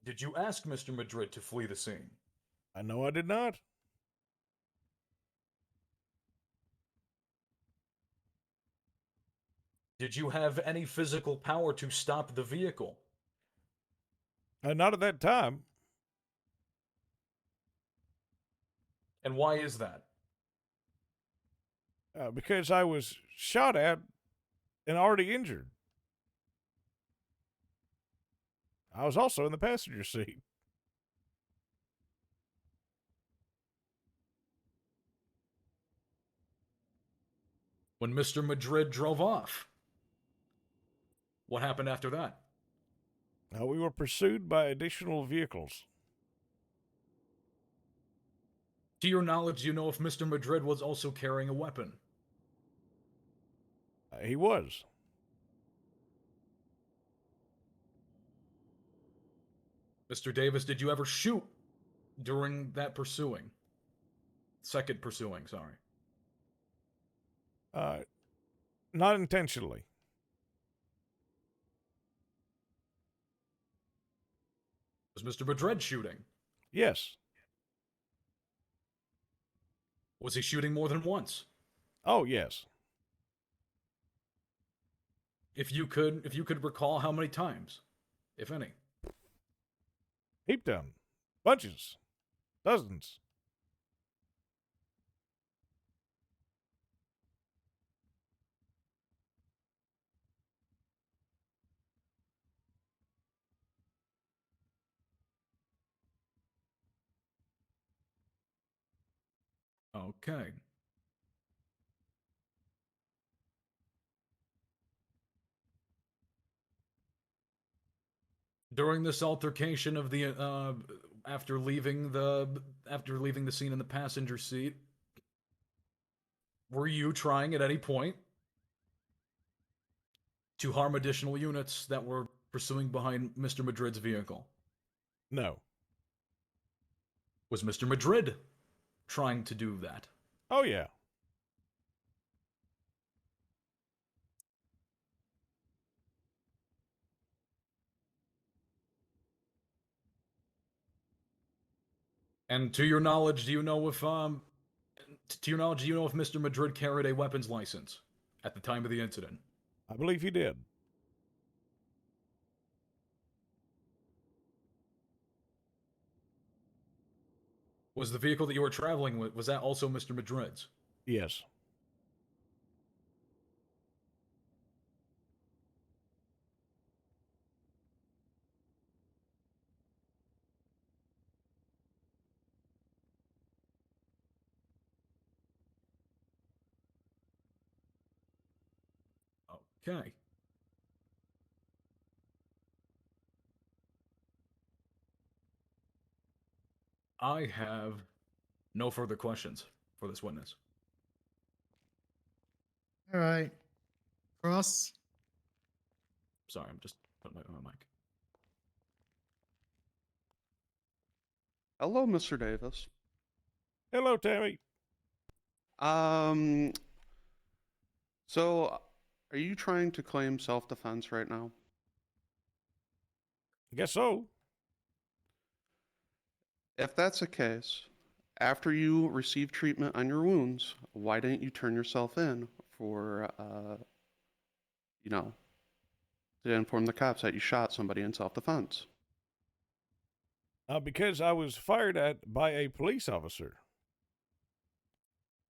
Did you ask Mr. Madrid to flee the scene? No, I did not. Did you have any physical power to stop the vehicle? Not at that time. And why is that? Because I was shot at and already injured. I was also in the passenger seat. When Mr. Madrid drove off, what happened after that? We were pursued by additional vehicles. To your knowledge, do you know if Mr. Madrid was also carrying a weapon? He was. Mr. Davis, did you ever shoot during that pursuing? Second pursuing, sorry. Not intentionally. Was Mr. Madrid shooting? Yes. Was he shooting more than once? Oh, yes. If you could recall how many times, if any. Heap them. Bunches. Dozens. Okay. During this altercation of the after leaving the scene in the passenger seat, were you trying at any point to harm additional units that were pursuing behind Mr. Madrid's vehicle? No. Was Mr. Madrid trying to do that? Oh, yeah. And to your knowledge, do you know if Mr. Madrid carried a weapons license at the time of the incident? I believe he did. Was the vehicle that you were traveling with, was that also Mr. Madrid's? Yes. Okay. I have no further questions for this witness. All right. Cross. Sorry, I'm just putting my mic. Hello, Mr. Davis. Hello, Tammy. So, are you trying to claim self-defense right now? I guess so. If that's the case, after you receive treatment on your wounds, why didn't you turn yourself in for, to inform the cops that you shot somebody in self-defense? Because I was fired at by a police officer.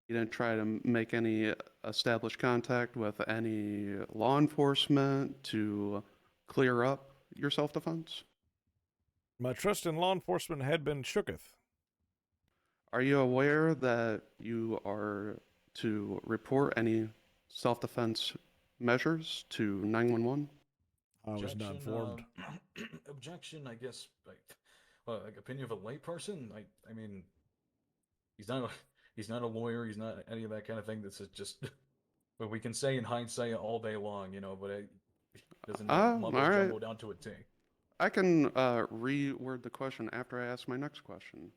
You didn't try to make any established contact with any law enforcement to clear up your self-defense? My trust in law enforcement had been shooketh. Are you aware that you are to report any self-defense measures to 911? I was not informed. Objection, I guess. Like opinion of a layperson. I mean, he's not a lawyer. He's not any of that kind of thing. This is just. But we can say in hindsight all day long, but it doesn't mumbo jumbo down to a T. I can reword the question after I ask my next question.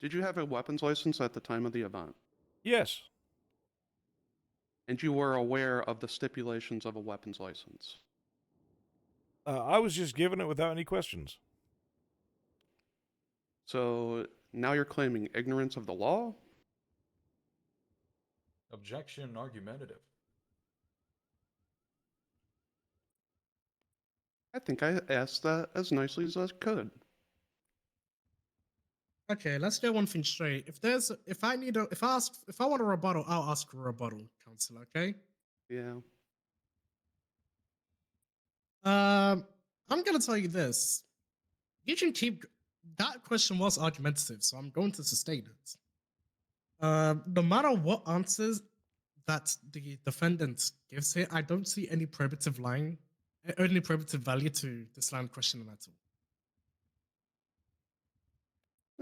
Did you have a weapons license at the time of the event? Yes. And you were aware of the stipulations of a weapons license? I was just given it without any questions. So now you're claiming ignorance of the law? Objection argumentative. I think I asked that as nicely as I could. Okay, let's get one thing straight. If I want a rebuttal, I'll ask for a rebuttal, Counselor. Okay. Yeah. I'm gonna tell you this. You can keep that question was argumentative, so I'm going to sustain it. No matter what answers that the defendant gives here, I don't see any probative value to this line of questioning at all.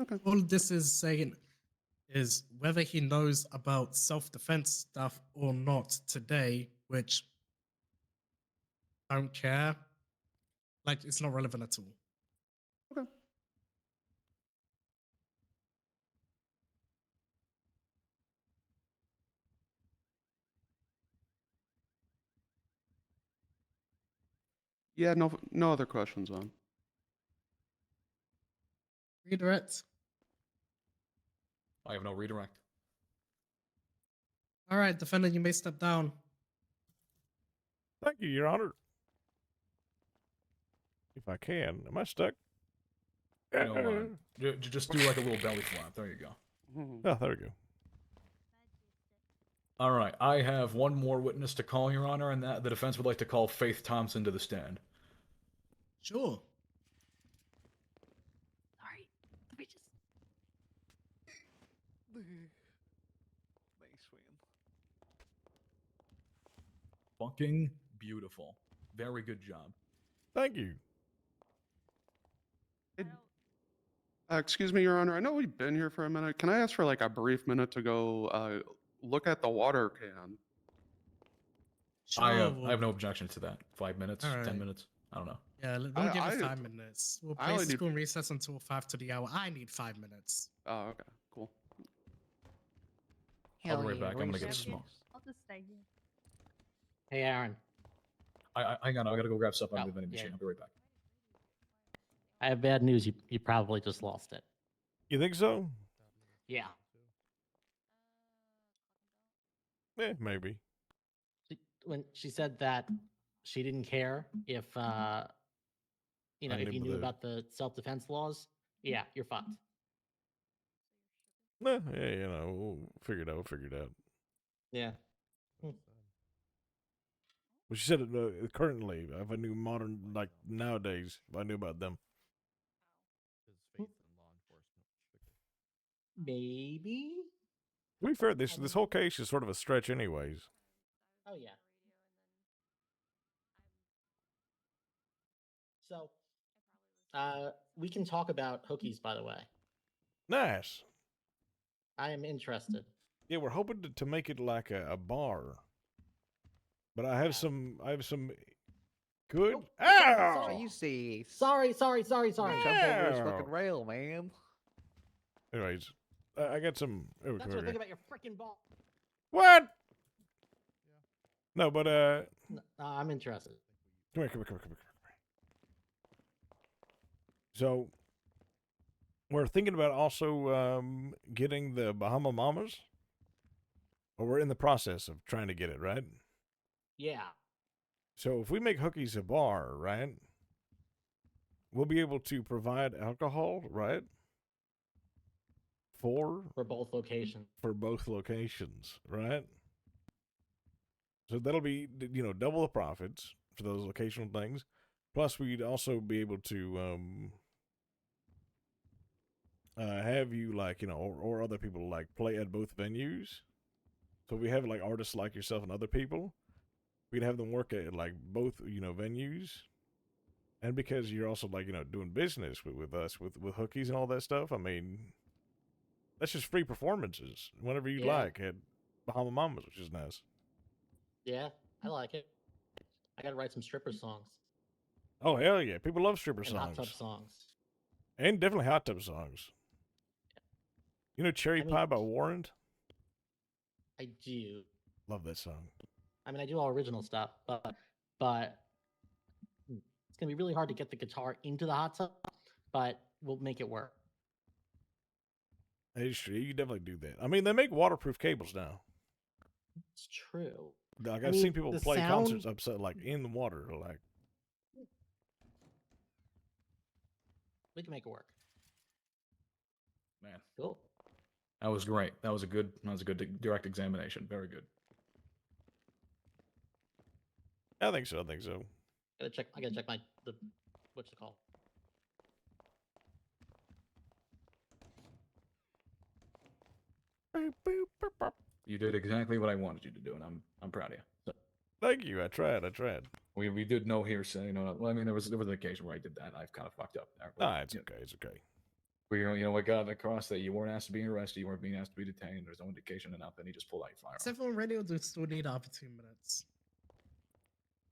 Okay. All this is saying is whether he knows about self-defense stuff or not today, which I don't care. Like, it's not relevant at all. Okay. Yeah, no other questions on. Redirect. I have no redirect. All right, defendant, you may step down. Thank you, Your Honor. If I can. Am I stuck? Just do like a little belly flap. There you go. Oh, there we go. All right, I have one more witness to call, Your Honor, and that the defense would like to call Faith Thompson to the stand. Sure. Sorry, let me just. between. Fucking beautiful. Very good job. Thank you. Excuse me, Your Honor. I know we've been here for a minute. Can I ask for like a brief minute to go look at the water can? I Sure, have no objection to that. 5 minutes, 10 Alright. minutes. I don't know. Yeah, they'll give us I- 5 minutes. We'll I place only the need- school in recess until 5 to the hour. I need 5 minutes. Oh, okay, cool. I'll be right back. I'm gonna get a smoke. I'll just stay here. Hey, Aaron. Hang on. I gotta go grab stuff out of Oh, the vending yeah. machine. I'll be right back. I have bad news. You probably just lost it. You think so? Yeah. Yeah, maybe. When she said that she didn't care if you know, I if knew you knew the- about the self-defense laws, yeah, you're fucked. Nah, yeah, you know, we'll figure it out. We'll figure it out. Yeah. Well, she said it currently. If I knew modern, like nowadays, if I knew about them. Maybe. To be fair, this whole case is sort of a stretch, anyways. Oh yeah. So, we can talk about hookies, by the way. Nice. I am interested. Yeah, we're hoping to make it like a bar. But I have some good. Ow! So you see, Sorry. jump over this Ow! fucking rail, man. Anyways, I got some. Here we That's go. what I think about your freaking ball. What? No, but I'm interested. come here. So, we're thinking about also getting the Bahama Mamas. Or we're in the process of trying to get it, right? Yeah. So if we make Hookies a bar, right? We'll be able to provide alcohol, right? For both locations. For both locations, right? So that'll be, you know, double the profits for those locational things. Plus, we'd also be able to have you, like, you know, or other people, like, play at both venues. So we have, like, artists like yourself and other people. We'd have them work at, like, both, you know, venues. And because you're also, like, you know, doing business with us, with Hookies and all that stuff, I mean, that's just free performances whenever you Yeah. like at Bahama Mamas, which is nice. Yeah, I like it. I gotta write some stripper songs. Oh, hell yeah. People love stripper And songs. hot tub songs. And definitely hot tub songs. You know Cherry I mean- Pie by Warrant? I do. Love that song. I mean, I do all original stuff, but it's gonna be really hard to get the guitar into the hot tub. But we'll make it work. It's true. You can definitely do that. I mean, they make waterproof cables now. It's true. Like, I I've mean, seen people the play sound- concerts upset, like, in the water. Like, We can make it work. Man, Cool. that was great. That was a good direct examination. Very good. I think so. I gotta check the what's it called? You did exactly what I wanted you to do, and I'm proud of you. So, Thank you. I tried. we did no hearsay. No, well, I mean, there was an occasion where I did that. I've kind of fucked up there. but, Nah, it's you know, okay. It's okay. We, you know, what got across that you weren't asked to be arrested, you weren't being asked to be detained. There's no indication enough, and he just pulled out your firearm. Is everyone ready or do we still need up to 2 minutes?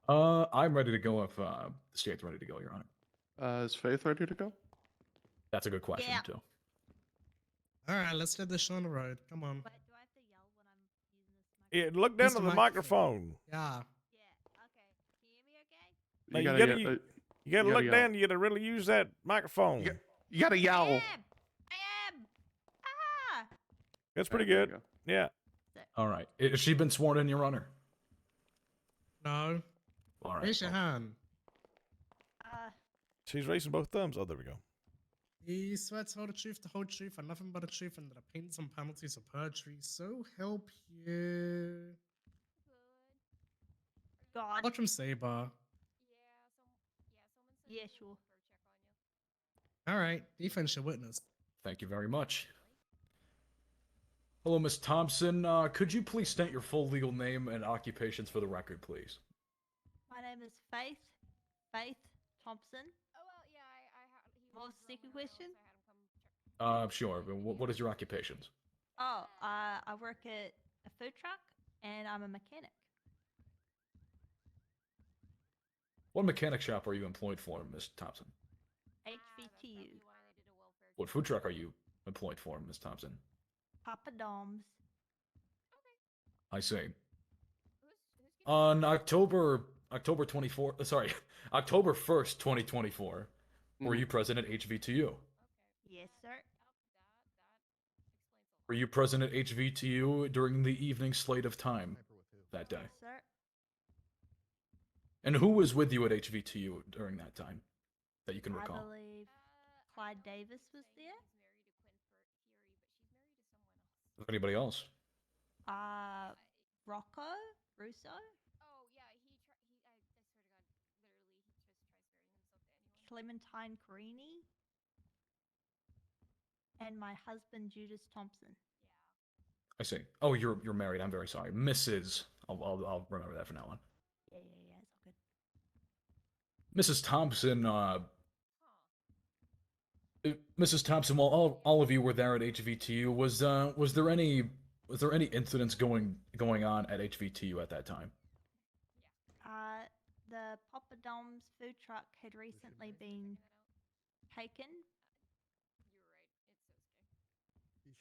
I'm ready to go if the state's ready to go, Your Honor. Is Faith ready to go? That's a good question, Yeah. too. Alright, let's get this show on the road. Come on. Yeah, look down Use to the the microphone. Yeah. No, You you gotta gotta, get- you gotta you look gotta down. You gotta really use that microphone. You gotta yell. That's pretty There you good. go. Yeah. All right. Has she been sworn in, Your Honor? No. All right. Raise your hand. She's raising both thumbs. Oh, there we go. You swear to tell the truth, the whole truth, and nothing but the truth, and the pains and penalties of perjury. So help you. God. Watch him Saber. Yeah, sure. All right, defense your witness. Thank you very much. Hello, Miss Thompson. Could you please state your full legal name and occupations for the record, please? My name is Faith Thompson. What was the second question? Sure. But what is your occupations? Oh, I work at a food truck and I'm a mechanic. What mechanic shop are you employed for, Miss Thompson? HVTU. What food truck are you employed for, Miss Thompson? Papa Dom's. I see. On October 24th, sorry, October 1st, 2024, were you present at HVTU? Yes, sir. Were you present at HVTU during the evening slate of time that day? Yes, sir. And who was with you at HVTU during that time that you can recall? I believe Clyde Davis was there. Anybody else? Rocco Russo. Clementine Carini. And my husband Judas Thompson. I see. Oh, you're married. I'm very sorry, Mrs. I'll remember that from now on. Yeah, it's all good. Mrs. Thompson. Mrs. Thompson, while all of you were there at HVTU, was there any incidents going on at HVTU at that time? The Papa Dom's food truck had recently been taken.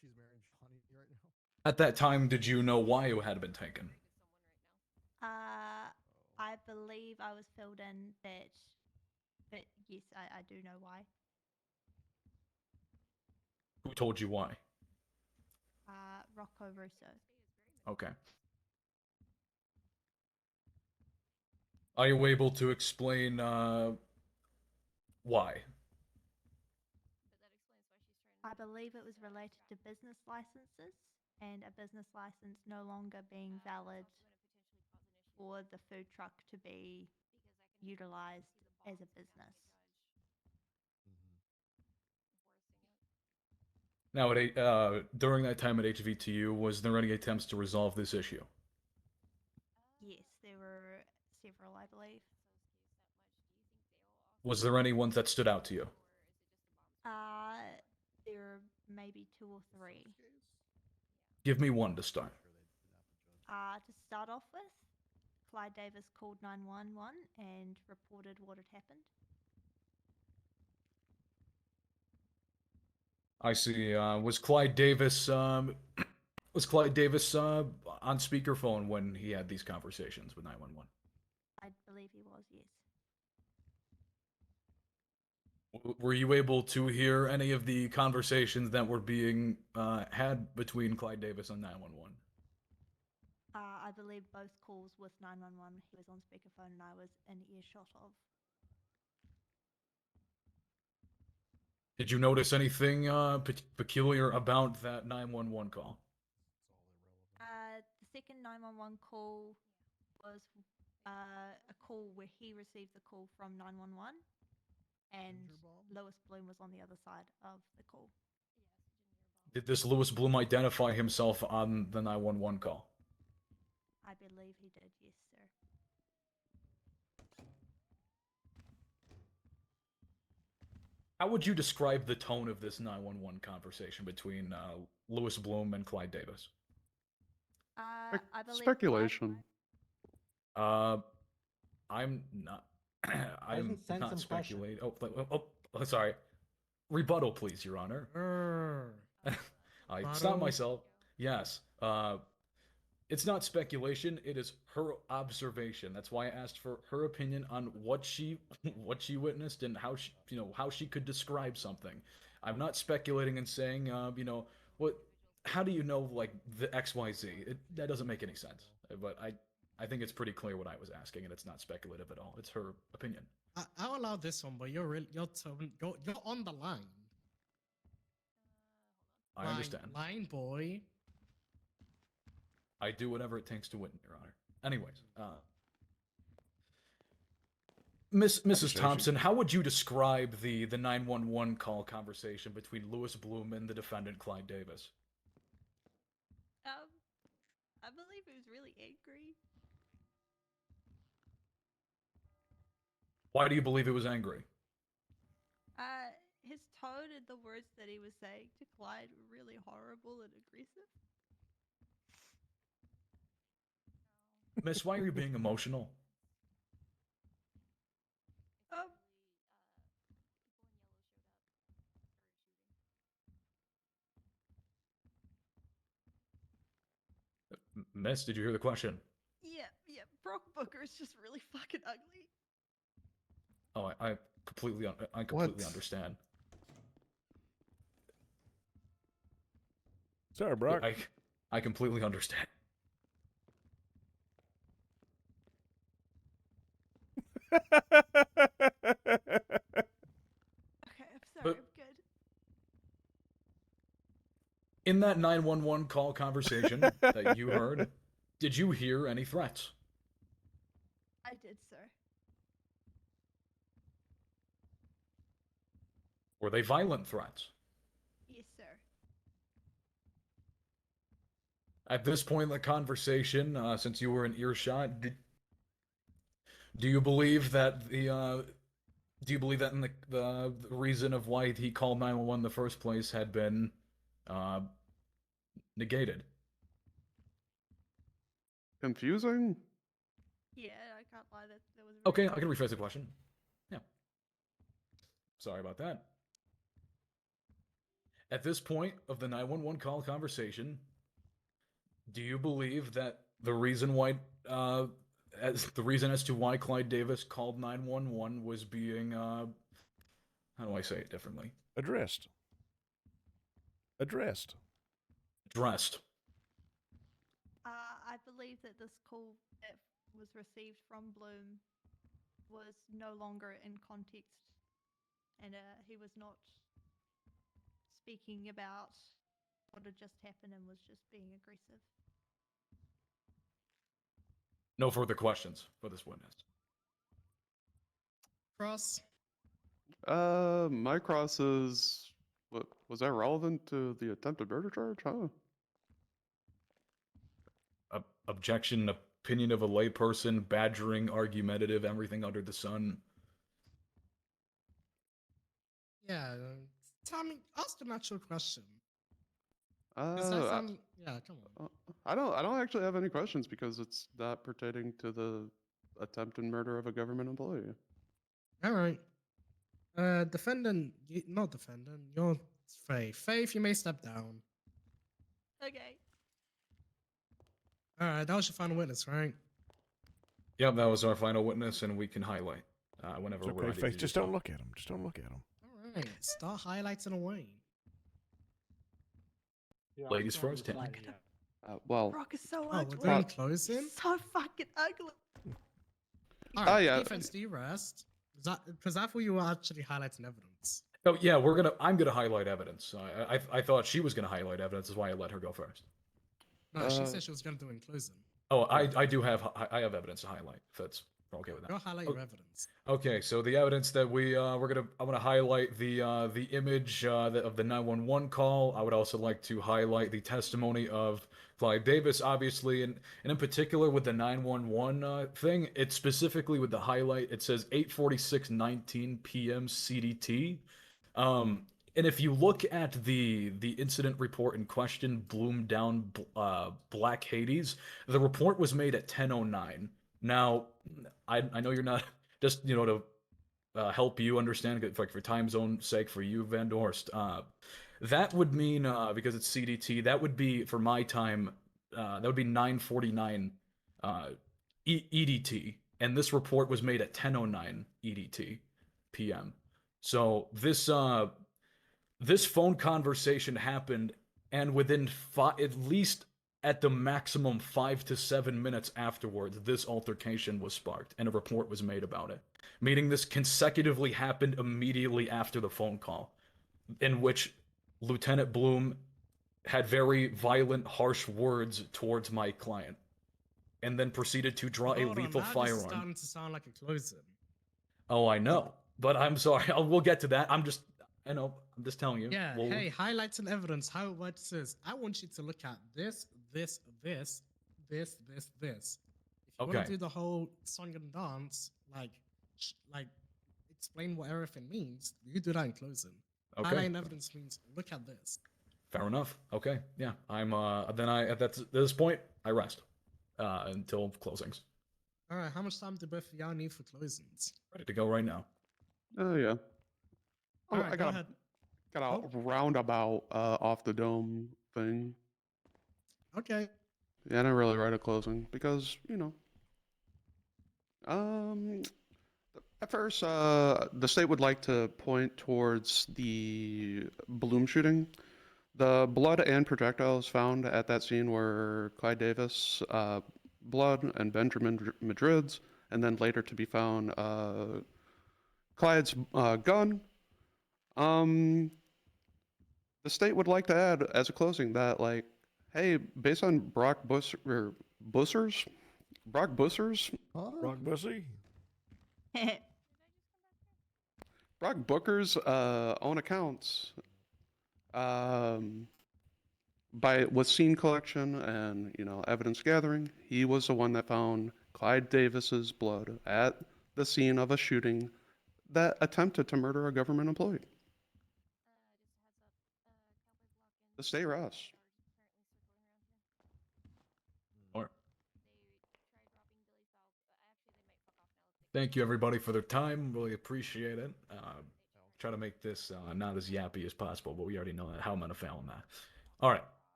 She's marrying Johnny right now. At that time, did you know why it had been taken? I believe I was filled in that, but yes, I do know why. Who told you why? Rocco Russo. Okay. Are you able to explain why? I believe it was related to business licenses and a business license no longer being valid for the food truck to be utilized as a business. Now, during that time at HVTU, was there any attempts to resolve this issue? Yes, there were several, I believe. Was there any ones that stood out to you? There were maybe 2 or 3. Give me one to start. To start off with, Clyde Davis called 911 and reported what had happened. I see. Was Clyde Davis on speakerphone when he had these conversations with 911? I believe he was, yes. Were you able to hear any of the conversations that were being had between Clyde Davis and 911? I believe both calls with 911 he was on speakerphone and I was in earshot of. Did you notice anything peculiar about that 911 call? The second 911 call was a call where he received the call from 911 and Lewis Bloom was on the other side of the call. Did this Lewis Bloom identify himself on the 911 call? I believe he did, yes, sir. How would you describe the tone of this 911 conversation between Lewis Bloom and Clyde Davis? I believe Speculation. I'm not. I'm Doesn't sense not impression. speculating. Oh, sorry. Rebuttal, please, Your Honor. I stopped Rebuttal? myself. Yes. It's not speculation. It is her observation. That's why I asked for her opinion on what she witnessed and how she could describe something. I'm not speculating and saying, how do you know like the XYZ? That doesn't make any sense. But I think it's pretty clear what I was asking, and it's not speculative at all. It's her opinion. I'll allow this one, but you're on the line. I understand. Line boy. I do whatever it takes to win, Your Honor. Anyways, Mrs. Thompson, how would you describe the 911 call conversation between Lewis Bloom and the defendant Clyde Davis? I believe he was really angry. Why do you believe he was angry? His tone and the words that he was saying to Clyde were really horrible and aggressive. Miss, why are you being emotional? Um, Miss, did you hear the question? yeah, Brock Booker's just really fucking ugly. Oh, I completely understand. Sorry, Brock. I completely understand. Okay, I'm sorry, But- I'm good. In that 911 call conversation that you heard, did you hear any threats? I did, sir. Were they violent threats? Yes, sir. At this point in the conversation, since you were in earshot, do you believe that in the reason of why he called 911 in the first place had been negated? Confusing? Yeah, I can't lie. That was. Okay, I can rephrase the question. Yeah. Sorry about that. At this point of the 911 call conversation, do you believe that the reason as to why Clyde Davis called 911 was being how do I say it differently? Addressed. Dressed. I believe that this call that was received from Bloom was no longer in context, and he was not speaking about what had just happened and was just being aggressive. No further questions for this witness. Cross. My cross is. What was that relevant to the attempted murder charge? Huh? Objection, opinion of a layperson, badgering, argumentative, everything under the sun. Yeah, Tommy, ask an actual question. Is that some? Yeah, come on. I don't actually have any questions because it's not pertaining to the attempted murder of a government employee. All right. Defendant, not defendant. You're Faith. Faith, you may step down. Okay. All right, that was your final witness, right? Yep, that was our final witness, and we can highlight whenever It's we're okay, ready. Faith. to Just do don't so. look at him. Just don't look at him. All right, start highlighting away. Ladies first, Tim. Well, Brock is so Oh, ugly. we're doing closing. So fucking ugly. All right, yeah. defense, do you rest? Because I thought you were actually highlighting evidence. Oh yeah, I'm gonna highlight evidence. I thought she was gonna highlight evidence. That's why I let her go first. No, she said she was going to do in closing. Oh, I do have evidence to highlight. If that's okay with that. Go highlight your evidence. Okay, so the evidence that I'm gonna highlight the image of the 911 call. I would also like to highlight the testimony of Clyde Davis, obviously, and in particular with the 911 thing. It's specifically with the highlight. It says 8:46:19 p.m. CDT. And if you look at the incident report in question, Bloom Down Black Hades, the report was made at 10:09. Now, I know you're not just to help you understand, like for time zone sake, for you, Van Dorst. That would mean because it's CDT, that would be for my time. That would be 9:49 EDT, and this report was made at 10:09 EDT PM. So this phone conversation happened, and within at least at the maximum 5 to 7 minutes afterwards, this altercation was sparked, and a report was made about it. Meaning this consecutively happened immediately after the phone call, in which Lieutenant Bloom had very violent, harsh words towards my client, and then proceeded to draw a Hold on, lethal now this is firearm. starting to sound like a closing. Oh, I know, but I'm sorry. We'll get to that. I'm just telling you. Yeah, hey, highlights and evidence, how it works is, I want you to look at this, this. If you want Okay. to do the whole song and dance, like explain what everything means, you do that in closing. Okay. Highlighting evidence means look at this. Fair enough. Okay. Yeah. I'm then I at this point I rest until closings. All right, how much time do both of y'all need for closings? Ready to go right now. Oh yeah. Oh, All right, I go got ahead. got a roundabout off the dome thing. Okay. Yeah, I didn't really write a closing because at first the state would like to point towards the Bloom shooting. The blood and projectiles found at that scene were Clyde Davis' blood and Benjamin Madrid's, and then later to be found Clyde's gun. The state would like to add as a closing that, like, hey, based on Brock Busser's Brock Bussy? Brock Booker's own accounts, with scene collection and evidence gathering, he was the one that found Clyde Davis's blood at the scene of a shooting that attempted to murder a government employee. The state rests. Or thank you everybody for their time. Really appreciate it. Try to make this not as yappy as possible, but we already know how I'm gonna fail on that. All right.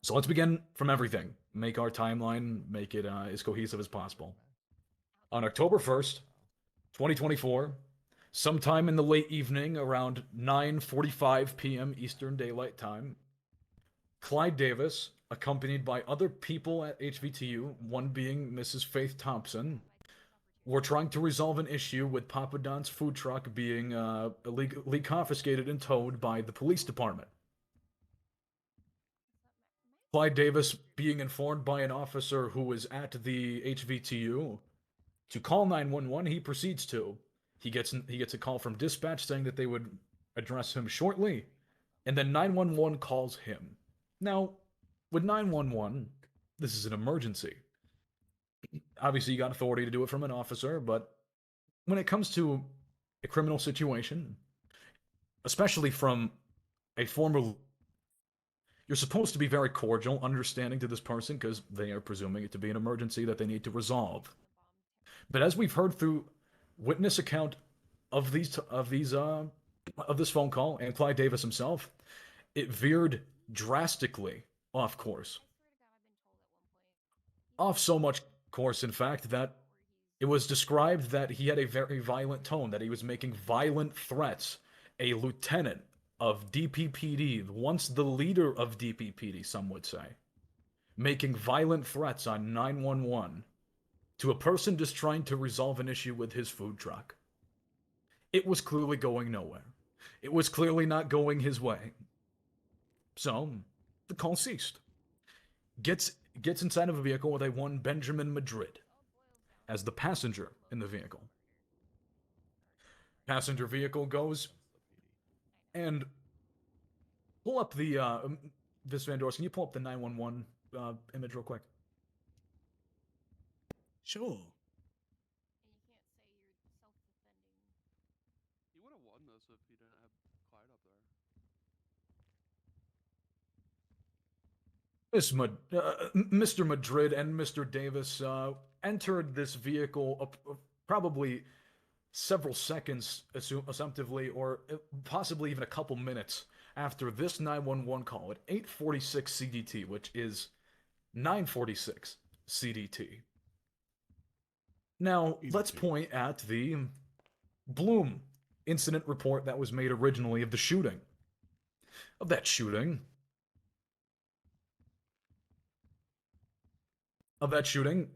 So let's begin from everything. Make our timeline, make it as cohesive as possible. On October 1st, 2024, sometime in the late evening, around 9:45 p.m. Eastern Daylight Time, Clyde Davis, accompanied by other people at HVTU, one being Mrs. Faith Thompson, were trying to resolve an issue with Papa Don's food truck being illegally confiscated and towed by the police department. Clyde Davis being informed by an officer who was at the HVTU to call 911, he proceeds to. He gets a call from dispatch saying that they would address him shortly, and then 911 calls him. Now, with 911, this is an emergency. Obviously, you got authority to do it from an officer, but when it comes to a criminal situation, especially from a former, you're supposed to be very cordial, understanding to this person because they are presuming it to be an emergency that they need to resolve. But as we've heard through witness account of this phone call and Clyde Davis himself, it veered drastically off course. Off so much course, in fact, that it was described that he had a very violent tone, that he was making violent threats. A lieutenant of DPPD, once the leader of DPPD, some would say, making violent threats on 911 to a person just trying to resolve an issue with his food truck. It was clearly going nowhere. It was clearly not going his way. So, the call ceased. Gets inside of a vehicle with a one Benjamin Madrid as the passenger in the vehicle. Passenger vehicle goes and pull up the Vis Van Dors. Can you pull up the 911 image real quick? Sure. He would have won this if he didn't have Clyde up there. Mr. Madrid and Mr. Davis entered this vehicle probably several seconds, assumptively, or possibly even a couple minutes after this 911 call at 8:46 CDT, which is 9:46 CDT. Now, let's point at the Bloom incident report that was made originally of the shooting. Of that shooting,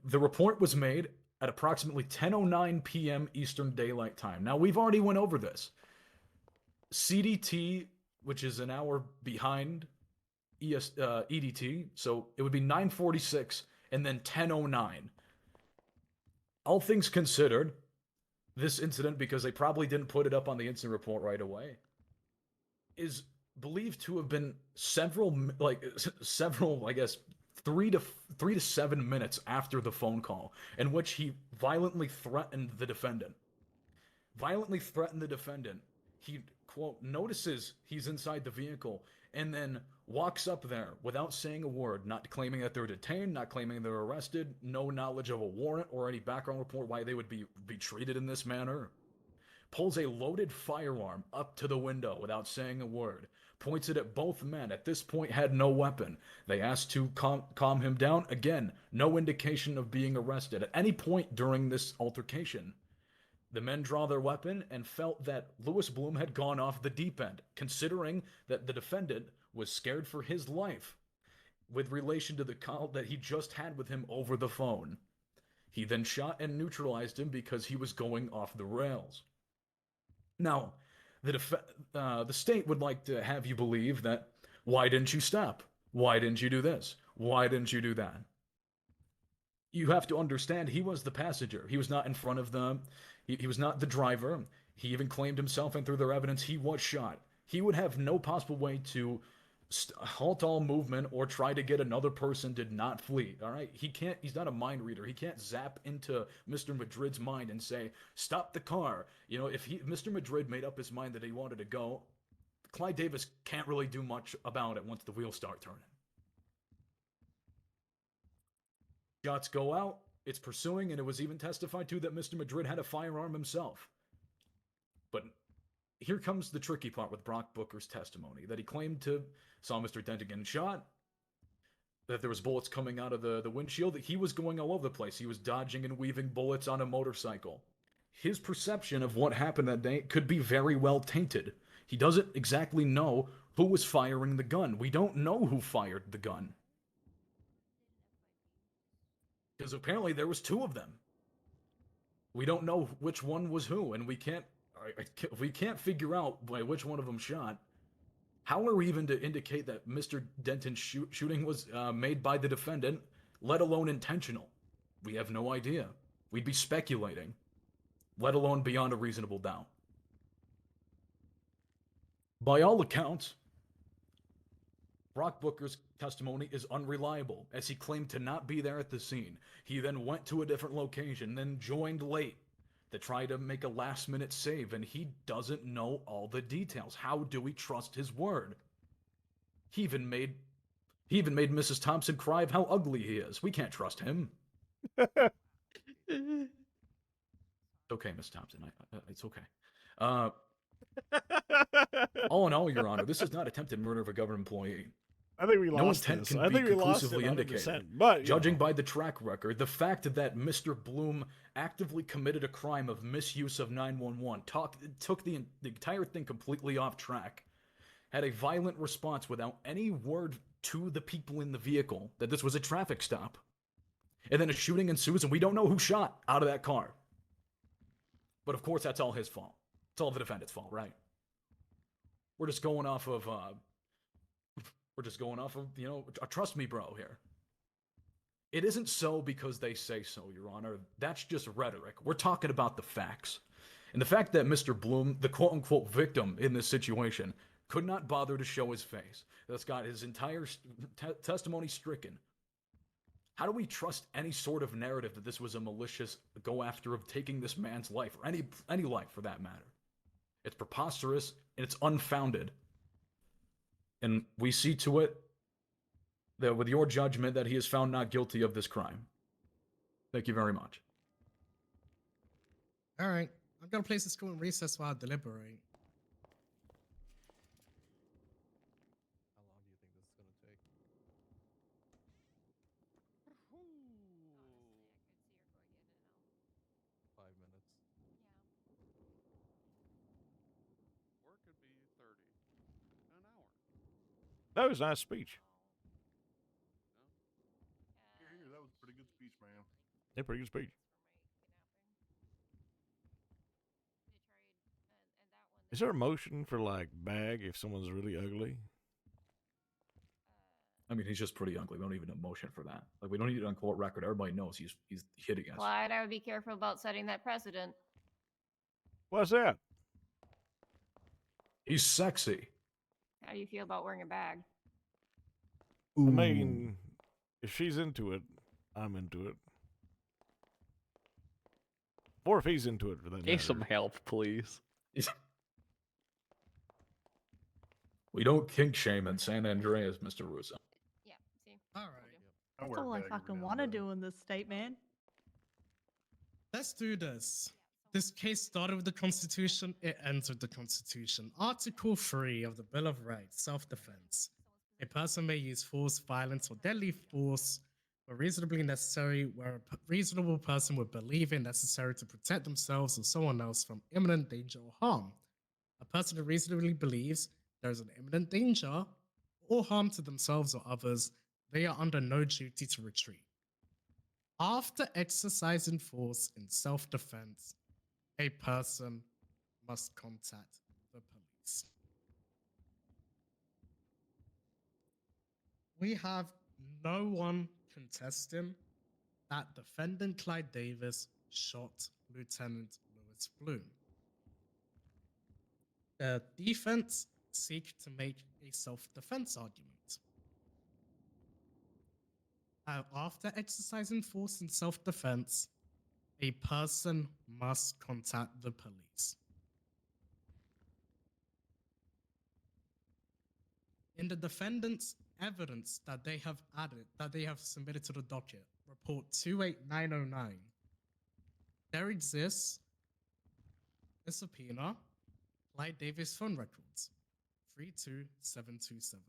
the report was made at approximately 10:09 p.m. Eastern Daylight Time. Now, we've already went over this. CDT, which is an hour behind EDT, so it would be 9:46 and then 10:09. All things considered, this incident, because they probably didn't put it up on the incident report right away, is believed to have been several, I guess, 3 to 7 minutes after the phone call, in which he violently threatened the defendant. He, quote, notices he's inside the vehicle and then walks up there without saying a word, not claiming that they're detained, not claiming they're arrested, no knowledge of a warrant or any background report why they would be treated in this manner. Pulls a loaded firearm up to the window without saying a word, points it at both men. At this point, had no weapon. They asked to calm him down. Again, no indication of being arrested. At any point during this altercation, the men draw their weapon and felt that Louis Bloom had gone off the deep end, considering that the defendant was scared for his life with relation to the call that he just had with him over the phone. He then shot and neutralized him because he was going off the rails. Now, the state would like to have you believe that, why didn't you stop? Why didn't you do this? Why didn't you do that? You have to understand, he was the passenger. He was not in front of them. He was not the driver. He even claimed himself, and through their evidence, he was shot. He would have no possible way to halt all movement or try to get another person to not flee. All right, he's not a mind reader. He can't zap into Mr. Madrid's mind and say, stop the car. You know, if Mr. Madrid made up his mind that he wanted to go, Clyde Davis can't really do much about it once the wheels start turning. Shots go out, it's pursuing, and it was even testified to that Mr. Madrid had a firearm himself. But here comes the tricky part with Brock Booker's testimony, that he claimed to saw Mr. Denton getting shot, that there was bullets coming out of the windshield, that he was going all over the place. He was dodging and weaving bullets on a motorcycle. His perception of what happened that day could be very well tainted. He doesn't exactly know who was firing the gun. We don't know who fired the gun. Because apparently there was 2 of them. We don't know which one was who, and we can't figure out by which one of them shot. How are we even to indicate that Mr. Denton's shooting was made by the defendant, let alone intentional? We have no idea. We'd be speculating, let alone beyond a reasonable doubt. By all accounts, Brock Booker's testimony is unreliable, as he claimed to not be there at the scene. He then went to a different location, then joined late to try to make a last-minute save, and he doesn't know all the details. How do we trust his word? He even made Mrs. Thompson cry of how ugly he is. We can't trust him. It's okay, Miss Thompson. It's okay. All in all, Your Honor, this is not attempted murder of a government employee. I think we No lost intent this. can I be think we lost it conclusively 100%. indicated. But Judging by the track record, the fact that Mr. Bloom actively committed a crime of misuse of 911, took the entire thing completely off track, had a violent response without any word to the people in the vehicle that this was a traffic stop, and then a shooting ensues, and we don't know who shot out of that car. But of course, that's all his fault. It's all the defendant's fault, right? We're just going off of, a trust me bro here. It isn't so because they say so, Your Honor. That's just rhetoric. We're talking about the facts. And the fact that Mr. Bloom, the quote-unquote victim in this situation, could not bother to show his face, that's got his entire testimony stricken. How do we trust any sort of narrative that this was a malicious go after of taking this man's life, or any life for that matter? It's preposterous, and it's unfounded. And we see to it that with your judgment that he is found not guilty of this crime. Thank you very much. All right. I'm going to place this call in recess while I deliberate. How long do you think this is going to take? Ooh. 5 minutes. Or it could be 30. An hour. that was a nice speech. Here, that was a pretty good speech, man. Yeah, pretty good speech. Is there a motion for like bag if someone's really ugly? I mean, he's just pretty ugly. We don't even have motion for that. Like, we don't need it on court record. Everybody knows he's hitting us. Clyde, I would be careful about setting that precedent. What's that? He's sexy. How do you feel about wearing a bag? I mean, If she's into it, I'm into it. Or if he's into it, for that Need some matter. help, please. We don't kink shame in San Andreas, Mr. Russo. Yeah, see. All right. That's all I fucking want to do in this state, man. Let's do this. This case started with the Constitution, it ends with the Constitution. Article 3 of the Bill of Rights, self-defense. A person may use force, violence, or deadly force where reasonably necessary, where a reasonable person would believe it necessary to protect themselves or someone else from imminent danger or harm. A person who reasonably believes there is an imminent danger or harm to themselves or others, they are under no duty to retreat. After exercising force in self-defense, a person must contact the police. We have no one contesting that defendant Clyde Davis shot Lieutenant Lewis Bloom. The defense seek to make a self-defense argument. After exercising force in self-defense, a person must contact the police. In the defendant's evidence that they have added, that they have submitted to the docket, report 28909, there exists a subpoena, Clyde Davis phone records, 32727.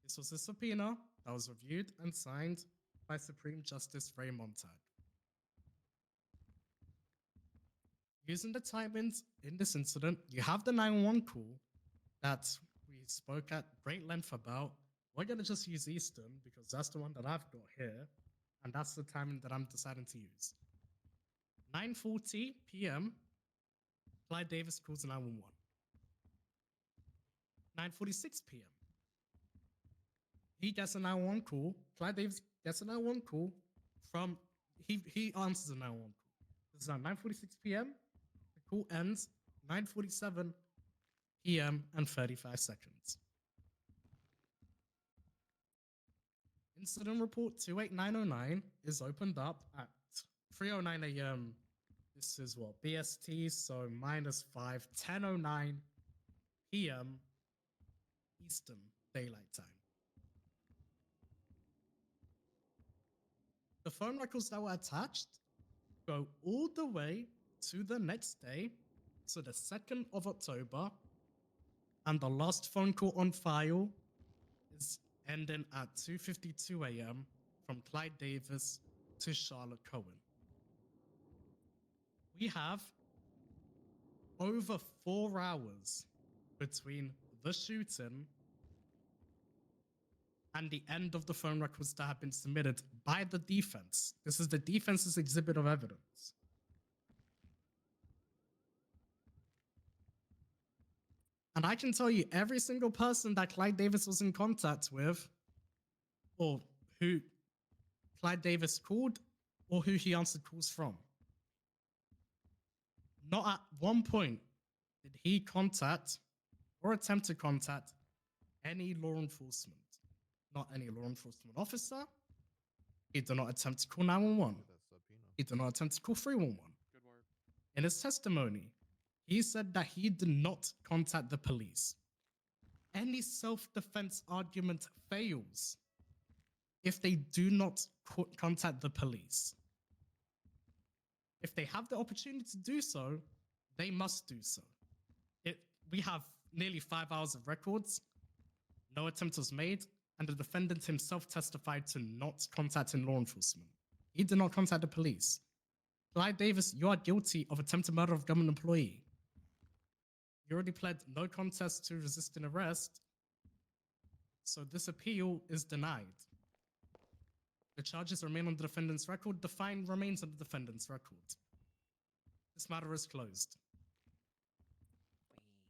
This was a subpoena that was reviewed and signed by Supreme Justice Ray Montag. Using the timings in this incident, you have the 911 call that we spoke at great length about. We're going to just use Eastern because that's the one that I've got here, and that's the timing that I'm deciding to use. 9:40 p.m., Clyde Davis calls 911. 9:46 p.m., he gets a 911 call. Clyde Davis gets a 911 call from, he answers a 911 call. This is now 9:46 p.m., the call ends 9:47 p.m. and 35 seconds. Incident report 28909 is opened up at 3:09 a.m. This is what, BST, so -5, 10:09 p.m. Eastern Daylight Time. The phone records that were attached go all the way to the next day, so the 2nd of October, and the last phone call on file is ending at 2:52 a.m. from Clyde Davis to Charlotte Cohen. We have over 4 hours between the shooting and the end of the phone records that have been submitted by the defense. This is the defense's exhibit of evidence. And I can tell you every single person that Clyde Davis was in contact with, or who Clyde Davis called, or who he answered calls from. Not at one point did he contact or attempt to contact any law enforcement. Not any law enforcement officer. He did not attempt to call 911. He did not attempt to call 311. In his testimony, he said that he did not contact the police. Any self-defense argument fails if they do not contact the police. If they have the opportunity to do so, they must do so. We have nearly 5 hours of records. No attempt was made, and the defendant himself testified to not contacting law enforcement. He did not contact the police. Clyde Davis, you are guilty of attempted murder of a government employee. You already pled no contest to resisting arrest, so this appeal is denied. The charges remain on the defendant's record. The fine remains on the defendant's record. This matter is closed.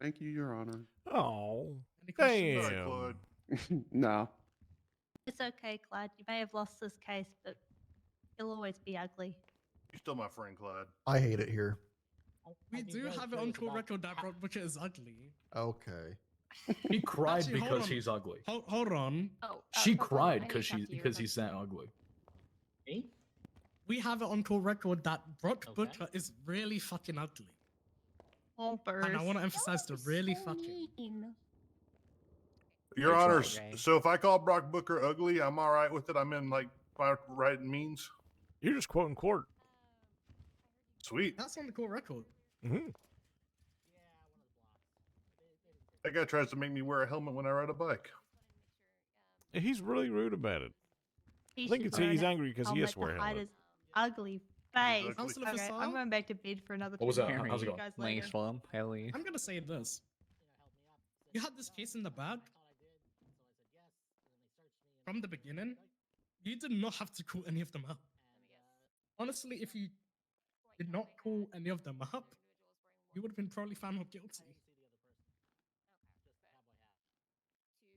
Thank you, Your Honor. Oh, Any questions? Sorry, damn. Claude. No. It's okay, Clyde. You may have lost this case, but it'll always be ugly. You're still my friend, Clyde. I hate it here. We do have it on court record that Brock Booker is ugly. Okay. He cried Actually, hold because on. he's ugly. Hold on. Oh, She Purple, cried I because need to talk to you because about he's that ugly. Me? We have it on call record that Brock Booker is really fucking ugly. Oh, And I want to emphasize the really fucking. Your I tried, Honors, Ray. so if I call Brock Booker ugly, I'm all right with it. I'm in like my right means. You're just quoting court. Sweet. That's on the call record. Mm-hmm. That guy tries to make me wear a helmet when I ride a bike. He's really rude about it. He I think should it's wear he's an angry because he has to helmet wear a to hide helmet. his ugly face. Ugly. Councilor Okay, Fasal? I'm going back to bed for another. What was 3 that? hours. How's it See you going? guys later. Nice one, Haley. I'm gonna say this. You had this case in the bag from the beginning. You did not have to call any of them up. Honestly, if you did not call any of them up, you would have been probably found not guilty.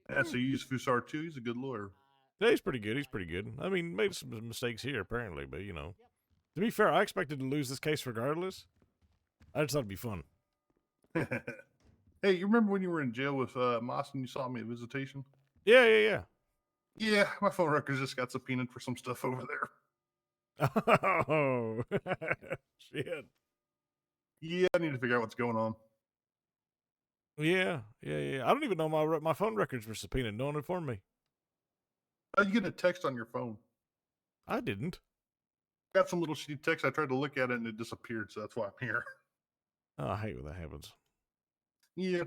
Yeah, so you use Fusar too. He's a good lawyer. Yeah, he's pretty good. He's pretty good. I mean, made some mistakes here apparently, but you know, to be fair, I expected to lose this case regardless. I just thought it'd be fun. Hey, you remember when you were in jail with Moss and you saw me at visitation? Yeah. Yeah, my phone records just got subpoenaed for some stuff over there. Oh, shit. Yeah, I need to figure out what's going on. Yeah. I don't even know my phone records were subpoenaed. No one informed me. You get a text on your phone. I didn't. Got some little shitty text. I tried to look at it and it disappeared, so that's why I'm here. Oh, I hate when that happens. Yeah.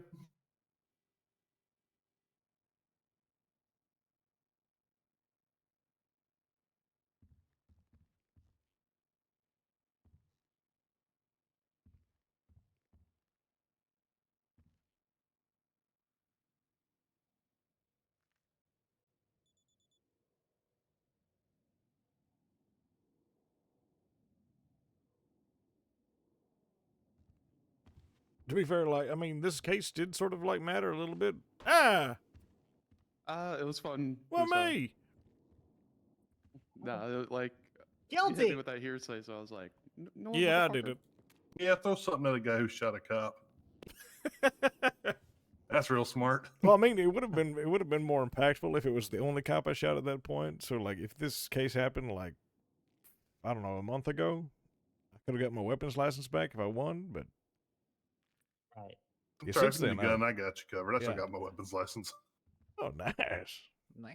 To be fair, like I mean, this case did sort of like matter a little bit. Ah, It was fun. well, Fusar. me. Nah, like you hit Guilty. me with that hearsay, so I was like, no. Yeah, I did it. Yeah, throw something at a guy who shot a cop. That's real smart. Well, I mean, it would have been more impactful if it was the only cop I shot at that point. So, like, if this case happened, like, I don't know, a month ago, I could have got my weapons license back if I won. But Right. yeah, Sorry, since if you need then, a gun, I got you covered. I still yeah. got my weapons license. Oh, nice. Nice.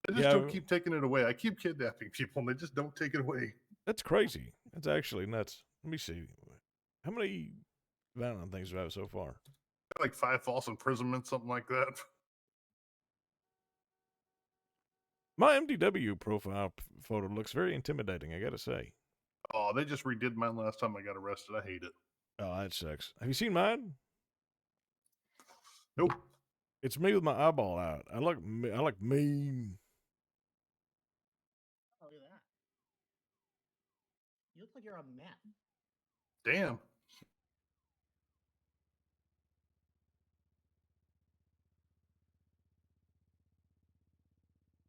They just Yeah, don't keep taking it away. I keep kidnapping people and they just don't take it away. That's crazy. That's actually nuts. Let me see. How many violent things do I have so far? Like 5 false imprisonments, something like that. My MDW profile photo looks very intimidating, I gotta say. Oh, they just redid mine last time I got arrested. I hate it. Oh, that sucks. Have you seen mine? Nope. It's me with my eyeball out. I look mean. Oh, look at that. You look like you're a mess. Damn.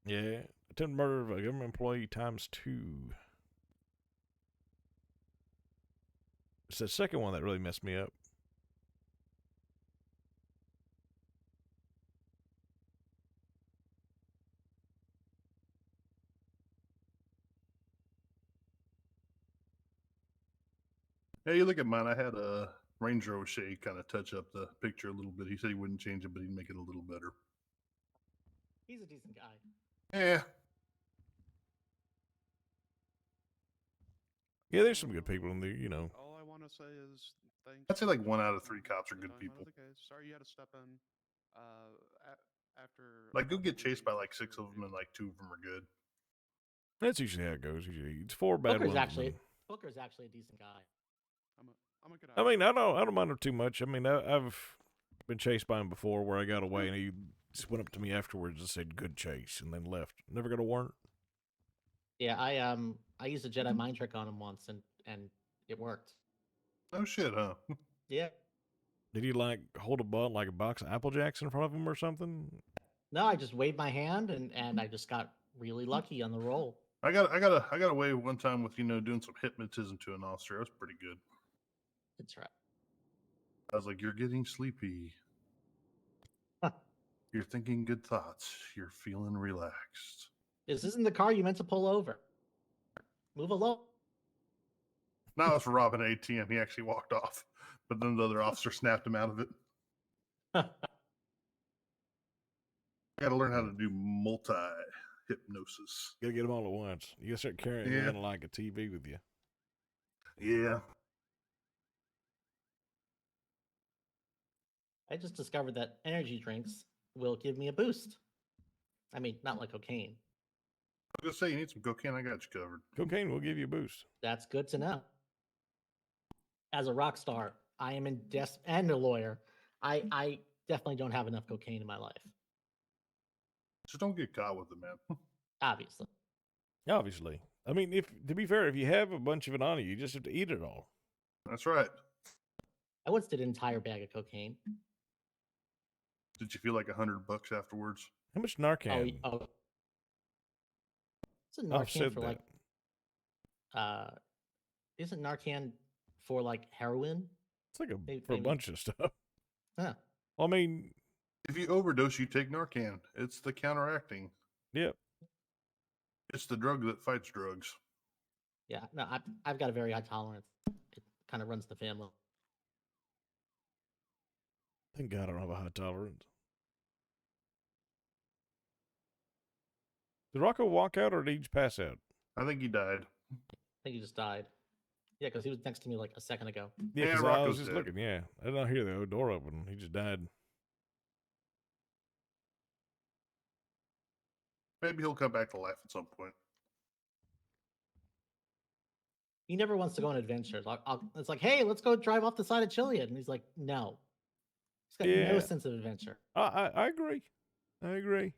Yeah. Attempted murder of a government employee ×2. It's the second one that really messed me up. Hey, you look at mine. I had a Range Rover shade kind of touch up the picture a little bit. He said he wouldn't change it, but he'd make it a little better. He's a decent guy. Yeah. Yeah, there's some good people in there, you know. All I want to say is thanks. I'd say like 1 out of 3 cops are good for telling people. about the case. Sorry you had to step in. After Like, go get chased by like 6 of them and like 2 of them are good. That's usually how it goes. Usually, it's 4 bad Booker's ones. actually and- Booker's actually a decent guy. I'm a good I mean, I don't mind him too much. I mean, I've been chased by him before where I got away and he just went up to me afterwards and said, "Good chase," and then left. Never got a warrant. Yeah, I used a Jedi mind trick on him once and it worked. Oh shit, huh? Yeah. Did he like hold like a box of Apple Jacks in front of him or something? No, I just waved my hand and I just got really lucky on the roll. I got away one time with doing some hypnotism to an officer. That was pretty good. That's right. I was like, "You're getting sleepy. You're thinking good thoughts. You're feeling relaxed." This isn't the car you meant to pull over. Move along. Now it's for robbing an ATM. He actually walked off, but then the other officer snapped him out of it. Got to learn how to do multi hypnosis. Gotta get them all at once. You gotta start carrying Yeah. one like a TV with you. Yeah. I just discovered that energy drinks will give me a boost. I mean, not like cocaine. I was gonna say, you need some cocaine. I got you covered. Cocaine will give you a boost. That's good to know. As a rock star, I am in and a lawyer. I definitely don't have enough cocaine in my life. Just don't get caught with it, man. Obviously. Obviously. I mean, if to be fair, if you have a bunch of it on you, you just have to eat it all. That's right. I once did an entire bag of cocaine. Did you feel like $100 afterwards? How much Narcan? Oh. Isn't I've Narcan said for that. like isn't Narcan for like heroin? It's like Maybe- for a maybe. bunch of stuff. Huh. I mean, if you overdose, you take Narcan. It's the counteracting. Yep. It's the drug that fights drugs. Yeah, no, I've got a very high tolerance. It kind of runs the family. Thank God I don't have a high tolerance. Did Rocco walk out or did he just pass out? I think he died. I think he just died. Yeah, because he was next to me like a second ago. Yeah, Yeah, 'cause I Rocco's was just dead. looking. Yeah, I did not hear the door open. He just died. Maybe he'll come back to life at some point. He never wants to go on adventures. It's like, hey, let's go drive off the side of Chiliad. And he's like, no. He's got no Yeah. sense of adventure. I agree. I agree.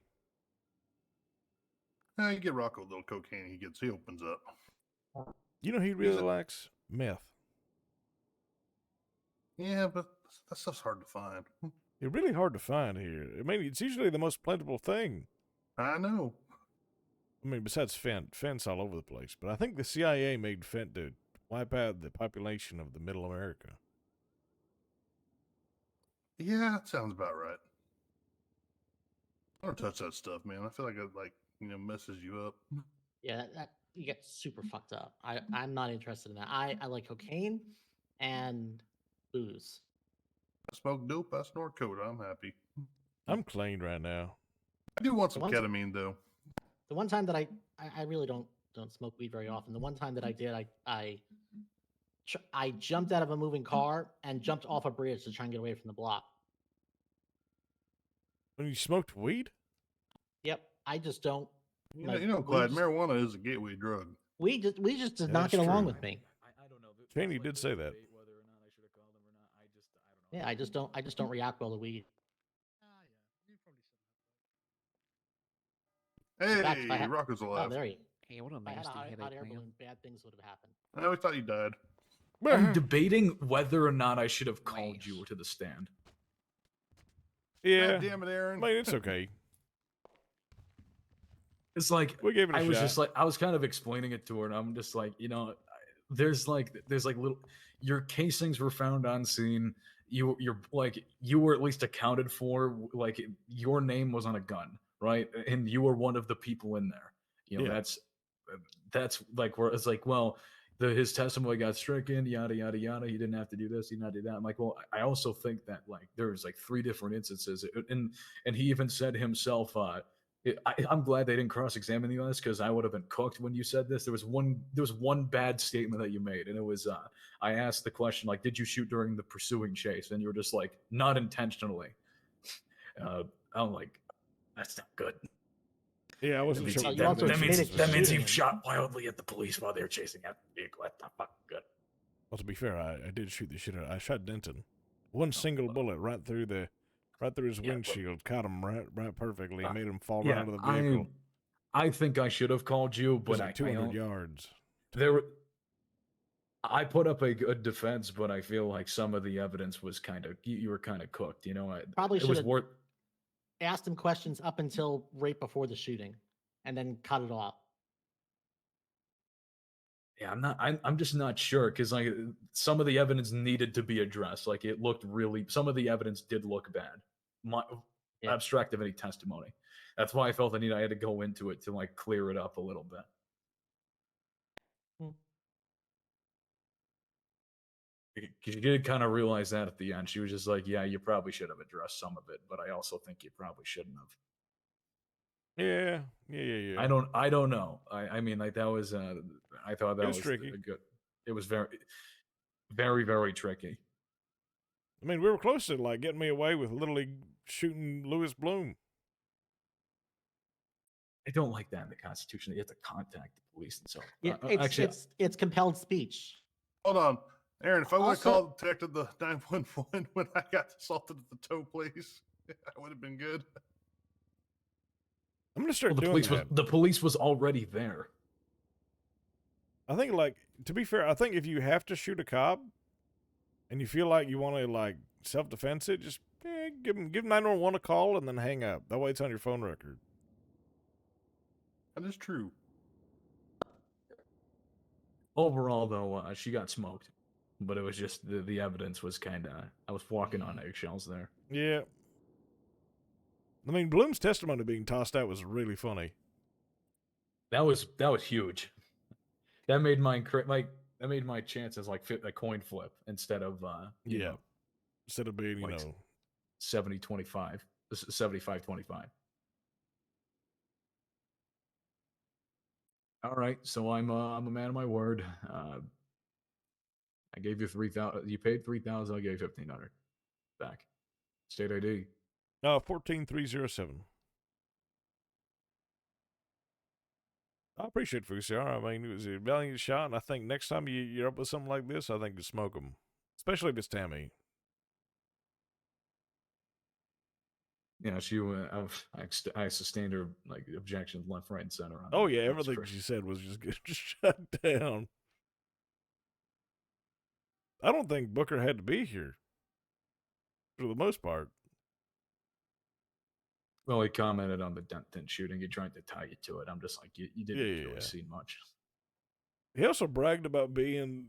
You get Rocco a little cocaine, he opens up. You know, he really likes meth. Yeah, but that stuff's hard to find. It's really hard to find here. I mean, it's usually the most plentiful thing. I know. I mean, besides fent's all over the place. But I think the CIA made fent to wipe out the population of the Middle America. Yeah, that sounds about right. I don't touch that stuff, man. I feel like it messes you up. Yeah, that you get super fucked up. I'm not interested in that. I like cocaine and booze. I smoke dope, I snort coke. I'm happy. I'm clean right now. I do want some The one- ketamine, though. The one time that I really don't smoke weed very often. The one time that I did, I jumped out of a moving car and jumped off a bridge to try and get away from the block. When you smoked weed? Yep, I just don't. Clyde, marijuana is a gateway drug. We just did Yeah, not that's get along true. with me. Cheney did say that. Yeah, I just don't react well to weed. Hey, fact, if I had- Rocco's alive. Oh, there you. Hey, what a If I had a nasty hot headache, air man. balloon, bad things would have happened. I always thought he died. I'm debating whether or not I should have called you to the stand. Yeah. God damn it, Aaron. I mean, it's okay. It's like We gave it a I was shot. just like I was kind of explaining it to her, and I'm just like, there's like little your casings were found on scene. You were at least accounted for. Like your name was on a gun, right? And you were one of the people in there. Yeah. That's like where it's like, well, his testimony got stricken, yada yada yada. He didn't have to do this, he did not do that. I'm like, well, I also think that like there's like 3 different instances, and he even said himself, I'm glad they didn't cross-examine you on this because I would have been cooked when you said this. There was one bad statement that you made, and it was I asked the question like, did you shoot during the pursuing chase? And you were just like, not intentionally. I'm like, that's not good. Yeah, I wasn't That sure. means, you also admitted to that means shooting you him. shot wildly at the police while they were chasing after the vehicle. That's not fucking good. Well, to be fair, I did shoot the shit out. I shot Denton. One single bullet right through his windshield, caught him right perfectly, and made him fall right out of the vehicle. I think I should have called you, It was but like 200 yards. I put up a good defense, but I feel like some of the evidence was you were kind of cooked. Probably it was should've- worth. Asked him questions up until right before the shooting, and then cut it off. Yeah, I'm just not sure because like some of the evidence needed to be addressed. Like it looked really. Some of the evidence did look bad. My, Abstract of any testimony. That's why I felt the need. I had to go into it to like clear it up a little bit. Because you did kind of realize that at the end. She was just like, "Yeah, you probably should have addressed some of it, but I also think you probably shouldn't have." Yeah. I don't know. I mean, like that was. I thought that It was was tricky. a good. It was very tricky. I mean, we were close to like getting me away with literally shooting Louis Bloom. I don't like that in the Constitution. You have to contact the police and so. Yeah, Actually, it's compelled speech. Hold on, Aaron. If I would have Also- called detected the 911 when I got assaulted at the tow place, that would have been good. I'm gonna start the doing police that. the police was already there. I think, like, to be fair, I think if you have to shoot a cop and you feel like you want to like self-defense it, just give 911 a call and then hang up. That way, it's on your phone record. That is true. Overall, though, she got smoked, but it was just the evidence was kind of. I was walking on eggshells there. Yeah. I mean, Bloom's testimony being tossed out was really funny. That was huge. That made that made my chances like fit a coin flip instead of you know, instead of being like 70-25, 75-25. All right, so I'm a man of my word. I gave you 3,000. You paid 3,000. I gave 1,500 back. State ID. 14307. I appreciate it, Fusiar. I mean, it was a valiant shot, and I think next time you're up with something like this, I think you smoke them, especially if it's Tammy. Yeah, she. I sustained her like objections left, right, and center. On Oh that. yeah, That's everything correct. she said was just shut down. I don't think Booker had to be here for the most part. Well, he commented on the Denton shooting. He tried to tie you to it. I'm just like, you didn't really see much. He also bragged about being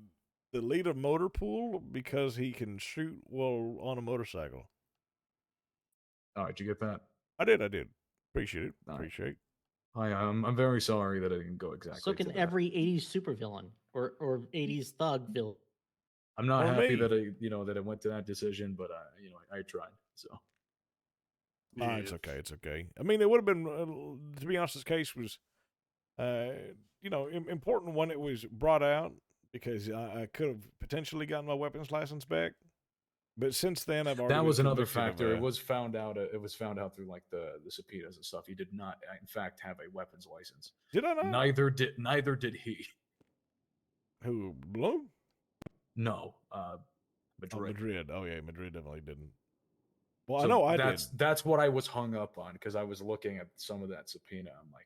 the lead of motor pool because he can shoot well on a motorcycle. All right, you get that? I did. Appreciate it. All right. Appreciate. I'm very sorry that I didn't go exactly. So can every 80s supervillain or 80s thug villain. I'm not Or happy me. that I went to that decision, but I tried. So. Nah, it's okay. It's okay. I mean, it would have been, to be honest, this case was, important when it was brought out because I could have potentially gotten my weapons license back. But since then, I've already That been was another convicted factor. of, It was found out. It was found out through like the subpoenas and stuff. He did not, in fact, have a weapons license. Did I not? Neither did he. Who, Bloom? No, Madrid. Oh, Madrid. Oh yeah, Madrid definitely didn't. Well, So I know I that's, did. That's what I was hung up on because I was looking at some of that subpoena. I'm like,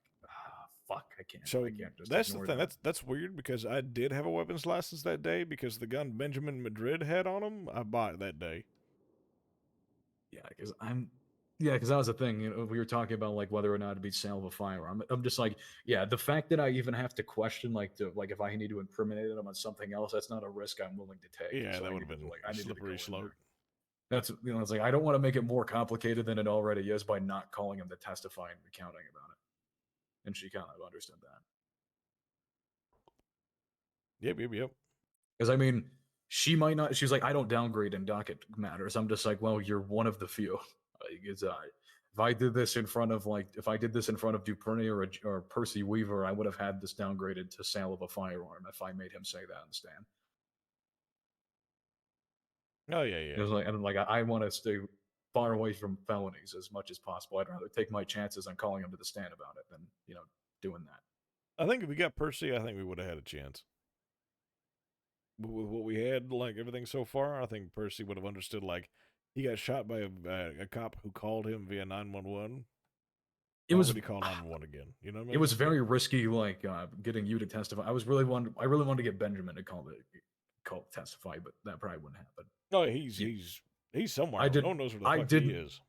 fuck, I can't. So I can't just that's the ignore thing. that. That's weird because I did have a weapons license that day because the gun Benjamin Madrid had on him, I bought it that day. Yeah, because that was the thing. We were talking about like whether or not it'd be sale of a firearm. I'm just like, yeah, the fact that I even have to question like if I need to incriminate him on something else, that's not a risk I'm willing to take. Yeah, So that I would have needed been I a needed to go slippery in slope. there. That's it's like I don't want to make it more complicated than it already is by not calling him to testify and recounting about it. And she kind of understood that. Yep. Because I mean, she might not. She's like, I don't downgrade in docket matters. I'm just like, well, you're one of the few. If I did this in front of Dupernay or Percy Weaver, I would have had this downgraded to sale of a firearm if I made him say that on the stand. Oh yeah. It was like, and like I want to stay far away from felonies as much as possible. I'd rather take my chances on calling him to the stand about it than doing that. I think if we got Percy, I think we would have had a chance. With what we had, like everything so far, I think Percy would have understood. Like he got shot by a cop who called him via 911. It was he called 911 again. You know what I mean? It was very risky, like getting you to testify. I really wanted to get Benjamin to call testify, but that probably wouldn't happen. No, he's somewhere. No one knows where the fuck he is.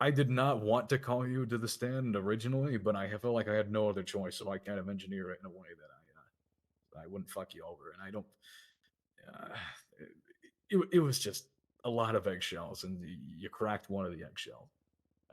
I did not want to call you to the stand originally, but I felt like I had no other choice, so I kind of engineer it in a way that I wouldn't fuck you over, and I don't. Uh, it was just a lot of eggshells, and you cracked one of the eggshells.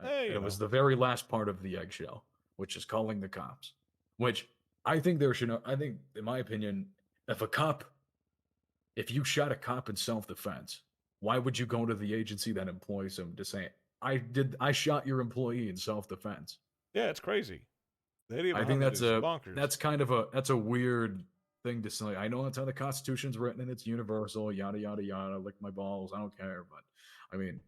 Hey, And you it was know. the very last part of the eggshell, which is calling the cops. Which I think there should. I think, in my opinion, if you shot a cop in self-defense, why would you go to the agency that employs him to say, I shot your employee in self-defense? Yeah, it's crazy. The idea I behind think that is bonkers. that's a weird thing to say. I know that's how the Constitution's written and it's universal, yada yada yada. Lick my balls, I don't care. But I mean,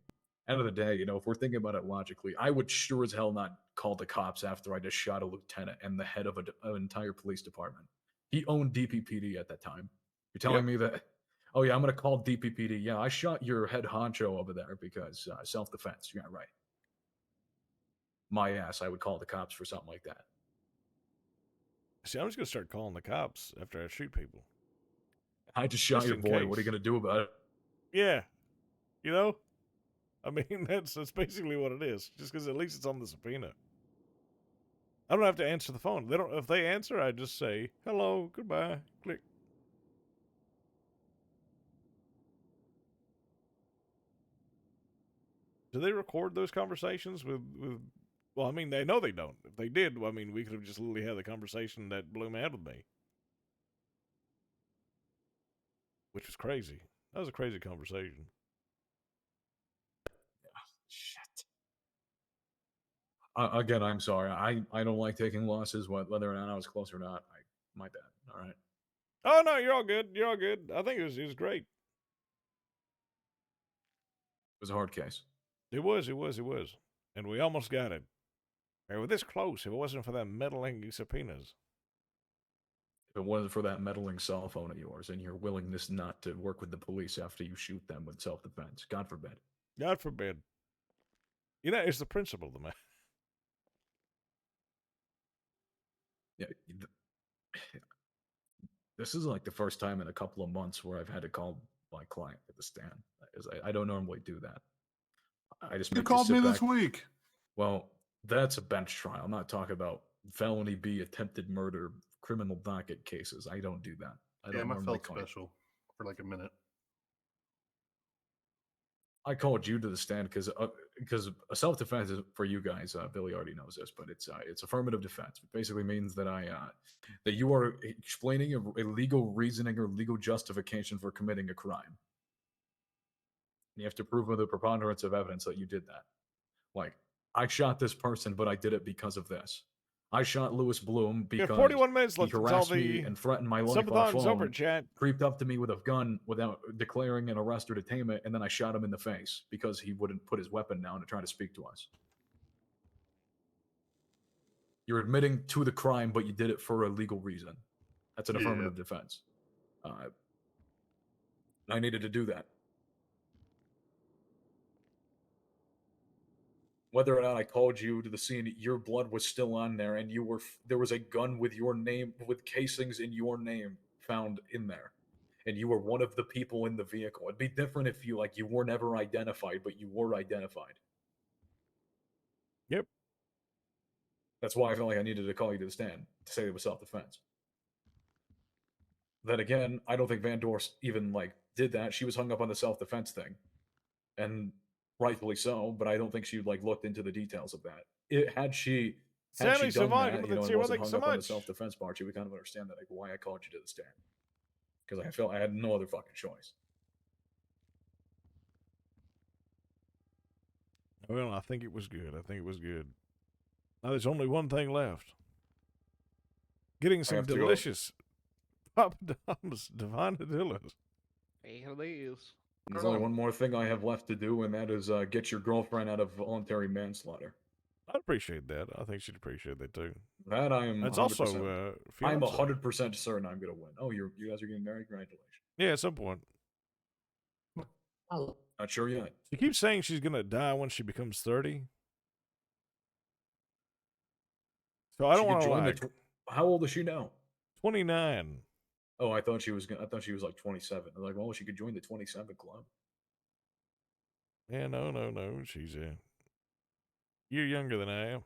end of the day, if we're thinking about it logically, I would sure as hell not call the cops after I just shot a lieutenant and the head of an entire police department. He owned DPPD at that time. You're telling me that? Oh yeah, I'm gonna call DPPD. Yeah, I shot your head honcho over there because self-defense. Yeah, right. My ass, I would call the cops for something like that. See, I'm just gonna start calling the cops after I shoot people. I just shot your boy. What are you gonna do about it? Yeah, I mean that's basically what it is. Just because at least it's on the subpoena. I don't have to answer the phone. They don't. If they answer, I just say hello, goodbye, click. Do they record those conversations with? Well, I mean, they know they don't. If they did, I mean, we could have just literally had the conversation that blew mad with me, which was crazy. That was a crazy conversation. Shit. Again, I'm sorry. I don't like taking losses, whether or not I was close or not. My bad. All right. Oh no, you're all good. You're all good. I think it was great. It was a hard case. It was, and we almost got it. We were this close. If it wasn't for that meddling subpoenas. If it wasn't for that meddling cell phone of yours and your willingness not to work with the police after you shoot them with self-defense, God forbid. God forbid. It's the principle of the matter. Yeah. This is like the first time in a couple of months where I've had to call my client to the stand. I don't normally do that. I just You called sit me this back. week. Well, that's a bench trial. I'm not talking about felony B, attempted murder, criminal docket cases. I don't do that. I don't I normally felt call. special for like a minute. I called you to the stand because a self-defense is for you guys. Billy already knows this, but it's affirmative defense. It basically means that that you are explaining a legal reasoning or legal justification for committing a crime. You have to prove with a preponderance of evidence that you did that. Like, I shot this person, but I did it because of this. I shot Lewis Bloom because 41 minutes he left until harassed the me and threatened my life on Subathon's phone, over, chat. creeped up to me with a gun without declaring an arrest or detainment, and then I shot him in the face because he wouldn't put his weapon down to try to speak to us. You're admitting to the crime, but you did it for a legal reason. That's an affirmative defense. I needed to do that. Whether or not I called you to the scene, your blood was still on there, and there was a gun with your name, with casings in your name found in there, and you were one of the people in the vehicle. It'd be different if you were never identified, but you were identified. Yep. That's why I felt like I needed to call you to the stand to say it was self-defense. Then again, I don't think Van Dorst even did that. She was hung up on the self-defense thing, and rightfully so. But I don't think she looked into the details of that. Had she done that, and wasn't hung up on the self-defense part, she would kind of understand that why I called you to the stand, because I felt I had no other fucking choice. Well, I think it was good. Now there's only one thing left. Getting some delicious Papa Dom's Divine Adillas. Here it is. There's only one more thing I have left to do, and that is get your girlfriend out of voluntary manslaughter. I'd appreciate that. I think she'd appreciate that too. That I am. That's 100%. also. I'm 100% certain I'm gonna win. Oh, you guys are getting married? Congratulations. Yeah, at some point. Not sure yet. She keeps saying she's gonna die when she becomes 30. So I don't want to lie. How old is she now? 29. Oh, I thought she was like 27. I'm like, well, she could join the 27 club. Yeah, no. She's a year younger than I am.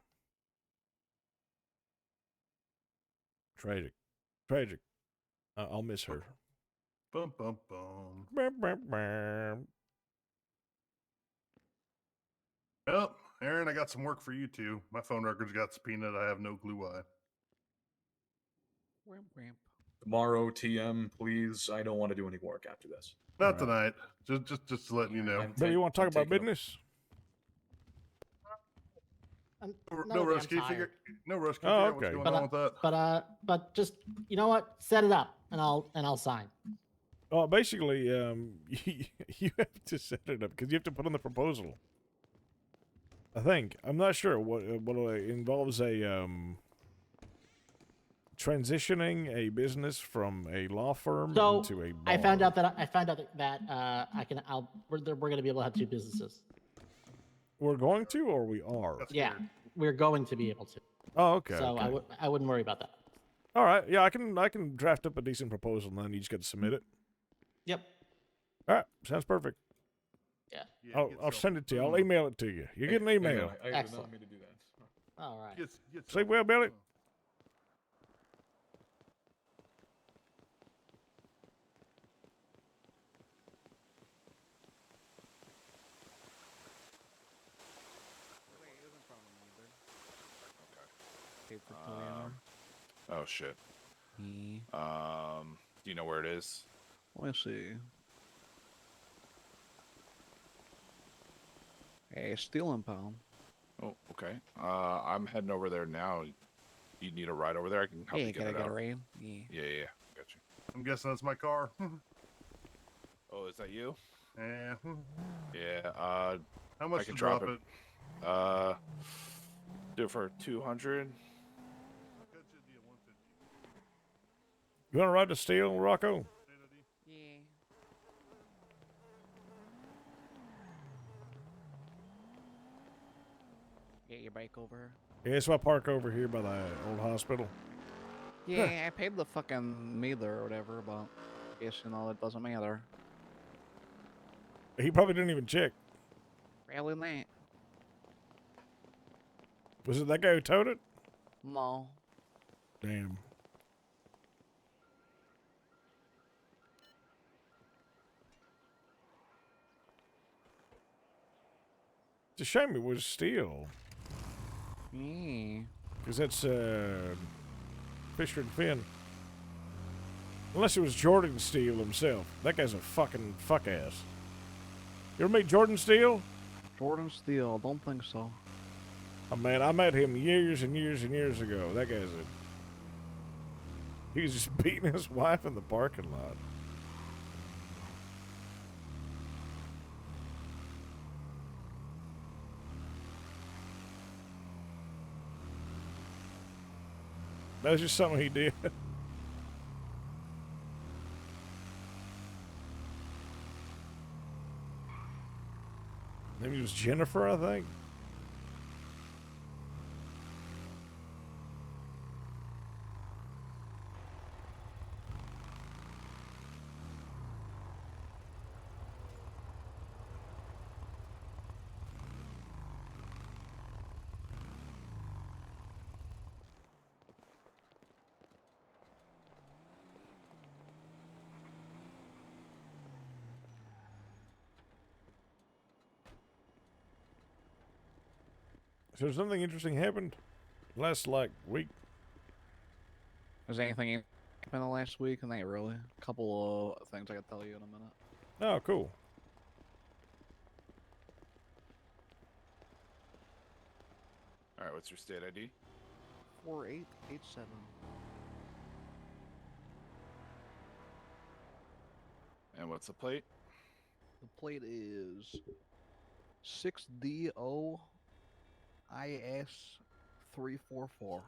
Tragic. I'll miss her. Bum, bum, bum. Bam, bam, bam. Well, Aaron, I got some work for you too. My phone record's got subpoenaed. I have no clue why. Tomorrow, TM, please. I don't want to do any work after this. Not tonight. Just letting you know. Billy, you want to talk about business? No rush. Can you figure? No rush. Can you Oh, figure out what's okay. going on with that? But just you know what? Set it up, and I'll sign. Oh, basically, you have to set it up because you have to put on the proposal. I think I'm not sure what involves a transitioning a business from a law firm So into a bar. I found out that we're going to be able to have two businesses. We're going to, or we are. Yeah, we're going to be able to. Oh, okay. So okay. I wouldn't worry about that. All right. Yeah, I can draft up a decent proposal, and then you just got to submit it. Yep. All right. Sounds perfect. Yeah. I'll send it to you. I'll email it to you. You get an email. I did Excellent. not mean to do that. All right. Sleep well, Billy. Oh shit. Do you know where it is? Let's see. Hey, Steel Impound. Oh, okay. I'm heading over there now. You need a ride over there? I can help Yeah, you get can I it get out. a ride? Yeah. Yeah. Got you. I'm guessing that's my car. Oh, is that you? Yeah. Yeah. How much I can to drop drop it. Do it for 200. You want to ride the steel, Rocco? Yeah. Get your bike over. Yeah, so I park over here by the old hospital. Yeah, I paid the fucking meter or whatever, but I guess, it doesn't matter. He probably didn't even check. Really not. Was it that guy who towed it? No. Damn. It's a shame it was steel. Yeah. Because that's Fisher and Finn. Unless it was Jordan Steele himself. That guy's a fucking fuck ass. You ever meet Jordan Steele? Jordan Steele, don't think so. Oh man, I met him years and years and years ago. That guy's he was just beating his wife in the parking lot. That was just something he did. Maybe it was Jennifer, I think. So something interesting happened last week. Was anything in the last week? Not really. A couple of things I can tell you in a minute. Oh, cool. All right, what's your state ID? 4887. And what's the plate? The plate is 6DO IS 344.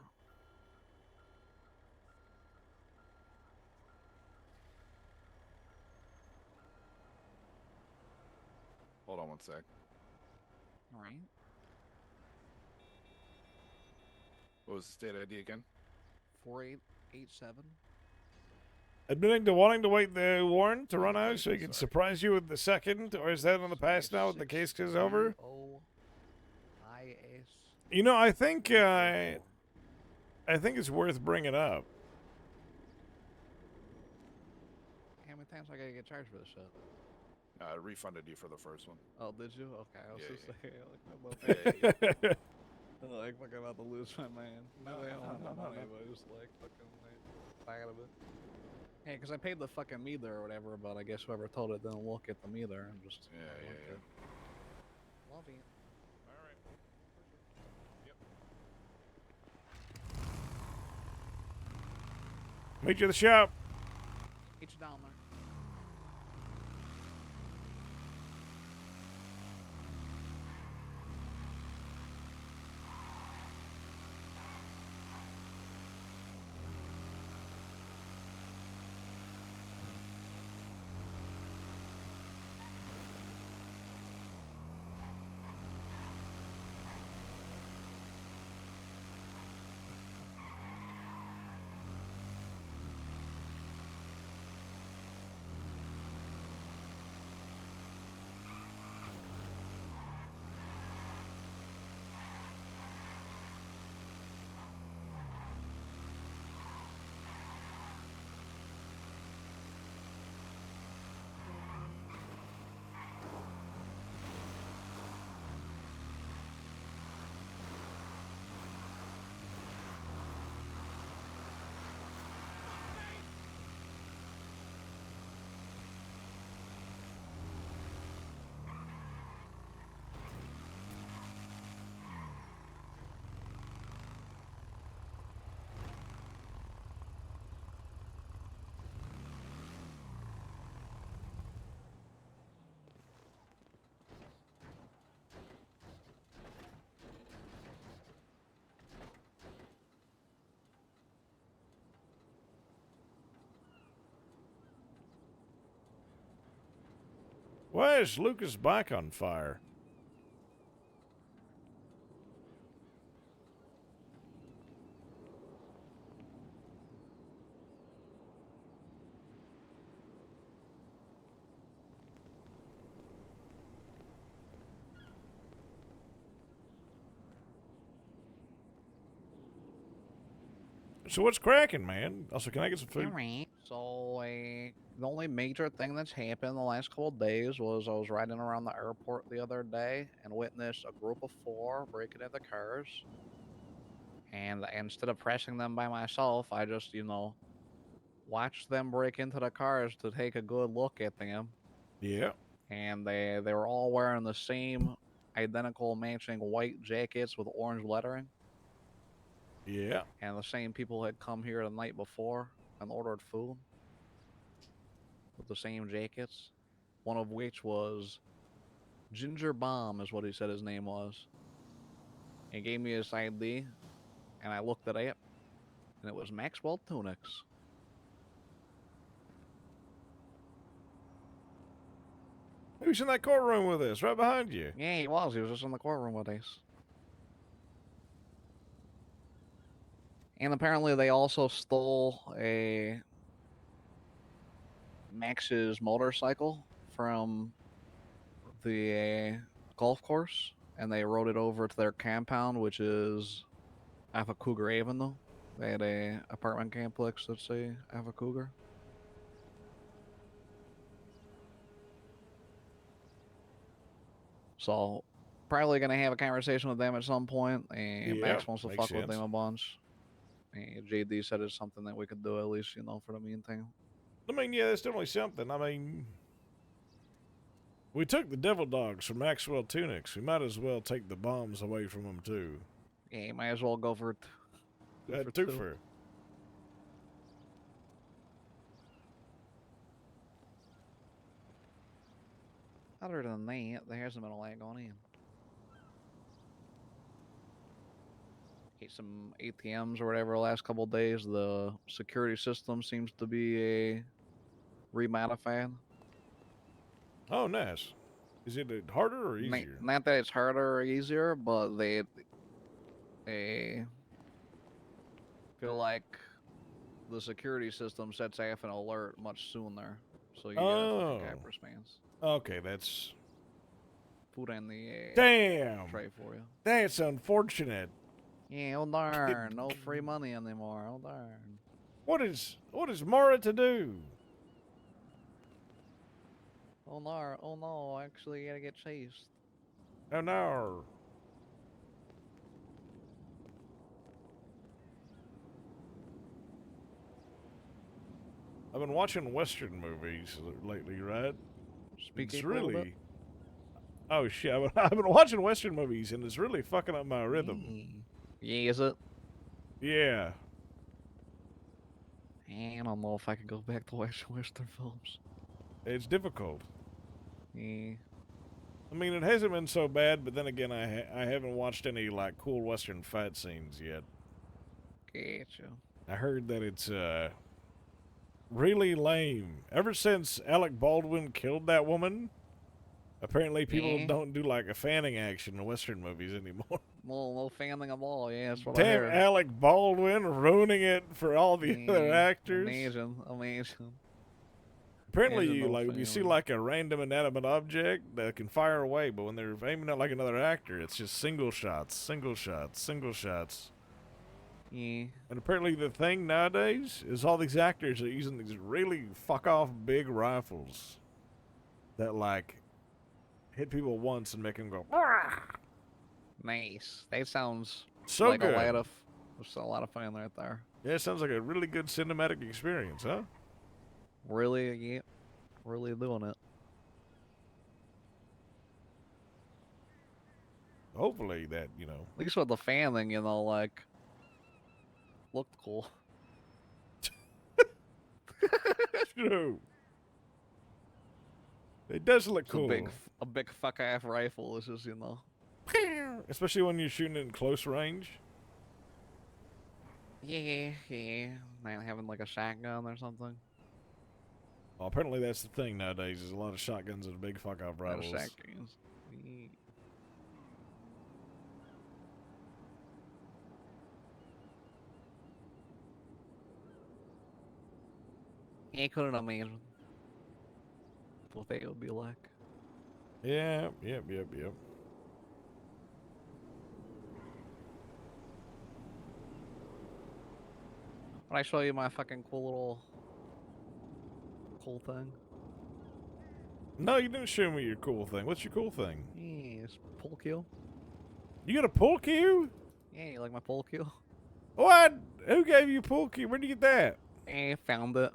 Hold on one sec. All right. What was the state ID again? 4887. Admitting to wanting to wait the warrant to run out so he can surprise you with the second, or is that on the past now when the case is over? IS. You know, I think it's worth bringing up. times I gotta get charged for this shit? I refunded you for the first one. Oh, did you? Okay, I was Yeah, just yeah. saying, like, I'm Yeah, like fucking about to lose my man. No, Maybe I no, don't no, know, no, money, no. but just like fucking like tired of it. Hey, because I paid the fucking meter or whatever, but I guess whoever told it didn't look at the meter and just Yeah, yeah, yeah. Love you. All right. Yep. Meet you at the shop. Get you down there. Why is Lucas' bike on fire? So what's cracking, man? Also, can I get some food? So, the only major thing that's happened the last couple of days was I was riding around the airport the other day and witnessed a group of 4 breaking into cars. And instead of pressing them by myself, I just, watched them break into the cars to take a good look at them. Yeah. And they were all wearing the same identical matching white jackets with orange lettering. Yeah. And the same people had come here the night before and ordered food with the same jackets. One of which was Ginger Bomb, is what he said his name was. He gave me his ID, and I looked it up, and it was Maxwell Tunics. Who's in that courtroom with us? Right behind you. Yeah, he was. He was just in the courtroom with us. And apparently they also stole a Max's motorcycle from the golf course, and they rode it over to their compound, which is Alpha Cougar Avenue. They had a apartment complex that's say Alpha Cougar. So probably gonna have a conversation with them at some point. And Yeah, Max wants to makes fuck with sense. them a bunch. And JD said it's something that we could do at least, for the meantime. I mean, yeah, that's definitely something. I mean, we took the devil dogs from Maxwell Tunics. We might as well take the bombs away from them too. Yeah, you might as well go for That two. twofer. Other than that, there hasn't been a lot going in. Hit some ATMs or whatever the last couple of days. The security system seems to be remodified. Oh, nice. Is it harder or easier? Not that it's harder or easier, but they feel like the security system sets off an alert much sooner, so you get a fucking cop response. Okay, that's food on the damn tray for you. That's unfortunate. Yeah, oh darn, no free money anymore. Oh darn. What is Mara to do? Oh no, actually gotta get chased. Oh no. I've been watching Western movies lately, right? Speak It's up a little bit. really. Oh shit! I've been watching Western movies and it's really fucking up my rhythm. Yeah, is it? Yeah. I don't know if I can go back to watching Western films. It's difficult. Yeah. I mean, it hasn't been so bad, but then again, I haven't watched any like cool Western fight scenes yet. Gotcha. I heard that it's really lame. Ever since Alec Baldwin killed that woman, apparently people Yeah. don't do like a fanning action in Western movies anymore. No fanning of all. Yeah, that's what I Damn heard. Alec Baldwin ruining it for all the other actors. Amazing. Apparently, Imagine no you see fanning. like a random inanimate object that can fire away, but when they're aiming at like another actor, it's just single shots, single shots, single shots. Yeah. And apparently the thing nowadays is all these actors are using these really fuck off big rifles that like hit people once and make them go. Nice. That sounds So like good. a lot of fun right there. Yeah, it sounds like a really good cinematic experience, huh? Really, yeah. Really doing it. Hopefully that, you know. At least with the fanning, like, looked cool. True. It does look It's cool. a big fuck ass rifle is just, Especially when you're shooting it in close range. Yeah. Not having like a shotgun or something. Well, apparently that's the thing nowadays. There's a lot of shotguns and big fuck off Not a rifles. shotguns. I couldn't imagine what they would be like. Yeah, yep. When I show you my fucking cool thing. No, you didn't show me your cool thing. What's your cool thing? Yes, pull kill. You got a pull cue? Yeah, you like my pull kill? What? Who gave you a pull cue? Where'd you get that? I found it.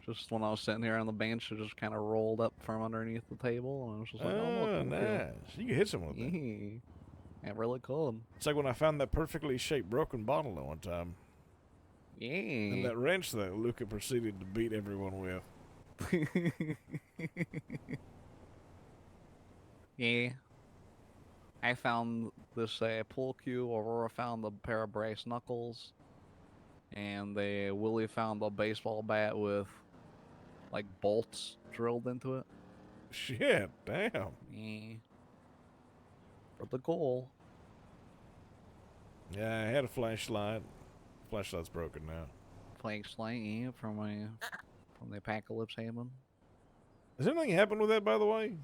Just when I was sitting here on the bench, it just kind of rolled up from underneath the table, and I was just like, "Oh, look, Oh, pull kill." nice. You can hit someone with that. Yeah, really cool. It's like when I found that perfectly shaped broken bottle that one time. Yeah. And that wrench that Luca proceeded to beat everyone with. Yeah. I found this pull cue. Aurora found a pair of brass knuckles. And Willie found a baseball bat with like bolts drilled into it. Shit, damn. Yeah. For the goal. Yeah, I had a flashlight. Flashlight's broken now. Flashlight, yeah, from the apocalypse happened. Has anything happened with that, by the way?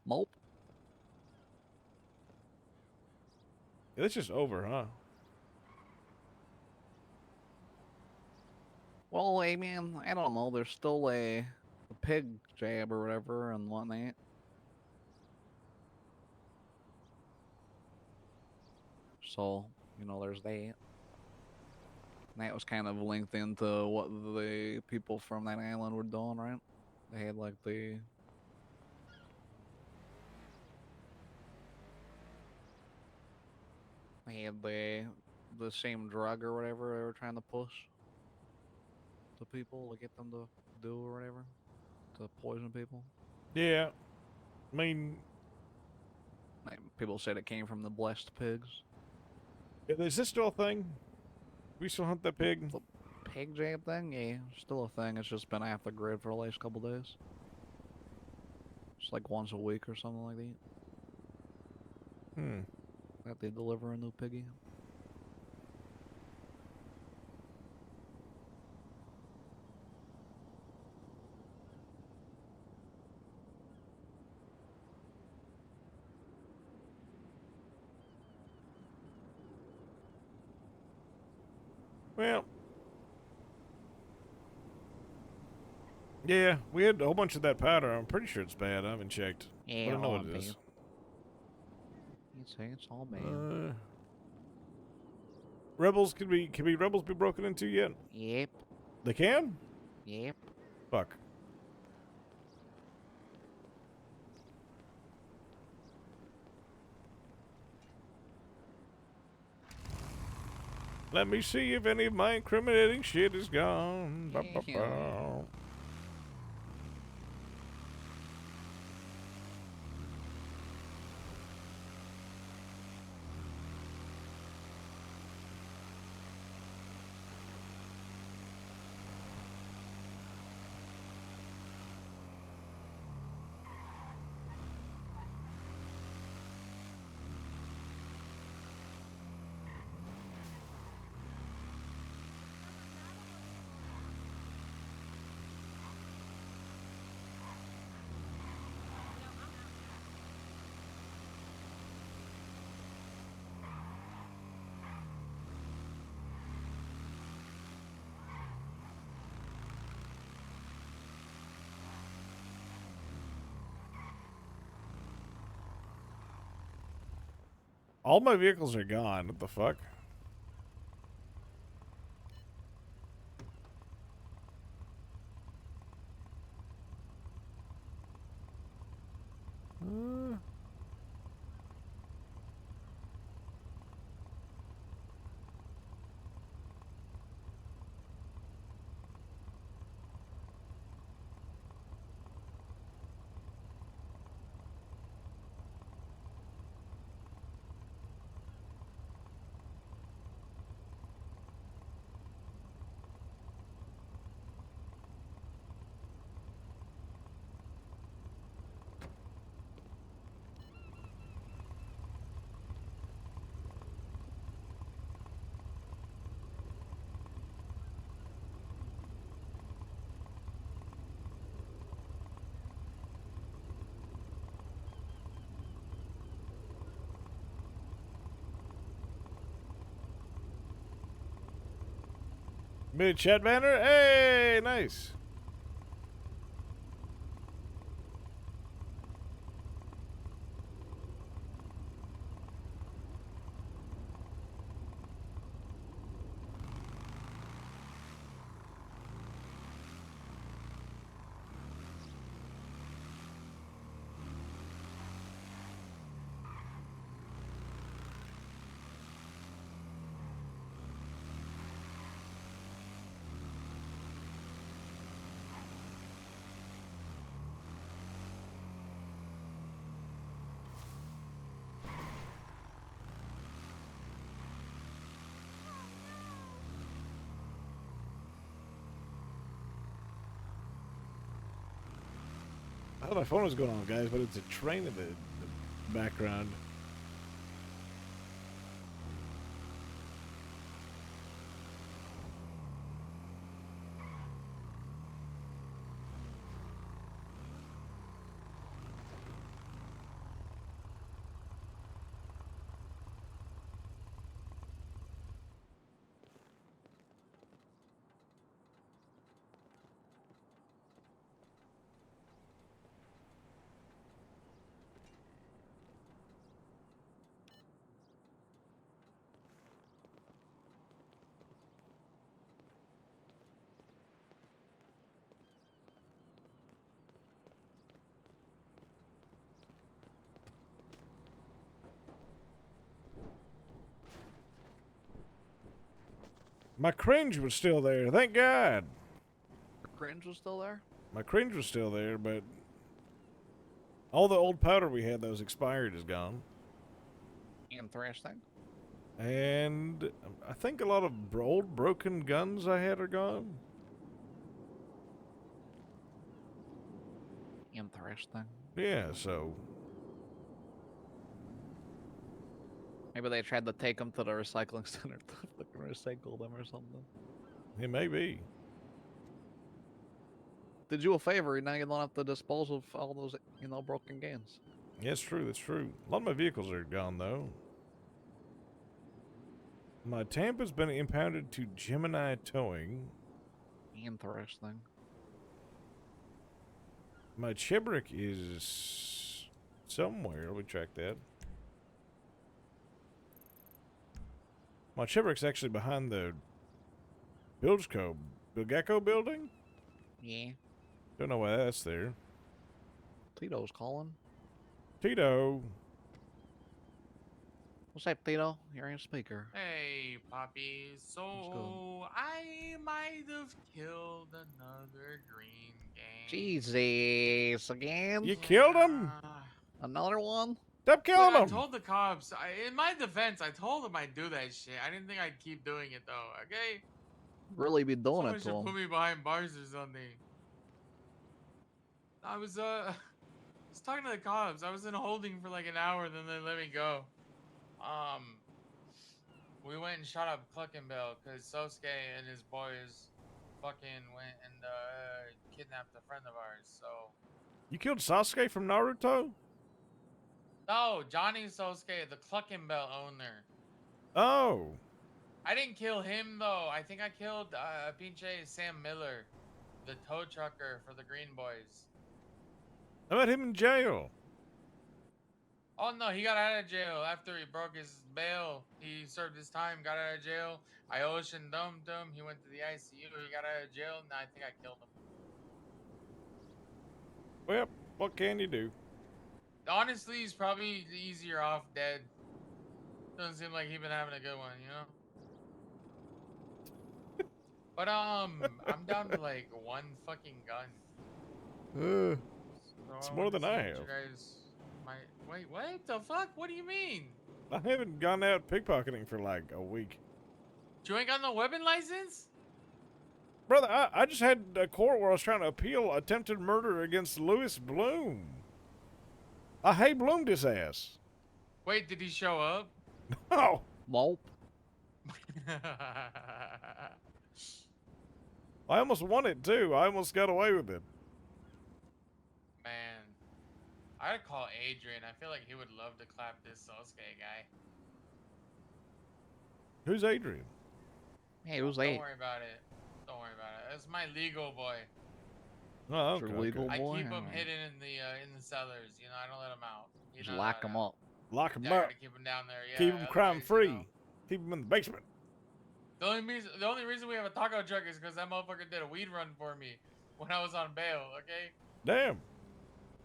Nope. Yeah, it's just over, huh? Well, I mean, I don't know. There's still a pig jab or whatever and whatnot. So, there's that. And that was kind of linked into what the people from that island were doing, right? They had like they had the same drug or whatever they were trying to push to people to get them to do or whatever, to poison people. Yeah. I mean, like, people said it came from the blessed pigs. Is this still a thing? We still hunt that pig? The pig jab thing? Yeah, still a thing. It's just been off the grid for the last couple days. It's like once a week or something like that. That they deliver a new piggy. Well, Yeah, we had a whole bunch of that powder. I'm pretty sure it's bad. I haven't checked. Yeah, But I know all what it is. You'd say it's all bad. Rebels can rebels be broken into yet? Yep. They can? Yep. Fuck. Let me see if any of my incriminating shit is gone. Ba, ba, ba. All my vehicles are gone. What the fuck? Mid chat banner? Hey, nice. I thought my phone was going on, guys, but it's a train in the background. My cringe was still there, thank God. Cringe was still there? My cringe was still there, but all the old powder we had that was expired is gone. Interesting. And I think a lot of old broken guns I had are gone. Interesting. Yeah, so Maybe they tried to take them to the recycling center to fucking recycle them or something. it may be. Did you a favor, now you don't have to dispose of all those, broken games. Yeah, it's true, that's true. A lot of my vehicles are gone, though. My Tampa's been impounded to Gemini Towing. Interesting. My Chebrick is somewhere. We track that. My Chebrick's actually behind the Bilgecko building? Yeah. Don't know why that's there. Tito's calling. Tito. What's up, Tito? You're in speaker. Hey, Poppy. So I might have killed another green gang. Jesus, again? You killed him? Another one? Stop killing Look, I him! told the cops. In my defense, I told them I'd do that shit. I didn't think I'd keep doing it though. Okay. Really be doing Someone it to should put him. me behind bars or something. I was talking to the cops. I was in holding for like an hour, then they let me go. We went and shot up Cluckenbell because Sosuke and his boys fucking went and kidnapped a friend of ours. So You killed Sasuke from Naruto? no, Johnny Sosuke, the Cluckenbell owner. Oh. I didn't kill him though. I think I killed Pinche Sam Miller, the tow trucker for the Green Boys. I met him in jail. Oh no, he got out of jail after he broke his bail. He served his time, got out of jail. I ocean dumped him. He went to the ICU. He got out of jail, and I think I killed him. Well, what can you do? Honestly, he's probably easier off dead. Doesn't seem like he's been having a good one, you know. But I'm down to like one fucking gun. It's more than I have. You guys wait, what the fuck? What do you mean? I haven't gone out pickpocketing for like a week. You ain't got no weapon license? Brother, I just had a court where I was trying to appeal attempted murder against Louis Bloom. I hate Bloomed his ass. Wait, did he show up? No. Nope. I almost won it too. I almost got away with it. Man, I'd call Adrian. I feel like he would love to clap this Sosuke guy. Who's Adrian? Hey, who's Don't worry about it. Don't worry about it. That's my legal boy. Oh, okay. Legal I boy? keep him Alright. hidden in the cellars. You know, I don't let him out. You Just know lock that. him up. Lock him Yeah, I up. gotta keep him down there. Yeah, Keep him crime otherwise, free. you know. Keep him in the basement. The only reason we have a taco truck is because that motherfucker did a weed run for me when I was on bail. Okay. Damn.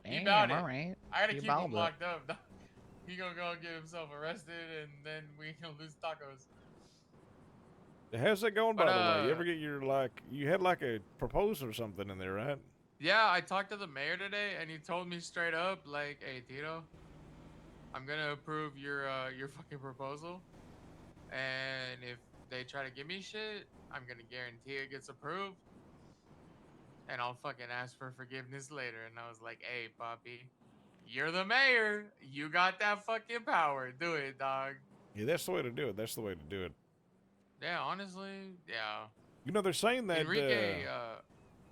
He about it. Alright. I gotta He keep him about it. locked up. He gonna go get himself arrested, and then we gonna lose tacos. How's that going, by But, the way? You ever get your, you had like a proposal or something in there, right? Yeah, I talked to the mayor today, and he told me straight up, like, "Hey, Tito, I'm gonna approve your fucking proposal, and if they try to give me shit, I'm gonna guarantee it gets approved, and I'll fucking ask for forgiveness later." And I was like, "Hey, Poppy, you're the mayor. You got that fucking power. Do it, dog." Yeah, that's the way to do it. That's the way to do it. Yeah, honestly, yeah. You know, they're saying that. Enrique,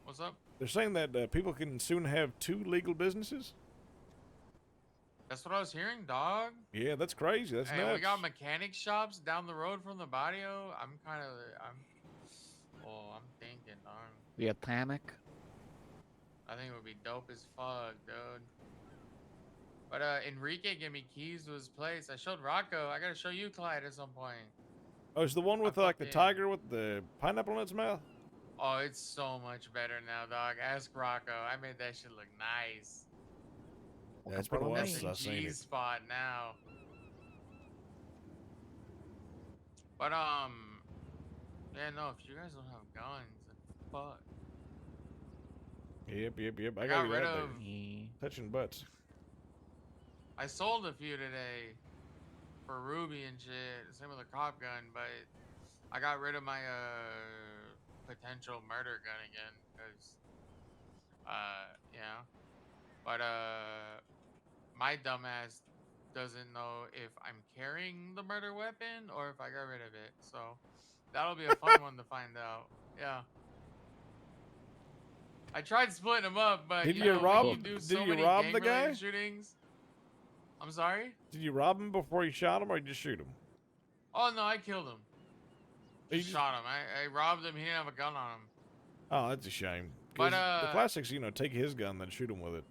what's up? They're saying that people can soon have 2 legal businesses. That's what I was hearing, dog. Yeah, that's crazy. That's And nuts. we got mechanic shops down the road from the barrio. I'm thinking, dog. The Atanic. I think it would be dope as fuck, dude. But Enrique gave me keys to his place. I showed Rocco. I gotta show you, Clyde, at some point. Oh, it's the one with like the tiger with the pineapple in its mouth? Oh, it's so much better now, dog. Ask Rocco. I made that shit look nice. Yeah, it's been a while That's since a I've seen G it. spot now. But yeah, no. If you guys don't have guns, then fuck. Yep. I I got got rid right of. there. Touching butts. I sold a few today for Ruby and shit. Same with a cop gun, but I got rid of my potential murder gun again because yeah. But my dumbass doesn't know if I'm carrying the murder weapon or if I got rid of it. So that'll be a fun one to find out. Yeah. I tried splitting them up, but Did you you know, rob? when you do Did so you many rob the gang-related guy? shootings. I'm sorry? Did you rob him before you shot him, or you just shoot him? Oh no, I killed him. You Just shot him. I robbed him. He didn't have a gun on him. Oh, that's a shame. 'Cause But the classics, you know, take his gun, then shoot him with it.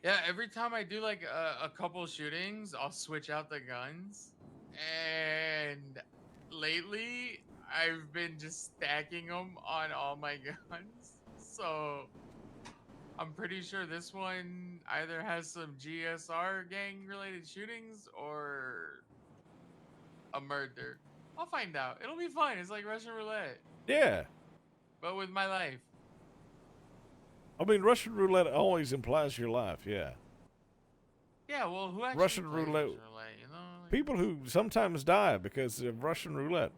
yeah, every time I do like a couple shootings, I'll switch out the guns. And lately, I've been just stacking them on all my guns. So I'm pretty sure this one either has some GSR gang related shootings or a murder. I'll find out. It'll be fun. It's like Russian roulette, Yeah. but with my life. I mean, Russian roulette always implies your life, yeah. Yeah, well, who actually Russian plays roulette. Russian roulette, you know? Like, People who sometimes die because of Russian roulette.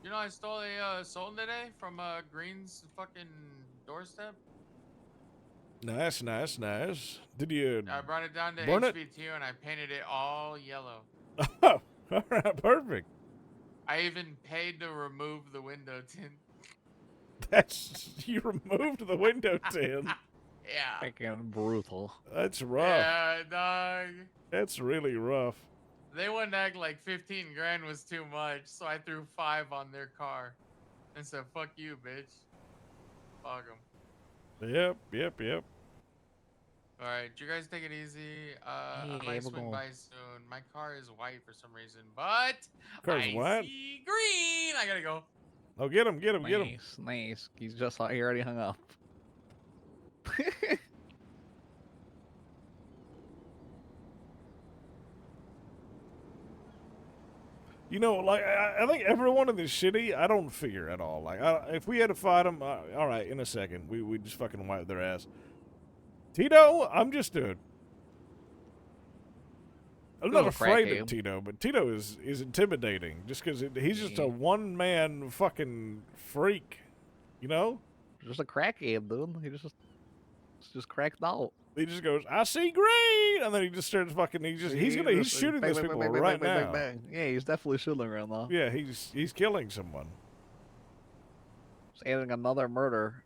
you know, I stole a Sultan today from Green's fucking doorstep. Nice, nice, nice. Did you I brought it down to burn it? HV2 and I painted it all yellow. Oh, all right, perfect. I even paid to remove the window tint. You removed the window tint. Yeah. Freaking brutal. That's rough. Yeah, dog. That's really rough. They wouldn't act like 15 grand was too much, so I threw 5 on their car and said, "Fuck you, bitch." Fuck them. Yep. All right, you guys take it easy. I Yeah, might we're swing going. by soon. My car is white for some reason, but Car's I white? see green. I gotta go. Oh, get him. Nice. He's just like, he already hung up. You know, like, I think everyone in this city, I don't figure at all. Like, if we had to fight them, all right, in a second, we just fucking wipe their ass. Tito, I'm not Little afraid crackhead. of Tito, but Tito is intimidating just because he's just a one-man fucking freak, you know? Just a crackhead, dude. He's just cracked out. He just goes, "I see green," and then he just starts fucking. He's shooting bang, these bang, people bang, bang, right bang, bang, now. bang. Yeah, he's definitely shooting right now. Yeah, he's killing someone. He's adding another murder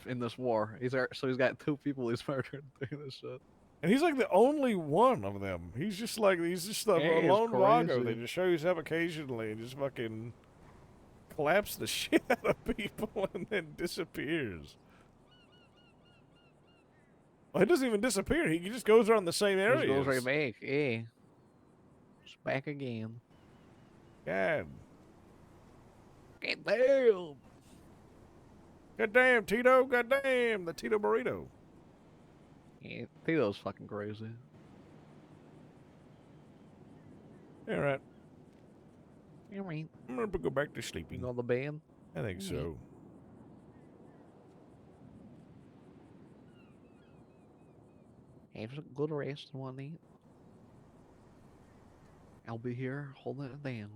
in this war. He's got 2 people he's murdered doing this shit. And he's like the only one of them. He's just the Yeah, he's lone Vago crazy. that just shows up occasionally and just fucking claps the shit out of people and then disappears. Well, he doesn't even disappear. He just goes around the same He area. just goes right back. Yeah. Just back again. God. Get damn. God damn, Tito. God damn, the Tito burrito. Yeah, Tito's fucking crazy. All right. You mean? I'm going to go back to sleeping. You know the band? I think so. Have a good rest and one eat. I'll be here holding it down.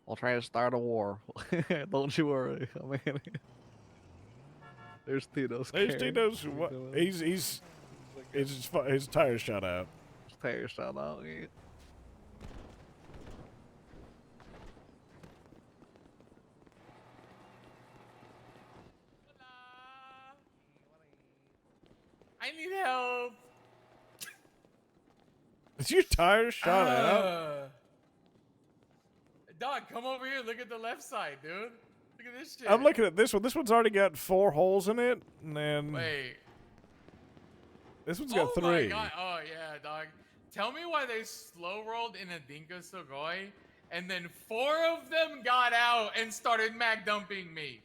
I'll try to start a war. Don't you worry. I mean, there's Tito's. There's carry. Tito's. What? His tire shot out. His tire shot out. Yeah. I need help. Is your tire shot out? Dog, come over here. Look at the left side, dude. Look at this shit. I'm looking at this one. This one's already got 4 holes in it, and then Wait. this one's got 3. Oh my god. Oh yeah, dog. Tell me why they slow rolled in a Dinka Sugoi, and then 4 of them got out and started mag dumping me,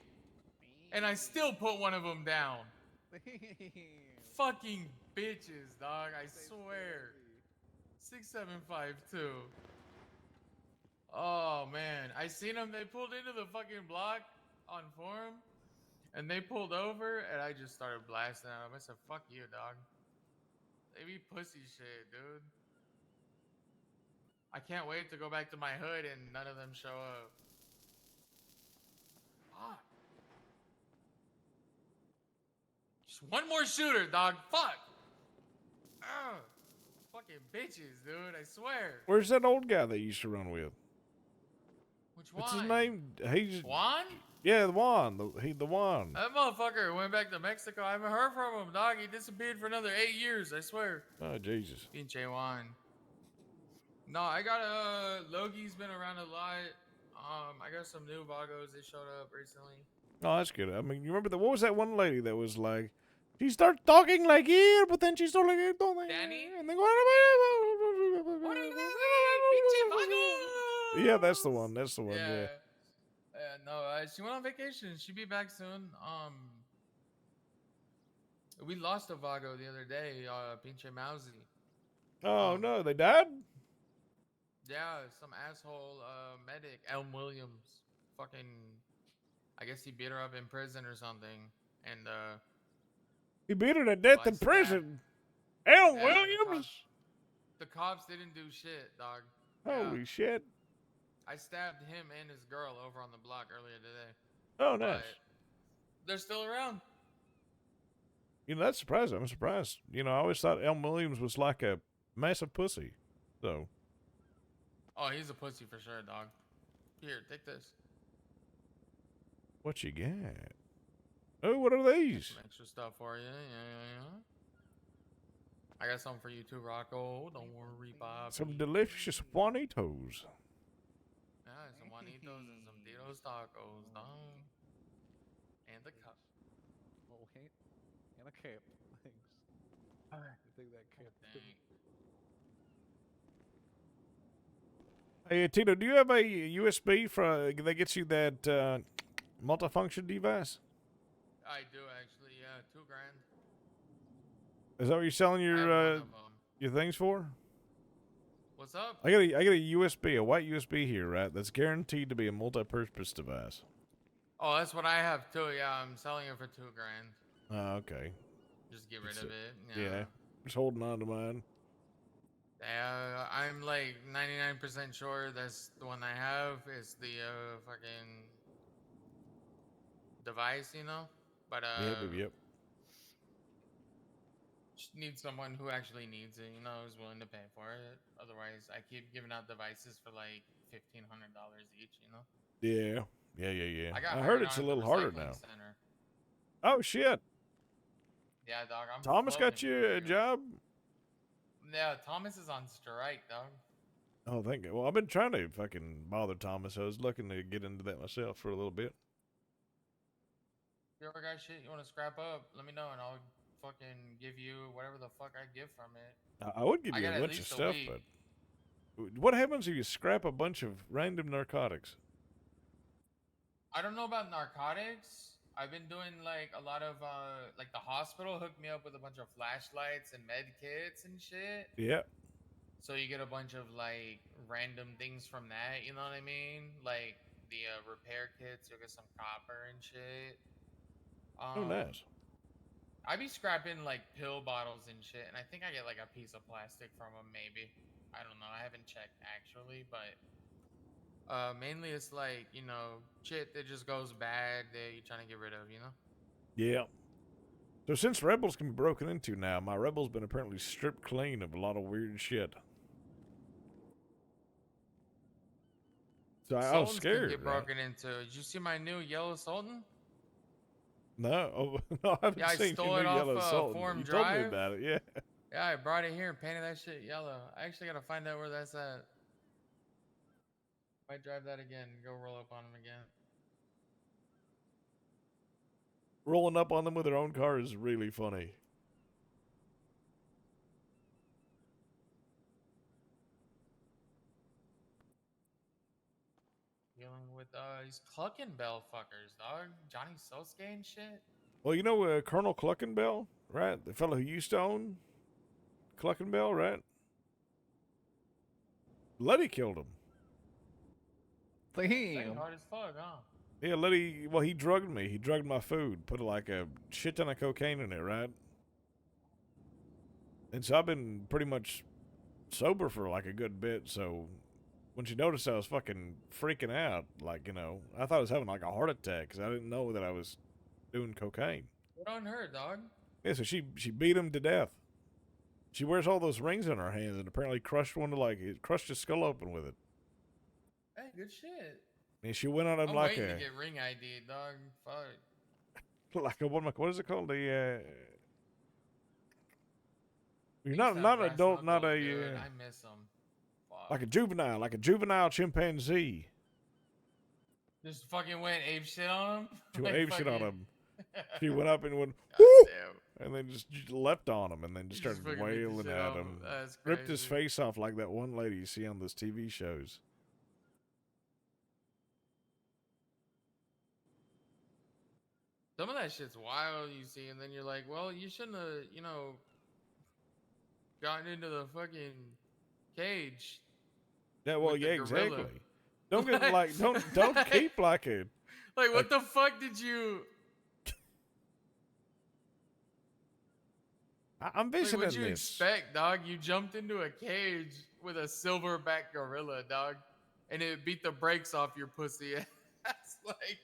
and I still put one of them down. Fucking bitches, dog. I swear. 6752. Oh man, I seen them. They pulled into the fucking block on forum, and they pulled over, and I just started blasting at them. I said, "Fuck you, dog." They be pussy shit, dude. I can't wait to go back to my hood and none of them show up. Fuck. Just one more shooter, dog. Fuck. Ugh. Fucking bitches, dude. I swear. Where's that old guy that you used to run with? Which one? What's his name? He's Juan? Yeah, the Juan. The Juan. That motherfucker went back to Mexico. I haven't heard from him, dog. He disappeared for another 8 years, I swear. Oh, Jesus. Pinche Juan. No, I got Logi's been around a lot. I got some new Vagos that showed up recently. Oh, that's good. I mean, you remember what was that one lady that was like, she starts talking like here, but then she started like, Danny? and then yeah, that's the one. That's the one. Yeah. No, she went on vacation. She'll be back soon. We lost a Vago the other day, Pinche Mousy. Oh no, they died. Yeah, some asshole medic, Elm Williams. Fucking, I guess he beat her up in prison or something. And He beat her to death in prison. Al Williams. The cops didn't do shit, dog. Holy shit. I stabbed him and his girl over on the block earlier today. Oh, nice. But they're still around. You know, that's surprising. I'm surprised. You know, I always thought Elm Williams was like a massive pussy. So. Oh, he's a pussy for sure, dog. Here, take this. What you got? Oh, what are these? Some extra stuff for you. Yeah. I got something for you too, Rocco. Don't worry, Bob. Some delicious Juanitos. Yeah, some Juanitos and some Dito's tacos, dog. And the cup. Oh, hey. And a cap. Thanks. I think that cap. Hey, Tito, do you have a USB that gets you that multifunction device? I do actually, yeah, $2,000. Is that what you're selling your things for? What's up? I got a USB, a white USB here, right? That's guaranteed to be a multi-purpose device. Oh, that's what I have too. Yeah, I'm selling it for $2,000. Oh, okay. Just get rid of it. Yeah, just holding on to mine. Yeah, I'm like 99% sure that's the one I have. Is the fucking device, you know? But Yep. just need someone who actually needs it, you know, who's willing to pay for it. Otherwise, I keep giving out devices for like $1,500 each, you know? Yeah. I got heard hired it's a on little the harder recycling now. center. Oh shit. Yeah, dog. Thomas got you a job? Yeah, Thomas is on strike, dog. Oh, thank you. Well, I've been trying to fucking bother Thomas. I was looking to get into that myself for a little bit. If you ever got shit you want to scrap up, let me know and I'll fucking give you whatever the fuck I give from it. I would give you got a at bunch of least a stuff, week. but what happens if you scrap a bunch of random narcotics? I don't know about narcotics. I've been doing like a lot of like the hospital hooked me up with a bunch of flashlights and med kits and shit. Yeah. So you get a bunch of like random things from that, you know what I mean? Like the repair kits, you'll get some copper and shit. Oh, nice. I be scrapping like pill bottles and shit, and I think I get like a piece of plastic from them, maybe. I don't know. I haven't checked actually, but mainly it's like, you know, shit that just goes bad that you're trying to get rid of, you know? Yeah. So since Rebels can be broken into now, my Rebel's been apparently stripped clean of a lot of weird shit. So I was Sultans scared. can get broken into. Did you see my new yellow Sultan? No, no, I haven't Yeah, I seen stole your it new off yellow Sultan. Forum You told me Drive. about it, yeah. Yeah, I brought it here and painted that shit yellow. I actually gotta find out where that's at. Might drive that again and go roll up on them again. Rolling up on them with their own car is really funny. Dealing with these Cluckenbell fuckers, dog. Johnny Sosuke and shit. Well, you know Colonel Cluckenbell, right? The fellow who used to own Cluckenbell, right? Letty killed him. Damn. Hard as fuck, huh? Yeah, Letty, well, he drugged me. He drugged my food, put like a shit ton of cocaine in it, right? And so I've been pretty much sober for like a good bit, so when she noticed I was fucking freaking out, like, you know, I thought I was having like a heart attack because I didn't know that I was doing cocaine. What on her, dog? Yeah, so she beat him to death. She wears all those rings on her hands and apparently crushed one to like, it crushed his skull open with it. Hey, good shit. And she went on him I'm like waiting a, to get ring ID, dog. Fuck. like a, what is it called? The, you're These not have an adult, wrestling not go a, good. I miss them. Fuck. like a juvenile chimpanzee. Just fucking went ape shit on him. She went Like, ape shit on fucking- him. She went up and went, God woo! damn. And then just leapt on him and then just You just started fucking beat the wailing shit at out of him. him. That's Ripped his crazy. face off like that one lady you see on those TV shows. Some of that shit's wild, you see, and then you're like, well, you shouldn't have, gotten into the fucking cage. Yeah, well, with the yeah, gorilla. exactly. Don't get like don't keep like a Like, what the fuck did you? I'm Like, visiting what'd you this. expect, dog? You jumped into a cage with a silverback gorilla, dog, and it beat the brakes off your pussy. That's like,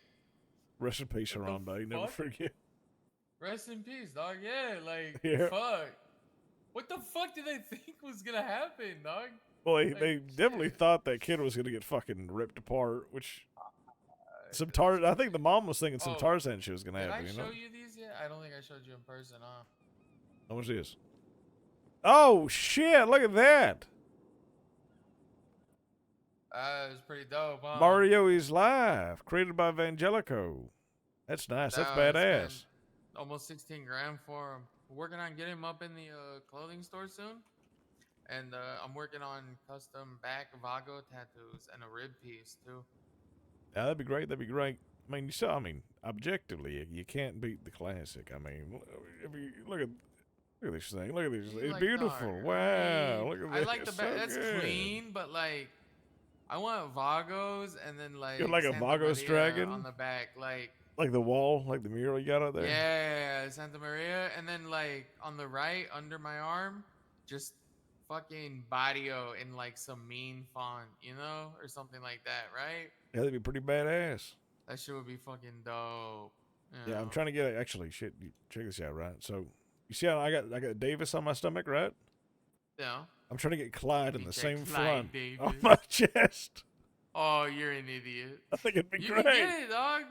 Rest in peace, Harambe. Never fuck? forget. rest in peace, dog. Yeah, like, Yeah. fuck. What the fuck did they think was gonna happen, dog? Well, Like, they definitely thought that kid was gonna get fucking ripped apart, which some Tarzan. I think the mom was thinking some Oh, Tarzan shit was gonna Did I happen. You know? show you these yet? I don't think I showed you in person, huh? How much is? Oh shit! Look at that. It was pretty dope, huh? Mario is Live, created by Vangelico. That's nice. That's Nah, I badass. spent almost 16 grand for him. We're working on getting him up in the clothing store soon. And I'm working on custom back Vago tattoos and a rib piece too. Yeah, that'd be great. That'd be great. I mean, you saw. I mean, objectively, you can't beat the classic. I mean, look at this thing. Look at this. It's Like, beautiful. dog, Wow. I Look at I this. like the It's back. so That's good. clean, but like, I want Vagos and then like Got like a Santa Vagos Maria dragon? on the back, Like the wall, like the mural you got out there. yeah, Santa Maria, and then like on the right under my arm, just fucking Barrio in like some mean font, or something like that, right? Yeah, that'd be pretty badass. That shit would be fucking dope. Yeah, I'm know? trying to get actually shit. Check this out, right? So you see how I got Davis on my stomach, right? Yeah. I'm trying to get Clyde in the Get same Clyde front on Davis. my chest. Oh, you're an idiot. I think it'd be You great. can get it, dog.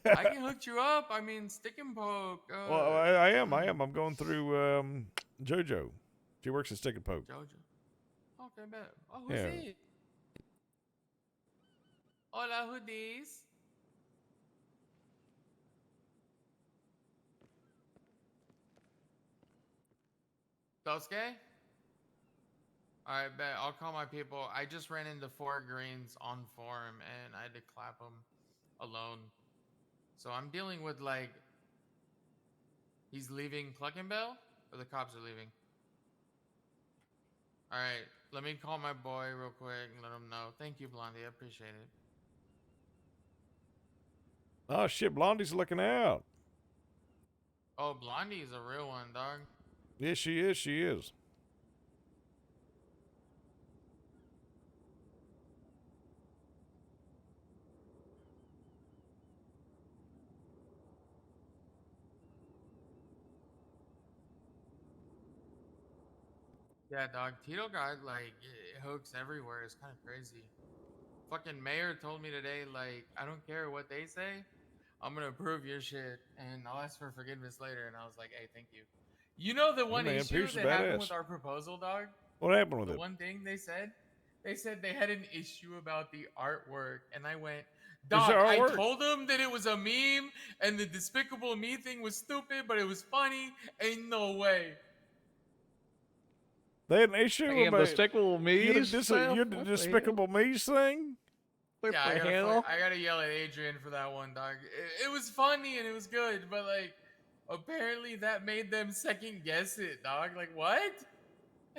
I can hook you up. I mean, stick and poke. Well, I am. I'm going through JoJo. She works at Stick and Poke. JoJo. Okay, bet. Oh, who's Yeah. it? Hola, who this? Dosuke? Alright, bet. I'll call my people. I just ran into 4 greens on forum and I had to clap them alone. So I'm dealing with like, he's leaving Cluckenbell or the cops are leaving? Alright, let me call my boy real quick and let him know. Thank you, Blondie. I appreciate it. Oh shit, Blondie's looking out. Oh, Blondie is a real one, dog. Yes, she is. She is. Yeah, dog. Tito got like hooks everywhere. It's kind of crazy. Fucking mayor told me today, like, I don't care what they say, I'm gonna approve your shit, and I'll ask for forgiveness later. And I was like, hey, thank you. You know the one man, issue Pierce is that happened badass. with our proposal, dog? What happened with The it? one thing they said they had an issue about the artwork, and I went, Where's dog, the I artwork? told them that it was a meme, and the Despicable Me thing was stupid, but it was funny. Ain't no way. They had an issue Damn, about Despicable you Me's the stuff? you the What the Despicable Me's thing. Yeah, the hell? I gotta yell at Adrian for that one, dog. It was funny and it was good, but like, apparently that made them second guess it, dog. Like, what?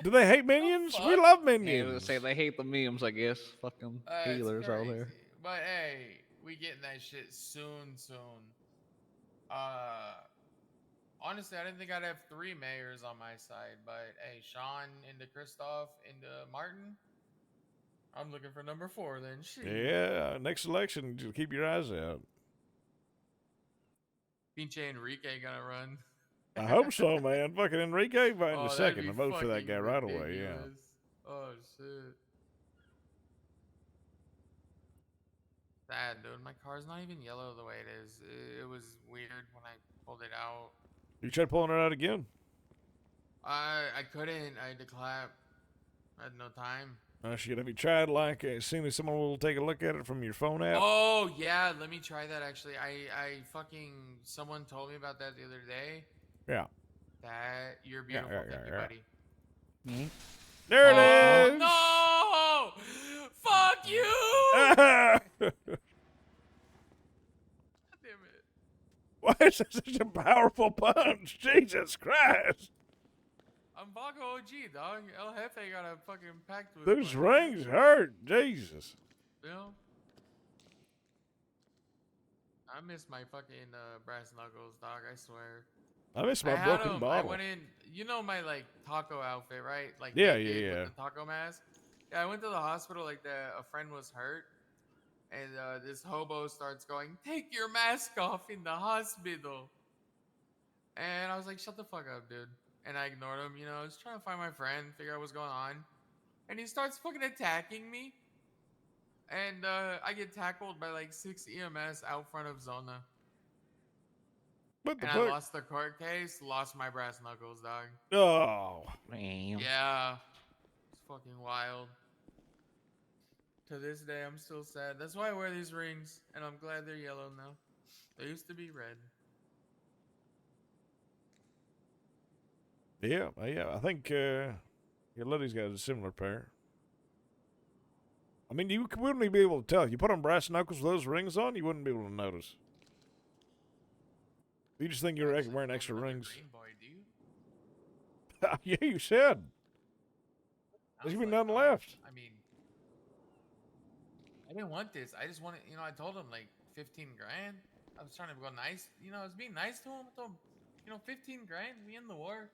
Do they hate Minions? We fuck? love Yeah, Minions. say they hate the memes, I guess. Fucking It's healers out there. crazy. But hey, we getting that shit soon. Honestly, I didn't think I'd have 3 mayors on my side, but hey, Sean into Christoph into Martin. I'm looking for number 4 then. Shit. Yeah, next election, just keep your eyes out. Pinche Enrique gonna run. I hope so, man. Fucking Enrique, right in Oh, a that'd second. be I vote for that fucking guy right away. Yeah. ridiculous. Oh shit. Sad, dude. My car's not even yellow the way it is. It was weird when I pulled it out. You tried pulling it out again? I couldn't. I had to clap. I had no time. Oh shit! Have you tried like seeing if someone will take a look at it from your phone app? Oh yeah, let me try that actually. I fucking someone told me about that the other day. Yeah. That you're Yeah, beautiful, yeah, thank you, yeah. buddy. There it Oh, is. no! Fuck you! Damn it. Why is that such a powerful punch? Jesus Christ! I'm Baco OG, dog. El Jefe got a fucking pact with Those my rings hurt. Jesus. You know? I miss my fucking brass knuckles, dog. I swear. I miss my had broken 'em. bottle. I went in. You know my like taco outfit, right? Like Yeah, naked yeah, yeah. with the taco mask. Yeah, I went to the hospital. Like a friend was hurt, and this hobo starts going, "Take your mask off in the hospital." And I was like, "Shut the fuck up, dude." And I ignored him. You know, I was trying to find my friend, figure out what's going on, and he starts fucking attacking me. And I get tackled by like 6 EMS out front of Zona. What the And fuck? I lost the court case, lost my brass knuckles, dog. Oh. Man. Yeah. It's fucking wild. To this day, I'm still sad. That's why I wear these rings, and I'm glad they're yellow now. They used to be red. Yeah, yeah. I think your lady's got a similar pair. I mean, you wouldn't even be able to tell. If you put on brass knuckles with those rings on, you wouldn't be able to notice. You just think you're wearing extra rings. Green boy, do you? Yeah, you said. There's even none left. I mean, I didn't want this. I just wanted, you know, I told him like 15 grand. I was trying to go nice. You know, I was being nice to him. I told him, you know, 15 grand. We in the war.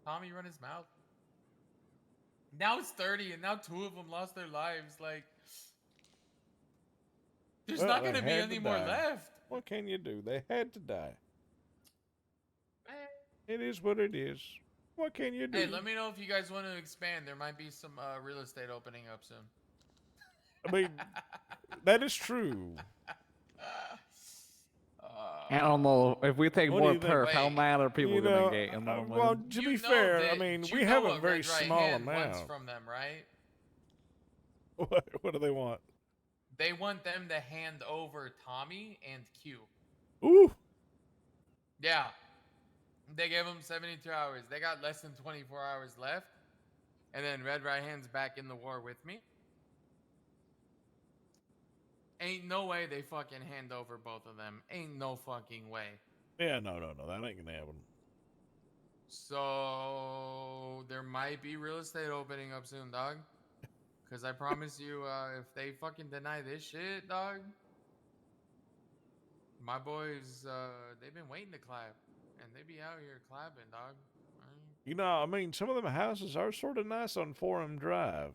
Tommy run his mouth. Now it's 30, and now 2 of them lost their lives. Like, there's not going to be any more left. What can you do? They had to die. It is what it is. What can you do? Hey, let me know if you guys want to expand. There might be some real estate opening up soon. I mean, that is true. I don't know. If we take What do more you think? perf, how mad are people You going know, to get? You know what I mean? well, to be fair, I mean, we have a very Red Right small Hand amount. wants from them, right? What do they want? They want them to hand over Tommy and Q. Ooh. Yeah. They gave them 72 hours. They got less than 24 hours left. And then Red Right Hand's back in the war with me. Ain't no way they fucking hand over both of them. Ain't no fucking way. Yeah, no. That ain't gonna happen. So there might be real estate opening up soon, dog. Because I promise you, if they fucking deny this shit, dog, my boys, they've been waiting to clap. And they be out here clapping, dog. You know, I mean, some of them houses are sort of nice on Forum Drive.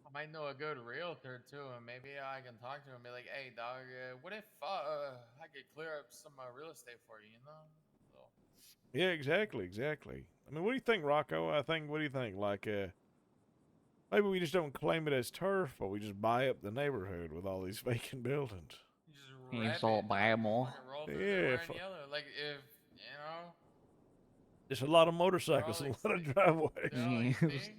I might know a good realtor too, and maybe I can talk to him and be like, "Hey, dog, what if I could clear up some real estate for you, you know?" So. Yeah, exactly. I mean, what do you think, Rocco? What do you think? Like, maybe we just don't claim it as turf, but we just buy up the neighborhood with all these vacant buildings. It's all Bible. Yeah. Yellow. Like if you know. Just a lot of motorcycles and a lot of driveways. I mean, just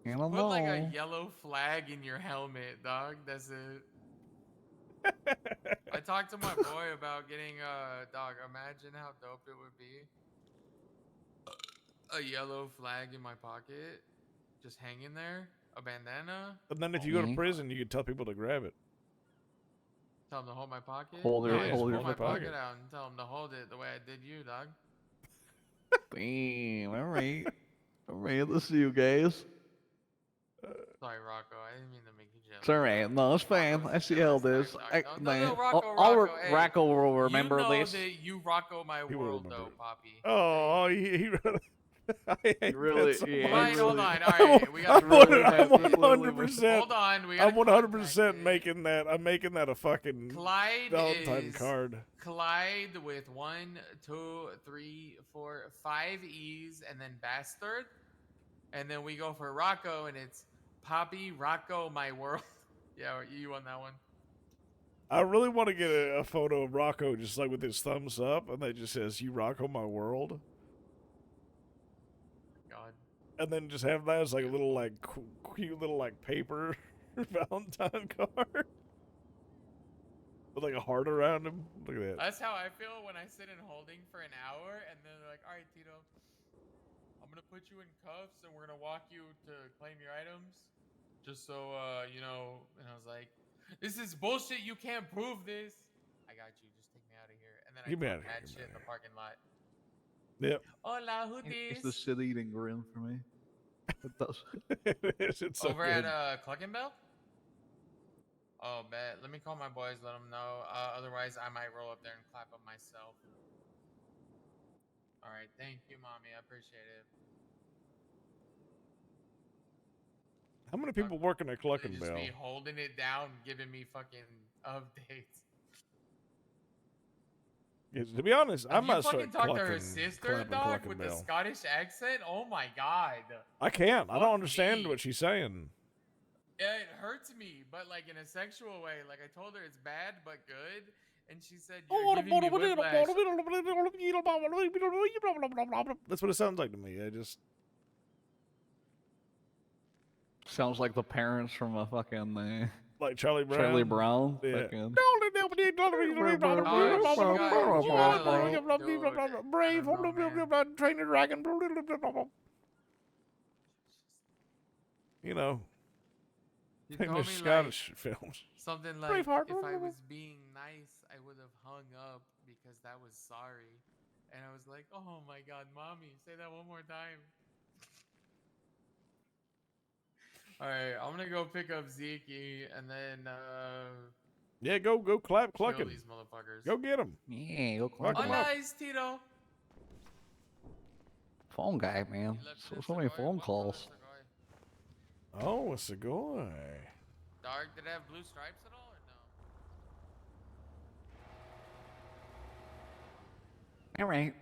I don't put like a know. yellow flag in your helmet, dog. That's it. I talked to my boy about getting dog. Imagine how dope it would be. A yellow flag in my pocket, just hanging there. A bandana. And then if you go to prison, you could tell people to grab it. Tell them to hold my pocket. Hold your- just hold pull your my pocket. pocket out and tell them to hold it the way I did you, dog. Damn, all right. All right, let's see you guys. Sorry, Rocco. I didn't mean to make you jealous. It's all right. No, it's fine. I see how it is. No, Rocco, hey, Rocco will remember you know this. that you Rocco my world, though, Poppy. Oh, he really. I hate really, that so yeah, much. Right, hold on. All right, we got I'm 100%. Hold on, we I'm got 100% making that. I'm making that a fucking Clyde Valentine is card. Clyde with 1, 2, 3, 4, 5 E's, and then Bastard, and then we go for Rocco, and it's Poppy Rocco my world. Yeah, you won that one. I really want to get a photo of Rocco just like with his thumbs up, and that just says "You Rocco my world," God. and then just have that as like a little like cute little like paper Valentine card with like a heart around him. Look at that. That's how I feel when I sit in holding for an hour, and then they're like, "All right, Tito, I'm gonna put you in cuffs, and we're gonna walk you to claim your items, just so you know." And I was like, "This is bullshit. You can't prove this." I got you. Just take me out of here. And then I Get me talk outta here, mad get me shit in the parking lot. Yep. Hola, who It's this? the shit-eating grin for me. It does. It's so Over good. at Cluckenbell? Oh, bet. Let me call my boys, let them know. Otherwise, I might roll up there and clap them myself. All right. Thank you, Mommy. I appreciate it. How many people working at Really just Cluckenbell? be holding it down, giving me fucking updates. Yeah, to be honest, I Like, you might fucking start talk to her clucking, sister, clapping dog, with the Cluckenbell. Scottish accent? Oh my god. I can't. I don't Fuck understand me. what she's saying. Yeah, it hurts me, but like in a sexual way. Like I told her it's bad but good, and she said you're giving me whiplash. That's what it sounds like to me. I just Sounds like the parents from a fucking like Charlie Brown. Charlie Brown. Yeah. Fucking. Brave, train the dragon. You know, He famous told me Scottish films. something like, Braveheart. if I was being nice, I would have hung up because that was sorry. And I was like, oh my god, Mommy, say that one more time. Alright, I'm gonna go pick up Zeke and then Yeah, go clap kill clucking. these motherfuckers. Go get him. Yeah, go Fuck cluck 'em 'em. up. Hola, it's Tito. Phone guy, man. So many phone calls. Oh, a cigar. Dark, did it have blue stripes at all or no? All right.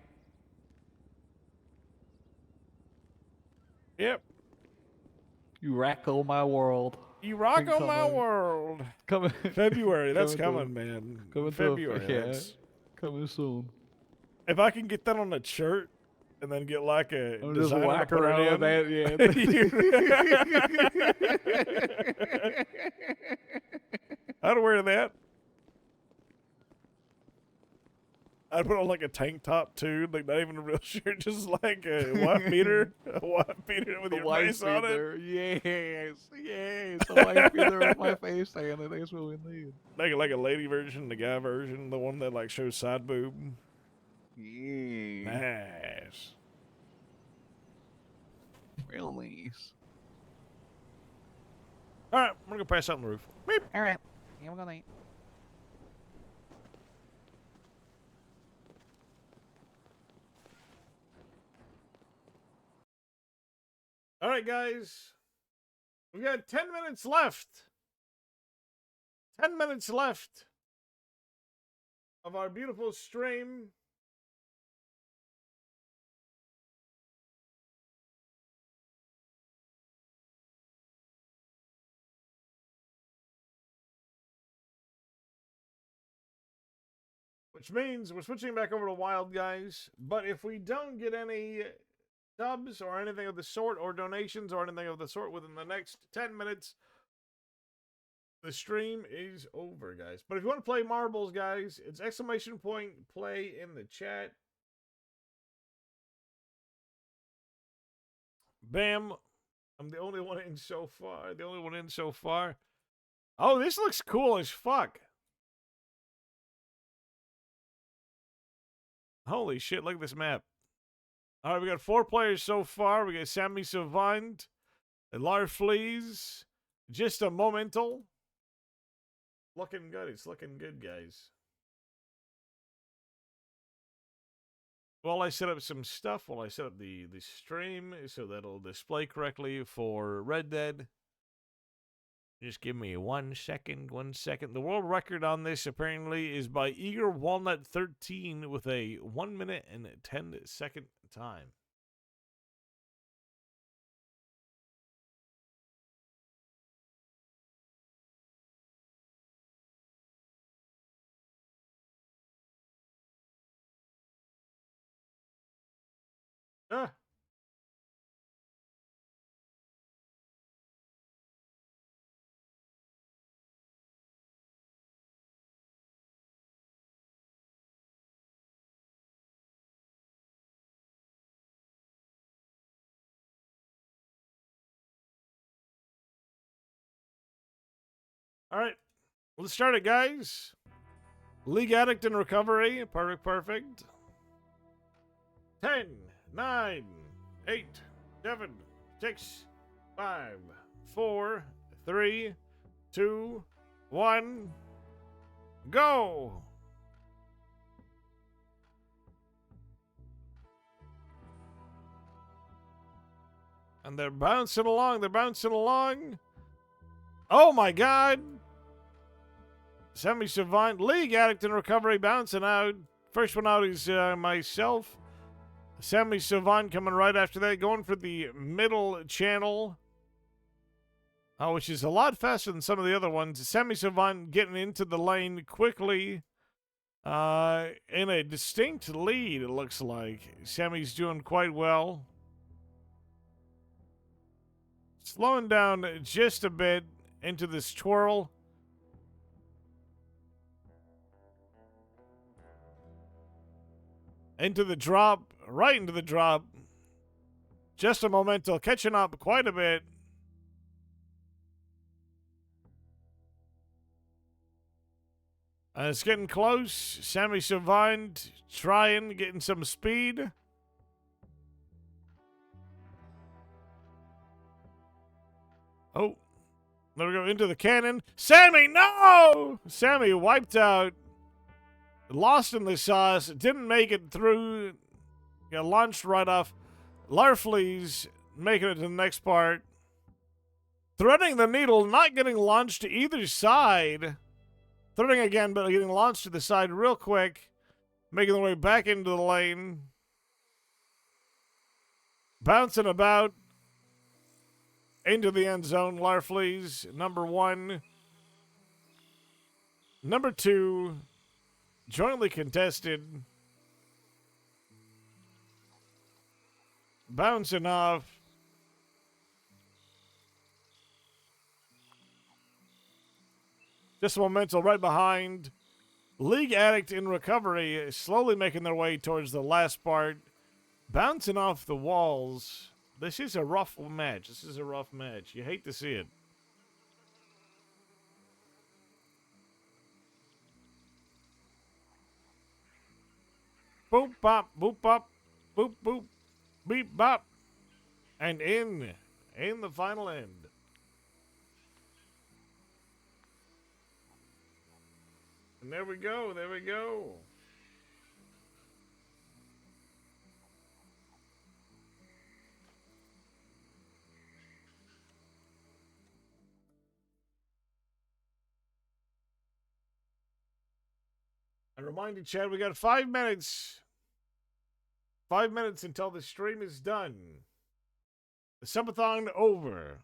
Yep. You Racco my world. You rock Been on my coming- world. Coming February, that's coming coming, to- man. Coming February. To, yeah, That's, coming soon. if I can get that on a shirt and then get like a I'm just designer to whack put it around with in, that. I'd wear that. I'd put on like a tank top too, like not even a real shirt, just like a white beater, with your face on it. Yes, yes. A white beater with my face on it. That's what we need. Like a lady version, the guy version, the one that like shows side boob. Yeah. Nice. Real nice. All right, I'm gonna go pass out on the roof. Beep. All right. Yeah, we're gonna eat. All right, guys. We got 10 minutes left. 10 minutes left of our beautiful stream. Which means we're switching back over to Wild, guys. But if we don't get any subs or anything of the sort, or donations or anything of the sort within the next 10 minutes, the stream is over, guys. But if you want to play marbles, guys, it's !play in the chat. Bam. I'm the only one in so far. The only one in so far. Oh, this looks cool as fuck. Holy shit, look at this map. All right, we got 4 players so far. We got Sammy Savant, Larfleas, Just a Momental. Looking good. It's looking good, guys. While I set up some stuff, while I set up the stream so that'll display correctly for Red Dead. Just give me 1 second, 1 second. The world record on this apparently is by Eager Walnut 13 with a 1 minute and 10-second time. Ah. All right, let's start it, guys. League Addict in Recovery. Perfect, perfect. 10, 9, 8, 7, 6, 5, 4, 3, 2, 1, go! And they're bouncing along, they're bouncing along. Oh my god! Semi-Savant, League Addict in Recovery, bouncing out. First one out is myself. Semi-Savant coming right after that, going for the middle channel. Oh, which is a lot faster than some of the other ones. Semi-Savant getting into the lane quickly. In a distinct lead, it looks like. Sammy's doing quite well. Slowing down just a bit into this twirl. Into the drop, right into the drop. Just a momental, catching up quite a bit. It's getting close. Sammy Savant trying, getting some speed. Oh, there we go, into the cannon. Sammy, no! Sammy wiped out. Lost in the sauce. Didn't make it through. Got launched right off. Larfleeze making it to the next part. Threading the needle, not getting launched to either side. Threading again, but getting launched to the side real quick. Making their way back into the lane. Bouncing about. Into the end zone, Larfleeze, number 1. Number 2, jointly contested. Bouncing off. Just momental right behind. League Addict in Recovery, slowly making their way towards the last part. Bouncing off the walls. This is a rough match. This is a rough match. You hate to see it. Boop, bop, boop, bop, boop, boop, beep, bop. And in the final end. And there we go, there we go. And remind you, Chad, we got 5 minutes. 5 minutes until the stream is done. The Subathon over.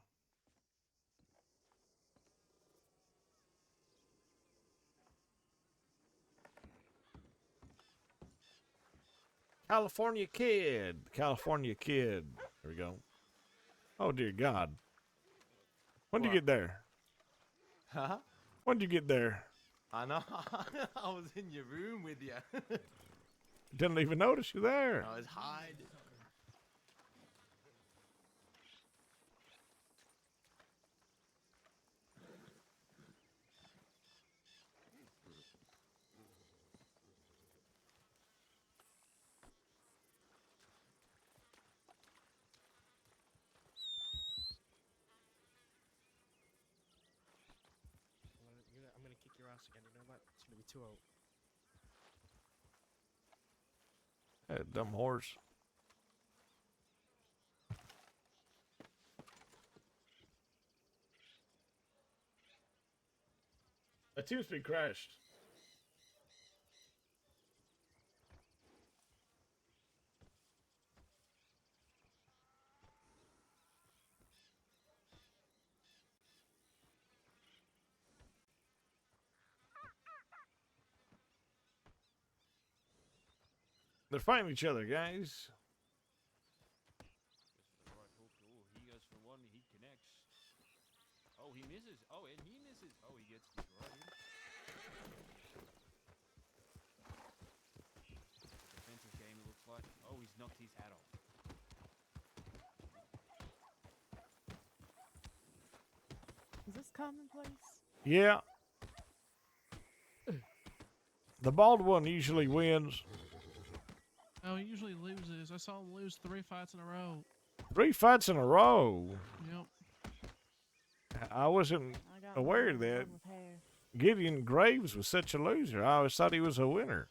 California Kid. California Kid. There we go. Oh, dear God. When did you get there? Huh? When did you get there? I know. I was in your room with you. Didn't even notice you there. I was hiding. I'm gonna kick your ass again. You know that? It's gonna be 2-0. That dumb horse. That team's been crashed. They're fighting each other, guys. Oh, he gets destroyed. Defensive game, it looks like. Oh, he's knocked his hat off. Is this commonplace? Yeah. The bald one usually wins. Oh, he usually loses. I saw him lose 3 fights in a row. 3 fights in a row. Yep. I wasn't got aware one of that. with hair. Gideon Graves was such a loser. I always thought he was a winner.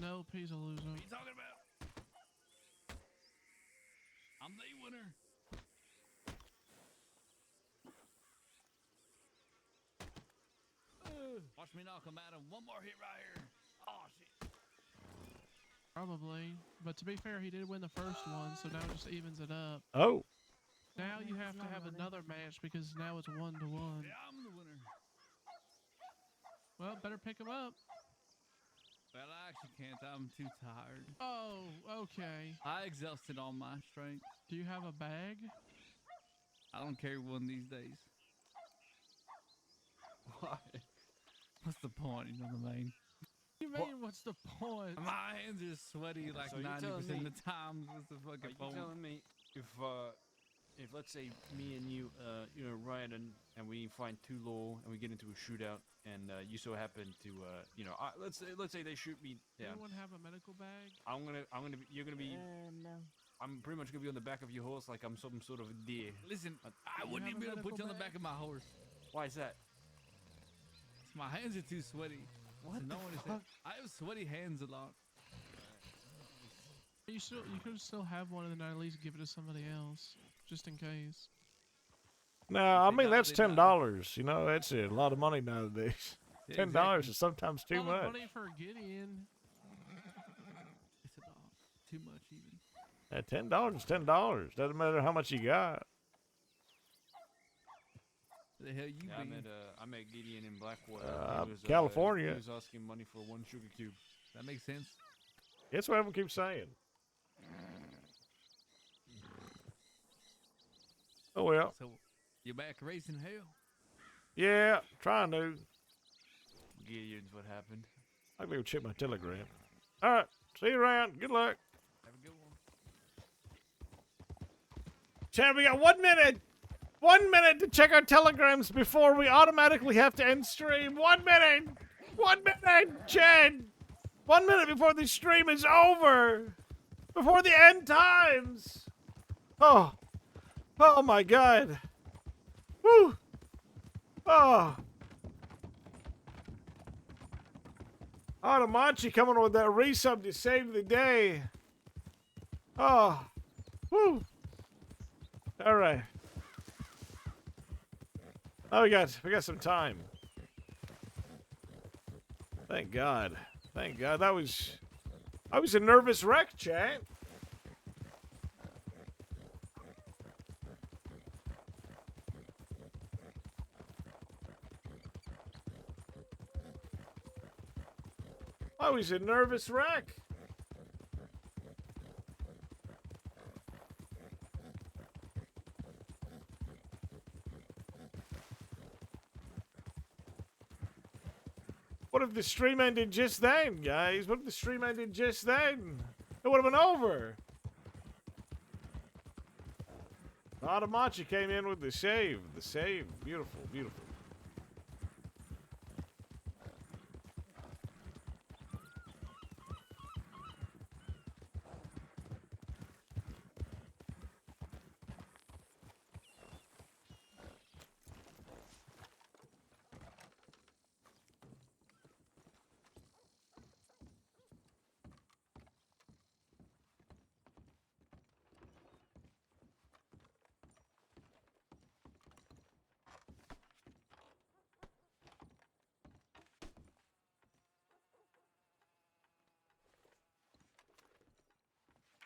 Nope, he's a loser. What are you talking about? I'm the winner. Watch me knock him out of one more hit right here. Oh, shit. Probably. But to be fair, he did win the first one, so now it just evens it up. Oh. Now you have to have another match because now it's 1-1. Yeah, I'm the winner. Well, better pick him up. Well, I actually can't. I'm too tired. Oh, okay. I exhausted all my strength. Do you have a bag? I don't carry one these days. Why? What's the point? You know what I mean? You mean, what's the point? My hands are sweaty like So you're 90% telling of me- the time. What's the Are fucking you point? telling me if let's say me and you, ride and we find 2 law and we get into a shootout and you so happen to, let's say they shoot me down. Anyone have a medical bag? You're gonna be. No. I'm pretty much gonna be on the back of your horse like I'm some sort of deer. Listen, I you wouldn't have even be a able to put you on medical the back of my horse. Why is that? My hands are too sweaty. What no the one is fuck? I have sweaty hands a lot. You could still have one and then at least give it to somebody else, just in case. No, I mean, that's they die. $10. You know, that's a lot of money nowadays. Yeah, $10 exactly. is sometimes too A lot of much. money for Gideon. It's a lot. Too much even. $10 is $10. Doesn't matter how much you got. Where the hell you Yeah, been? I met Gideon in Blackwater. California. He was asking money for 1 sugar cube. That makes sense. That's what everyone keeps saying. Oh, well. So, you're back racing hell? Yeah, trying to. Gideon's what happened. I can go check my telegram. All right. See you around. Good luck. Have a good one. Chad, we got 1 minute. 1 minute to check our telegrams before we automatically have to end stream. 1 minute. 1 minute, Chad. 1 minute before the stream is over. Before the end times. Oh. Oh, my God. Whew. Oh. Automachi coming with that resub to save the day. Oh. Whew. All right. Oh, we got some time. Thank God. Thank God. I was a nervous wreck, chat. I was a nervous wreck. What if the stream ended just then, guys? What if the stream ended just then? It would have been over. Automachi came in with the save. The save. Beautiful, beautiful.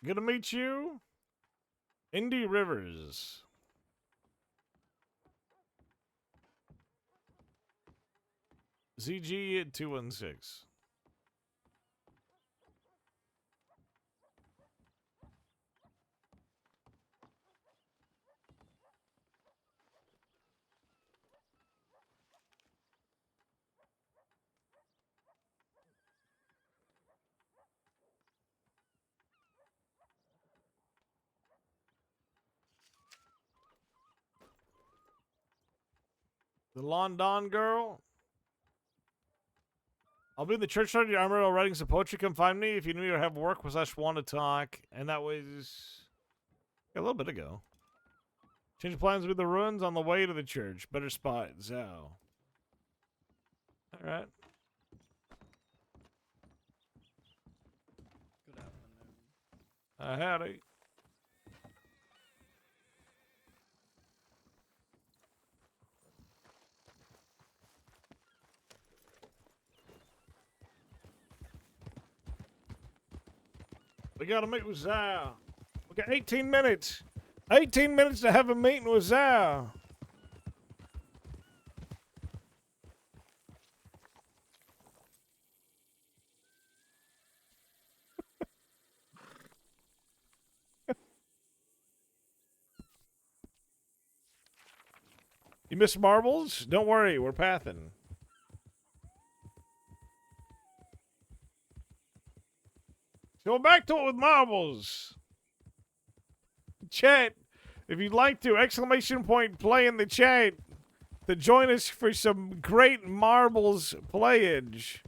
Good to meet you. Indy Rivers. ZG at 216. The London girl. I'll be in the church Saturday. I'm writing some poetry. Come find me if you need to have work / want to talk. And that was a little bit ago. Change plans with the ruins on the way to the church. Better spot, Zao. All right. Good afternoon. Howdy. We gotta meet with Zao. We got 18 minutes. 18 minutes to have a meeting with Zao. You miss marbles? Don't worry, we're pathing. So back to it with marbles. Chat, if you'd like to, !play in the chat to join us for some great marbles playage.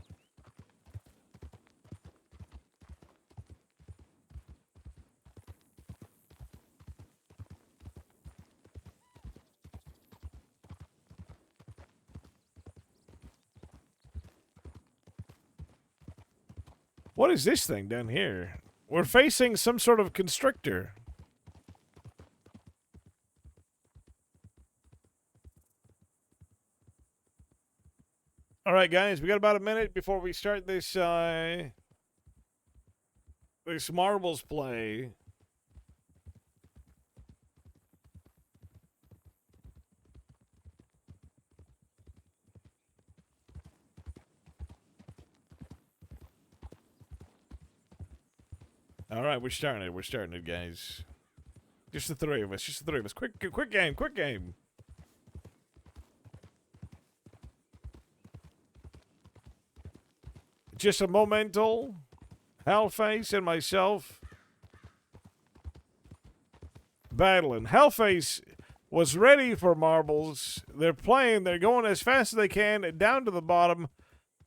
What is this thing down here? We're facing some sort of constrictor. All right, guys, we got about a minute before we start this this marbles play. All right, we're starting it. We're starting it, guys. Just the three of us. Just the three of us. Quick game. Quick game. Just a momental. Hellface and myself battling. Hellface was ready for marbles. They're playing. They're going as fast as they can down to the bottom.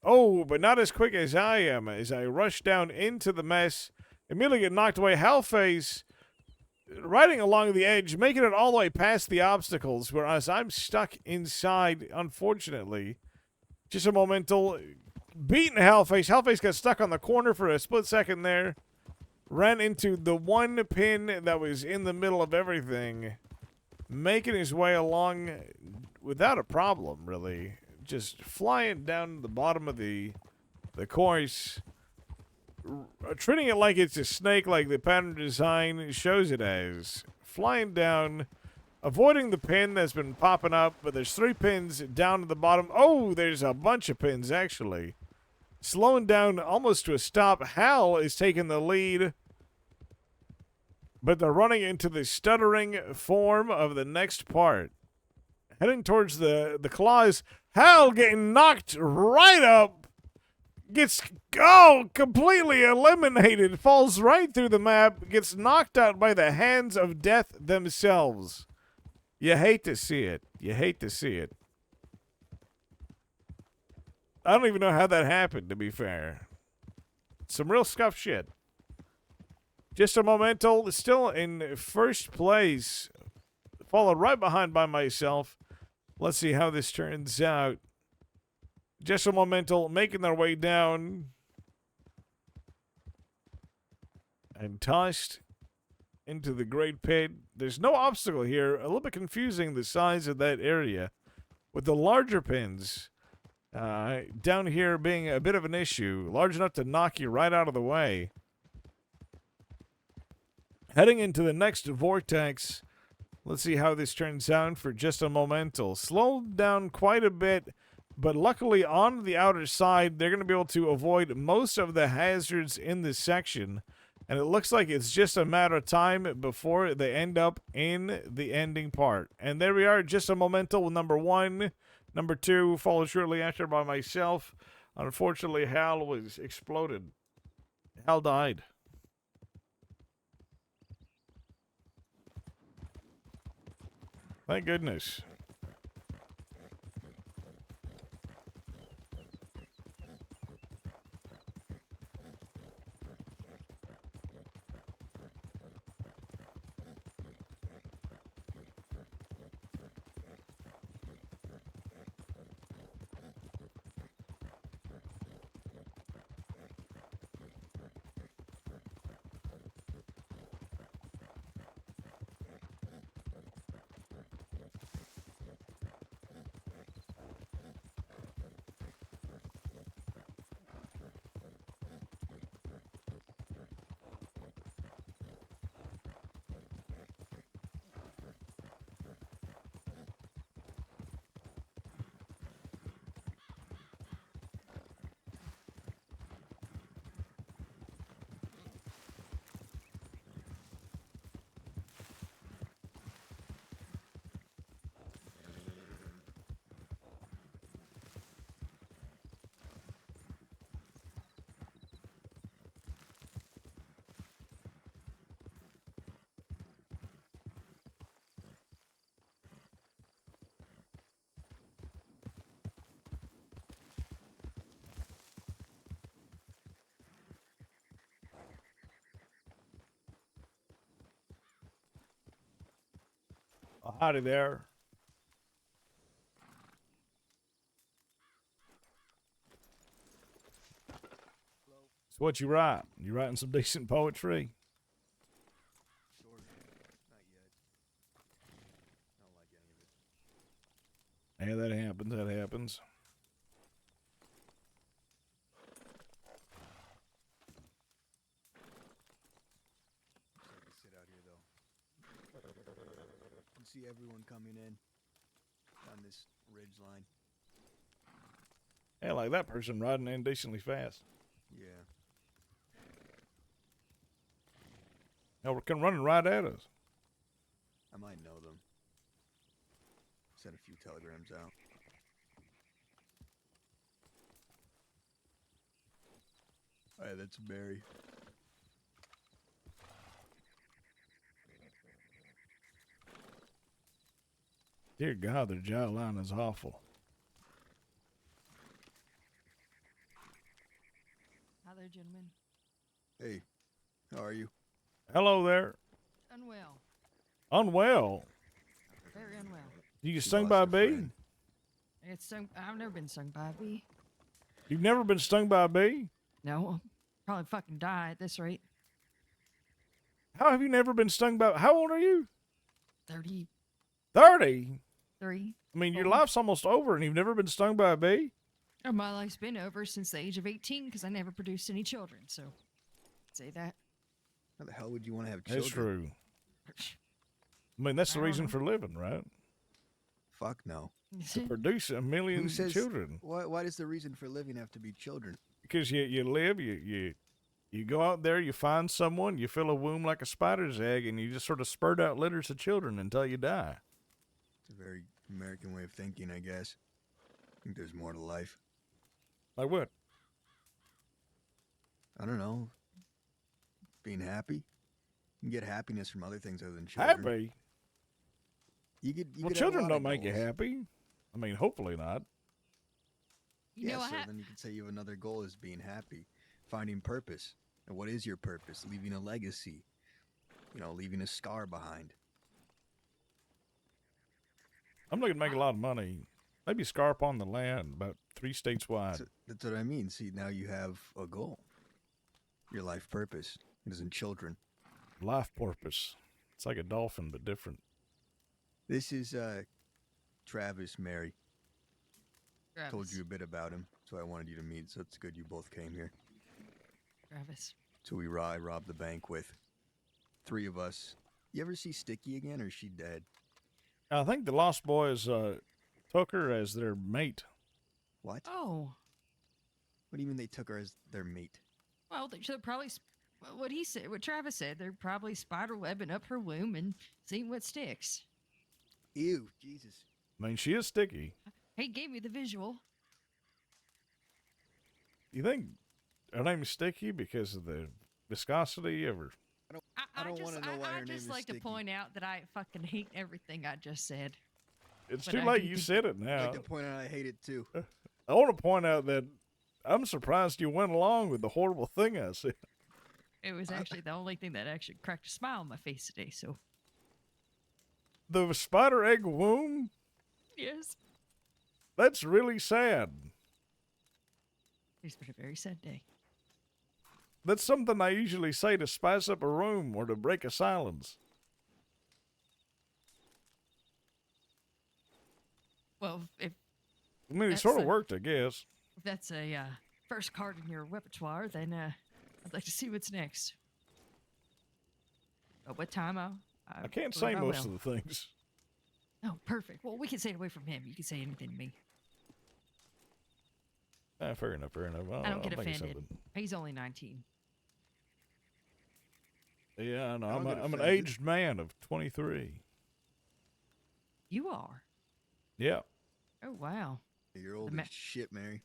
Oh, but not as quick as I am. As I rush down into the mess, immediately get knocked away. Hellface riding along the edge, making it all the way past the obstacles, whereas I'm stuck inside, unfortunately. Just a momental. Beating Hellface. Hellface got stuck on the corner for a split second there. Ran into the one pin that was in the middle of everything. Making his way along without a problem, really. Just flying down the bottom of the course. Treating it like it's a snake, like the pattern design shows it as. Flying down, avoiding the pin that's been popping up, but there's 3 pins down to the bottom. Oh, there's a bunch of pins, actually. Slowing down almost to a stop. Hal is taking the lead, but they're running into the stuttering form of the next part. Heading towards the claws. Hal getting knocked right up. Gets, completely eliminated. Falls right through the map. Gets knocked out by the hands of death themselves. You hate to see it. You hate to see it. I don't even know how that happened, to be fair. Some real scuff shit. Just a momental. Still in first place. Followed right behind by myself. Let's see how this turns out. Just a momental making their way down. And tossed into the great pit. There's no obstacle here. A little bit confusing, the size of that area. With the larger pins down here being a bit of an issue. Large enough to knock you right out of the way. Heading into the next vortex. Let's see how this turns out for just a momental. Slowed down quite a bit, but luckily on the outer side, they're going to be able to avoid most of the hazards in this section. And it looks like it's just a matter of time before they end up in the ending part. And there we are, just a momental with number 1. Number 2 followed shortly after by myself. Unfortunately, Hal was exploded. Hal died. Thank goodness. Oh, howdy there. So what you write? You writing some decent poetry? Sort of. Not yet. I don't like any of it. Yeah, that happens. That happens. Just have to sit out here though. You can see everyone coming in on this ridge line. Yeah, like that person riding indecently fast. Yeah. Hell, we're coming running right at us. I might know them. Sent a few telegrams out. Hey, that's Barry. Dear God, their jawline is awful. Hi there, gentlemen. Hey, how are you? Hello there. Unwell. Unwell. Very unwell. You get stung by a bee? It's stung. I've never been stung by a bee. You've never been stung by a bee? No, I'll probably fucking die at this rate. How have you never been stung by? How old are you? 30. 30? 3. I mean, your 4. life's almost over and you've never been stung by a bee? Oh, my life's been over since the age of 18 because I never produced any children, so say that. How the hell would you want to have children? That's true. I mean, that's the I don't reason know. for living, right? Fuck no. To produce a million Who says children. Why does the reason for living have to be children? Because you live, you go out there, you find someone, you fill a womb like a spider's egg, and you just sort of spurt out litters of children until you die. It's a very American way of thinking, I guess. I think there's more to life. Like what? I don't know. Being happy. You can get happiness from other things other than children. Happy? You could Well, have a children lot don't of make you goals. happy. I mean, hopefully not. You know, so then you could say you have another goal is being happy, finding purpose. And what is your purpose? Leaving a legacy. You know, leaving a scar behind. I'm looking to make a lot of money. Maybe scarp on the land, about 3 states wide. That's what I mean. See, now you have a goal. Your life purpose. It isn't children. Life purpose. It's like a dolphin, but different. This is Travis, Mary. Travis. Told you a bit about him, so I wanted you to meet. So it's good you both came here. Travis. So I robbed the bank with 3 of us. You ever see Sticky again, or is she dead? I think the Lost Boys took her as their mate. What? Oh. What do you mean they took her as their mate? Well, they're probably what he said. What Travis said. They're probably spider webbing up her womb and seeing what sticks. Ew, Jesus. I mean, she is sticky. He gave me the visual. You think her name is Sticky because of the viscosity of her? I don't want to know why her name is just like Sticky. to point out that I fucking hate everything I just said. It's But too I late. do You think- said it I'd now. like to point out I hate it too. I want to point out that I'm surprised you went along with the horrible thing I said. It was actually the only thing that actually cracked a smile on my face today. So The spider egg womb? yes, That's really sad. it's been a very sad day. That's something I usually say to spice up a room or to break a silence. Well, if I mean, it That's sort of a- worked, I guess. if that's a first card in your repertoire, then I'd like to see what's next. But what time I can't say most of the things. Oh, perfect. Well, we can say it away from him. You can say anything to me. Fair enough, fair enough. I don't get I'll think of offended. something. He's only 19. Yeah, I know. I don't get I'm an offended. aged man of 23. You are. Yeah, Oh, wow. You're old Ma- as shit, Mary.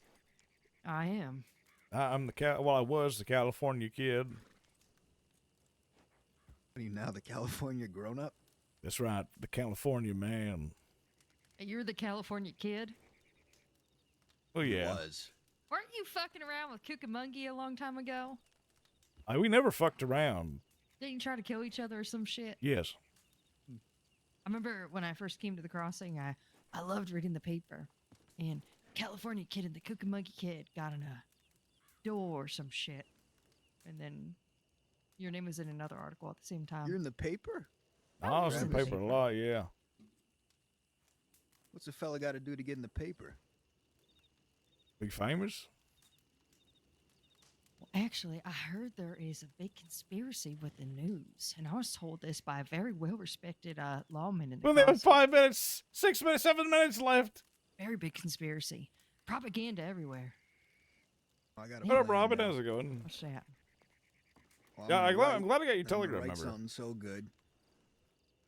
I am. I'm the well, I was the California kid. What are you now, the California grown-up? That's right, the California man. You're the California kid? Oh yeah. Was. Weren't you fucking around with Cucamonga a long time ago? We never fucked around. Didn't you try to kill each other or some shit? Yes. I remember when I first came to the crossing, I loved reading the paper. And California Kid and the Cookie Monkey Kid got in a door or some shit. And then your name was in another article at the same time. You're in the paper? I was in the paper a lot, yeah. What's a fella got to do to get in the paper? Be famous? Well, actually, I heard there is a big conspiracy with the news, and I was told this by a very well-respected lawman in the Well, they have crossing. 5 minutes, 6 minutes, 7 minutes left. Very big conspiracy. Propaganda everywhere. I got What up, Robin? How's it going? What's that? Well, Yeah, I'm gonna glad I got your I'm gonna telegram write number. something so good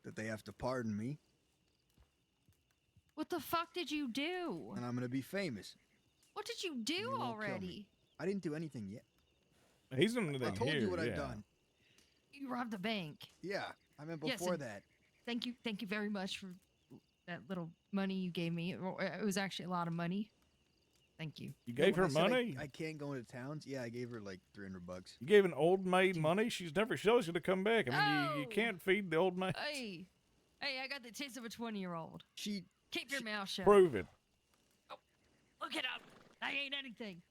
that they have to pardon me, What the fuck did you do? and I'm gonna be famous. What did you do They won't kill me. already? I didn't do anything yet. He's in the I told here, you what yeah. I've done. You robbed a bank. Yeah, I meant Yes, before and that. Thank you very much for that little money you gave me. It was actually a lot of money. Thank you. You gave her When I said money? I can't go into towns. Yeah, I gave her like $300. You gave an old maid money? She's always going to come back. I mean, you Oh. can't feed the old maid. Hey, I got the tits of a 20-year-old. She Keep your mouth shut. Prove it. Look it up. I ain't anything.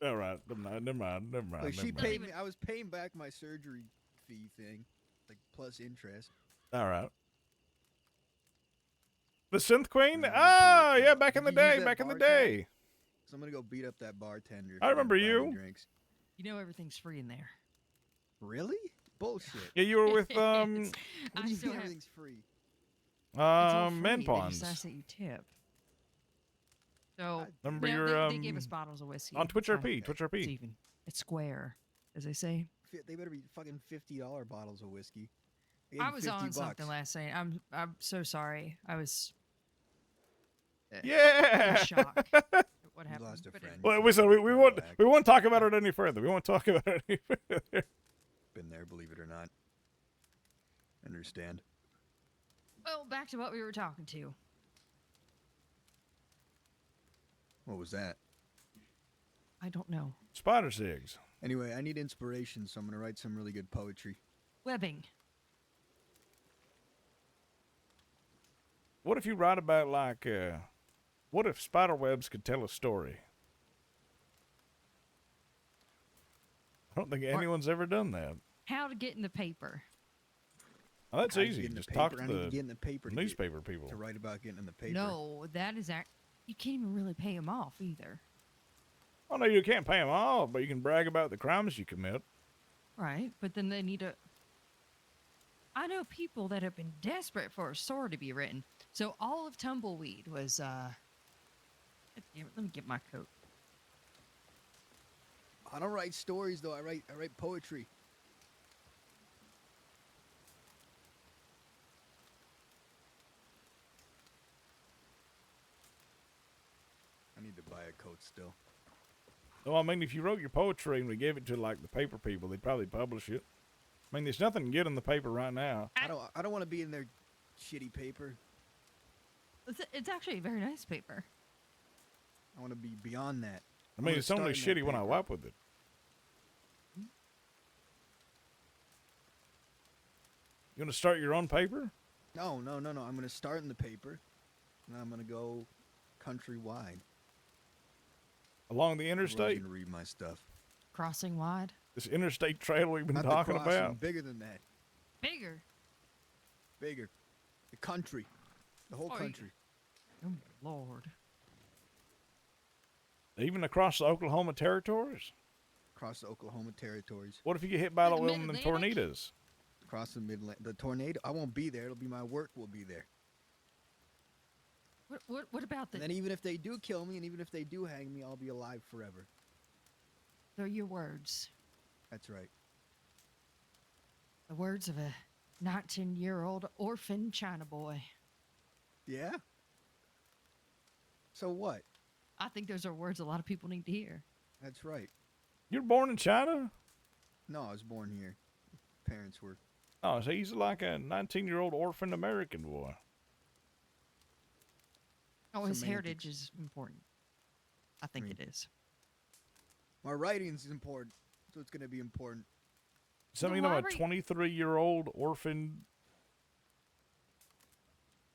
All right. Never mind. Like she paid me. I was paying back my surgery fee thing, like plus interest. All right. The Synth Queen? And Oh, yeah, back in the Did you use day. that Back in the bartender? day. So I'm gonna go beat up that bartender. if I he remember doesn't buy me you. Drinks. You know everything's free in there. Really? Bullshit. Yeah, you were with What do I you still mean have- everything's free? It's all Men free. They Ponds. just ask that you tip. So Remember no, your, they gave us bottles of whiskey. on Twitch so RP, Twitch RP. It's even. It's square, as they say. They better be fucking $50 bottles of whiskey. They gave I me was 50 on bucks. something last night. I'm so sorry. I was. Yeah. In shock. What happened? lost a But friend. anyway. Well, listen, we won't talk about it any further. We won't talk about it any further. Been there, believe it or not. Understand. Well, back to what we were talking to. What was that? I don't know. Spider Sigs. Anyway, I need inspiration, so I'm gonna write some really good poetry. Webbing. What if you write about like, what if spider webs could tell a story? I don't think anyone's ever done that. How to get in the paper. Oh, that's How to easy. get in the Just talk paper? to I need to the get in the paper to newspaper people. To write about getting in the paper. No, that is you can't even really pay them off either. Oh, no, you can't pay them off, but you can brag about the crimes you commit. Right, but then they need to. I know people that have been desperate for a story to be written. So all of Tumbleweed was. Damn it, let me get my coat. I don't write stories though. I write poetry. I need to buy a coat still. Well, I mean, if you wrote your poetry and we gave it to like the paper people, they'd probably publish it. I mean, there's nothing good in the paper right now. I don't want to be in their shitty paper. It's actually a very nice paper. I want to be beyond that. I mean, it's only shitty when I wipe with it. You want to start your own paper? No. I'm going to start in the paper, and I'm going to go countrywide. Along the interstate? Going to read my stuff. Crossing wide. This interstate trail we've been Not talking the crossing, about? bigger than that. Bigger. Bigger. The country. The whole Oh, country. Oh, Lord. Even across the Oklahoma territories? Across the Oklahoma territories. What if you get hit by The one of them Mid-Atlantic? tornadoes? Across the Midland. The tornado. I won't be there. It'll be my work will be there. What about the? And then even if they do kill me, and even if they do hang me, I'll be alive forever. They're your words. That's right. The words of a 19-year-old orphan China boy. Yeah? So what? I think those are words a lot of people need to hear. That's right. You were born in China? No, I was born here. Parents were. Oh, so he's like a 19-year-old orphan American boy. Oh, his Semantics. heritage is important. I think it is. My writing's important, so it's going to be important. Something about a 23-year-old orphan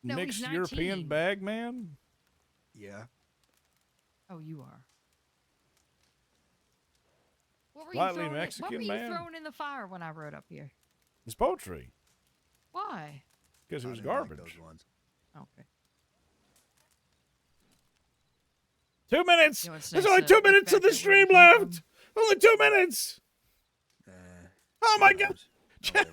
No, he's mixed European 19. bag man? Yeah. Oh, you are. What were Slightly you throwing? Mexican What were you man? throwing in the fire when I rode up here? It's poetry. Why? Because it I was didn't like garbage. those ones. Okay. 2 minutes. You know what's There's nice, only 2 look minutes of back the at where you stream came left. from? Only 2 minutes. Oh my God. Chet,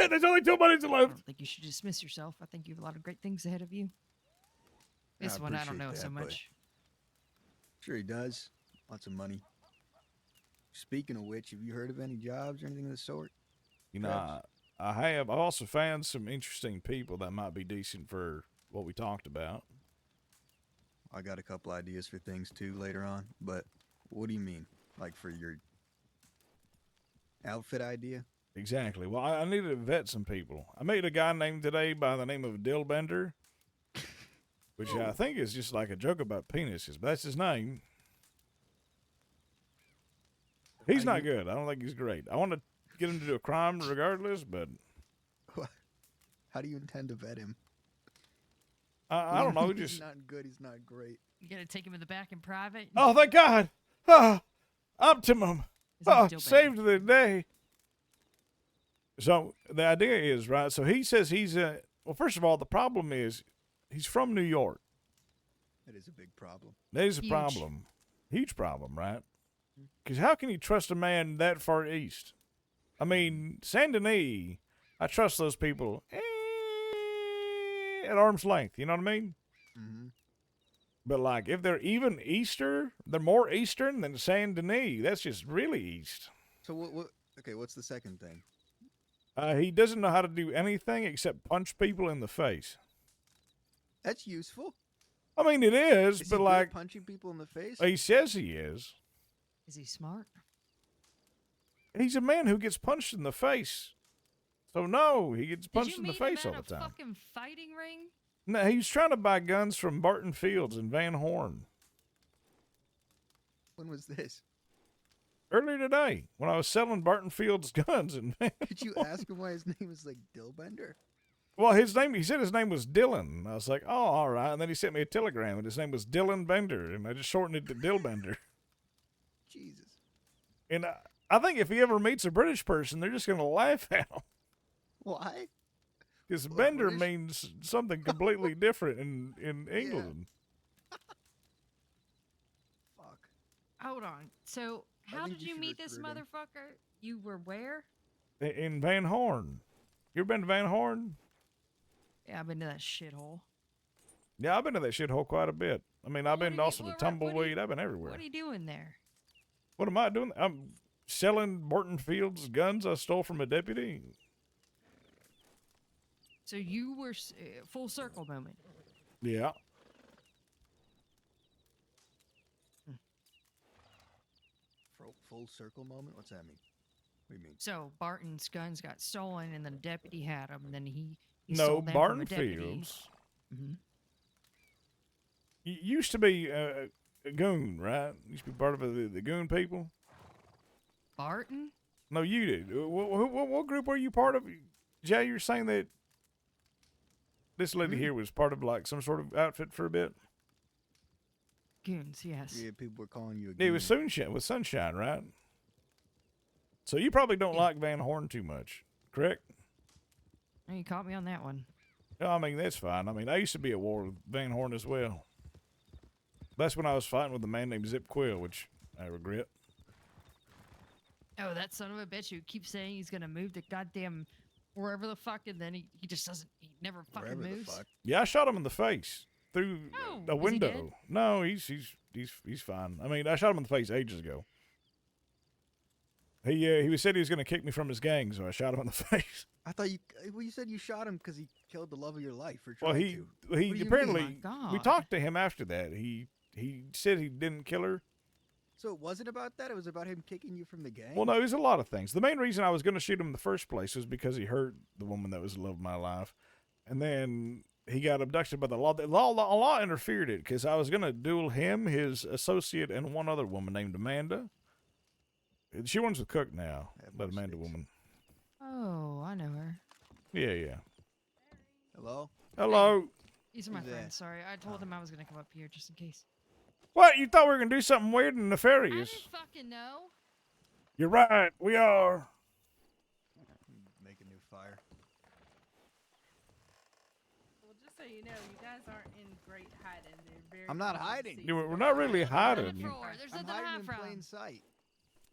there's only 2 minutes I left. don't think you should dismiss yourself. I think you have a lot of great things ahead of you. This one, I don't know so much. Sure he does. Lots of money. Speaking of which, have you heard of any jobs or anything of the sort? You know, I have. I've also found some interesting people that might be decent for what we talked about. I got a couple ideas for things too later on, but what do you mean? Like for your outfit idea? Exactly. Well, I needed to vet some people. I met a guy named today by the name of Dillbender, which I think is just like a joke about penises, but that's his name. He's not good. I don't think he's great. I want to get him to do a crime regardless, but How do you intend to vet him? I don't know. He's Just not good. He's not great. You gotta take him in the back in private. oh, thank God! Ah, optimum. His name's Oh, Dillbender. saved the day. So the idea is right. So he says he's well. First of all, the problem is he's from New York. That is a big problem. That is a Huge. problem. Huge problem, right? Because how can you trust a man that far east? I mean, Saint Denis, I trust those people at arm's length. You know what I mean? Mm-hmm. But like, if they're even Easter, they're more Eastern than Saint Denis. That's just really East. So what? Okay, what's the second thing? He doesn't know how to do anything except punch people in the face. That's useful. I mean, it is, Is but he good like, at punching people in the face? he says he is. Is he smart? He's a man who gets punched in the face. So no, he gets punched in the face all the a time. fucking fighting ring? No, he was trying to buy guns from Barton Fields in Van Horn When was this? earlier today when I was selling Barton Fields guns in Van Did you ask him why his name was like Dillbender? Well, he said his name was Dylan. I was like, oh, all right. And then he sent me a telegram and his name was Dylan Bender, and I just shortened it to Dillbender. Jesus. And I think if he ever meets a British person, they're just going to laugh at him. Why? Because Well, Bender British- means something completely different in England. Fuck. Hold on. So, I how think did you you should meet this recruit him. motherfucker? You were where? In Van Horn. You ever been to Van Horn? Yeah, I've been to that shithole. Yeah, I've been to that shithole quite a bit. I mean, I've been do you- also to what are you- Tumbleweed. I've been everywhere. What are you doing there? What am I doing? I'm selling Barton Fields guns I stole from a deputy. So you were full circle moment. Yeah. Full circle moment? What's that mean? What do you mean? So Barton's guns got stolen, and the deputy had them, and then he No, sold them Barton from a deputy. Fields. Mhm. Used to be a goon, right? Used to be part of the goon people. Barton? No, you did. What group were you part of? Jay, you're saying that this lady here was part of like some sort of outfit for a bit? Goons, yes. Yeah, people were calling you a It was Sunshine, right? So you probably don't like Van Horn too much, correct? Oh, you caught me on that one. No, I mean, that's fine. I mean, I used to be at war with Van Horn as well. That's when I was fighting with a man named Zip Quill, which I regret. Oh, that son of a bitch who keeps saying he's gonna move to goddamn wherever the fuck, and then he just doesn't. He never fucking Wherever the moves. fuck. Yeah, I shot him in the face through Oh, a is he dead? window. No, he's fine. I mean, I shot him in the face ages ago. He said he was going to kick me from his gang, so I shot him in the face. I thought you. Well, you said you shot him because he killed the love of your life. Or Well, tried he to. What do you apparently mean? we talked to him after that. He said he didn't kill her. So it wasn't about that. It was about him kicking you from the gang. Well, no, it was a lot of things. The main reason I was going to shoot him in the first place was because he hurt the woman that was the love of my life, and then he got abducted by the law. The law interfered it because I was going to duel him, his associate, and one other woman named Amanda. She works with Cook now, that Amanda woman. Oh, I know her. Yeah. Hello. Hello. These are my Who's that? friends. Sorry, I told them I was gonna come up here just in case. What? You thought we were gonna do something weird and I nefarious? didn't fucking know. You're right. We are. Make a new fire. Well, just so you know, you guys aren't in great hiding. They're very. I'm not easy to hiding. see. Yeah, we're not really hiding. There's I'm nothing to hiding hide in from. plain sight.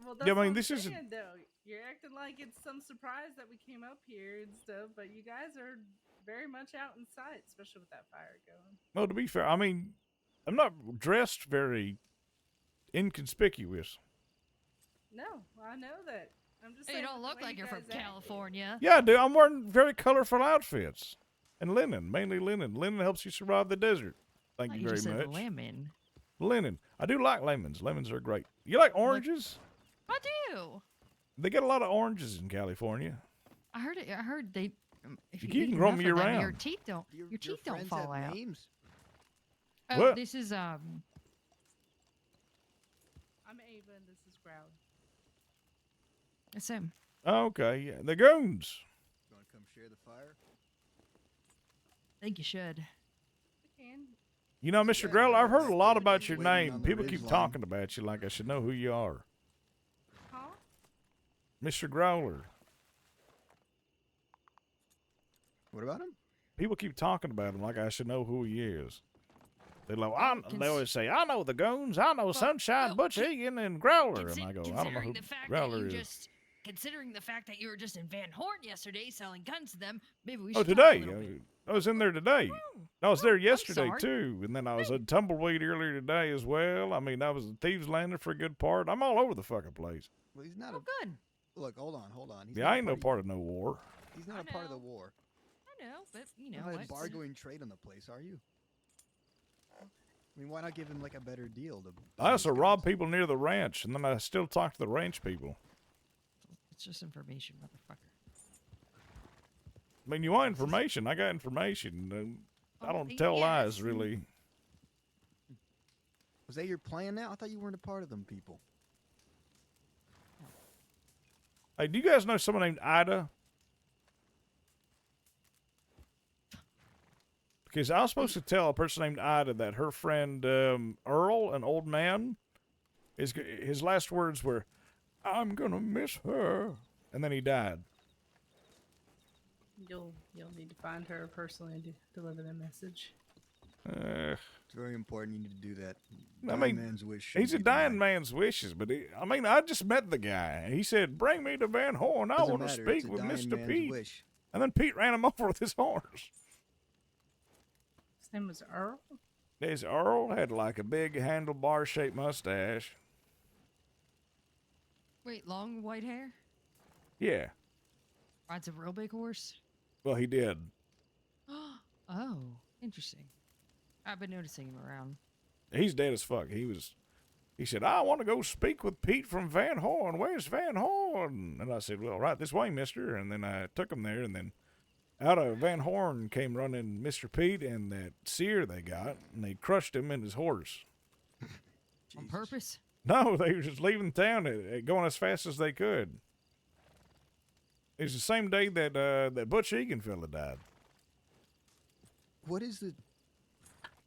Well, Yeah, that's I what mean, I'm this is- saying, though. You're acting like it's some surprise that we came up here and stuff, but you guys are very much out in sight, especially with that fire going. Well, to be fair, I mean, I'm not dressed very inconspicuous. No, I know that. I'm just Hey, saying. you don't with the look way like you you're from guys acted. California. Yeah, I do. I'm wearing very colorful outfits and linen, mainly linen. Linen helps you survive the desert. Thank Thought you you very just said much. lemon. Linen. I do like lemons. Lemons are great. You like oranges? I do. They get a lot of oranges in California. I heard it. I heard they. If You you, can eat grow enough 'em of them, year-round. your teeth don't. Your teeth don't friends fall have out. names? Oh, What? this is I'm Ava and this is Growler. It's him. Okay, yeah. The goons. You want to come share the fire? I think you should. I can. You know, Mr. Yeah, Grell, I've heard a lot waiting- about your waiting name. on the People ridge keep line. talking about you like I should know who you are. Huh? Mr. Growler. What about him? People keep talking about him like I should know who he is. They're like, Cons- they always say, I know the goons, I know Sunshine, Butch Egan, and Growler. And Consi- I go, I don't know who considering the fact that Growler you is. just, considering the fact that you were just in Van Horn yesterday selling guns to them, maybe we Oh, should talk a today. little bit. I was in there today. I was there yesterday, sorry. too. And then I was at Tumbleweed earlier today as well. I mean, I was at Thieves Landing for a good part. I'm all over the fucking place. Well, he's not Oh, good. Look, hold on. He's Yeah, not I a ain't no party- part of no war. He's not a part of the war. I know, but you know You're not what? bargaining trade on the place, are you? I mean, why not give him like a better deal? To I also rob people near the ranch, and then I still talk to the ranch people. It's just information, motherfucker. I mean, you want information? I got information. I don't tell lies, really. Was that your plan now? I thought you weren't a part of them people. Hey, do you guys know someone named Ida? Because I was supposed to tell a person named Ida that her friend Earl, an old man, his last words were, "I'm gonna miss her," and then he died. You'll need to find her personally and deliver the message. It's very important. You need to do that. I Dying mean, man's wish should he's a be dying denied. man's wishes, but I just met the guy. He said, "Bring me to Van Horn. I Doesn't want to matter, speak it's a with dying Mr. man's Pete." wish. And then Pete ran him over with his horse. His name was Earl. This Earl had like a big handlebar-shaped mustache. Wait, long white hair? Yeah, Rides a real big horse? well, he did. Oh, interesting. I've been noticing him around. He's dead as fuck. He said, "I want to go speak with Pete from Van Horn. Where's Van Horn?" And I said, "Well, right this way, mister." And then I took him there, and then out of Van Horn came running Mr. Pete and that seer they got, and they crushed him and his horse. On purpose? No, they were just leaving town, going as fast as they could. It was the same day that that Butch Egan fella died. What is the?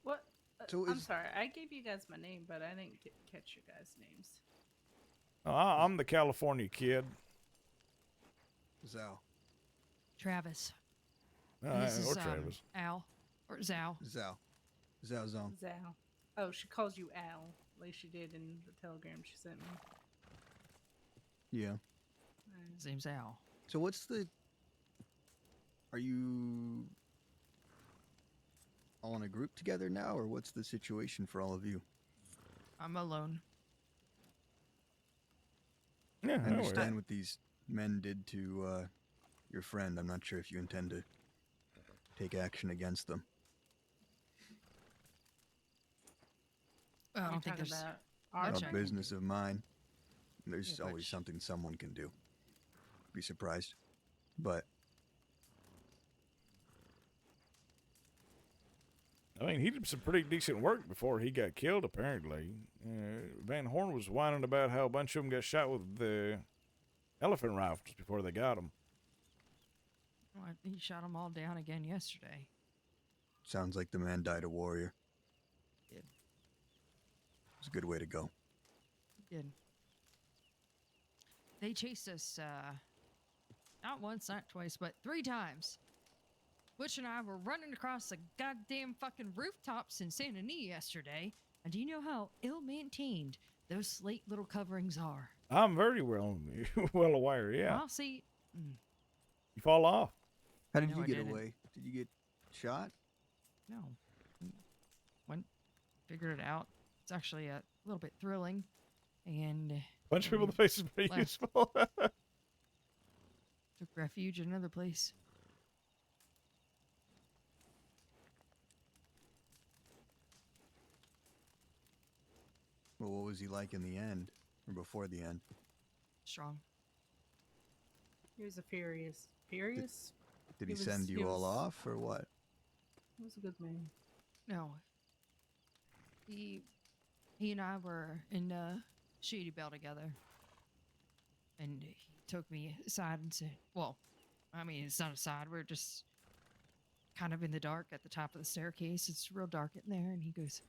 What? So I'm is- sorry. I gave you guys my name, but I didn't catch your guys' names. I'm the California kid. Zhao. Travis. Or And this is Travis. Al. Or Zhao. Zhao Zong. Zal. Oh, she calls you Al. At least she did in the telegram she sent me. Yeah. His name's Al. So what's the? Are you all in a group together now, or what's the situation for all of you? I'm alone. Yeah, I understand what these men did to your friend. I'm not sure if you intend to take action against them. I You're don't think talking there's about much A I can business of mine. There's Yeah, always something someone can do. Be surprised, but I mean, he did some pretty decent work before he got killed, apparently. Van Horn was whining about how a bunch of them got shot with the elephant rifles before they got him. Well, he shot them all down again yesterday. Sounds like the man died a warrior. Did. It's a good way to go. Did. They chased us, not once, not twice, but 3 times. Butch and I were running across the goddamn fucking rooftops in Santa Ana yesterday. And do you know how ill-maintained those slate little coverings are? I'm very well aware, yeah. I'll see. You fall off. How did No, you I get didn't. away? Did you get shot? No. Went, figured it out. It's actually a little bit thrilling. And Punch people in the face is pretty left. useful. Took refuge in another place. Well, what was he like in the end, or before the end? Strong. He was a furious. Furious? Did he send you all off, or what? He was a good man. No. He and I were in Shady Bell together. And he took me aside and said, well, I mean, it's not a side. We're just kind of in the dark at the top of the staircase. It's real dark in there. And he goes,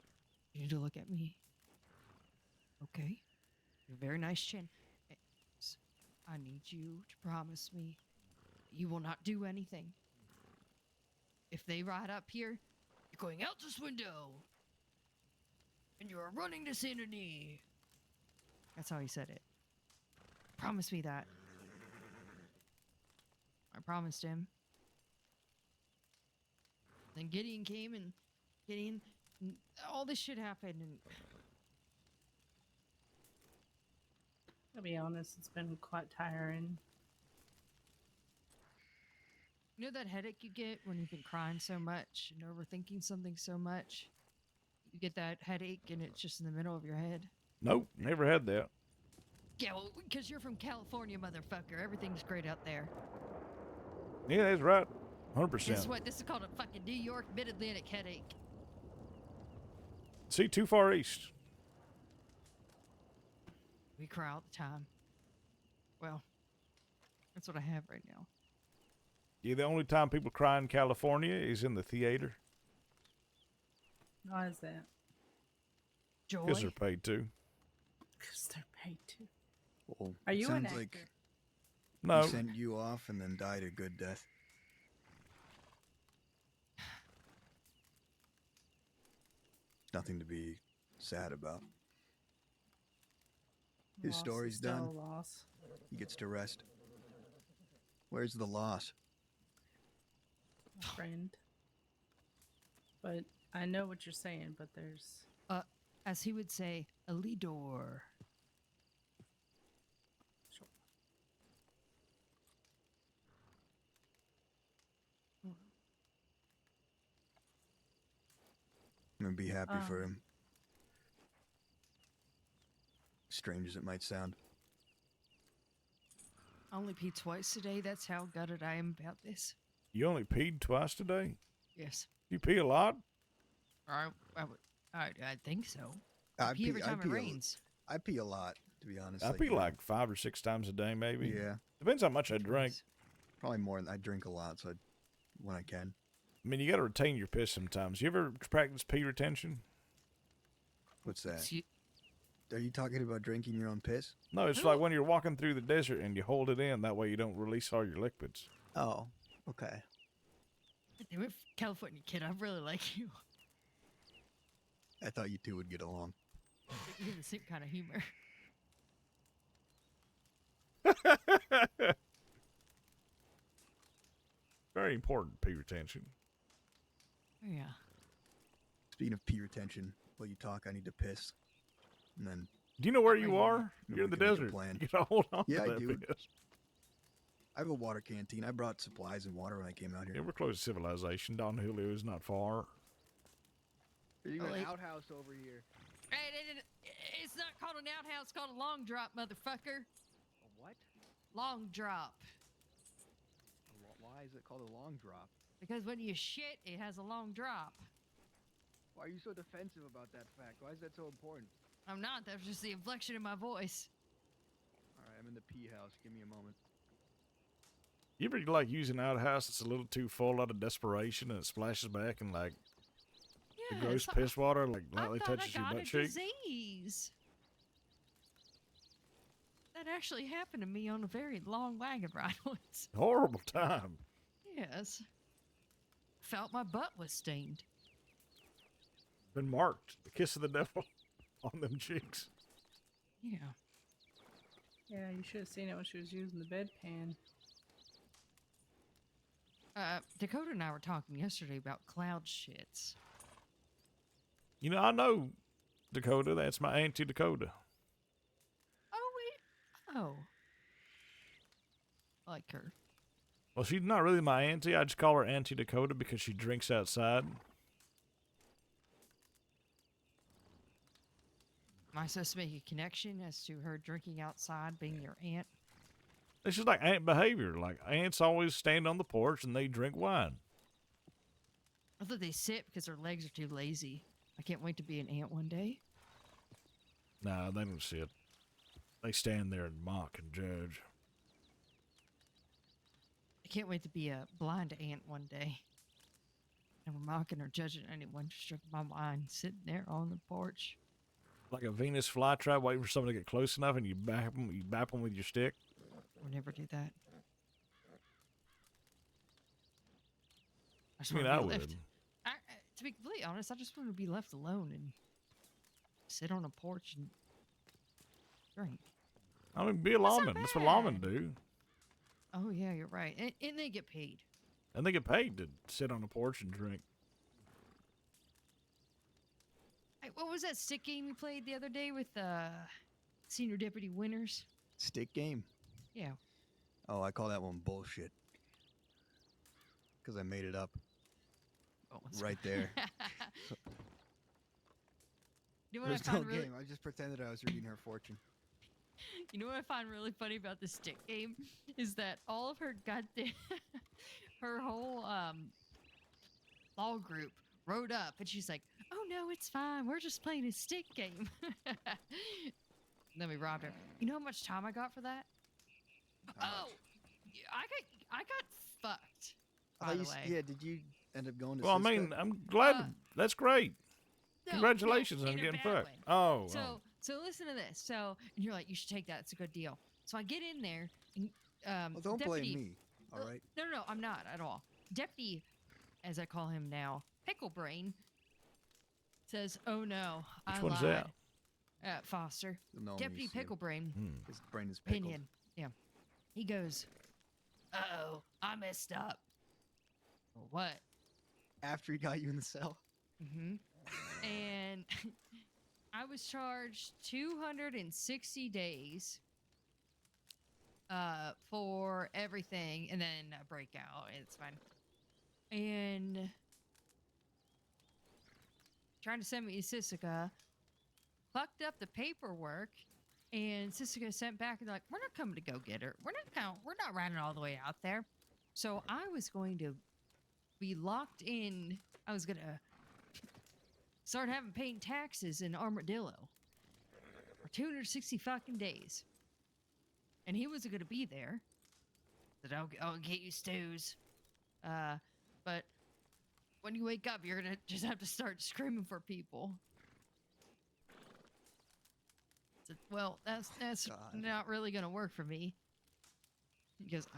you need to look at me. Okay. You're very nice chin. I need you to promise me you will not do anything. If they ride up here, you're going out this window. And you are running to Santa Ana. That's how he said it. Promise me that. I promised him. Then Gideon came and all this shit happened and I'll be honest, it's been quite tiring. you know that headache you get when you've been crying so much and overthinking something so much? You get that headache and it's just in the middle of your head. Nope, never had that. Yeah, well, because you're from California, motherfucker. Everything's great out there. Yeah, that's right. 100%. This is called a fucking New York Mid-Atlantic headache. See, too far east. We cry all the time. Well, that's what I have right now. Yeah, the only time people cry in California is in the theater. Why is that? Joy. Because they're paid to. Because they're paid to. Well, Are you an sounds like actor? No. he sent you off and then died a good death. Nothing to be sad about. His Loss is story's still done. a loss. He gets to rest. Where's the loss? My friend. But I know what you're saying, but there's... As he would say, a Lidor. I'm gonna be happy for him. Strange as it might sound. I only peed twice today. That's how gutted I am about this. You only peed twice today? Yes. You pee a lot? I think so. I I pee every time it a- rains. I pee a lot, to be honest. I pee like 5 or 6 times a day, maybe. Yeah. Depends how much I drink. Probably more than I drink a lot, so when I can. I mean, you got to retain your piss sometimes. You ever practice pee retention? What's that? Are you talking about drinking your own piss? No, it's like when you're walking through the desert and you hold it in. That way you don't release all your liquids. Oh, okay. Damn it, California kid, I really like you. I thought you two would get along. You have the same kind of humor. Very important pee retention. Yeah. Speaking of pee retention, while you talk, I need to piss. And then. Do you know where you are? You're in the Nobody can make a desert. plan. You gotta hold on Yeah, to I that do. piss. I have a water canteen. I brought supplies and water when I came out here. Yeah, we're close to civilization. Don Julio is not far. You got an outhouse over here. It's not called an outhouse. It's called a long drop, motherfucker. A what? Long drop. Why is it called a long drop? Because when you shit, it has a long drop. Why are you so defensive about that fact? Why is that so important? I'm not. That's just the inflection in my voice. All right, I'm in the pee house. Give me a moment. You ever like use an outhouse that's a little too full out of desperation and it splashes back and like The gross Yes, piss water like I lightly thought touches I your got butt a cheek. disease. That actually happened to me on a very long wagon ride once. Horrible time. Yes. Felt my butt was stained. Been marked. The kiss of the devil on them cheeks. Yeah. Yeah, you should have seen it when she was using the bedpan. Dakota and I were talking yesterday about cloud shits. You know, I know Dakota. That's my Auntie Dakota. Oh. Like her. Well, she's not really my auntie. I just call her Auntie Dakota because she drinks outside. Am I supposed to make a connection as to her drinking outside being your aunt? It's just like aunt behavior. Like, aunts always stand on the porch and they drink wine. I thought they sit because their legs are too lazy. I can't wait to be an aunt one day. No, they don't sit. They stand there and mock and judge. I can't wait to be a blind aunt one day. And we're mocking or judging anyone just drinking my wine, sitting there on the porch. Like a Venus flytrap waiting for someone to get close enough and you bap them with your stick. We'll never do that. I just I mean, wanna I be would. left. To be completely honest, I just want to be left alone and sit on a porch and drink. I mean, be a lawman. That's what lawmen do. Oh, yeah, you're right. And they get paid. And they get paid to sit on the porch and drink. Hey, what was that stick game we played the other day with Senior Deputy Winters? Stick game. Yeah. Oh, I call that one bullshit. Because I made it up. Oh, right there. You know what I There's no find really, game. I just pretended I was reading her fortune. you know what I find really funny about the stick game is that all of her goddamn, her whole law group rode up and she's like, "Oh no, it's fine. We're just playing a stick game." Then we robbed her. You know how much time I got for that? Oh, yeah, I got fucked. By the way. Yeah, did you end up going to Well, I Cisco? mean, I'm glad. That's great. No, Congratulations no, on in a getting bad fucked. way. Oh, So listen to this. So, and you're like, you should take that. It's a good deal. So I get in there, and Well, don't deputy, blame me, all right? No, I'm not at all. Deputy, as I call him now, Pickle Brain, says, "Oh no, Which I one's lied." that? Foster. You'll know when Deputy you see him. Pickle Brain. His brain is pickled. Opinion. Yeah. He goes, "Uh-oh, I messed up." Well, what? After he got you in the cell? Mm-hmm. And I was charged 260 days for everything, and then a breakout. It's fine. And trying to send me to Sisika, fucked up the paperwork, and Sisika sent back and they're like, "We're not coming to go get her. We're not riding all the way out there." So I was going to be locked in. I was gonna start having paying taxes in Armadillo for 260 fucking days, and he wasn't gonna be there. Said, "I'll get you stews," but when you wake up, you're gonna just have to start screaming for people. Said, "Well, that's not really gonna work for me," because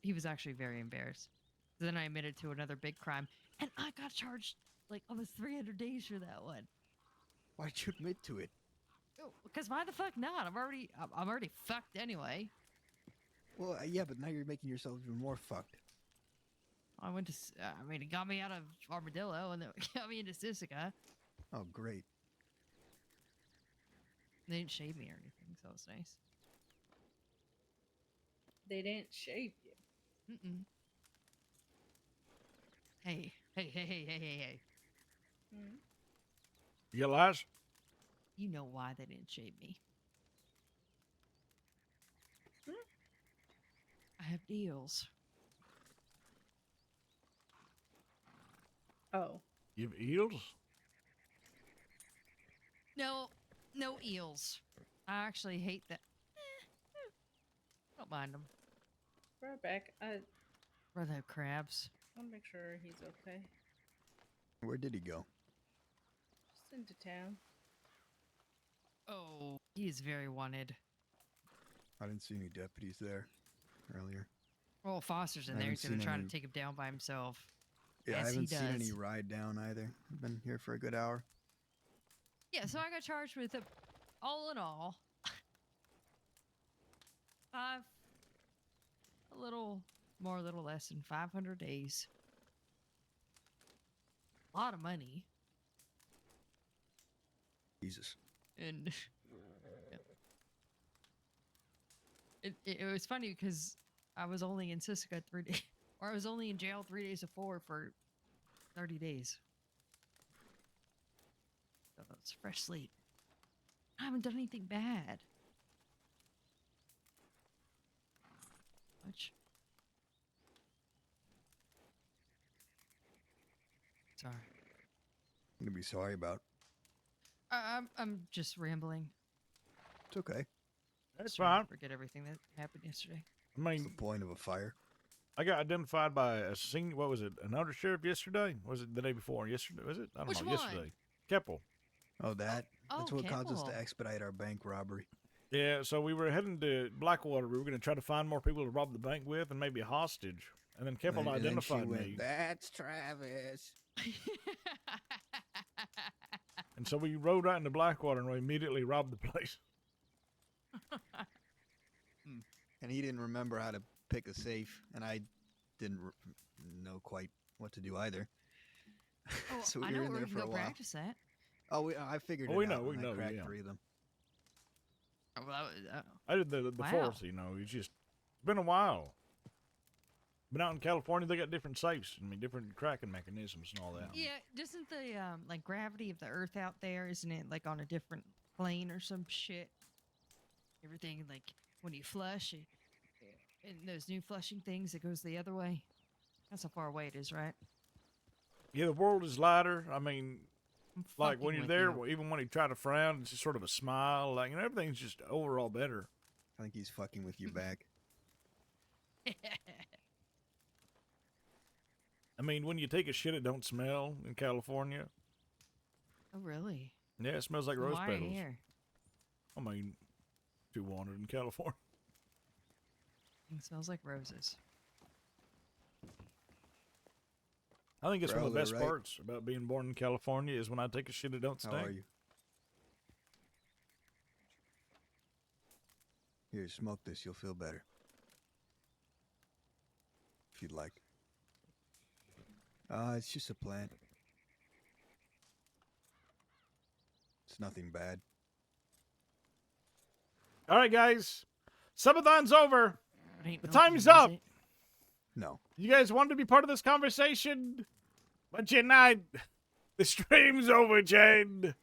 he was actually very embarrassed. Then I admitted to another big crime, and I got charged like almost 300 days for that one. Why'd you admit to it? Oh, because why the fuck not? I'm already fucked anyway. Well, yeah, but now you're making yourself even more fucked. I went to, it got me out of Armadillo, and then it got me into Sisika. Oh, great. They didn't shave me or anything, so it was nice. They didn't shave you. Mm-mm. Hey. Hmm? You got lies? You know why they didn't shave me. I have deals. Oh. You have eels? No eels. I actually hate that. Don't mind them. Right back. I Rather have crabs. want to make sure he's okay. Where did he go? Just into town. Oh, he is very wanted. I didn't see any deputies there earlier. Well, Foster's in I there. haven't He's going to seen try any- to take him down by himself. Yeah, I as he haven't seen any does. ride down either. I've been here for a good hour. Yeah, so I got charged with all in all, a little more, a little less than 500 days. A lot of money. Jesus. And it was funny because I was only in Siska 3 days, or I was only in jail 3 days before for 30 days. So it's a fresh slate. I haven't done anything bad. Much. Sorry. I'm gonna be sorry about. I'm just rambling. It's okay. That's Just trying fine. to forget everything that happened yesterday. I What's the mean, point of a fire? I got identified by a senior. What was it? An undersheriff yesterday? Was it the day before? Yesterday? Was it? I don't Which know. one? Yesterday. Keppel. Oh, that? That's Oh, what caused us to Keppel. expedite our bank robbery. Yeah, so we were heading to Blackwater. We were going to try to find more people to rob the bank with and maybe a hostage. And then Keppel And then she identified went, me. That's Travis. And so we rode out into Blackwater and we immediately robbed the place. And he didn't remember how to pick a safe, and I didn't know quite what to do either. Oh, So I we know were in where there we for can a go while. practice that. Oh, I figured Oh, it we out. know, we and know, I cracked yeah. 3 of them. Oh, well, I did the Wow. fourth, you know. It's just been a while. Been out in California, they got different safes. I mean, different cracking mechanisms and all that. yeah, doesn't the like gravity of the Earth out there, isn't it like on a different plane or some shit? Everything like when you flush, and those new flushing things, it goes the other way. That's how far away it is, right? Yeah, the world is lighter. I mean, I'm like when fucking you're with there, you. even when you try to frown, it's just sort of a smile. Like, you know, everything's just overall better. I think he's fucking with you back. I mean, when you take a shit, it don't smell in California. Oh, really? Yeah, it smells like rose Why petals. here? I mean, too wanted in California. It smells like roses. I think it's one of the Growler, best right? parts about being born in California is when I take a shit, it don't How stink. are you? Here, smoke this. You'll feel better. If you'd like. It's just a plant. It's nothing bad. All right, guys. Subathon's over. It ain't The no time's thing, is up. it? No. You guys wanted to be part of this conversation, but you're not. The stream's over, Jane.